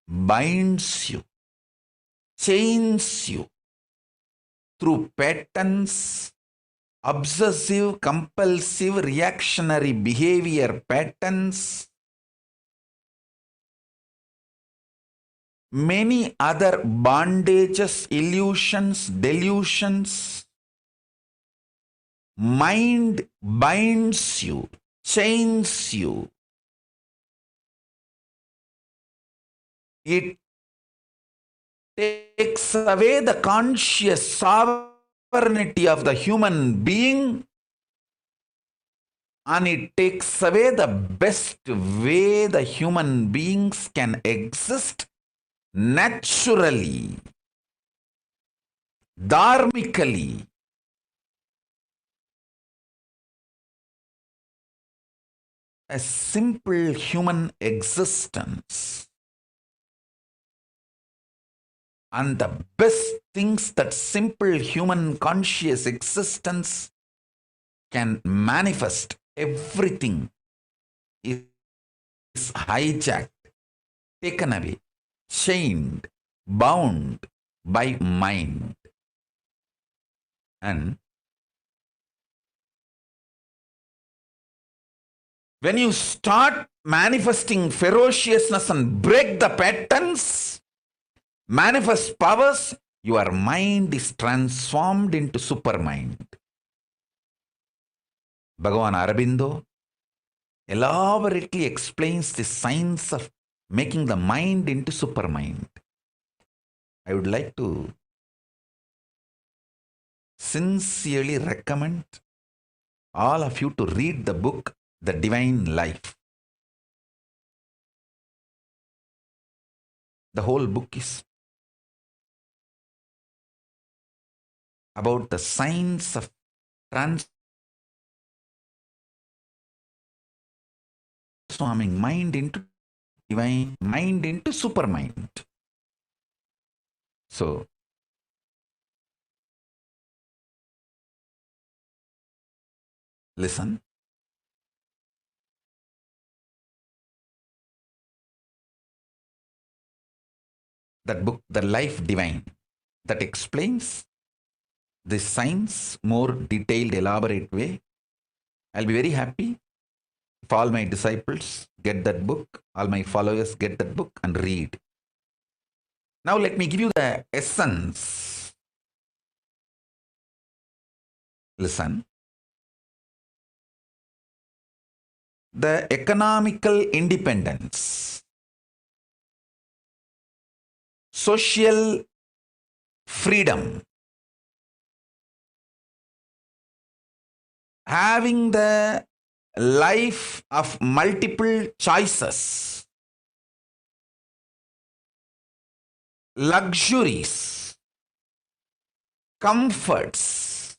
[SPEAKER 6] binds you, chains you through patterns, obsessive, compulsive, reactionary behavior patterns, many other bondages, illusions, delusions. Mind binds you, chains you. It takes away the conscious sovereignty of the human being, and it takes away the best way the human beings can exist naturally, dharmically. A simple human existence. And the best things that simple human conscious existence can manifest, everything is hijacked, taken away, chained, bound by mind. And when you start manifesting ferociousness and break the patterns, manifest powers, your mind is transformed into supermind. Bhagavan Aurobindo elaborately explains the science of making the mind into supermind. I would like to sincerely recommend all of you to read the book, The Divine Life. The whole book is about the science of transforming mind into divine, mind into supermind. So, listen. That book, The Life Divine, that explains this science more detailed, elaborate way. I'll be very happy
[SPEAKER 7] all my disciples get that book, all my followers get that book and read. Now let me give you the essence. Listen. The economical independence, social freedom, having the life of multiple choices, luxuries, comforts,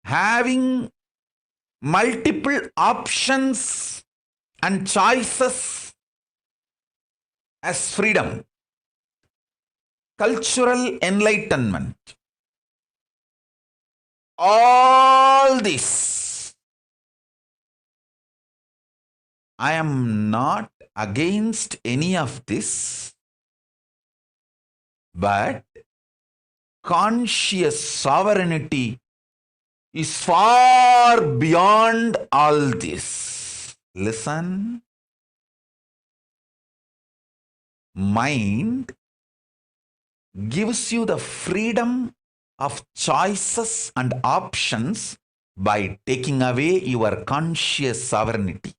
[SPEAKER 7] having multiple options and choices as freedom, cultural enlightenment, all this. I am not against any of this, but conscious sovereignty is far beyond all this. Listen. Mind gives you the freedom of choices and options by taking away your conscious sovereignty.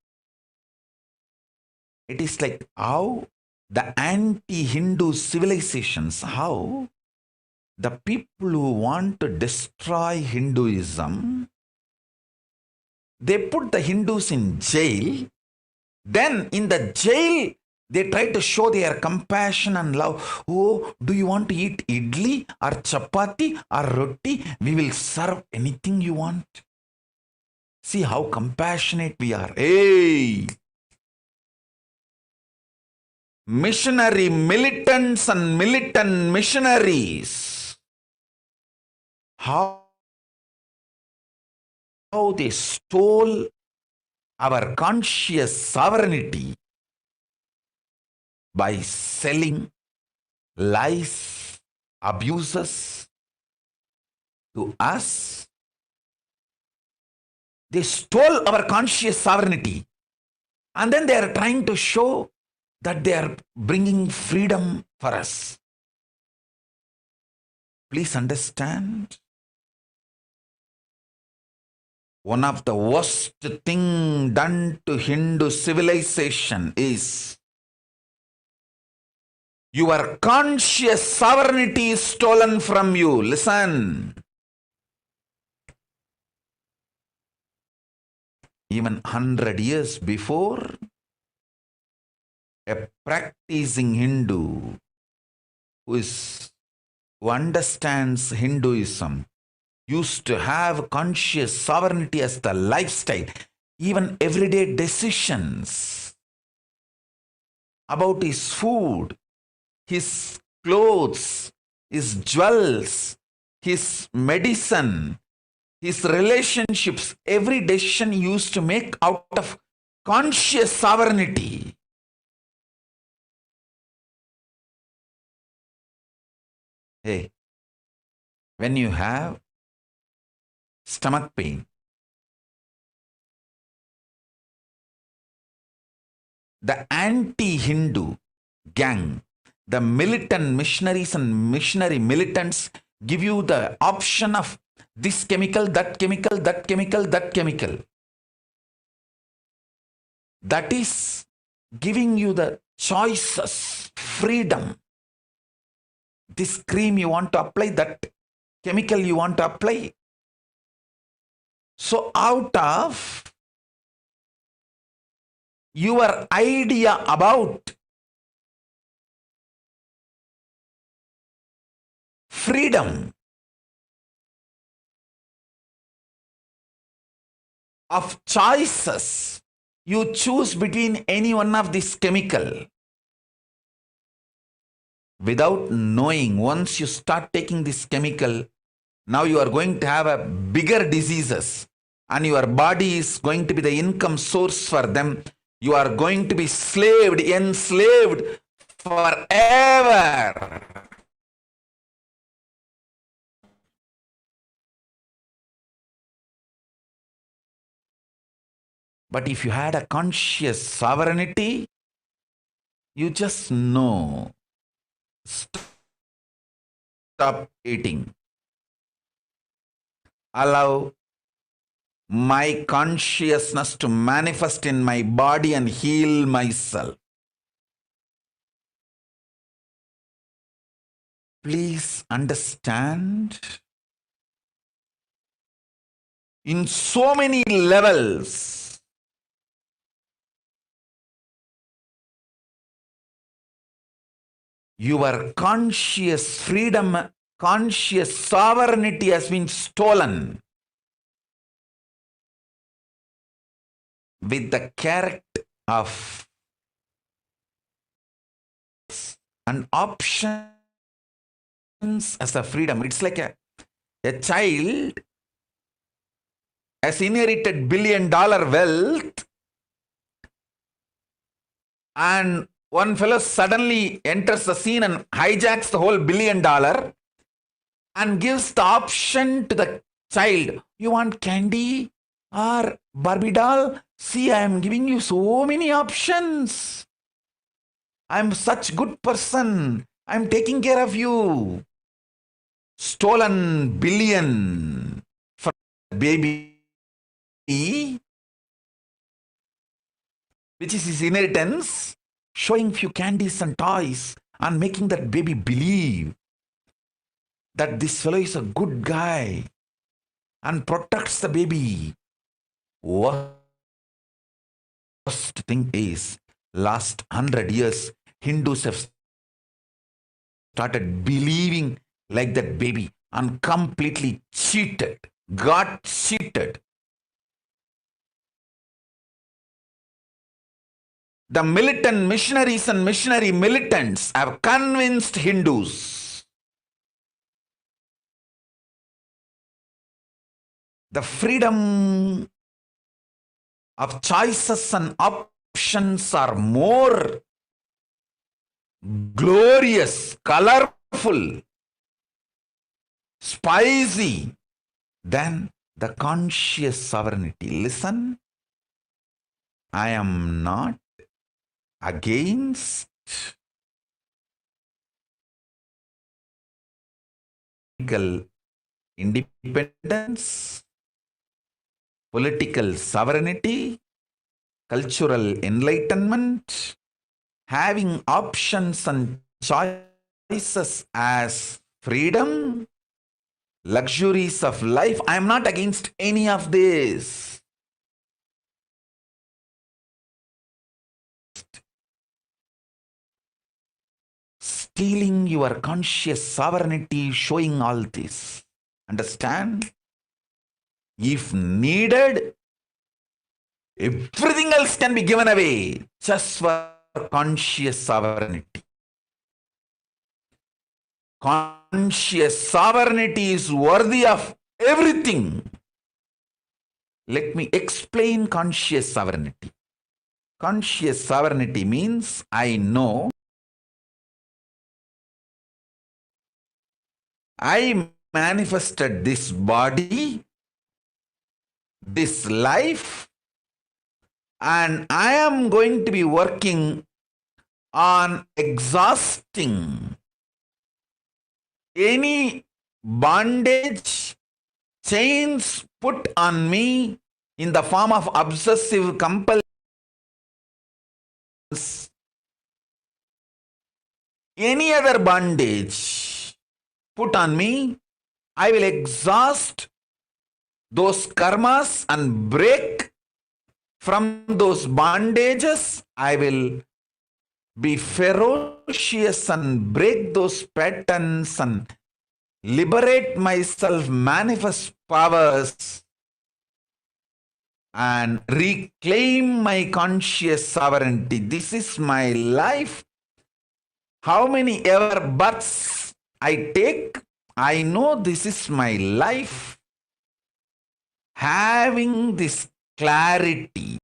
[SPEAKER 7] It is like how the anti-Hindu civilizations, how the people who want to destroy Hinduism, they put the Hindus in jail. Then in the jail, they try to show their compassion and love. Oh, do you want to eat idli or chapati or roti? We will serve anything you want. See how compassionate we are. Hey! Missionary militants and militant missionaries. How they stole our conscious sovereignty by selling lies, abuses to us. They stole our conscious sovereignty, and then they are trying to show that they are bringing freedom for us. Please understand. One of the worst thing done to Hindu civilization is your conscious sovereignty is stolen from you. Listen. Even 100 years before, a practicing Hindu who understands Hinduism used to have conscious sovereignty as the lifestyle, even everyday decisions about his food, his clothes, his jewels, his medicine, his relationships, every decision he used to make out of conscious sovereignty. Hey, when you have stomach pain, the anti-Hindu gang, the militant missionaries and missionary militants give you the option of this chemical, that chemical, that chemical, that chemical. That is giving you the choices, freedom. This cream you want to apply, that chemical you want to apply. So out of your idea about freedom of choices, you choose between any one of these chemical. Without knowing, once you start taking this chemical, now you are going to have a bigger diseases and your body is going to be the income source for them. You are going to be enslaved forever. But if you had a conscious sovereignty, you just know. Stop eating. Allow my consciousness to manifest in my body and heal myself. Please understand, in so many levels, your conscious freedom, conscious sovereignty has been stolen with the character of an option as a freedom. It's like a child has inherited $1 billion wealth, and one fellow suddenly enters the scene and hijacks the whole $1 billion and gives the option to the child. You want candy or Barbie doll? See, I am giving you so many options. I am such good person. I am taking care of you. Stolen $1 billion from baby, which is his inheritance, showing few candies and toys and making that baby believe that this fellow is a good guy and protects the baby. Worst thing is, last 100 years, Hindus have started believing like that baby and completely cheated, got cheated. The militant missionaries and missionary militants have convinced Hindus the freedom of choices and options are more glorious, colorful, spicy than the conscious sovereignty. Listen, I am not against legal independence, political sovereignty, cultural enlightenment, having options and choices as freedom, luxuries of life. I am not against any of this. Stealing your conscious sovereignty, showing all this. Understand? If needed, everything else can be given away just for conscious sovereignty. Conscious sovereignty is worthy of everything. Let me explain conscious sovereignty. Conscious sovereignty means I know I manifested this body, this life, and I am going to be working on exhausting any bondage, chains put on me in the form of obsessive compulsions, any other bondage put on me. I will exhaust those karmas and break from those bondages. I will be ferocious and break those patterns and liberate myself, manifest powers, and reclaim my conscious sovereignty. This is my life. How many ever births I take, I know this is my life. Having this clarity,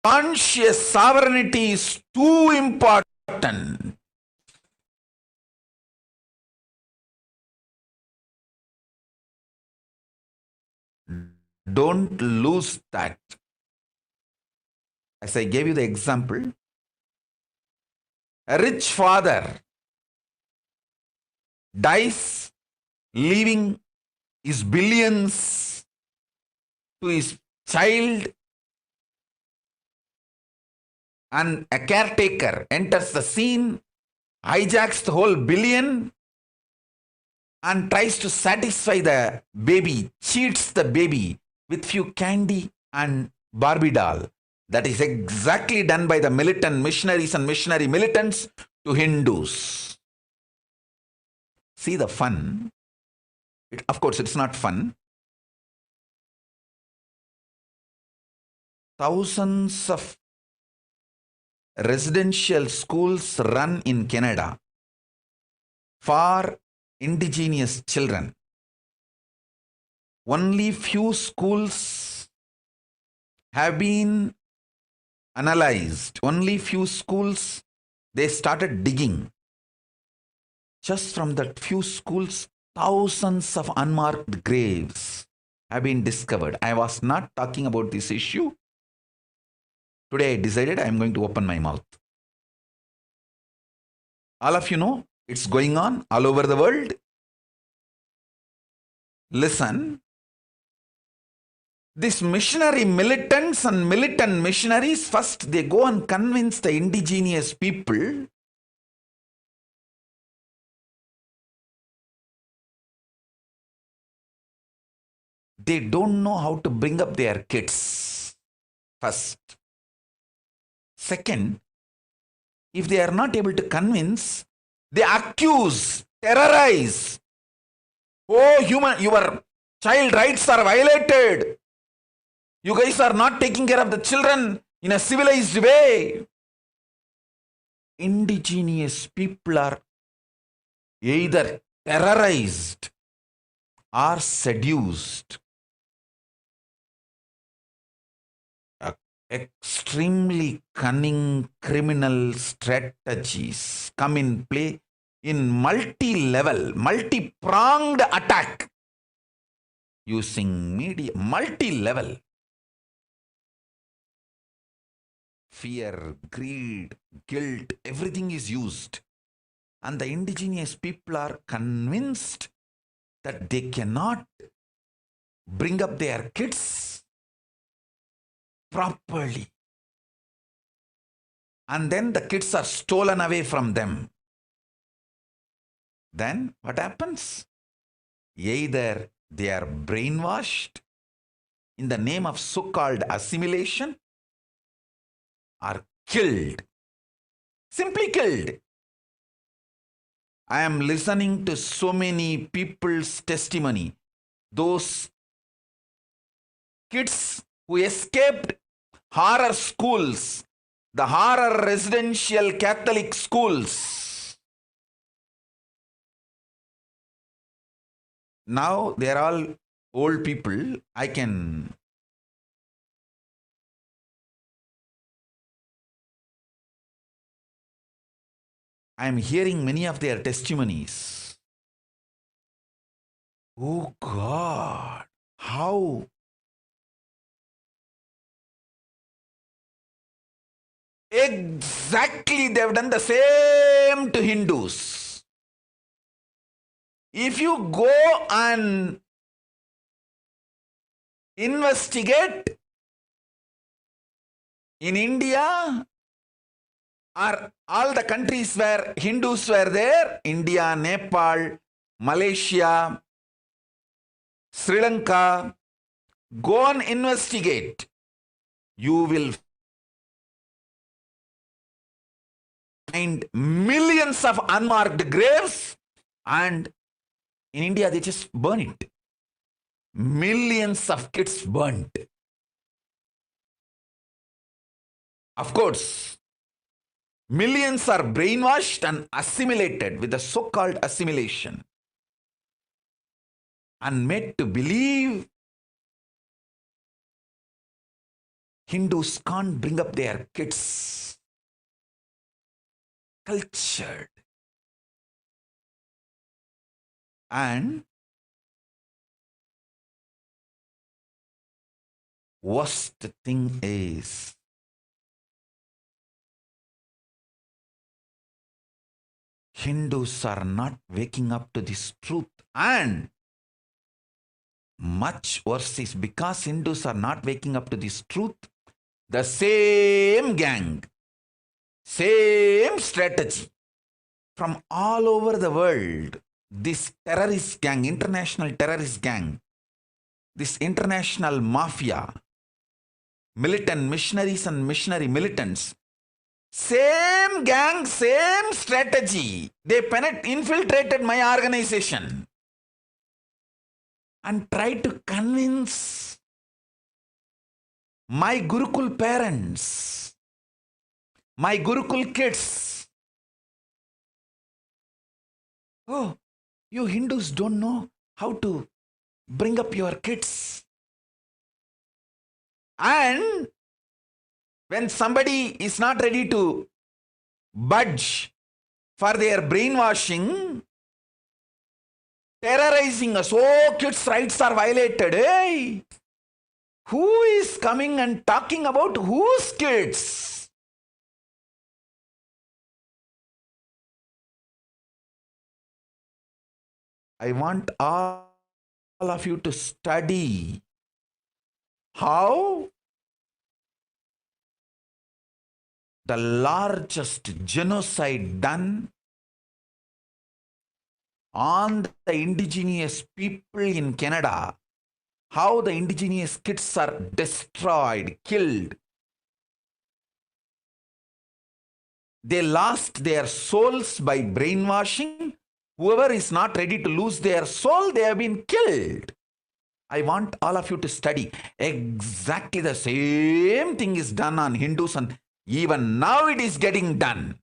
[SPEAKER 6] conscious sovereignty is too important. Don't lose that. As I gave you the example, a rich father dies, leaving his billions to his child, and a caretaker enters the scene, hijacks the whole billion, and tries to satisfy the baby, cheats the baby with few candy and Barbie doll. That is exactly done by the militant missionaries and missionary militants to Hindus. See the fun. Of course, it's not fun. Thousands of residential schools run in Canada for indigenous children. Only few schools have been analyzed. Only few schools, they started digging. Just from that few schools, thousands of unmarked graves have been discovered. I was not talking about this issue. Today I decided I am going to open my mouth. All of you know it's going on all over the world. Listen. These missionary militants and militant missionaries, first they go and convince the indigenous people they don't know how to bring up their kids. First. Second, if they are not able to convince, they accuse, terrorize. Oh, your child rights are violated. You guys are not taking care of the children in a civilized way. Indigenous people are either terrorized or seduced. Extremely cunning criminal strategies come in play in multi-level, multi-pronged attack using media, multi-level. Fear, greed, guilt, everything is used. And the indigenous people are convinced that they cannot bring up their kids properly. And then the kids are stolen away from them. Then what happens? Either they are brainwashed in the name of so-called assimilation or killed. Simply killed. I am listening to so many people's testimony. Those kids who escaped horror schools, the horror residential Catholic schools. Now they are all old people. I am hearing many of their testimonies. Oh God, how? Exactly, they have done the same to Hindus. If you go and investigate in India or all the countries where Hindus were there, India, Nepal, Malaysia, Sri Lanka, go and investigate. You will find millions of unmarked graves, and in India they just burn it. Millions of kids burnt. Of course, millions are brainwashed and assimilated with the so-called assimilation and made to believe
[SPEAKER 7] Hindus can't bring up their kids cultured. And worst thing is, Hindus are not waking up to this truth, and much worse is because Hindus are not waking up to this truth, the same gang, same strategy from all over the world, this terrorist gang, international terrorist gang, this international mafia, militant missionaries and missionary militants, same gang, same strategy. They infiltrated my organization and tried to convince my Gurukul parents, my Gurukul kids, oh, you Hindus don't know how to bring up your kids. And when somebody is not ready to budge for their brainwashing, terrorizing us, oh, kids' rights are violated. Hey, who is coming and talking about whose kids? I want all of you to study how the largest genocide done on the indigenous people in Canada, how the indigenous kids are destroyed, killed. They lost their souls by brainwashing. Whoever is not ready to lose their soul, they have been killed. I want all of you to study. Exactly the same thing is done on Hindus, and even now it is getting done.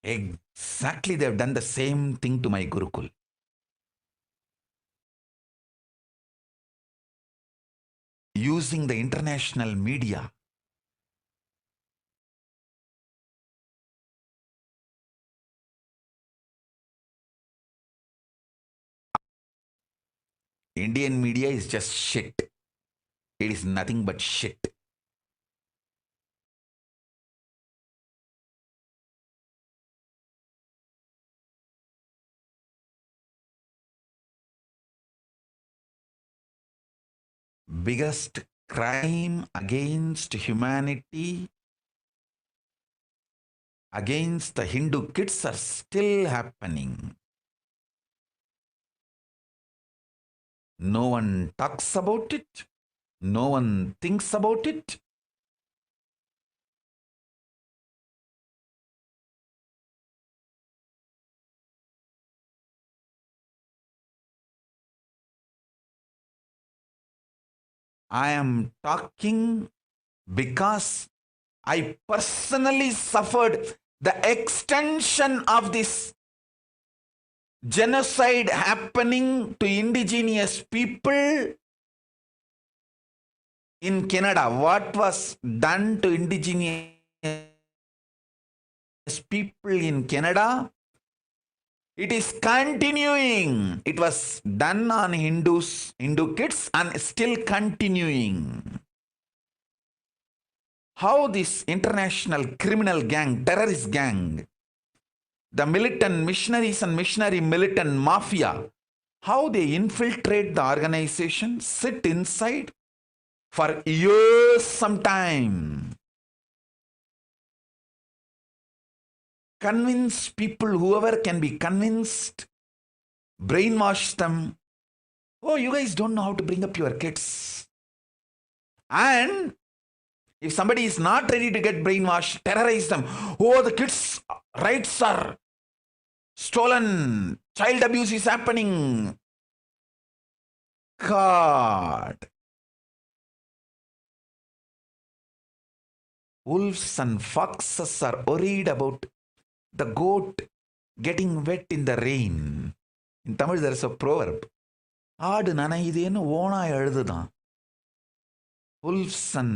[SPEAKER 7] Exactly, they have done the same thing to my Gurukul. Using the international media. Indian media is just shit. It is nothing but shit. Biggest crime against humanity, against the Hindu kids are still happening. No one talks about it. No one thinks about it. I am talking because I personally suffered the extension of this genocide happening to indigenous people in Canada. What was done to indigenous people in Canada? It is continuing. It was done on Hindu kids and still continuing. How this international criminal gang, terrorist gang, the militant missionaries and missionary militant mafia, how they infiltrate the organization, sit inside for years sometime, convince people, whoever can be convinced, brainwash them. Oh, you guys don't know how to bring up your kids. And if somebody is not ready to get brainwashed, terrorize them. Oh, the kids' rights are stolen. Child abuse is happening. God. Wolves and foxes are worried about the goat getting wet in the rain. In Tamil, there is a proverb. ஆடு நனையுதேன்னு ஓனாய் அழுதுதான். Wolves and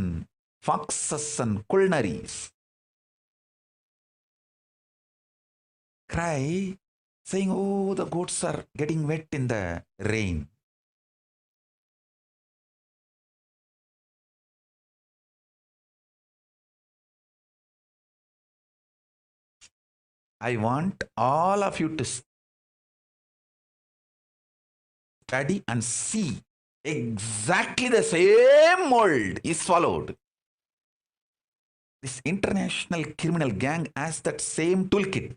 [SPEAKER 7] foxes and culnaries cry, saying, oh, the goats are getting wet in the rain. I want all of you to study and see exactly the same mold is followed. This international criminal gang has that same toolkit.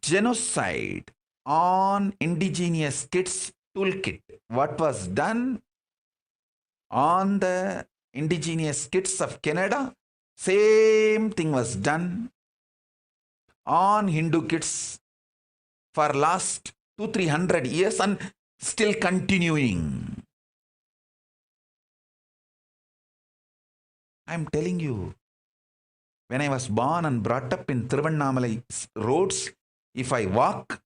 [SPEAKER 7] Genocide on indigenous kids toolkit. What was done on the indigenous kids of Canada? Same thing was done on Hindu kids for last 200-300 years and still continuing. I'm telling you, when I was born and brought up in Tiruvannamalai roads, if I walk,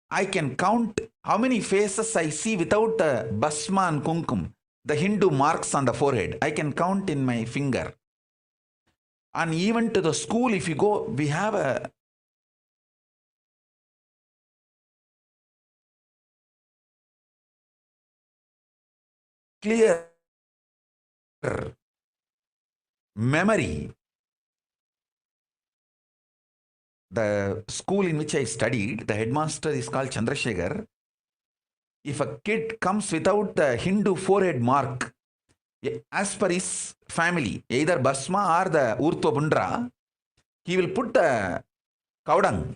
[SPEAKER 7] I can count how many faces I see without the basma and kumkum, the Hindu marks on the forehead. I can count in my finger. And even to the school, if you go, we have a clear memory. The school in which I studied, the headmaster is called Chandrasekhar. If a kid comes without the Hindu forehead mark, as per his family, either Basma or the Urtva Bundra, he will put the Kaudang.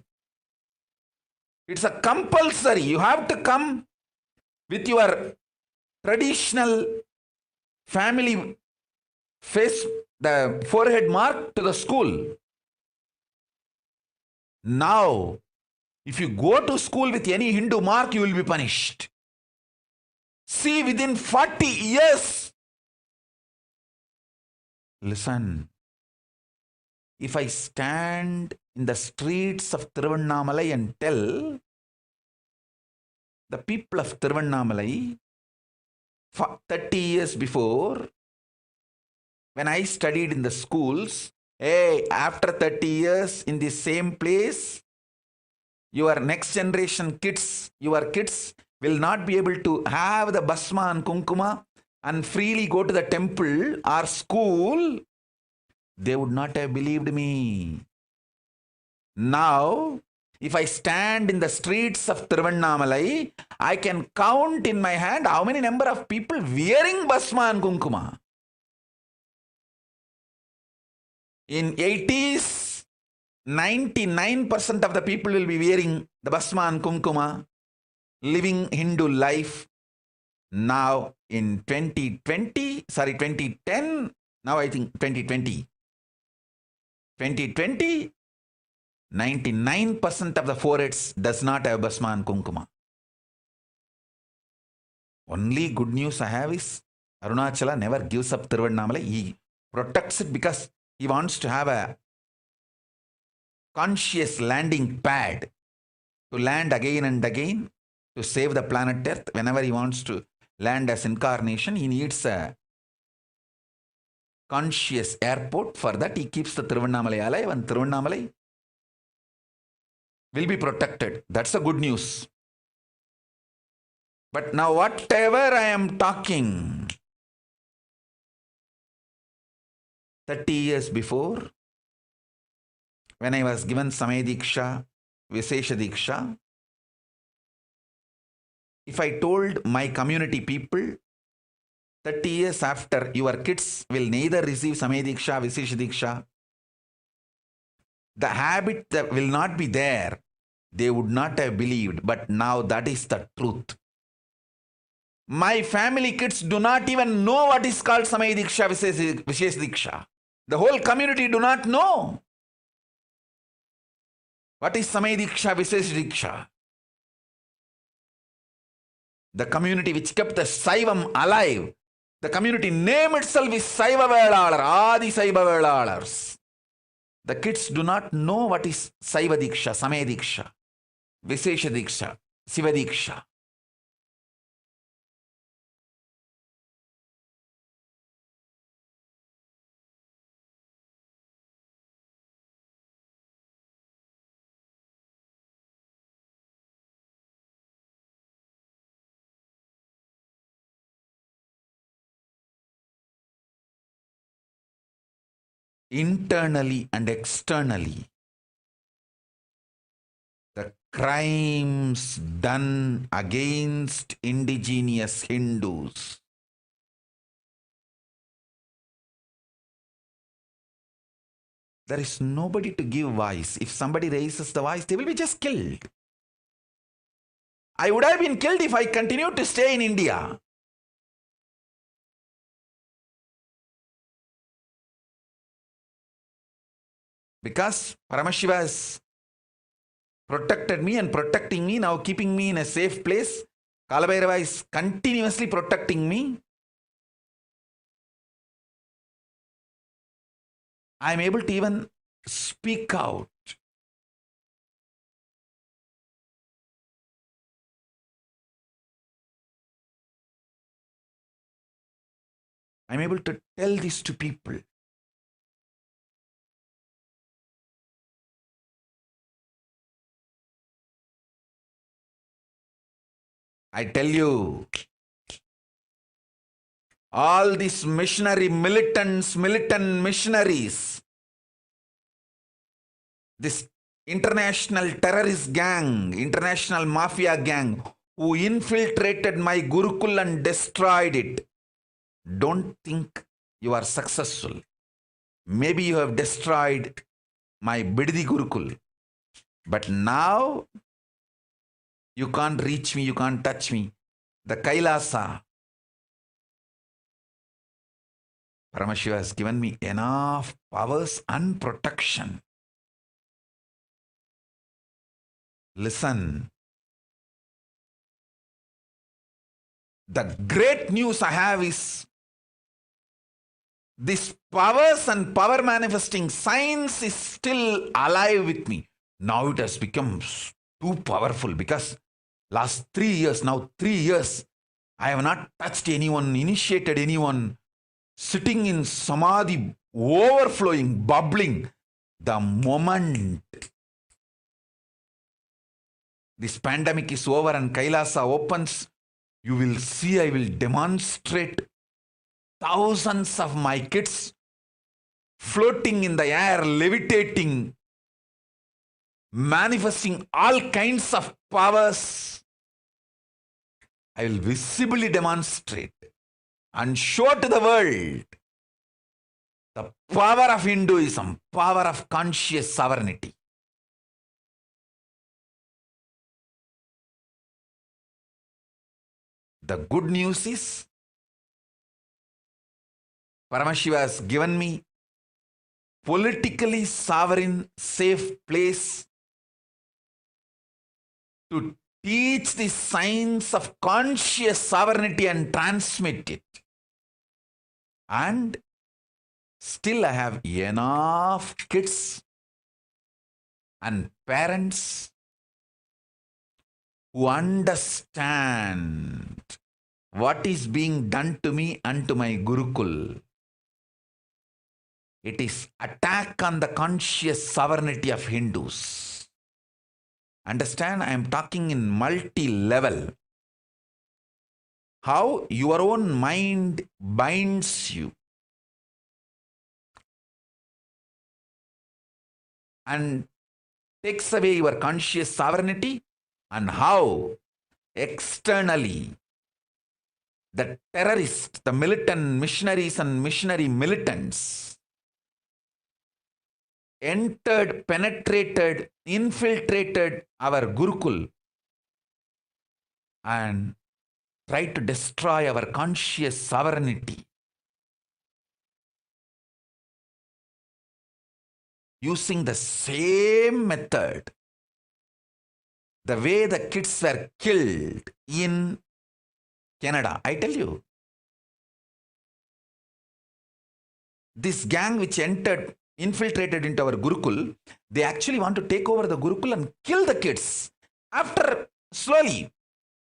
[SPEAKER 7] It's a compulsory. You have to come with your traditional family face, the forehead mark to the school. Now, if you go to school with any Hindu mark, you will be punished. See, within 40 years, listen, if I stand in the streets of Tiruvannamalai and tell the people of Tiruvannamalai, 30 years before, when I studied in the schools, hey, after 30 years in the same place, your next generation kids, your kids will not be able to have the basma and kunkuma and freely go to the temple or school, they would not have believed me. Now, if I stand in the streets of Tiruvannamalai, I can count in my hand how many number of people wearing basma and kunkuma. In 80s, 99% of the people will be wearing the basma and kumkuma, living Hindu life. Now in 2010, now I think 2020, 99% of the foreheads does not have basma and kumkuma. Only good news I have is Arunachala never gives up Tiruvannamalai. He protects it because he wants to have a conscious landing pad to land again and again to save the planet Earth. Whenever he wants to land as incarnation, he needs a conscious airport. For that, he keeps the Tiruvannamalai alive, and Tiruvannamalai will be protected. That's the good news. But now, whatever I am talking, 30 years before, when I was given Samay Diksha, Visesha Diksha, if I told my community people, 30 years after, your kids will neither receive Samay Diksha, Visesha Diksha, the habit that will not be there, they would not have believed. But now that is the truth. My family kids do not even know what is called Samay Diksha, Visesha Diksha. The whole community do not know. What is Samay Diksha, Visesha Diksha? The community which kept the Saivam alive. The community name itself is Saiva Velalar, Adi Saiva Velalars. The kids do not know what is Saiva Diksha, Samaya Diksha, Visesha Diksha, Siva Diksha. Internally and externally, the crimes done against indigenous Hindus, there is nobody to give voice. If somebody raises the voice, they will be just killed. I would have been killed if I continued to stay in India. Because Paramashiva has protected me and protecting me, now keeping me in a safe place. Kalabhairava is continuously protecting me. I am able to even speak out. I am able to tell this to people. I tell you, all these missionary militant missionaries, this international terrorist gang, international mafia gang, who infiltrated my Gurukul and destroyed it, don't think you are successful. Maybe you have destroyed my Biddi Gurukul, but now you can't reach me, you can't touch me. The Kailasa, Paramashiva has given me enough powers and protection. Listen. The great news I have is this powers and power manifesting science is still alive with me. Now it has become too powerful because last 3 years, I have not touched anyone, initiated anyone, sitting in samadhi, overflowing, bubbling. The moment this pandemic is over and Kailasa opens, you will see I will demonstrate thousands of my kids floating in the air, levitating, manifesting all kinds of powers. I will visibly demonstrate and show to the world the power of Hinduism, power of conscious sovereignty. The good news is Paramashiva has given me politically sovereign, safe place to teach the science of conscious sovereignty and transmit it. And still I have enough kids and parents who understand what is being done to me and to my Gurukul. It is attack on the conscious sovereignty of Hindus. Understand, I am talking in multi-level. How your own mind binds you and takes away your conscious sovereignty, and how externally the terrorists, the militant missionaries and missionary militants entered, penetrated, infiltrated our Gurukul and tried to destroy our conscious sovereignty. Using the same method, the way the kids were killed in Canada. I tell you, this gang which entered
[SPEAKER 6] infiltrated into our Gurukul, they actually want to take over the Gurukul and kill the kids. After slowly,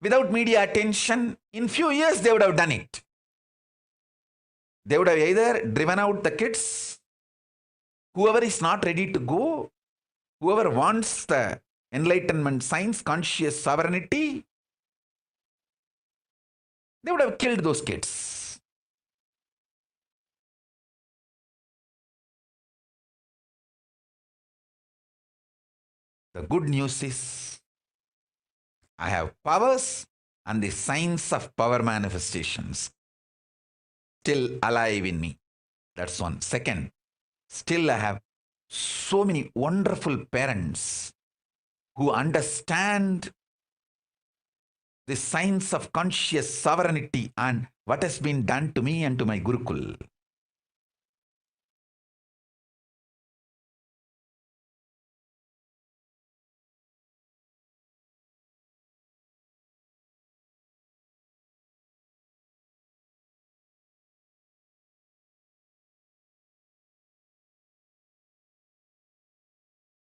[SPEAKER 6] without media attention, in few years they would have done it. They would have either driven out the kids, whoever is not ready to go, whoever wants the enlightenment, science, conscious sovereignty, they would have killed those kids. The good news is, I have powers and the science of power manifestations still alive in me. That's one. Second, still I have so many wonderful parents who understand the science of conscious sovereignty and what has been done to me and to my Gurukul.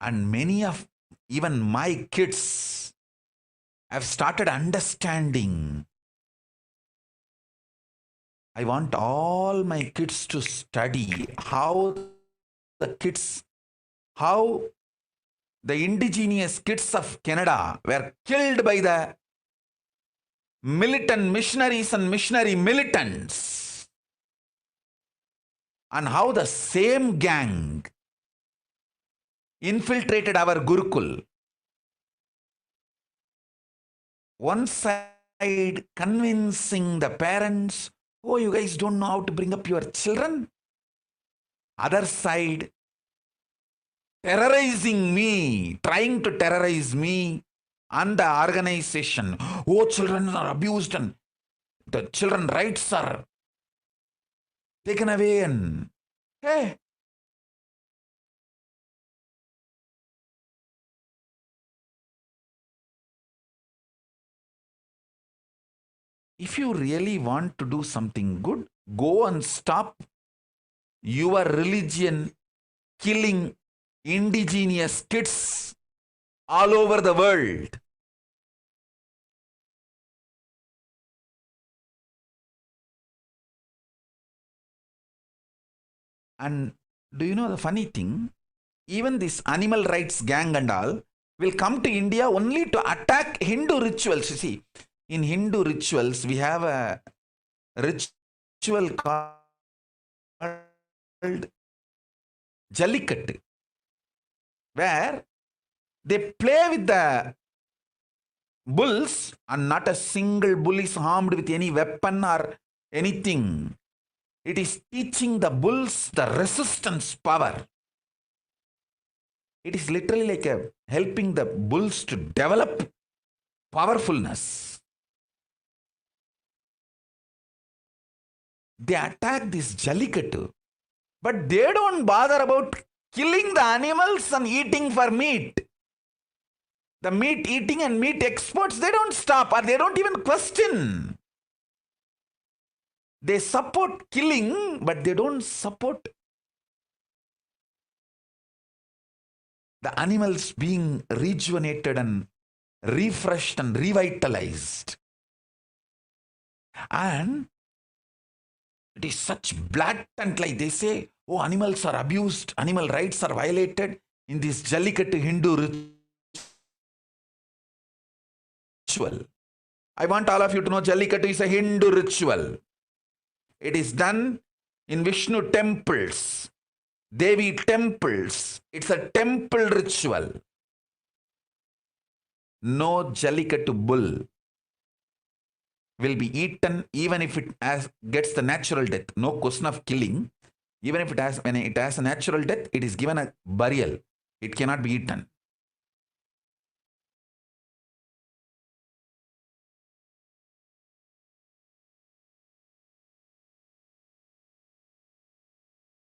[SPEAKER 6] And many of even my kids have started understanding. I want all my kids to study how the indigenous kids of Canada were killed by the militant missionaries and missionary militants, and how the same gang infiltrated our Gurukul. One side convincing the parents, oh, you guys don't know how to bring up your children. Other side terrorizing me, trying to terrorize me and the organization. Oh, children are abused and the children rights are taken away, and hey, if you really want to do something good, go and stop your religion killing indigenous kids all over the world. And do you know the funny thing? Even this animal rights gang and all will come to India only to attack Hindu rituals. You see, in Hindu rituals, we have a ritual called Jallikattu, where they play with the bulls and not a single bull is harmed with any weapon or anything. It is teaching the bulls the resistance power. It is literally like helping the bulls to develop powerfulness. They attack this Jallikattu, but they don't bother about killing the animals and eating for meat. The meat eating and meat exports, they don't stop or they don't even question. They support killing, but they don't support the animals being rejuvenated and refreshed and revitalized. And it is such blatant, like they say, oh, animals are abused, animal rights are violated in this Jallikattu Hindu ritual. I want all of you to know Jallikattu is a Hindu ritual. It is done in Vishnu temples, Devi temples. It's a temple ritual. No Jallikattu bull will be eaten even if it gets the natural death. No question of killing. Even if when it has a natural death, it is given a burial. It cannot be eaten.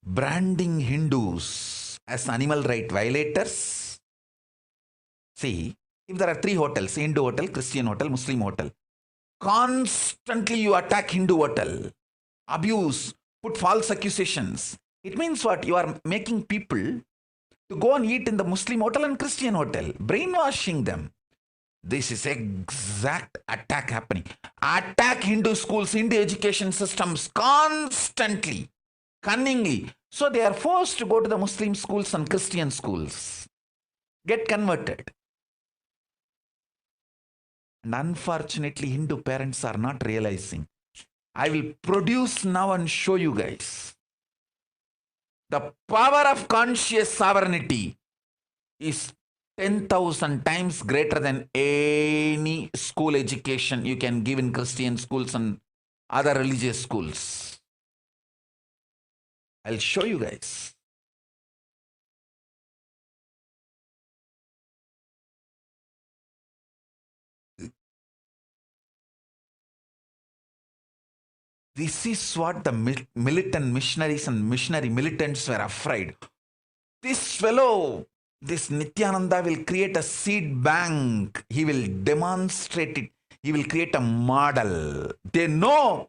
[SPEAKER 6] Branding Hindus as animal right violators. See, if there are 3 hotels, Hindu hotel, Christian hotel, Muslim hotel, constantly you attack Hindu hotel, abuse, put false accusations.
[SPEAKER 7] It means what? You are making people to go and eat in the Muslim hotel and Christian hotel, brainwashing them. This is exact attack happening. Attack Hindu schools, Hindu education systems constantly, cunningly. So they are forced to go to the Muslim schools and Christian schools, get converted. And unfortunately, Hindu parents are not realizing. I will produce now and show you guys. The power of conscious sovereignty is 10,000 times greater than any school education you can give in Christian schools and other religious schools. I'll show you guys. This is what the militant missionaries and missionary militants were afraid. This fellow, this Nityananda, will create a seed bank. He will demonstrate it. He will create a model. They know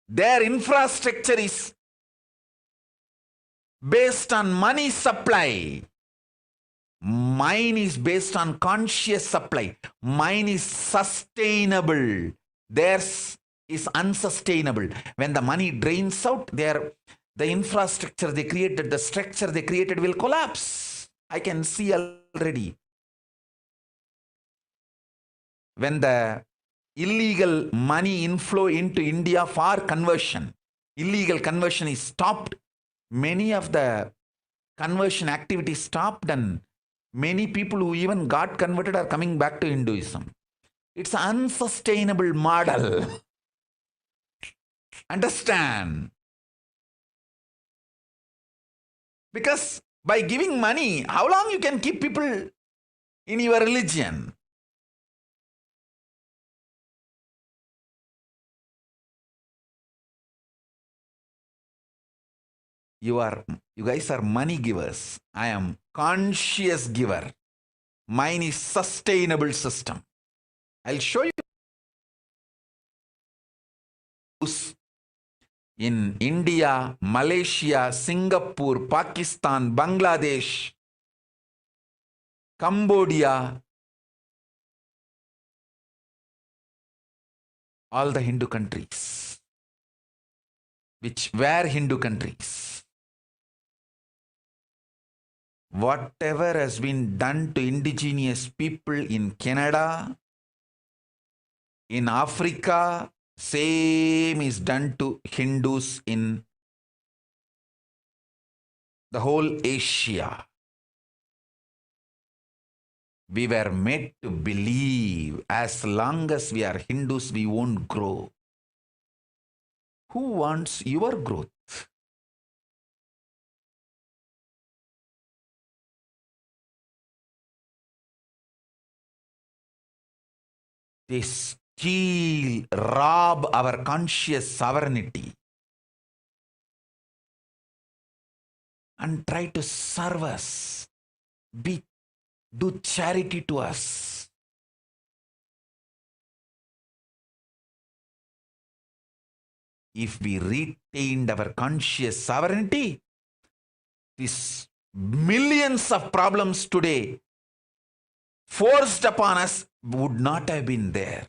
[SPEAKER 7] their infrastructure is based on money supply. Mine is based on conscious supply. Mine is sustainable. Theirs is unsustainable. When the money drains out, the infrastructure they created, the structure they created will collapse. I can see already. When the illegal money inflow into India for conversion, illegal conversion is stopped, many of the conversion activities stopped, and many people who even got converted are coming back to Hinduism. It's an unsustainable model. Understand? Because by giving money, how long you can keep people in your religion? You guys are money givers. I am conscious giver. Mine is sustainable system. I'll show you. In India, Malaysia, Singapore, Pakistan, Bangladesh, Cambodia, all the Hindu countries, which were Hindu countries. Whatever has been done to indigenous people in Canada, in Africa, same is done to Hindus in the whole Asia. We were made to believe as long as we are Hindus, we won't grow. Who wants your growth? They steal, rob our conscious sovereignty and try to serve us, do charity to us. If we retained our conscious sovereignty, these millions of problems today forced upon us would not have been there.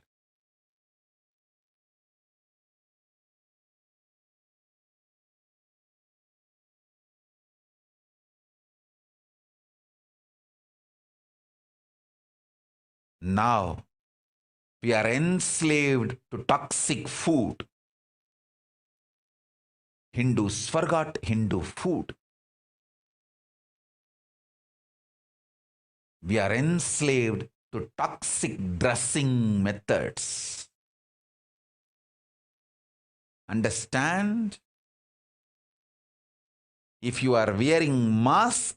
[SPEAKER 7] Now, we are enslaved to toxic food. Hindus forgot Hindu food. We are enslaved to toxic dressing methods. Understand? If you are wearing mask,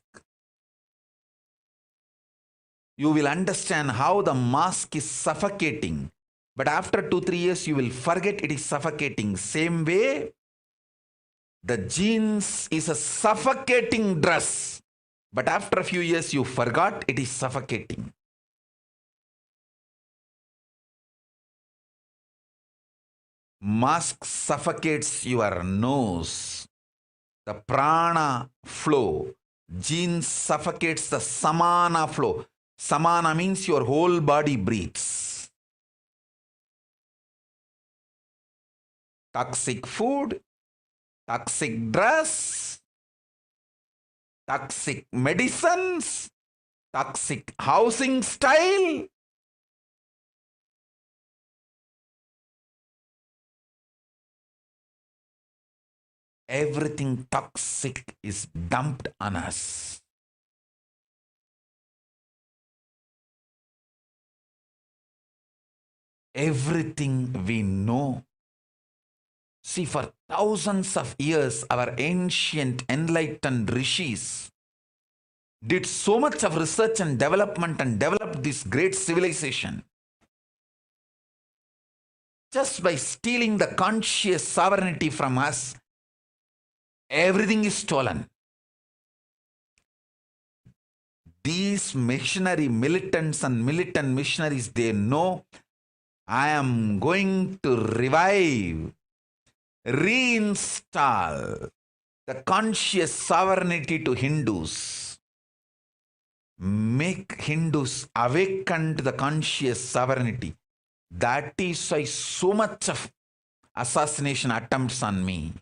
[SPEAKER 7] you will understand how the mask is suffocating. But after 2-3 years, you will forget it is suffocating. Same way, the jeans is a suffocating dress. But after a few years, you forgot it is suffocating. Mask suffocates your nose. The prana flow. Gene suffocates the samana flow. Samana means your whole body breathes. Toxic food, toxic dress, toxic medicines, toxic housing style. Everything toxic is dumped on us. Everything we know. See, for thousands of years, our ancient enlightened rishis did so much of research and development and developed this great civilization just by stealing the conscious sovereignty from us. Everything is stolen. These missionary militants and militant missionaries, they know I am going to revive, reinstall the conscious sovereignty to Hindus. Make Hindus awaken to the conscious sovereignty. That is why so much of assassination attempts on me.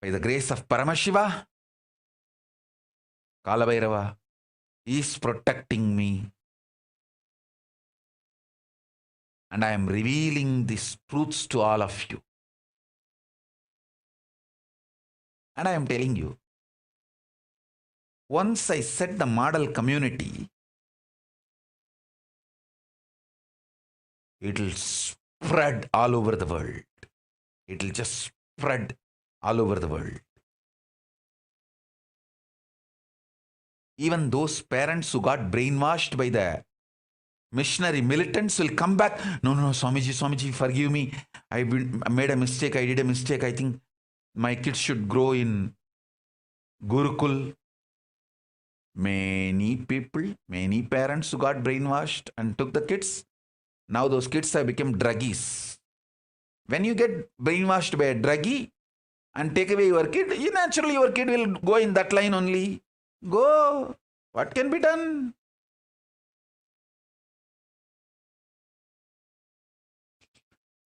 [SPEAKER 7] By the grace of Paramashiva, Kalabhairava is protecting me. And I am revealing these truths to all of you. And I am telling you, once I set the model community, it will spread all over the world. It will just spread all over the world. Even those parents who got brainwashed by the missionary militants will come back. No, Swamiji, forgive me. I made a mistake. I did a mistake. I think my kids should grow in Gurukul. Many people, many parents who got brainwashed and took the kids, now those kids have become druggies. When you get brainwashed by a druggie and take away your kid, naturally your kid will go in that line only. Go. What can be done?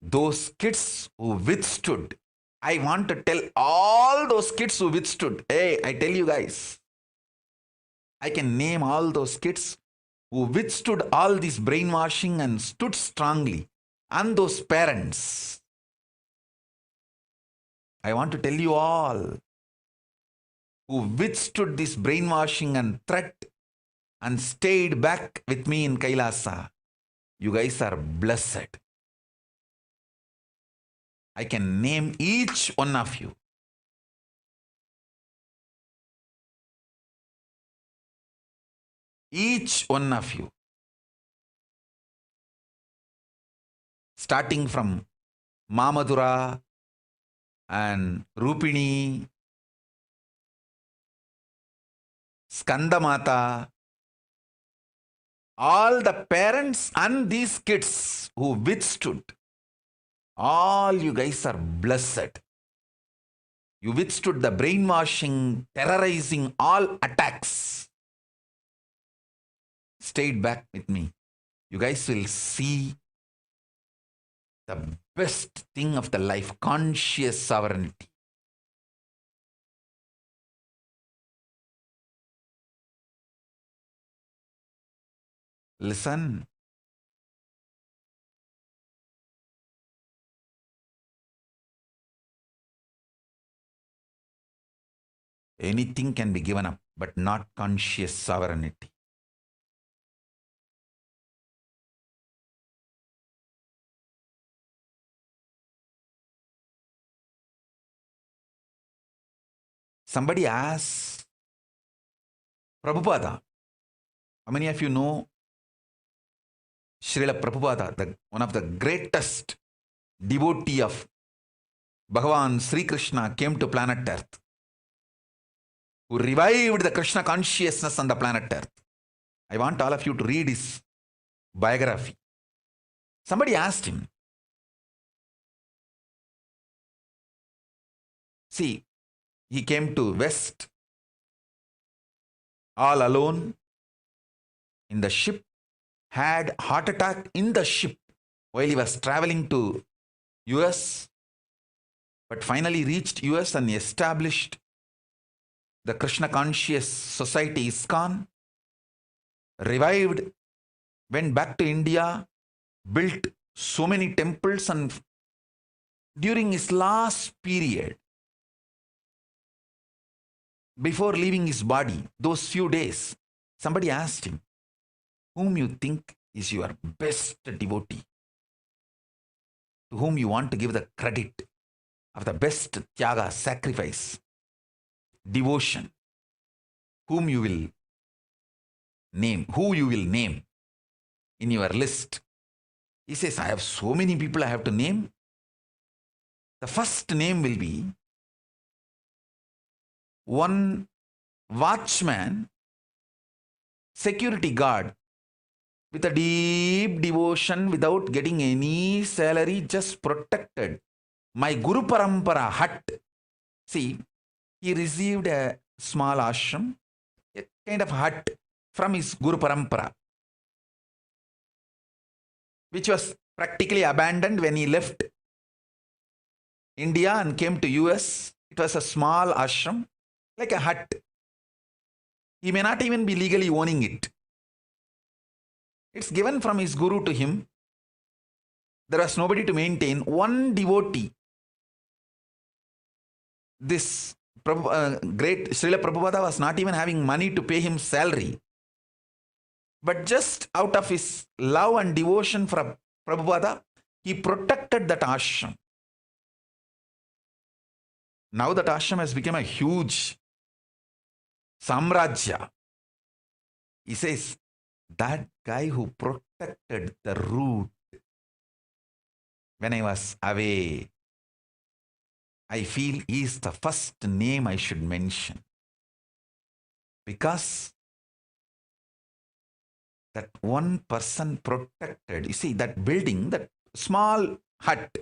[SPEAKER 7] Those kids who withstood, I want to tell all those kids who withstood. Hey, I tell you guys, I can name all those kids who withstood all this brainwashing and stood strongly. And those parents, I want to tell you all who withstood this brainwashing and threat and stayed back with me in Kailasa. You guys are blessed. I can name each one of you. Each one of you. Starting from Mamadura and Rupini, Skandamata, all the parents and these kids who withstood, all you guys are blessed. You withstood the brainwashing, terrorizing, all attacks. Stayed back with me. You guys will see the best thing of the life, conscious sovereignty. Listen. Anything can be given up, but not conscious sovereignty. Somebody asked Prabhupada. How many of you know Srila Prabhupada, one of the greatest devotee of Bhagavan Sri Krishna, came to planet Earth, who revived the Krishna consciousness on the planet Earth. I want all of you to read his biography.
[SPEAKER 6] Somebody asked him, see, he came to West all alone in the ship, had heart attack in the ship while he was traveling to US, but finally reached US and established the Krishna Conscious Society ISKCON, revived, went back to India, built so many temples, and during his last period, before leaving his body, those few days, somebody asked him, whom you think is your best devotee, to whom you want to give the credit of the best tyaga, sacrifice, devotion, whom you will name, who you will name in your list. He says, I have so many people I have to name. The first name will be one watchman, security guard, with a deep devotion, without getting any salary, just protected my Guru Parampara hut. See, he received a small ashram, a kind of hut from his Guru Parampara, which was practically abandoned when he left India and came to US. It was a small ashram, like a hut. He may not even be legally owning it. It's given from his Guru to him. There was nobody to maintain. One devotee, this great Srila Prabhupada, was not even having money to pay him salary. But just out of his love and devotion for Prabhupada, he protected that ashram. Now that ashram has become a huge samrajya. He says, that guy who protected the root when I was away, I feel he is the first name I should mention. Because that one person protected, you see, that building, that small hut,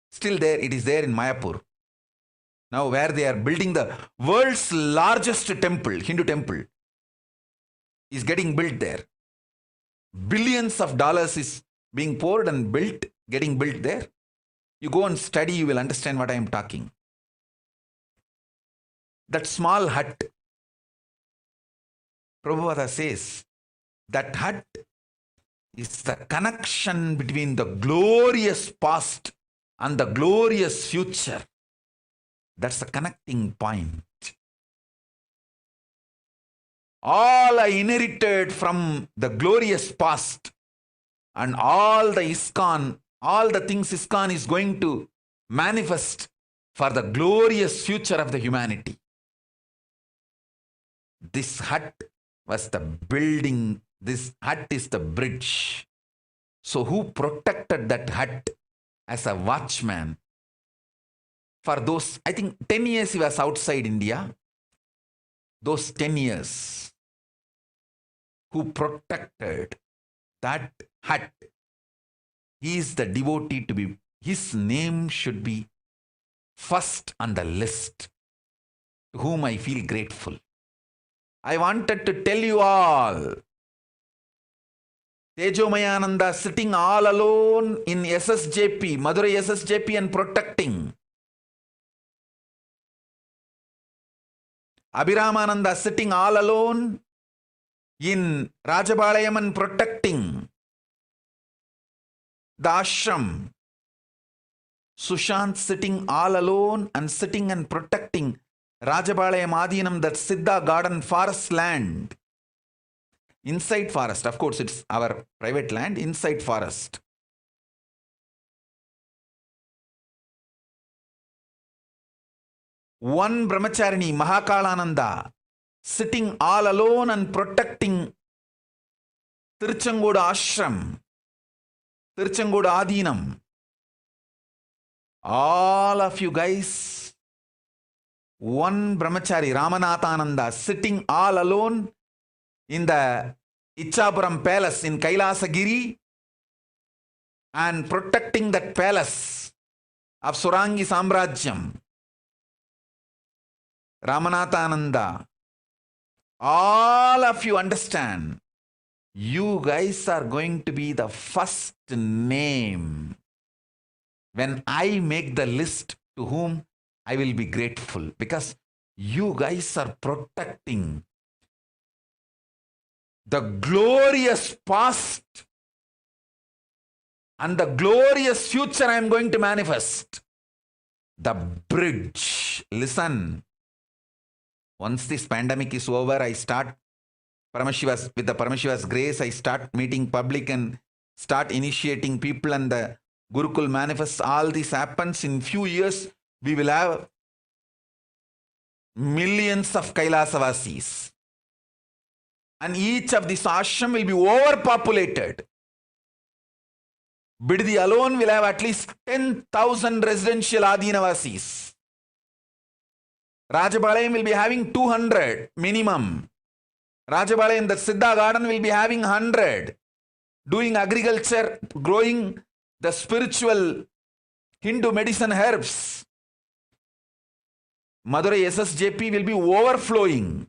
[SPEAKER 6] still there, it is there in Mayapur. Now where they are building the world's largest temple, Hindu temple, is getting built there. Billions of dollars is being poured and built, getting built there. You go and study, you will understand what I am talking. That small hut, Prabhupada says, that hut is the connection between the glorious past and the glorious future. That's the connecting point. All I inherited from the glorious past and all the ISKCON, all the things ISKCON is going to manifest for the glorious future of the humanity. This hut was the building, this hut is the bridge. So who protected that hut as a watchman? For those, I think 10 years he was outside India. Those 10 years, who protected that hut, he is the devotee to be, his name should be first on the list, to whom I feel grateful. I wanted to tell you all, Tejomayananda sitting all alone in SSJP, Madurai SSJP, and protecting. Abhiramananda sitting all alone in Rajabalayam and protecting the ashram. Sushant sitting all alone and sitting and protecting Rajabalayam Adinam, that Siddha garden forest land. Inside forest, of course it's our private land, inside forest. One brahmacharini, Mahakalananda, sitting all alone and protecting Tiruchengodu ashram, Tiruchengodu Adinam. All of you guys, one brahmachari, Ramanathananda, sitting all alone in the
[SPEAKER 7] Ichapuram palace in Kailasagiri and protecting that palace of Surangi Samrajyam. Ramanathananda, all of you understand, you guys are going to be the first name when I make the list to whom I will be grateful, because you guys are protecting the glorious past and the glorious future I am going to manifest. The bridge. Listen. Once this pandemic is over, I start with the Paramashiva's grace, I start meeting public and start initiating people, and the Gurukul manifests. All this happens in few years. We will have millions of Kailasavasis. And each of these ashram will be overpopulated. Biddi alone will have at least 10,000 residential Adinavasis. Rajapalayam will be having 200 minimum. Rajapalayam, the Siddha garden, will be having 100. Doing agriculture, growing the spiritual Hindu medicine herbs. Madurai SSJP will be overflowing.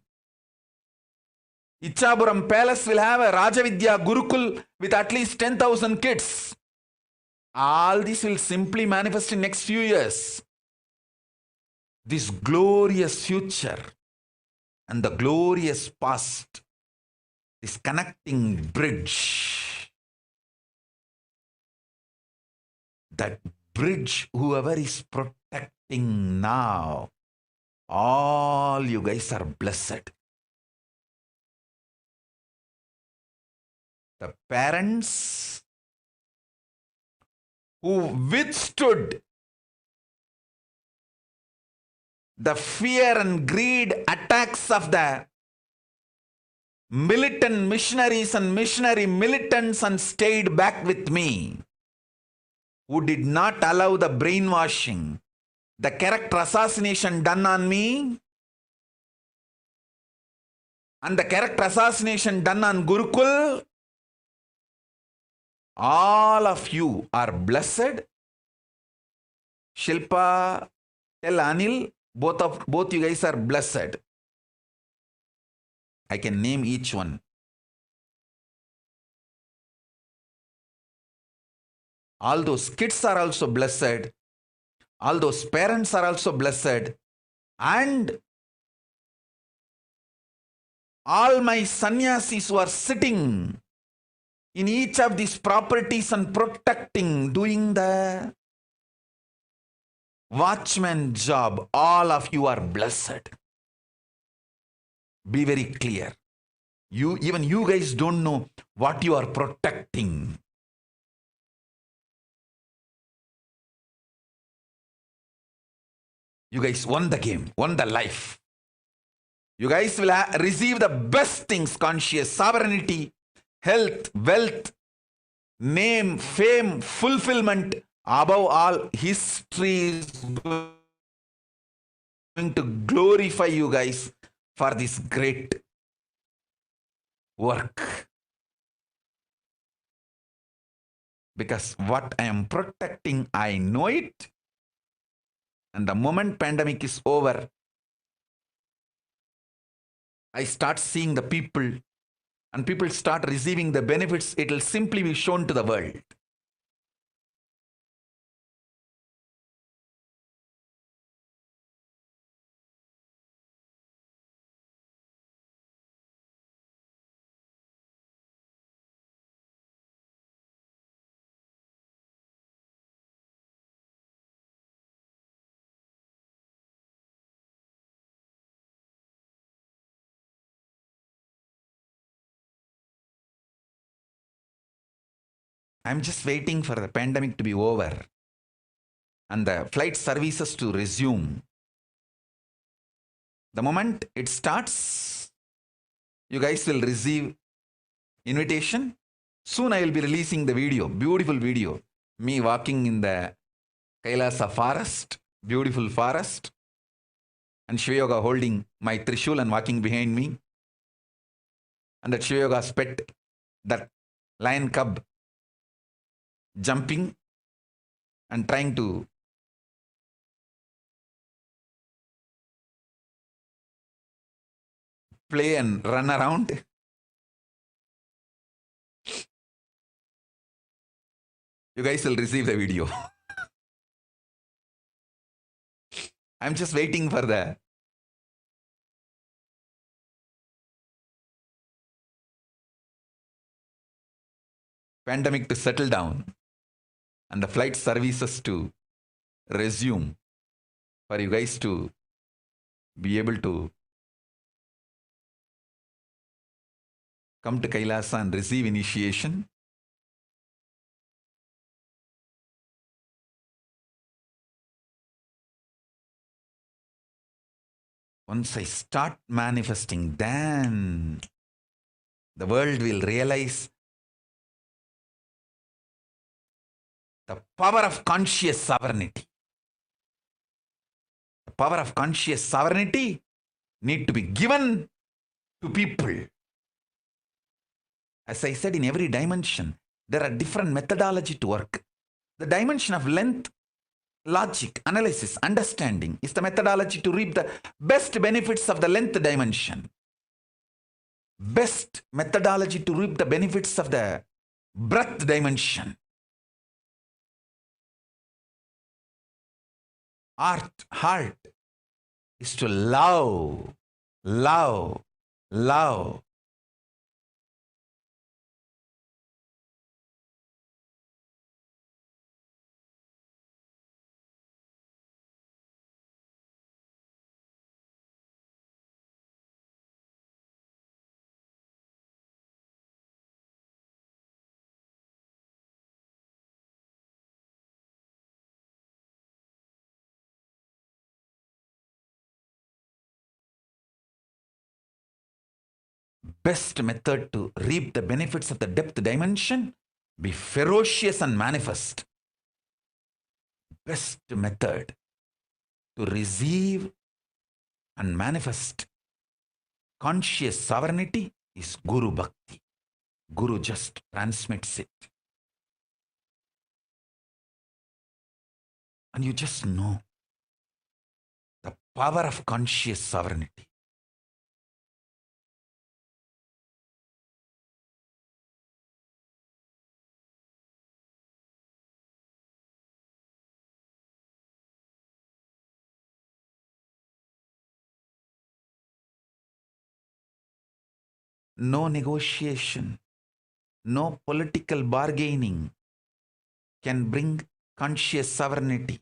[SPEAKER 7] Ichapuram Palace will have a Rajavidya Gurukul with at least 10,000 kids. All this will simply manifest in next few years. This glorious future and the glorious past, this connecting bridge. That bridge, whoever is protecting now, all you guys are blessed. The parents who withstood the fear and greed attacks of the militant missionaries and missionary militants and stayed back with me, who did not allow the brainwashing, the character assassination done on me, and the character assassination done on Gurukul. All of you are blessed. Shilpa, tell Anil, both you guys are blessed. I can name each one. All those kids are also blessed. All those parents are also blessed. And all my sannyasis who are sitting in each of these properties and protecting, doing the watchman job, all of you are blessed. Be very clear. Even you guys don't know what you are protecting. You guys won the game, won the life. You guys will receive the best things: conscious sovereignty, health, wealth, name, fame, fulfillment. Above all, history is going to glorify you guys for this great work. Because what I am protecting, I know it. And the moment pandemic is over, I start seeing the people, and people start receiving the benefits. It will simply be shown to the world. I'm just waiting for the pandemic to be over and the flight services to resume. The moment it starts, you guys will receive invitation. Soon I will be releasing the video, beautiful video. Me walking in the Kailasa forest, beautiful forest. And Shiva Yoga holding my Trishul and walking behind me. And that Shiva Yoga's pet
[SPEAKER 6] that lion cub jumping and trying to play and run around. You guys will receive the video. I'm just waiting for the pandemic to settle down and the flight services to resume for you guys to be able to come to Kailasa and receive initiation. Once I start manifesting, then the world will realize the power of conscious sovereignty. The power of conscious sovereignty need to be given to people. As I said, in every dimension, there are different methodology to work. The dimension of length, logic, analysis, understanding is the methodology to reap the best benefits of the length dimension. Best methodology to reap the benefits of the breadth dimension. Heart is to love, love, love. Best method to reap the benefits of the depth dimension, be ferocious and manifest. Best method to receive and manifest conscious sovereignty is Guru Bhakti. Guru just transmits it. And you just know the power of conscious sovereignty. No negotiation, no political bargaining can bring conscious sovereignty.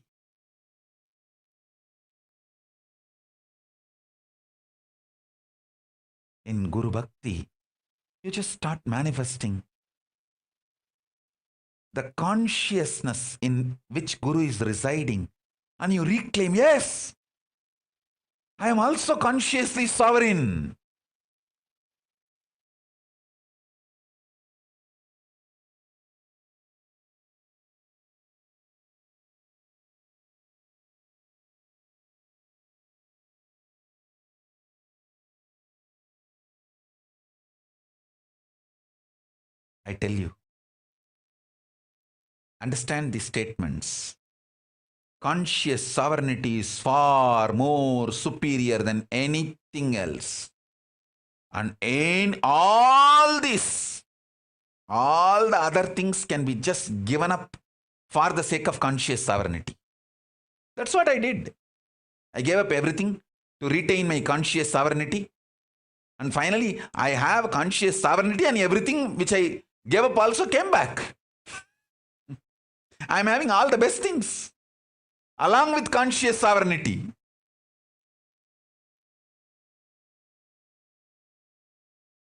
[SPEAKER 6] In Guru Bhakti, you just start manifesting the consciousness in which Guru is residing, and you reclaim, yes, I am also consciously sovereign. I tell you, understand these statements. Conscious sovereignty is far more superior than anything else. And in all this, all the other things can be just given up for the sake of conscious sovereignty. That's what I did. I gave up everything to retain my conscious sovereignty. And finally, I have conscious sovereignty, and everything which I gave up also came back. I am having all the best things along with conscious sovereignty.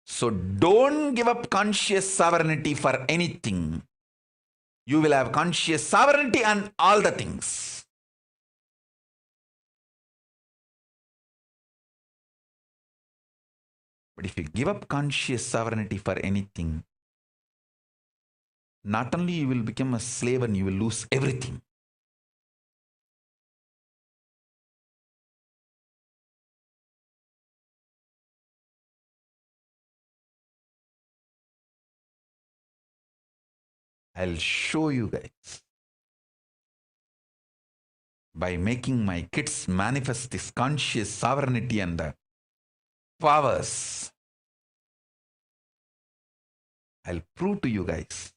[SPEAKER 6] So don't give up conscious sovereignty for anything. You will have conscious sovereignty and all the things. But if you give up conscious sovereignty for anything, not only you will become a slave and you will lose everything.
[SPEAKER 7] I'll show you guys. By making my kids manifest this conscious sovereignty and the powers, I'll prove to you guys.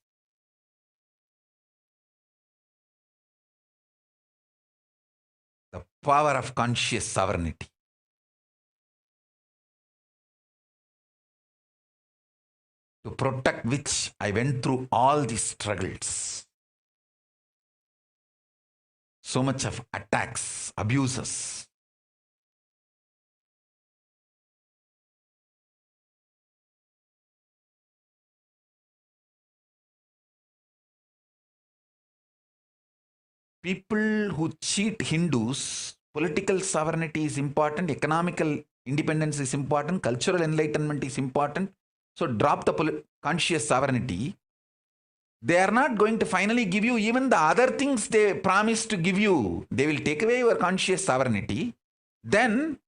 [SPEAKER 7] The power of conscious sovereignty. To protect which I went through all these struggles. So much of attacks, abuses. People who cheat Hindus, political sovereignty is important, economical independence is important, cultural enlightenment is important. So drop the conscious sovereignty. They are not going to finally give you even the other things they promised to give you. They will take away your conscious sovereignty. Then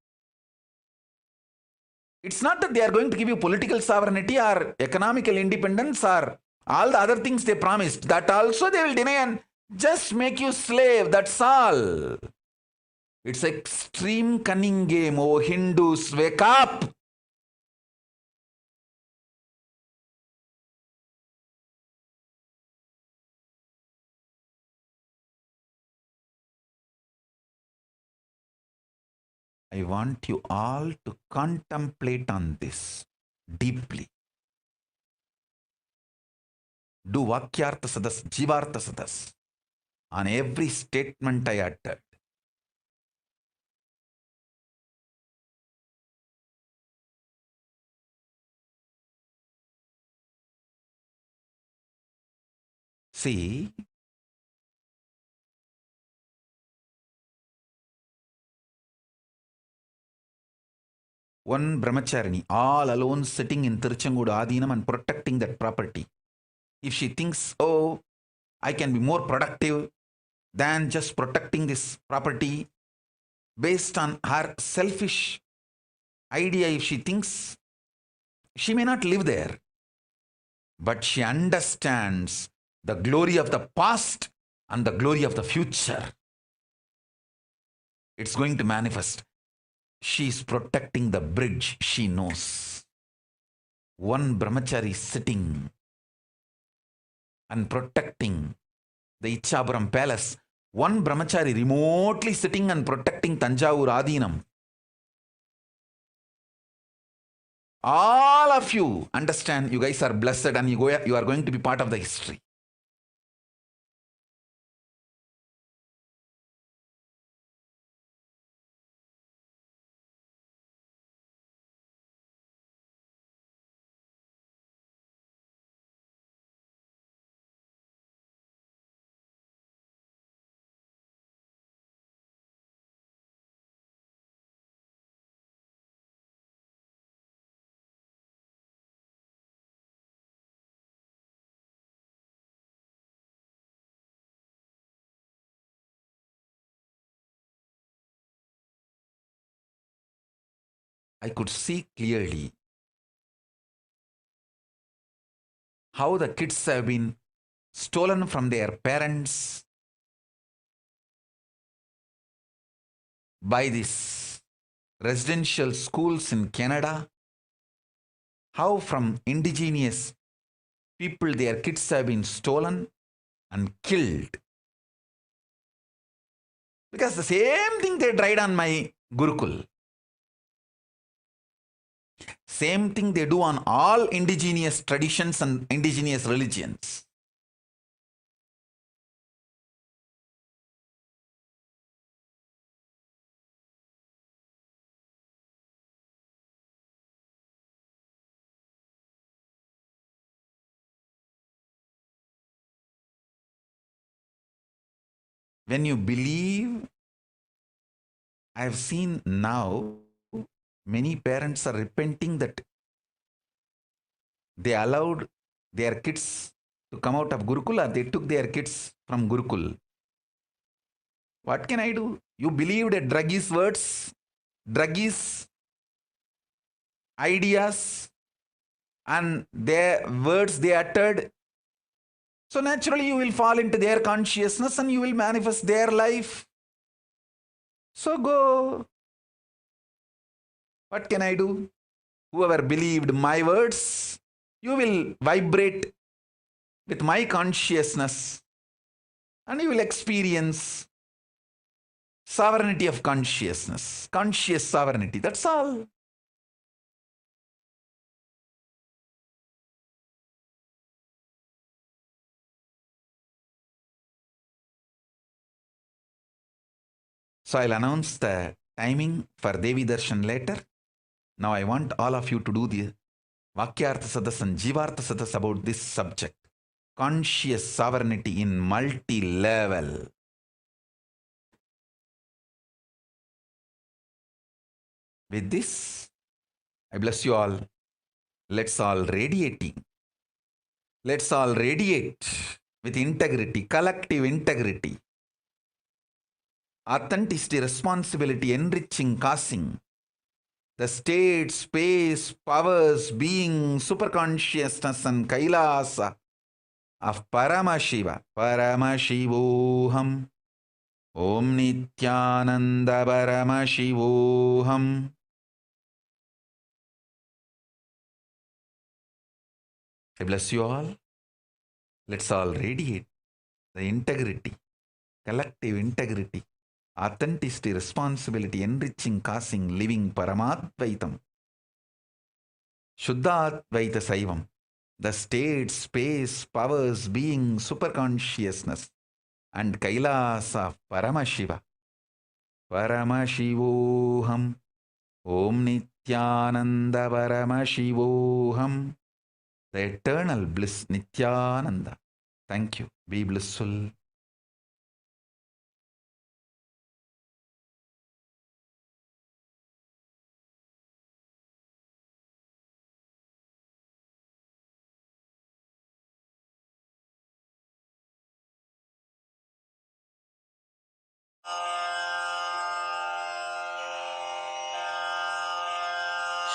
[SPEAKER 7] it's not that they are going to give you political sovereignty or economical independence or all the other things they promised. That also they will deny and just make you slave. That's all. It's an extreme cunning game. Oh, Hindus, wake up. I want you all to contemplate on this deeply. Do Vakyartha Sadas, Jivartha Sadas on every statement I uttered. See, one brahmacharini all alone sitting in Tiruchengodu Adinam and protecting that property. If she thinks, oh, I can be more productive than just protecting this property, based on her selfish idea, if she thinks, she may not live there. But she understands the glory of the past and the glory of the future. It's going to manifest. She is protecting the bridge she knows. One brahmachari sitting and protecting the Ichapuram palace. One brahmachari remotely sitting and protecting Tanjavur Adinam. All of you understand, you guys are blessed and you are going to be part of the history. I could see clearly how the kids have been stolen from their parents by these residential schools in Canada, how from indigenous people their kids have been stolen and killed. Because the same thing they tried on my Gurukul. Same thing they do on all indigenous traditions and indigenous religions. When you believe, I have seen now many parents are repenting that they allowed their kids to come out of Gurukul or they took their kids from Gurukul. What can I do? You believed a druggist words, druggist ideas and their words they uttered.
[SPEAKER 6] So naturally you will fall into their consciousness and you will manifest their life. So go. What can I do? Whoever believed my words, you will vibrate with my consciousness and you will experience sovereignty of consciousness, conscious sovereignty. That's all. So I'll announce the timing for Devi Darshan later. Now I want all of you to do the Vakyartha Sadas and Jivartha Sadas about this subject. Conscious sovereignty in multi-level. With this, I bless you all. Let's all radiating. Let's all radiate with integrity, collective integrity. Authenticity, responsibility, enriching, causing. The state, space, powers, being, superconsciousness and Kailasa of Paramashiva. Paramashivoham. Om Nityananda Paramashivoham. I bless you all. Let's all radiate the integrity, collective integrity, authenticity, responsibility, enriching, causing, living Paramadvaitam. Shuddhadvaita Saivam. The state, space, powers, being, superconsciousness and Kailasa of Paramashiva. Paramashivoham. Om Nityananda Paramashivoham. The eternal bliss, Nityananda. Thank you. Be blissful.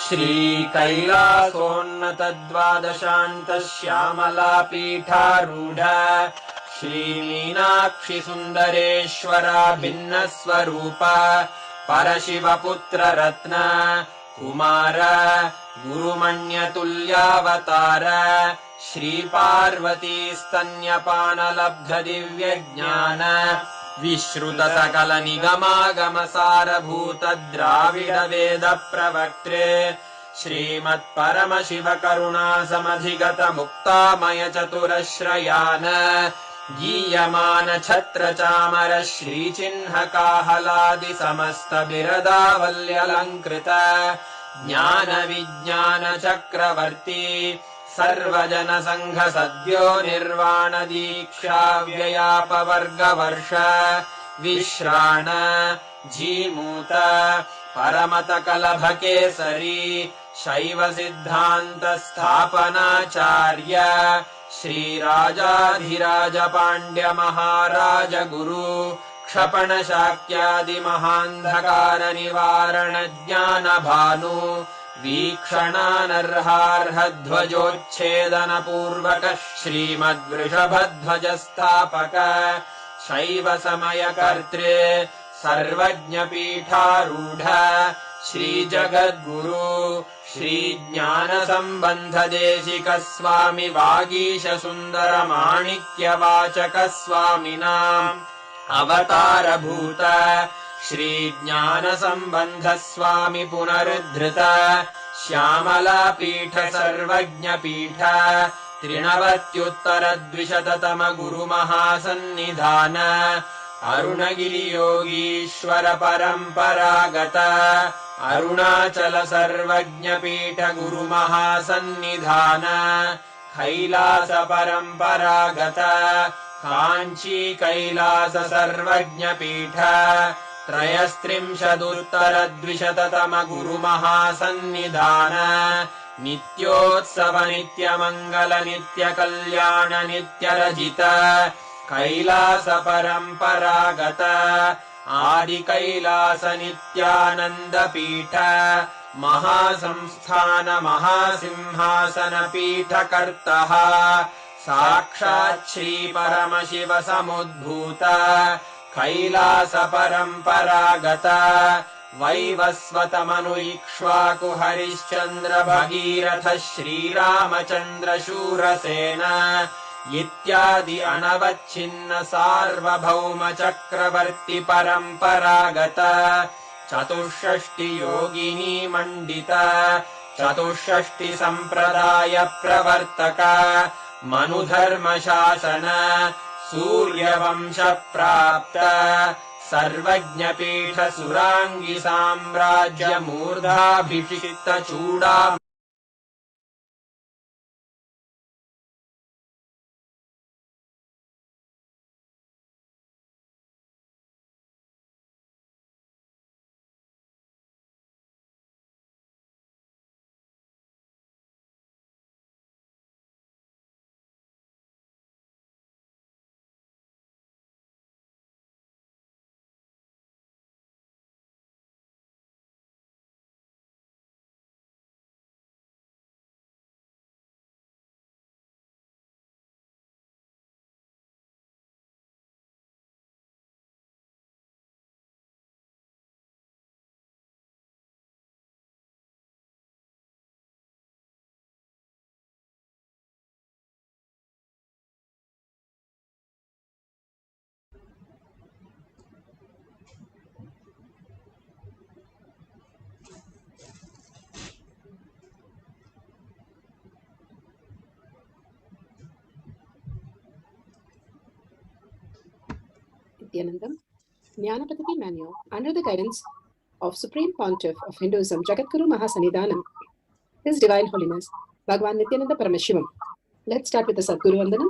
[SPEAKER 16] श्रीकैलासोन्नतद्वादशान्तश्यामलापीठारूढ श्रीमीनाक्षिसुन्दरेश्वरा भिन्नस्वरूप परशिवपुत्ररत्न Kumar गुरुमण्यतुल्यावतार श्रीपार्वतीस्तन्यपानलब्धदिव्यज्ञान विश्रुतसकलनिगमागमसारभूतद्राविडवेदप्रवक्त्रे श्रीमत्परमशिवकरुणासमधिगतमुक्तामयचतुरश्रयान् गीयमानछत्रचामर श्रीचिह्नकाहलादिसमस्तबिरदावल्यलङ्कृत ज्ञानविज्ञानचक्रवर्ती सर्वजनसङ्घसद्यो निर्वाणदीक्षाव्ययापवर्गवर्ष विश्राण Jimuta परमतकलभकेसरी शैवसिद्धान्तस्थापनाचार्य श्रीराजाधिराजपाण्ड्यमहाराज गुरु क्षपणशाक्यादिमहान्धकारनिवारणज्ञानभानु वीक्षणानर्हार्हध्वजोच्छेदनपूर्वक श्रीमद्वृषभध्वजस्थापक शैवसमयकर्त्रे सर्वज्ञपीठारूढ श्रीजगद्गुरु श्रीज्ञानसम्बन्धदेशिकस्वामि वागीशसुन्दरमाणिक्यवाचकस्वामिनाम् अवतारभूत श्रीज्ञानसम्बन्धस्वामि पुनरुद्धृत श्यामलापीठ सर्वज्ञपीठ 93 गुरुमहासन्निधान अरुणगिरियोगीश्वर परम्परागत अरुणाचल सर्वज्ञपीठ गुरुमहासन्निधान कैलास परम्परागत काञ्ची कैलास सर्वज्ञपीठ 33 गुरुमहासन्निधान नित्योत्सव नित्यमङ्गल नित्यकल्याण नित्यरजित कैलास परम्परागत आदि कैलास नित्यानन्दपीठ महासंस्थान महासिंहासन पीठकर्तः साक्षात् श्रीपरमशिव समुद्भूत कैलास परम्परागत वैवस्वतमनु इक्ष्वाकु हरिश्चन्द्र भगीरथ श्रीरामचन्द्र शूरसेन इत्यादि अनवच्छिन्न सार्वभौम चक्रवर्ति परम्परागत चतुष्षष्टि योगिनी मण्डित चतुष्षष्टि सम्प्रदाय प्रवर्तक मनुधर्म शासन सूर्यवंश प्राप्त सर्वज्ञपीठ सुरांगी साम्राज्य मूर्धाभिषिक्त चूड़ा
[SPEAKER 17] Nityanandam, Jnanapadati Manual, under the guidance of Supreme Pontiff of Hinduism, Jagadguru Mahasannidhanam, His Divine Holiness, Bhagavan Nityananda Paramashivam. Let's start with the Sadguru Vandanam.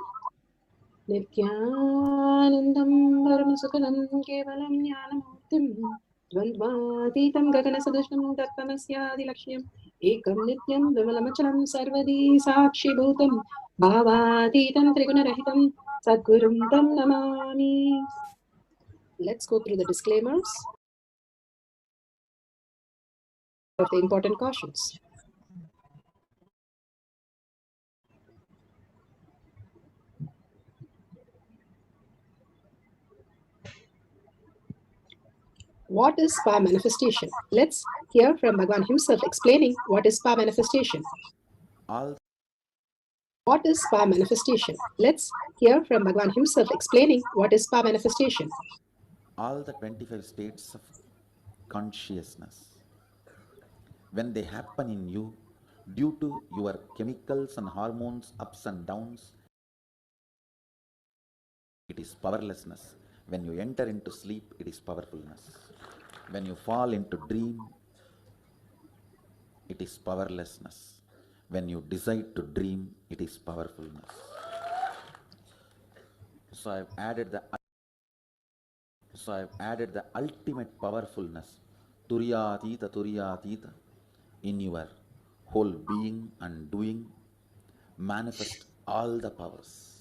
[SPEAKER 17] Nityanandam Paramasukalam Kevalam Jnanamurtim Dvandvatitam Gaganasadusham Dattamasyadi Lakshmyam Ekam Nityam Vimalamachalam Sarvadi Sakshi Bhutam Bhavatitam Trigunarahitam Sadgurum Tam Namami. Let's go through the disclaimers of the important cautions. What is spa manifestation? Let's hear from Bhagavan himself explaining what is spa manifestation. What is spa manifestation? Let's hear from Bhagavan himself explaining what is spa manifestation.
[SPEAKER 6] All the 25 states of consciousness, when they happen in you due to your chemicals and hormones ups and downs, it is powerlessness. When you enter into sleep, it is powerfulness. When you fall into dream, it is powerlessness. When you decide to dream, it is powerfulness. So I've added the ultimate powerfulness, Turiyatita, in your whole being and doing, manifest all the powers.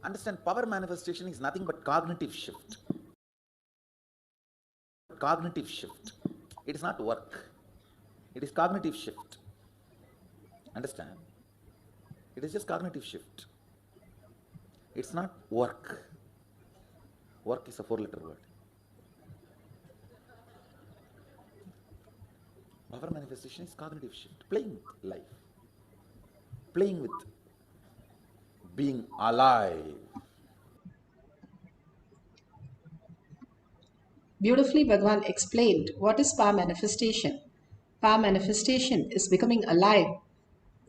[SPEAKER 6] Understand, power manifestation is nothing but cognitive shift. Cognitive shift. It is not work. It is cognitive shift. Understand? It is just cognitive shift. It's not work. Work is a 4-letter word. Power manifestation is cognitive shift. Playing with life. Playing with being alive.
[SPEAKER 17] Beautifully, Bhagavan explained what is spa manifestation. Spa manifestation is becoming alive.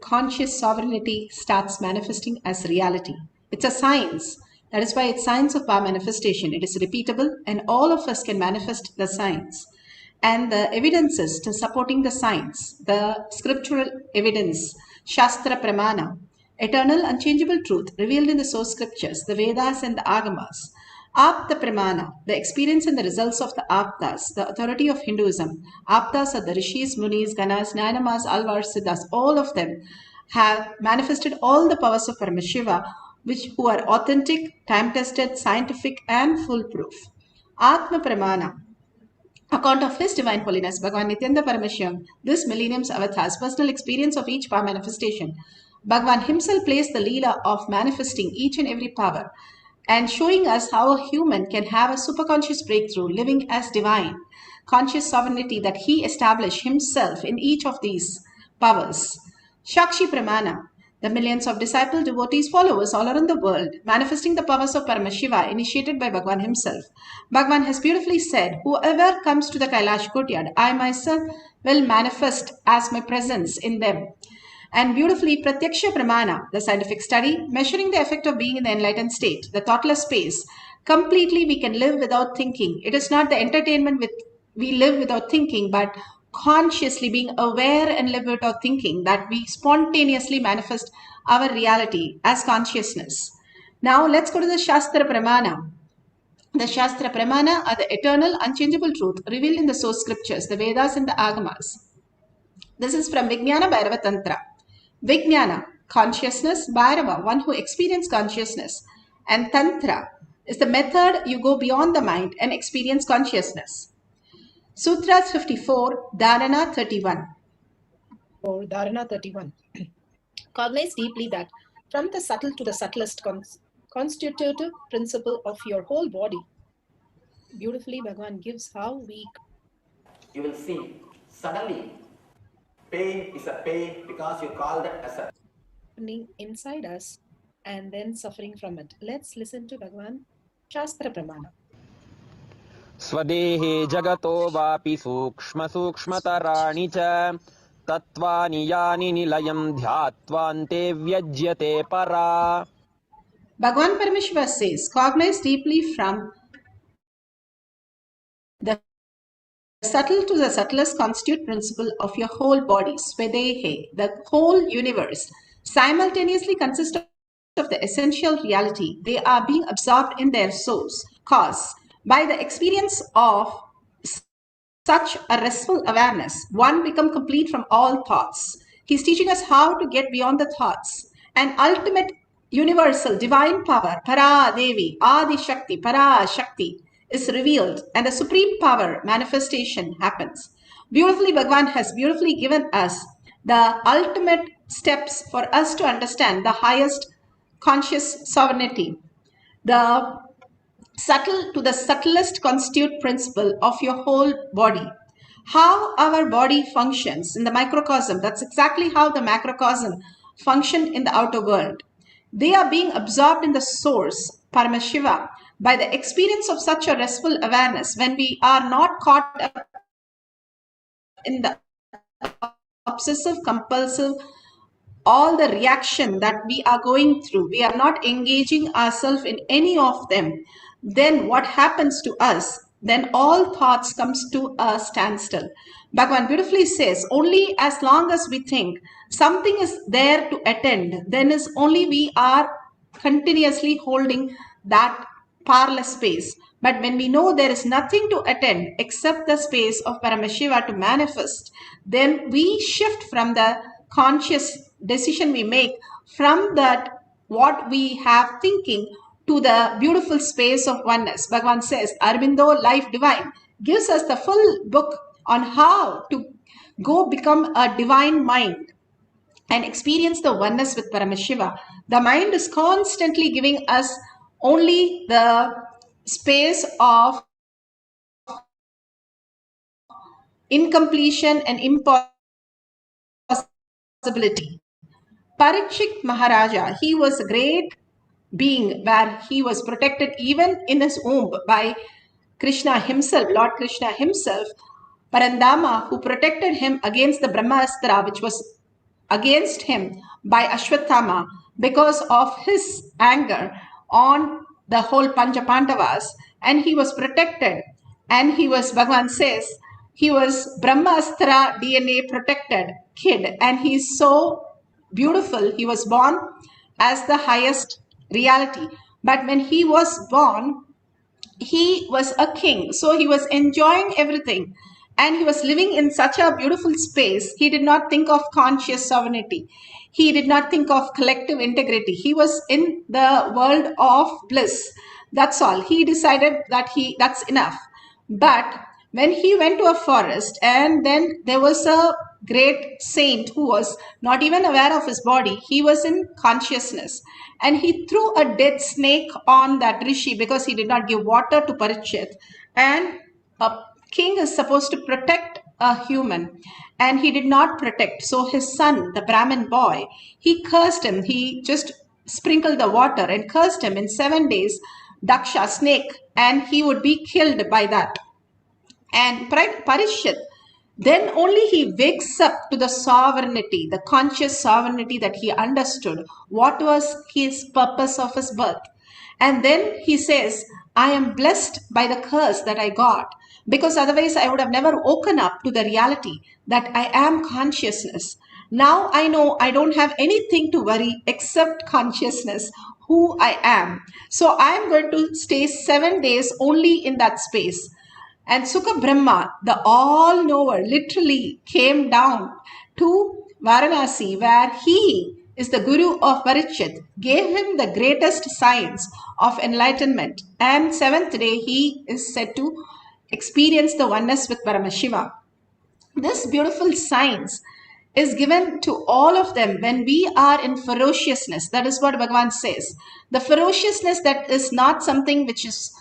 [SPEAKER 17] Conscious sovereignty starts manifesting as reality. It's a science. That is why it's science of spa manifestation. It is repeatable and all of us can manifest the science. And the evidences to supporting the science, the scriptural evidence, Shastra Pramana, eternal unchangeable truth revealed in the source scriptures, the Vedas and the Agamas, Apta Pramana, the experience and the results of the Aptas, the authority of Hinduism. Aptas are the Rishis, Munis, Ganas, Nayanamas, Alvars, Siddhas. All of them have manifested all the powers of Paramashiva, who are authentic, time-tested, scientific and foolproof. Atma Pramana, account of His Divine Holiness, Bhagavan Nityananda Paramashivam, this millennium's avatar's personal experience of each power manifestation. Bhagavan himself plays the leela of manifesting each and every power and showing us how a human can have a superconscious breakthrough living as divine conscious sovereignty that he established himself in each of these powers. Shakshi Pramana, the millions of disciple devotees followers all around the world, manifesting the powers of Paramashiva initiated by Bhagavan himself. Bhagavan has beautifully said, whoever comes to the Kailash courtyard, I myself will manifest as my presence in them. And beautifully, Pratyaksha Pramana, the scientific study, measuring the effect of being in the enlightened state, the thoughtless space. Completely we can live without thinking. It is not the entertainment we live without thinking, but consciously being aware and live without thinking, that we spontaneously manifest our reality as consciousness. Now let's go to the Shastra Pramana. The Shastra Pramana are the eternal, unchangeable truth revealed in the source scriptures, the Vedas and the Agamas. This is from Vijnana Bhairava Tantra. Vijnana, consciousness, Bhairava, one who experiences consciousness, and Tantra is the method you go beyond the mind and experience consciousness. Sutras 54, Dharana 31.
[SPEAKER 18] Or Dharana 31. Cognize deeply that from the subtle to the subtlest constitutive principle of your whole body. Beautifully, Bhagavan gives how we...
[SPEAKER 16] You will see, suddenly, pain is a pain because you call that as a...
[SPEAKER 18] inside us and then suffering from it. Let's listen to Bhagavan Shastra Pramana.
[SPEAKER 19] स्वदेहे जगतो वापि सूक्ष्म सूक्ष्मतराणि च तत्त्वानि यानि निलयं ध्यात्वान्ते व्यज्यते परा.
[SPEAKER 17] Bhagavan Parameshwar says, cognize deeply from the subtle to the subtlest constitute principle of your whole body, Swadehe, the whole universe, simultaneously consists of the essential reality. They are being absorbed in their source, cause. By the experience of such a restful awareness, one becomes complete from all thoughts. He's teaching us how to get beyond the thoughts. An ultimate universal divine power, Para Devi, Adi Shakti, PARASHAKTI, is revealed and the supreme power manifestation happens. Beautifully, Bhagavan has beautifully given us the ultimate steps for us to understand the highest conscious sovereignty. The subtle to the subtlest constitute principle of your whole body. How our body functions in the microcosm, that's exactly how the macrocosm function in the outer world. They are being absorbed in the source, Paramashiva, by the experience of such a restful awareness when we are not caught up in the obsessive, compulsive, all the reaction that we are going through. We are not engaging ourselves in any of them. Then what happens to us? Then all thoughts comes to a standstill. Bhagavan beautifully says, only as long as we think something is there to attend, then is only we are continuously holding that parlous space. But when we know there is nothing to attend except the space of Paramashiva to manifest, then we shift from the conscious decision we make from that what we have thinking to the beautiful space of oneness. Bhagavan says, Aurobindo Life Divine gives us the full book on how to go become a divine mind and experience the oneness with Paramashiva. The mind is constantly giving us only the space of incompletion and impossibility. Parikshit Maharaja, he was a great being where he was protected even in his womb by Krishna himself, Lord Krishna himself, Parandama, who protected him against the Brahmastra, which was against him by Ashwatthama because of his anger on the whole Pancha Pandavas, and he was protected, and he was, Bhagavan says, he was Brahmastra DNA protected kid, and he's so beautiful. He was born as the highest reality, but when he was born, he was a king, so he was enjoying everything, and he was living in such a beautiful space. He did not think of conscious sovereignty. He did not think of collective integrity. He was in the world of bliss. That's all. He decided that that's enough. But when he went to a forest, and then there was a great saint who was not even aware of his body. He was in consciousness. And he threw a dead snake on that rishi because he did not give water to Parikshit. And a king is supposed to protect a human. And he did not protect. So his son, the Brahmin boy, he cursed him. He just sprinkled the water and cursed him in 7 days, Daksha, snake, and he would be killed by that. And Parikshit, then only he wakes up to the sovereignty, the conscious sovereignty that he understood. What was his purpose of his birth? And then he says, I am blessed by the curse that I got, because otherwise I would have never woken up to the reality that I am consciousness. Now I know I don't have anything to worry except consciousness, who I am. So I am going to stay 7 days only in that space. And Sukha Brahma, the all-knower, literally came down to Varanasi, where he is the guru of Parikshit, gave him the greatest signs of enlightenment. And 7th day, he is said to experience the oneness with Paramashiva. This beautiful science is given to all of them when we are in ferociousness. That is what Bhagavan says. The ferociousness that is not something which is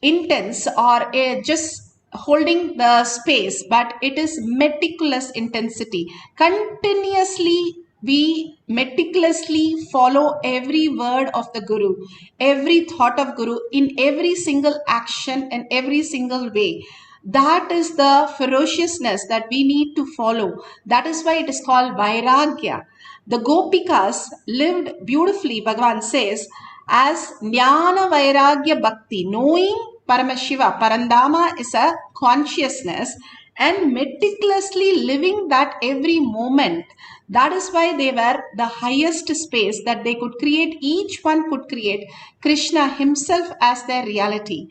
[SPEAKER 17] intense or just holding the space, but it is meticulous intensity. Continuously, we meticulously follow every word of the Guru, every thought of Guru in every single action and every single way. That is the ferociousness that we need to follow. That is why it is called Vairagya. The Gopikas lived beautifully, Bhagavan says, as Jnana Vairagya Bhakti, knowing Paramashiva. Parandama is a consciousness and meticulously living that every moment. That is why they were the highest space that they could create. Each one could create Krishna himself as their reality.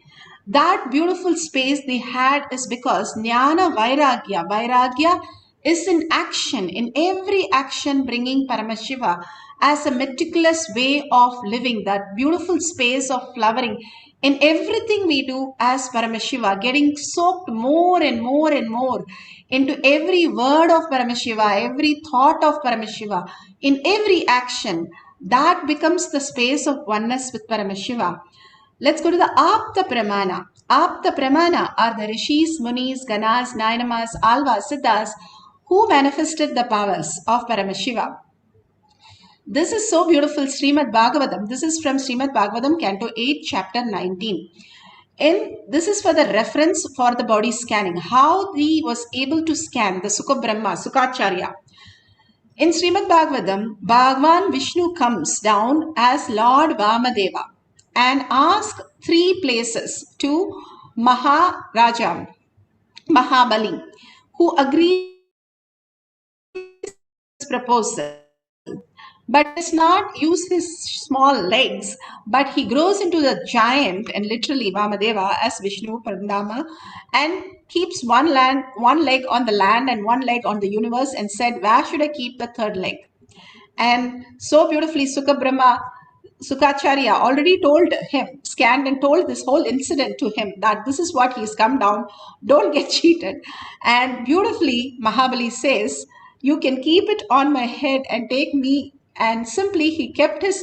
[SPEAKER 17] That beautiful space they had is because Jnana Vairagya. Vairagya is in action, in every action bringing Paramashiva as a meticulous way of living, that beautiful space of flowering in everything we do as Paramashiva, getting soaked more and more and more into every word of Paramashiva, every thought of Paramashiva, in every action. That becomes the space of oneness with Paramashiva. Let's go to the Apta Pramana. Apta Pramana are the Rishis, Munis, Ganas, Nainamas, Alvas, Siddhas who manifested the powers of Paramashiva. This is so beautiful, Srimad Bhagavatam. This is from Srimad Bhagavatam, Canto 8, Chapter 19. And this is for the reference for the body scanning. How he was able to scan the Sukha Brahma, Sukacharya. In Srimad Bhagavatam, Bhagavan Vishnu comes down as Lord Vamadeva and asks 3 places to Maharaja, Mahabali, who agrees his proposal. But does not use his small legs, but he grows into the giant, and literally Vamadeva as Vishnu Parandama, and keeps one leg on the land and one leg on the universe, and said, where should I keep the 3rd leg? And so beautifully Sukha Brahma, Sukacharya already told him, scanned and told this whole incident to him, that this is what he's come down, don't get cheated. And beautifully Mahabali says, you can keep it on my head and take me. And simply he kept his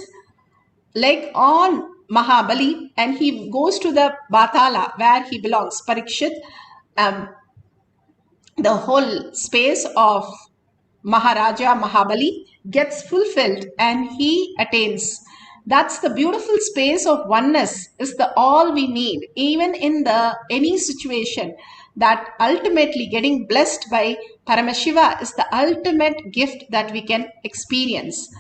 [SPEAKER 17] leg on Mahabali and he goes to the Batala where he belongs, Parikshit. The whole space of Maharaja Mahabali gets fulfilled and he attains. That's the beautiful space of oneness, is the all we need, even in any situation. That ultimately getting blessed by Paramashiva is the ultimate gift that we can experience.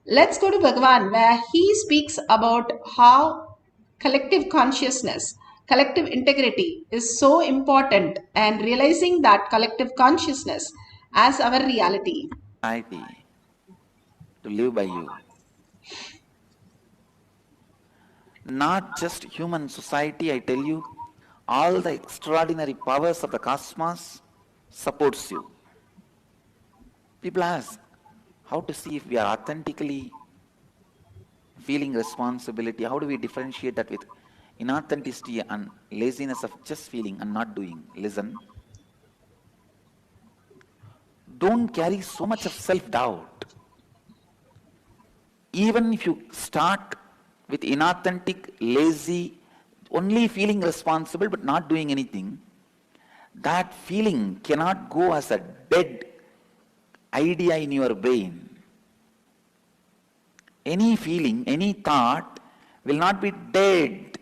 [SPEAKER 17] Let's go to Bhagavan, where he speaks about how collective consciousness, collective integrity is so important, and realizing that collective consciousness as our reality.
[SPEAKER 6] To live by you. Not just human society, I tell you, all the extraordinary powers of the cosmos supports you. People ask, how to see if we are authentically feeling responsibility? How do we differentiate that with inauthenticity and laziness of just feeling and not doing? Listen. don't carry so much of self-doubt. Even if you start with inauthentic, lazy, only feeling responsible but not doing anything, that feeling cannot go as a dead idea in your brain. Any feeling, any thought will not be dead.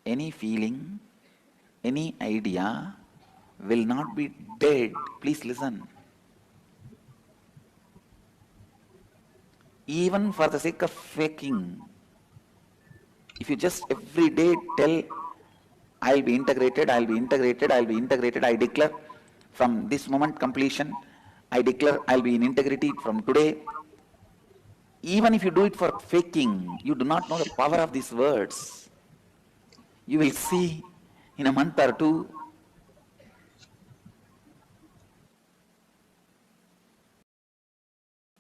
[SPEAKER 6] Any feeling, any idea will not be dead. Please listen. Even for the sake of faking, if you just every day tell, I'll be integrated, I'll be integrated, I'll be integrated, I declare from this moment completion, I declare I'll be in integrity from today. Even if you do it for faking, you do not know the power of these words. You will see in a month or two,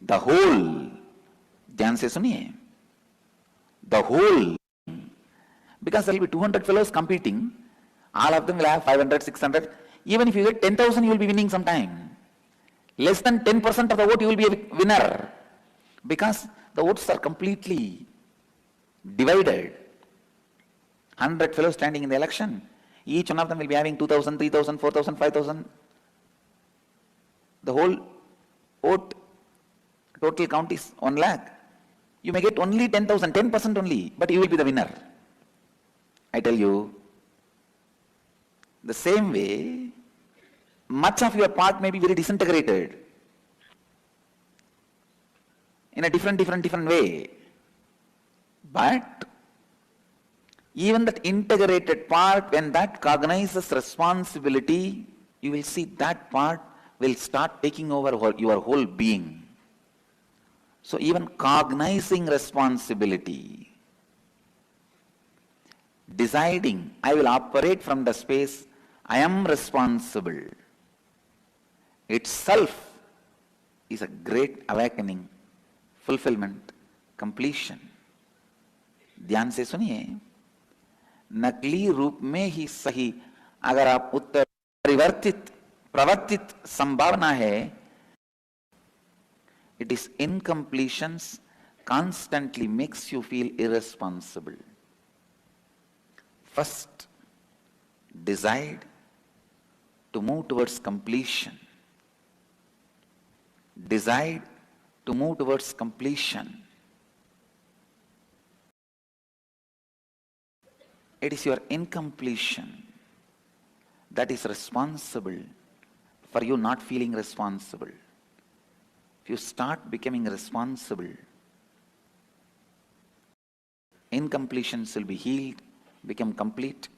[SPEAKER 6] the whole, ध्यान से सुनिए, the whole, because there will be 200 fellows competing, all of them will have 500, 600, even if you get 10,000 you will be winning sometime. Less than 10% of the vote you will be a winner, because the votes are completely divided. 100 fellows standing in the election, each one of them will be having 2,000, 3,000, 4,000, 5,000. The whole vote total count is 1 lakh. You may get only 10,000, 10% only, but you will be the winner. I tell you, the same way, much of your part may be very disintegrated in a different way. But even that integrated part, when that cognizes responsibility, you will see that part will start taking over your whole being. So even cognizing responsibility, deciding, I will operate from the space, I am responsible, itself is a great awakening, fulfillment, completion. ध्यान से सुनिए, नकली रूप में ही सही अगर आप उत्तर परिवर्तित प्रवर्तित संभावना है, it is incompletions constantly makes you feel irresponsible. First, decide to move towards completion. Decide to move towards completion. It is your incompletion that is responsible for you not feeling responsible. If you start becoming responsible, incompletions will be healed, become complete.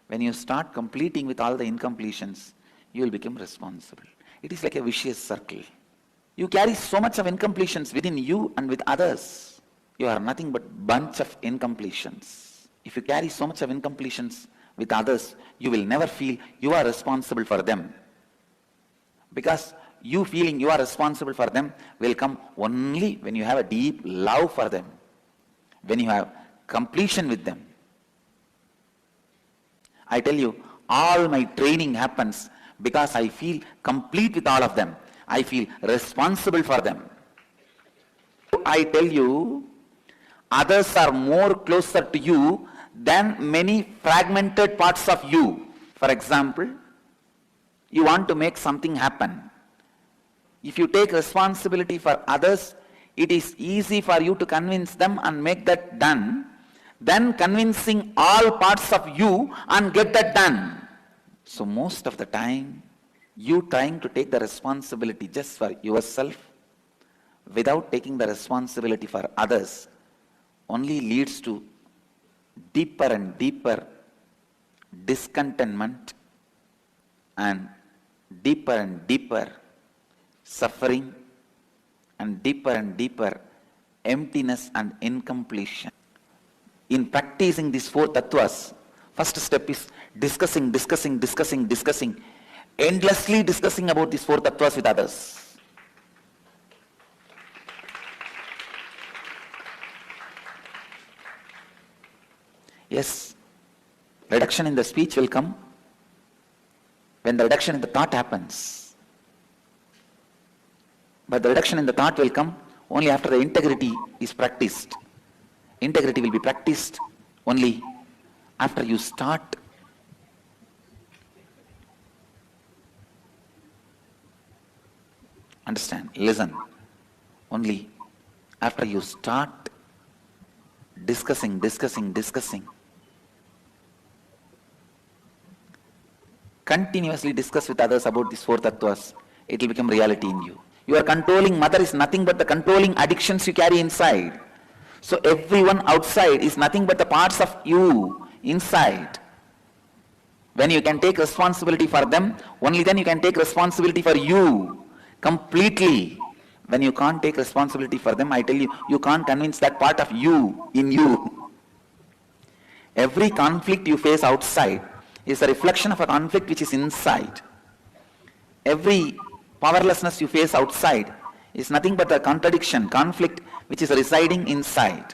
[SPEAKER 6] When you start completing with all the incompletions, you will become responsible. It is like a vicious circle. You carry so much of incompletions within you and with others. You are nothing but bunch of incompletions. If you carry so much of incompletions with others, you will never feel you are responsible for them. Because you feeling you are responsible for them will come only when you have a deep love for them, when you have completion with them. I tell you, all my training happens because I feel complete with all of them. I feel responsible for them. I tell you, others are more closer to you than many fragmented parts of you. For example, you want to make something happen. If you take responsibility for others, it is easy for you to convince them and make that done, than convincing all parts of you and get that done. So most of the time, you trying to take the responsibility just for yourself without taking the responsibility for others only leads to deeper and deeper discontentment and deeper suffering and deeper emptiness and incompletion. In practicing these 4 tattvas, first step is discussing, endlessly discussing about these 4 tattvas with others. Yes, reduction in the speech will come when the reduction in the thought happens. But the reduction in the thought will come only after the integrity is practiced. Integrity will be practiced only after you start understand, listen, only after you start discussing, continuously discuss with others about these four tattvas, it will become reality in you. Your controlling mother is nothing but the controlling addictions you carry inside. So everyone outside is nothing but the parts of you inside. When you can take responsibility for them, only then you can take responsibility for you completely. When you can't take responsibility for them, I tell you, you can't convince that part of you in you. Every conflict you face outside is a reflection of a conflict which is inside. Every powerlessness you face outside is nothing but a contradiction, conflict which is residing inside.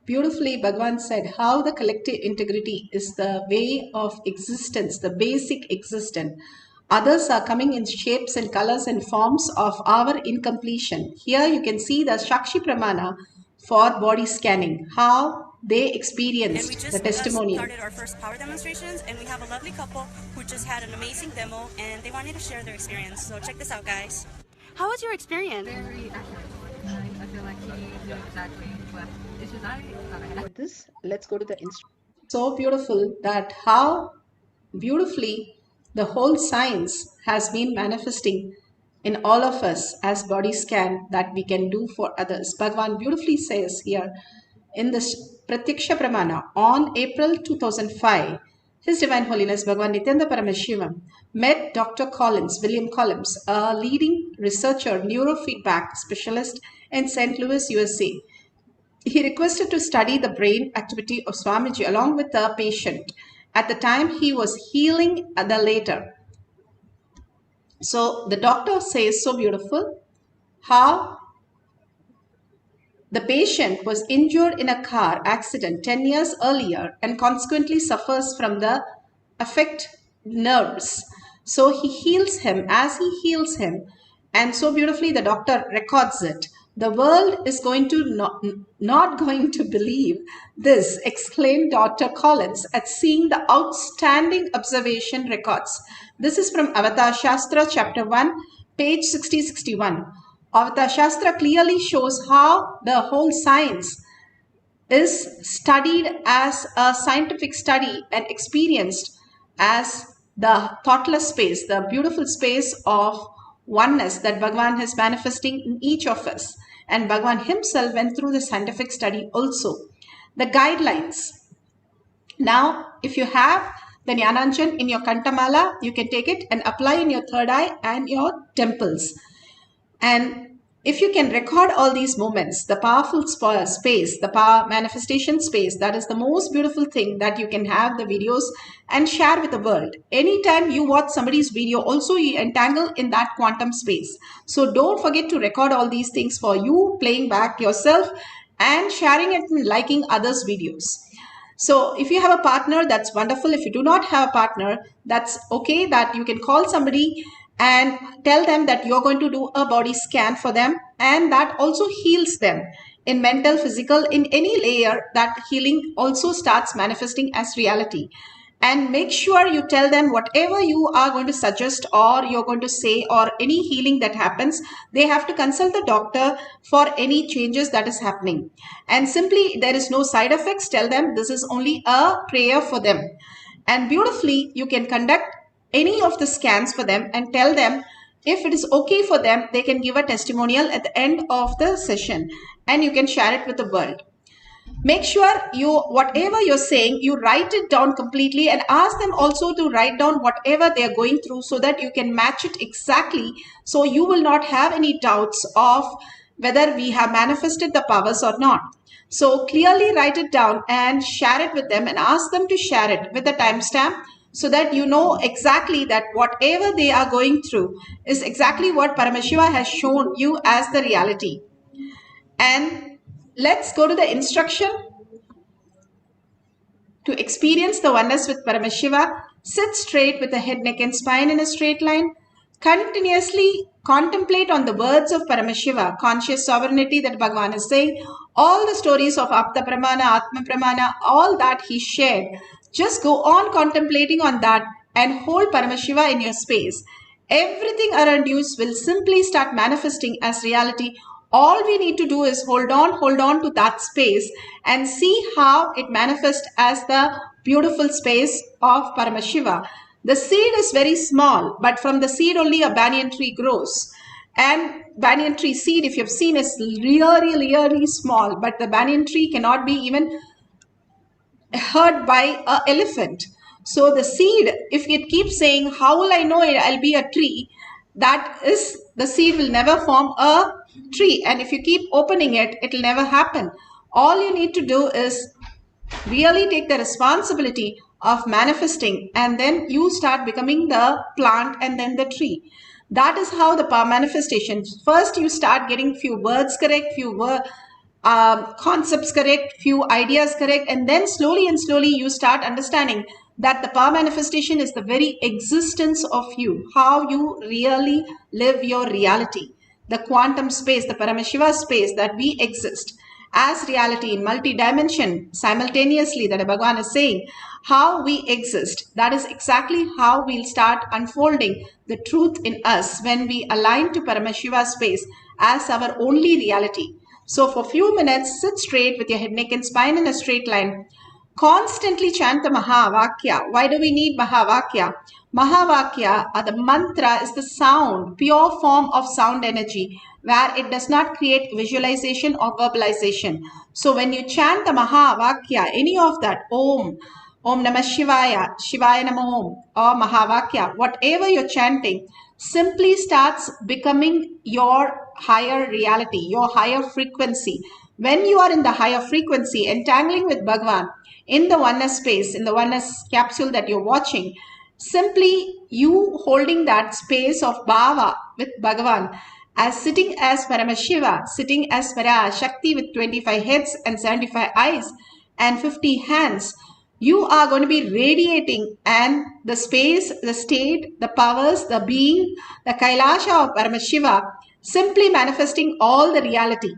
[SPEAKER 17] Beautifully, Bhagavan said how the collective integrity is the way of existence, the basic existence. Others are coming in shapes and colors and forms of our incompletion. Here you can see the Shakshi Pramana for body scanning, how they experienced the testimony.
[SPEAKER 20] We just started our first power demonstrations, and we have a lovely couple who just had an amazing demo, and they wanted to share their experience. So check this out, guys. How was your experience?
[SPEAKER 21] Very accurate. I feel like he knew exactly what issues I had.
[SPEAKER 17] This, let's go to the instrument. So beautiful that how beautifully the whole science has been manifesting in all of us as body scan that we can do for others. Bhagavan beautifully says here in this Pratyaksha Pramana on April 2005, His Divine Holiness Bhagavan Nityananda Paramashivam met Dr. William Collins, a leading researcher, neurofeedback specialist in St. Louis, USA. He requested to study the brain activity of Swamiji along with the patient. At the time, he was healing the later. So the doctor says so beautiful how the patient was injured in a car accident 10 years earlier and consequently suffers from the affect nerves. So he heals him as he heals him, and so beautifully the doctor records it. The world is going to not going to believe this, exclaimed Dr. Collins at seeing the outstanding observation records. This is from Avatar Shastra, chapter 1, page 60-61. Avatar Shastra clearly shows how the whole science is studied as a scientific study and experienced as the thoughtless space, the beautiful space of oneness that Bhagavan is manifesting in each of us. And Bhagavan himself went through the scientific study also. The guidelines. Now, if you have the Jnananjan in your Kantamala, you can take it and apply in your third eye and your temples. And if you can record all these moments, the powerful space, the power manifestation space, that is the most beautiful thing that you can have the videos and share with the world. Anytime you watch somebody's video, also you entangle in that quantum space. So don't forget to record all these things for you, playing back yourself and sharing it and liking others' videos. So if you have a partner, that's wonderful. If you do not have a partner, that's okay, that you can call somebody and tell them that you're going to do a body scan for them, and that also heals them in mental, physical, in any layer. That healing also starts manifesting as reality. And make sure you tell them whatever you are going to suggest or you're going to say, or any healing that happens, they have to consult the doctor for any changes that is happening. And simply, there is no side effects, tell them this is only a prayer for them. And beautifully, you can conduct any of the scans for them and tell them if it is okay for them, they can give a testimonial at the end of the session and you can share it with the world. Make sure whatever you're saying, you write it down completely and ask them also to write down whatever they're going through so that you can match it exactly. So you will not have any doubts of whether we have manifested the powers or not. So clearly write it down and share it with them and ask them to share it with the timestamp, so that you know exactly that whatever they are going through is exactly what Paramashiva has shown you as the reality. And let's go to the instruction. To experience the oneness with Paramashiva, sit straight with the head, neck and spine in a straight line. Continuously contemplate on the words of Paramashiva, conscious sovereignty that Bhagavan is saying, all the stories of Apta Pramana, Atma Pramana, all that he shared. Just go on contemplating on that and hold Paramashiva in your space. Everything around you will simply start manifesting as reality. All we need to do is hold on to that space and see how it manifests as the beautiful space of Paramashiva. The seed is very small, but from the seed only a banyan tree grows. And banyan tree seed, if you've seen, is really small, but the banyan tree cannot be even heard by an elephant. So the seed, if it keeps saying, how will I know I'll be a tree? That is, the seed will never form a tree. And if you keep opening it, it will never happen. All you need to do is really take the responsibility of manifesting, and then you start becoming the plant and then the tree. That is how the power manifestation. First, you start getting few words correct, few concepts correct, few ideas correct, and then slowly you start understanding that the power manifestation is the very existence of you, how you really live your reality. The quantum space, the Paramashiva space that we exist as reality in multi-dimension simultaneously, that Bhagavan is saying, how we exist. That is exactly how we'll start unfolding the truth in us when we align to Paramashiva space as our only reality. So for a few minutes, sit straight with your head, neck and spine in a straight line. Constantly chant the Mahavakya. Why do we need Mahavakya? Mahavakya, the mantra, is the sound, pure form of sound energy, where it does not create visualization or verbalization. So when you chant the Mahavakya, any of that, Om Namah Shivaya, Shivaya Namo Om, or Mahavakya, whatever you're chanting, simply starts becoming your higher reality, your higher frequency. When you are in the higher frequency, entangling with Bhagavan, in the oneness space, in the oneness capsule that you're watching, simply you holding that space of Bhava with Bhagavan, as sitting as Paramashiva, sitting as PARASHAKTI with 25 heads and 75 eyes and 50 hands, you are going to be radiating, and the space, the state, the powers, the being, the Kailasha of Paramashiva, simply manifesting all the reality.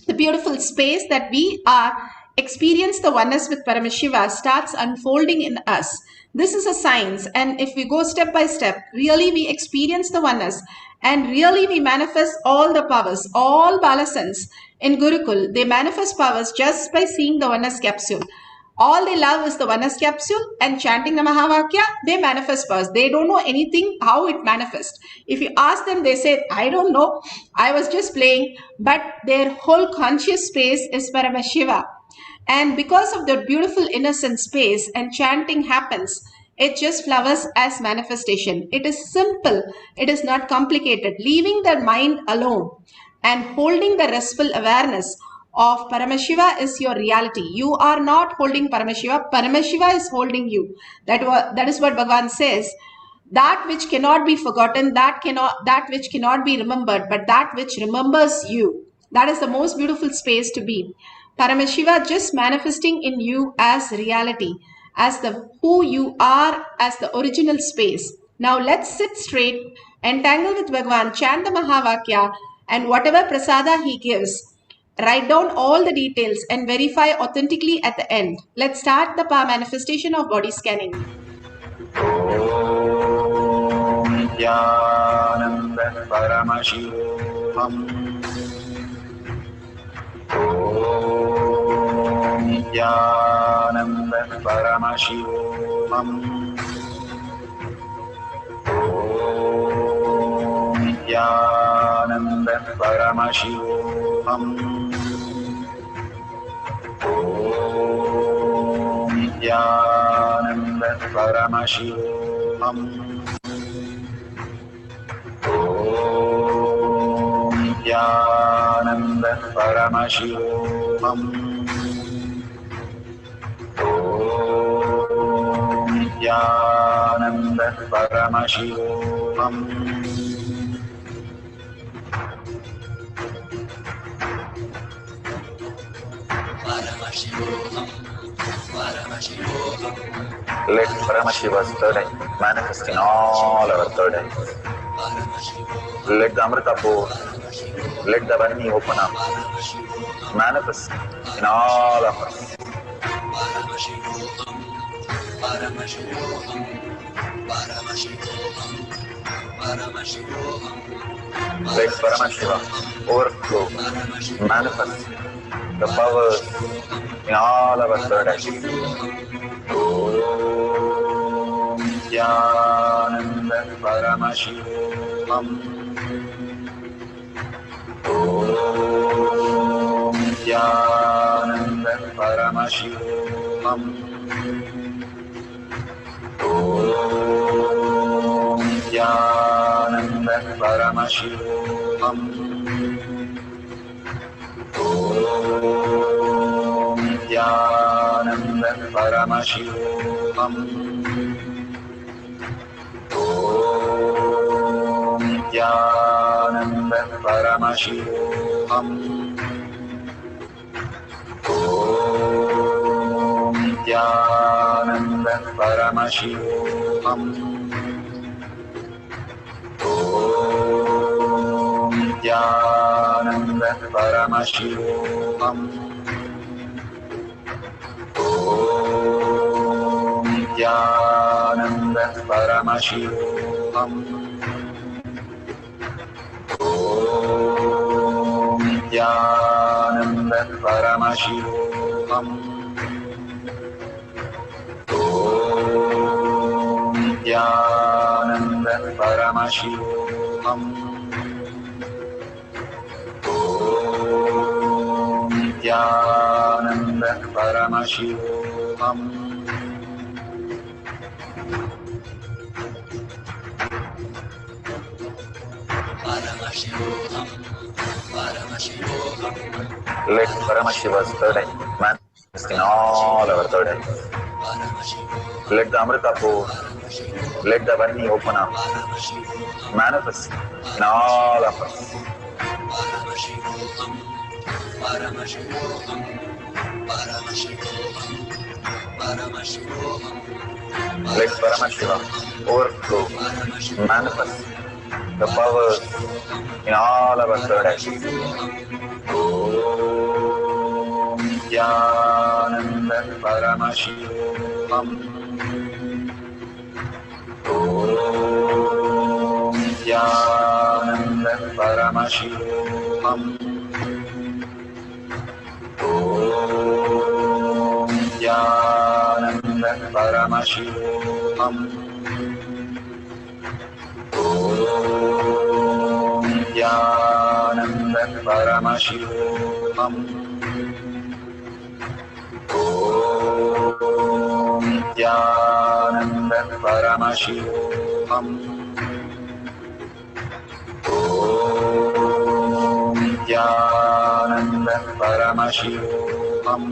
[SPEAKER 17] The beautiful space that we are experience the oneness with Paramashiva starts unfolding in us. This is a science, and if we go step by step, really we experience the oneness and really we manifest all the powers. All Balasans in Gurukul, they manifest powers just by seeing the oneness capsule. All they love is the oneness capsule and chanting the Mahavakya, they manifest powers. They don't know anything how it manifests. If you ask them, they say, I don't know, I was just playing, but their whole conscious space is Paramashiva. And because of the beautiful innocent space and chanting happens, it just flowers as manifestation. It is simple. It is not complicated. Leaving the mind alone and holding the restful awareness of Paramashiva is your reality. You are not holding Paramashiva. Paramashiva is holding you. That is what Bhagavan says. That which cannot be forgotten, that which cannot be remembered, but that which remembers you. That is the most beautiful space to be. Paramashiva just manifesting in you as reality, as the who you are, as the original space. Now let's sit straight, entangle with Bhagavan, chant the Mahavakya, and whatever prasada he gives, write down all the details and verify authentically at the end. Let's start the power manifestation of body scanning.
[SPEAKER 6] Nityananda Paramashivam. Om Nityananda Paramashivam. Om Nityananda Paramashivam. Om Nityananda Paramashivam. Om Nityananda Paramashivam.
[SPEAKER 7] Let Paramashiva's third eye manifest in all our third eyes. Let the Amrita pour, let the Varni open up, manifest in all of us. Let Paramashiva overflow, manifest the powers in all our third eyes. Om Jnananda Paramashivam. Om Jnananda Paramashivam. Om Jnananda Paramashivam. Om Jnananda Paramashivam. Om Jnananda Paramashivam. Om Jnananda Paramashivam. Om Jnananda Paramashivam. Om Jnananda Paramashivam. Om Jnananda Paramashivam. Om Jnananda Paramashivam. Om Jnananda Paramashivam. Let Paramashiva's third eye manifest in all our third eyes. Let the Amrita pour, let the Varni open up, manifest in all of us. Let Paramashiva overflow, manifest the powers in all our third eyes. Om Jnananda Paramashivam. Om Jnananda Paramashivam. Om Jnananda Paramashivam. Om Jnananda Paramashivam. Om Jnananda Paramashivam. Om Jnananda Paramashivam. Om Jnananda Paramashivam. Om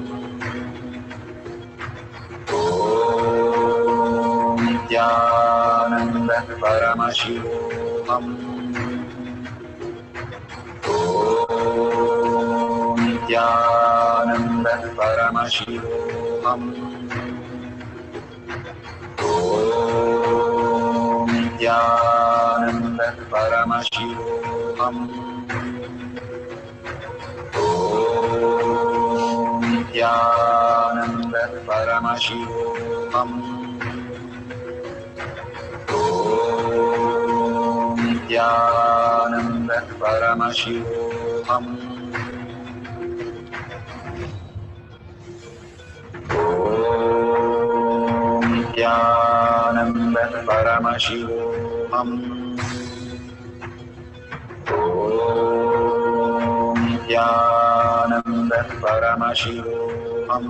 [SPEAKER 7] Jnananda Paramashivam. Om Jnananda Paramashivam. Om Jnananda Paramashivam. Om Jnananda Paramashivam. Om Jnananda Paramashivam. Om Jnananda Paramashivam.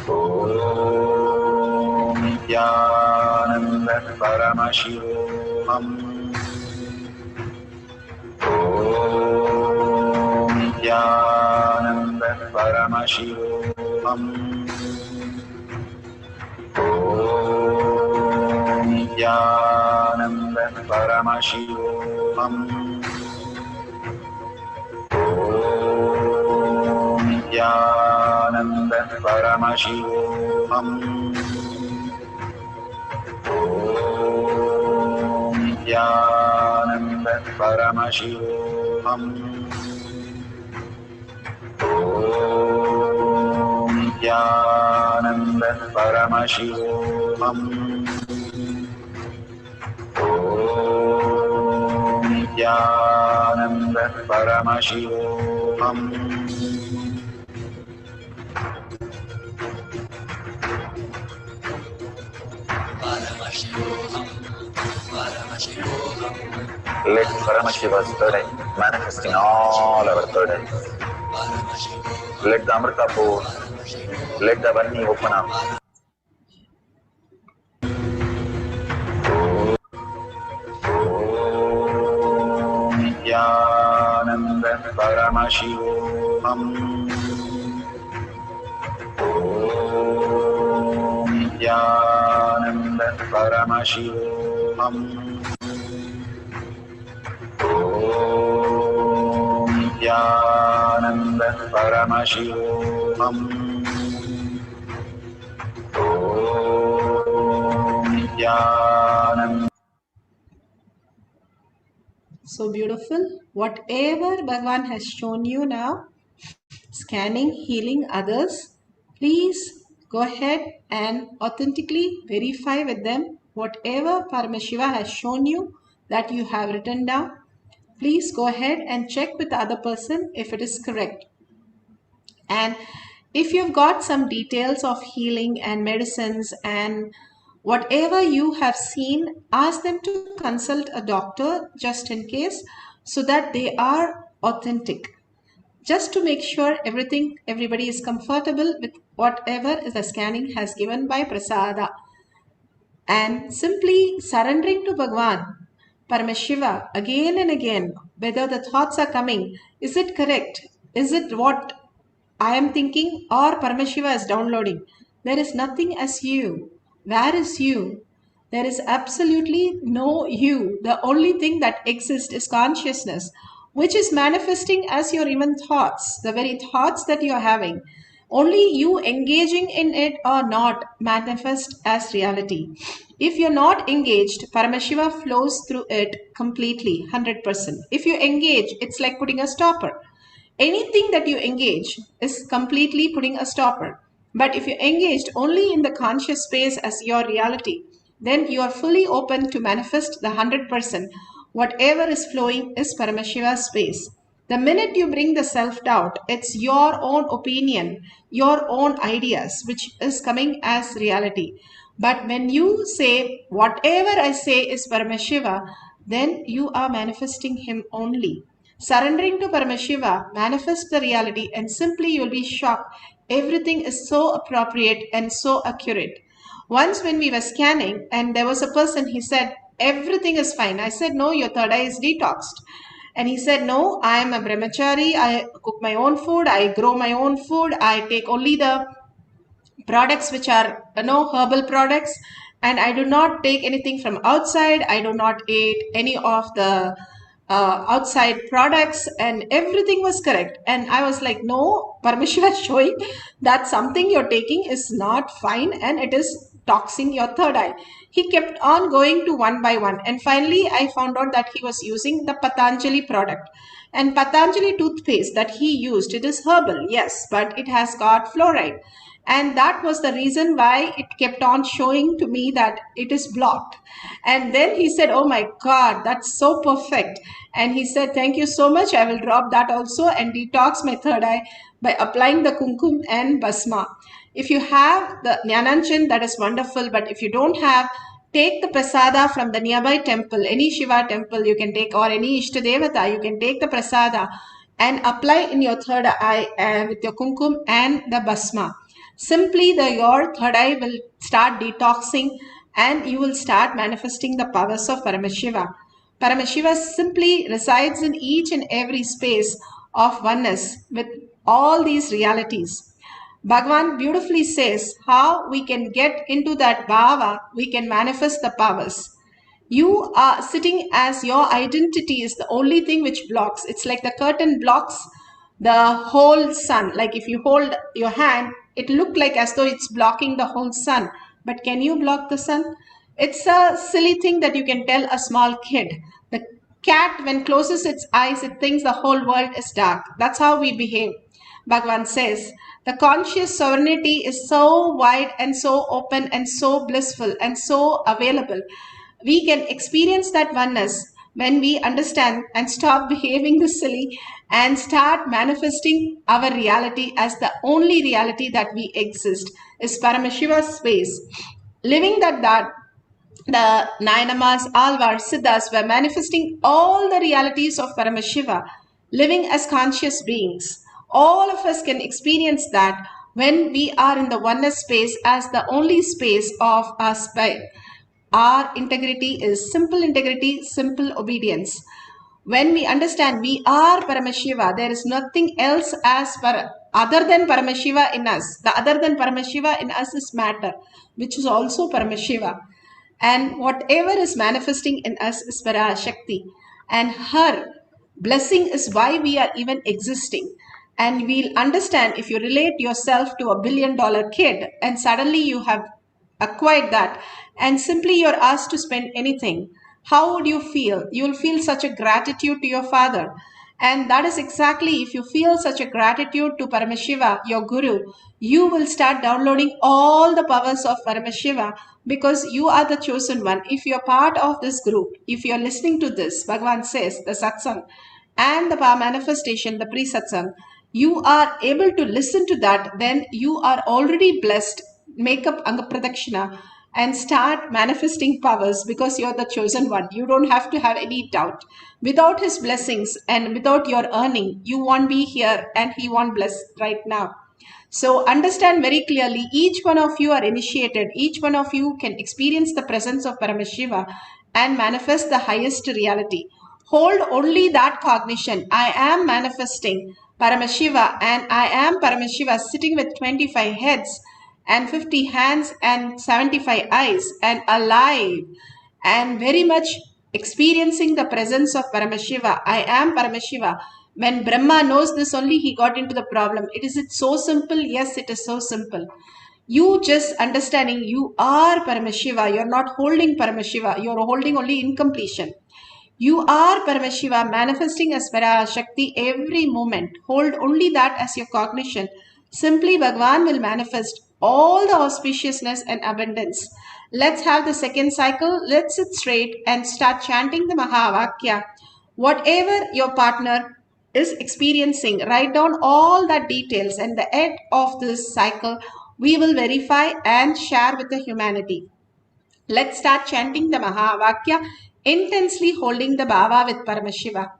[SPEAKER 7] Om Jnananda Paramashivam. Om Jnananda Paramashivam. Om Jnananda Paramashivam. Om
[SPEAKER 1] Nityanand परमशिवोऽहम् ॐ नित्यानन्द परमशिवोऽहम् ॐ नित्यानन्द परमशिवोऽहम् ॐ नित्यानन्द परमशिवोऽहम्
[SPEAKER 6] Let Paramashiva's third eye manifest in all our third eyes. Let the Amrita pour, let the Varni open up. Om Nityananda Paramashivoham. Om Nityananda Paramashivoham. Om Nityananda Paramashivoham. Om Nityananda.
[SPEAKER 17] So beautiful. Whatever Bhagavan has shown you now, scanning, healing others, please go ahead and authentically verify with them whatever Paramashiva has shown you that you have written down. Please go ahead and check with the other person if it is correct. And if you've got some details of healing and medicines and whatever you have seen, ask them to consult a doctor just in case, so that they are authentic. Just to make sure everybody is comfortable with whatever the scanning has given by Prasada. And simply surrendering to Bhagavan, Paramashiva, again and again, whether the thoughts are coming, is it correct? Is it what I am thinking, or Paramashiva is downloading? There is nothing as you. Where is you? There is absolutely no you. The only thing that exists is consciousness, which is manifesting as your even thoughts, the very thoughts that you are having. Only you engaging in it or not manifest as reality. If you're not engaged, Paramashiva flows through it completely, 100%. If you engage, it's like putting a stopper. Anything that you engage is completely putting a stopper. But if you're engaged only in the conscious space as your reality, then you are fully open to manifest the 100%. Whatever is flowing is Paramashiva's space. The minute you bring the self-doubt, it's your own opinion, your own ideas, which is coming as reality. But when you say, whatever I say is Paramashiva, then you are manifesting him only. Surrendering to Paramashiva, manifest the reality, and simply you'll be shocked. Everything is so appropriate and so accurate. Once when we were scanning and there was a person, he said, everything is fine. I said, no, your third eye is detoxed. And he said, no, I am a brahmachari. I cook my own food. I grow my own food. I take only the products which are herbal products. And I do not take anything from outside. I do not eat any of the outside products, and everything was correct. And I was like, no, Paramashiva is showing that something you're taking is not fine and it is toxing your third eye. He kept on going to one by one, and finally I found out that he was using the Patanjali product. And Patanjali toothpaste that he used, it is herbal, yes, but it has got fluoride. And that was the reason why it kept on showing to me that it is blocked. And then he said, oh my God, that's so perfect. And he said, thank you so much. I will drop that also and detox my third eye by applying the kumkum and basma. If you have the Jnananchan, that is wonderful. But if you don't have, take the prasada from the nearby temple, any Shiva temple you can take, or any Ishtadevata, you can take the prasada and apply in your third eye with your kumkum and the basma. Simply your third eye will start detoxing and you will start manifesting the powers of Paramashiva. Paramashiva simply resides in each and every space of oneness with all these realities. Bhagavan beautifully says how we can get into that bhava, we can manifest the powers. You are sitting as your identity is the only thing which blocks. It's like the curtain blocks the whole sun. Like if you hold your hand, it looked like as though it's blocking the whole sun. But can you block the sun? It's a silly thing that you can tell a small kid. The cat, when closes its eyes, it thinks the whole world is dark. That's how we behave. Bhagavan says, the conscious sovereignty is so wide and so open and so blissful and so available. We can experience that oneness when we understand and stop behaving this silly and start manifesting our reality as the only reality that we exist is Paramashiva's space. Living that the Nayanamas, Alvar, Siddhas were manifesting all the realities of Paramashiva, living as conscious beings. All of us can experience that when we are in the oneness space as the only space of our space. Our integrity is simple integrity, simple obedience. When we understand we are Paramashiva, there is nothing else other than Paramashiva in us. The other than Paramashiva in us is matter, which is also Paramashiva. And whatever is manifesting in us is PARASHAKTI. And her blessing is why we are even existing. And we'll understand if you relate yourself to $1 billion kid and suddenly you have acquired that and simply you're asked to spend anything, how would you feel? You'll feel such a gratitude to your father. And that is exactly, if you feel such a gratitude to Paramashiva, your guru, you will start downloading all the powers of Paramashiva because you are the chosen one. If you're part of this group, if you're listening to this, Bhagavan says, the satsang and the power manifestation, the pre-satsang, you are able to listen to that, then you are already blessed. Make up Anga Pradakshina and start manifesting powers because you're the chosen one. You don't have to have any doubt. Without his blessings and without your earning, you won't be here and he won't bless right now. So understand very clearly, each one of you are initiated. Each one of you can experience the presence of Paramashiva and manifest the highest reality. Hold only that cognition. I am manifesting Paramashiva and I am Paramashiva sitting with 25 heads and 50 hands and 75 eyes and alive and very much experiencing the presence of Paramashiva. I am Paramashiva. When Brahma knows this only, he got into the problem. Is it so simple? Yes, it is so simple. You just understanding you are Paramashiva. You're not holding Paramashiva. You're holding only incompletion. You are Paramashiva manifesting as PARASHAKTI every moment. Hold only that as your cognition. Simply Bhagavan will manifest all the auspiciousness and abundance. Let's have the second cycle. Let's sit straight and start chanting the Mahavakya. Whatever your partner is experiencing, write down all the details, and the end of this cycle we will verify and share with the humanity. Let's start chanting the Mahavakya, intensely holding the Bhava with Paramashiva.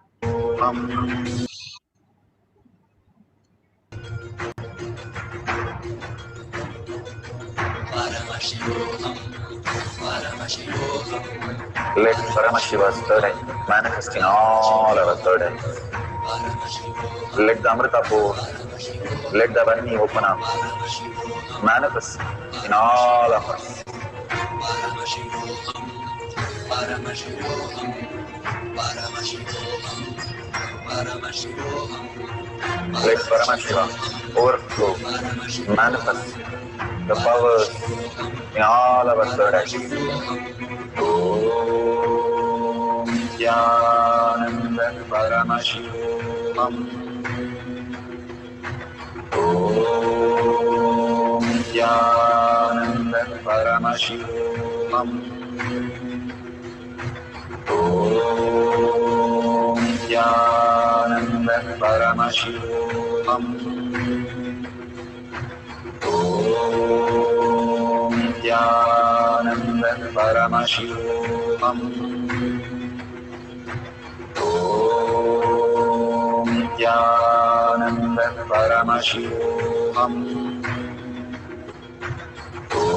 [SPEAKER 1] Let Paramashiva's third eye manifest in all our third eyes. Let the Amrita pour, let the Varni open up, manifest in all of us. Let Paramashiva overflow, manifest the powers in all our third eyes. Om Jnanam Paramashivam. Om Jnanam Paramashivam. Om Jnanam Paramashivam. Om Jnanam Paramashivam. Om Jnanam Paramashivam. Om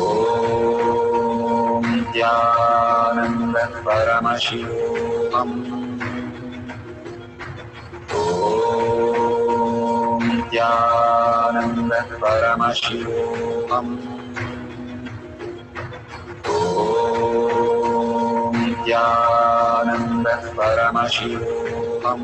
[SPEAKER 1] Jnanam Paramashivam. Om Jnanam Paramashivam. Om Jnanam Paramashivam.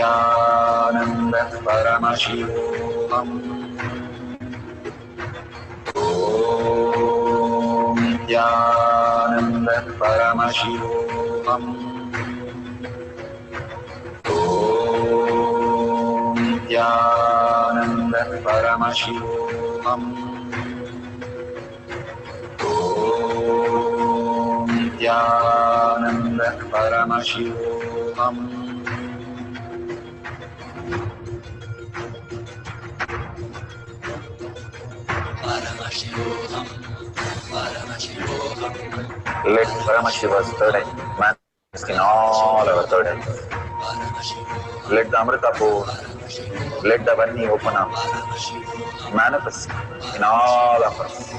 [SPEAKER 1] Nityananda Paramashivoham. Om Nityananda Paramashivoham. Om Nityananda Paramashivoham. Om Nityananda Paramashivoham. Let Paramashiva's third eye manifest in all our third eyes. Let the Amrita pool, let the Vani open up, manifest in all of us.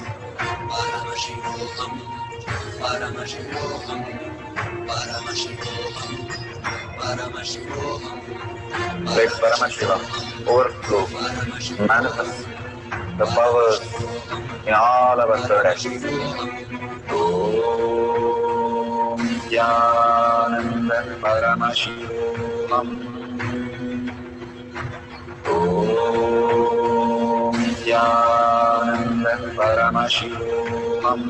[SPEAKER 1] Let Paramashiva overflow, manifest the powers in all our third eyes. Om Nityananda Paramashivoham. Om Nityananda Paramashivoham.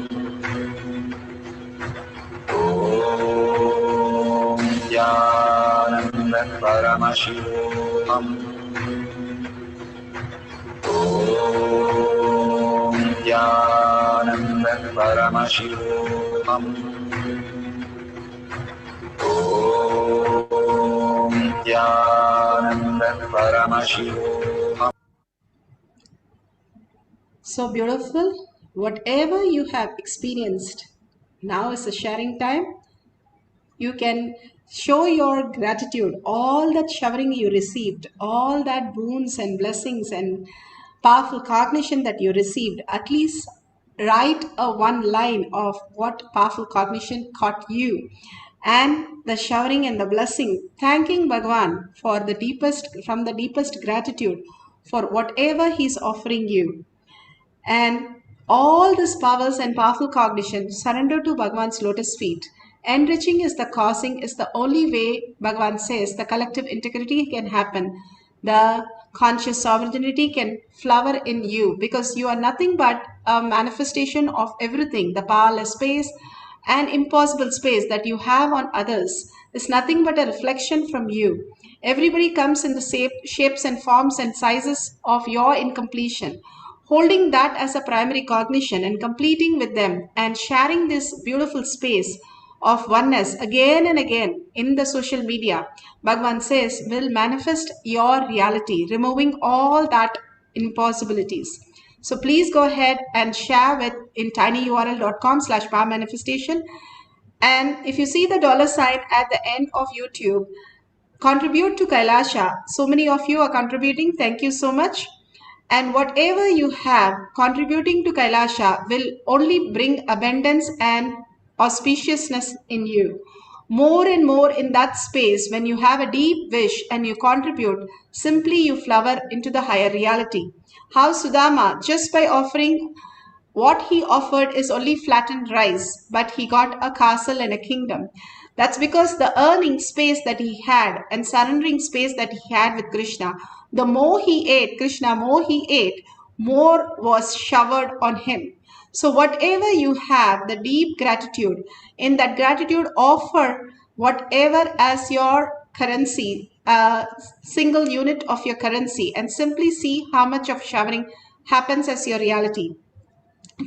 [SPEAKER 1] Om Nityananda Paramashivoham. Om Nityananda Paramashivoham. Om Nityananda Paramashivoham.
[SPEAKER 17] So beautiful. Whatever you have experienced, now is the sharing time. You can show your gratitude, all that showering you received, all that boons and blessings and powerful cognition that you received. At least write a one line of what powerful cognition caught you, and the showering and the blessing, thanking Bhagwan for the deepest, from the deepest gratitude for whatever he's offering you. And all these powers and powerful cognition surrender to Bhagwan's lotus feet. Enriching is the causing, is the only way, Bhagwan says, the collective integrity can happen. The conscious sovereignty can flower in you, because you are nothing but a manifestation of everything. The powerless space and impossible space that you have on others is nothing but a reflection from you. Everybody comes in the shapes and forms and sizes of your incompletion. Holding that as a primary cognition and completing with them and sharing this beautiful space of oneness again and again in the social media, Bhagwan says, will manifest your reality, removing all that impossibilities. So please go ahead and share with in tinyurl.com/powermanifestation. And if you see the $sign at the end of YouTube, contribute to Kailasha. So many of you are contributing. Thank you so much. And whatever you have contributing to Kailasha will only bring abundance and auspiciousness in you. More and more in that space, when you have a deep wish and you contribute, simply you flower into the higher reality. How Sudama, just by offering what he offered is only flattened rice, but he got a castle and a kingdom. That's because the earning space that he had and surrendering space that he had with Krishna, the more he ate, Krishna, more he ate, more was showered on him. So whatever you have, the deep gratitude, in that gratitude offer whatever as your currency, a single unit of your currency, and simply see how much of showering happens as your reality.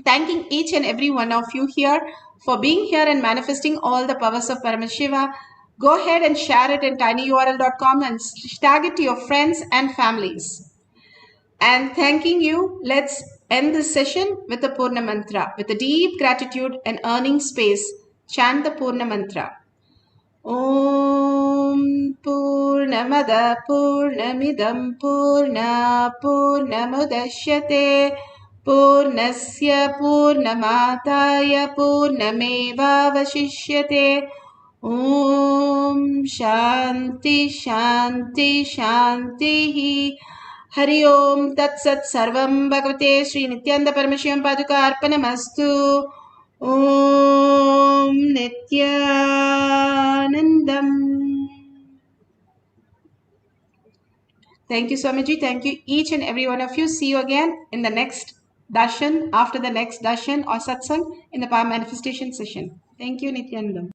[SPEAKER 17] Thanking each and every one of you here for being here and manifesting all the powers of Paramashiva. Go ahead and share it in tinyurl.com and tag it to your friends and families. And thanking you, let's end this session with the Purna Mantra. With a deep gratitude and earning space, chant the Purna Mantra. Om Purnamada Purnamidam Purna Purnamudashyate Purnasya Purnamataya Purnameva Vashishyate. Om Shanti Shanti Shanti. Hari Om Tat Sat Sarvam Bhagavate Sri Nityananda Paramashivam Paduka Arpanamastu. Om Nityanandam. Thank you, Swamiji. Thank you, each and every one of you. See you again in the next darshan, after the next darshan or satsang in the power manifestation session. Thank you, Nityanandam.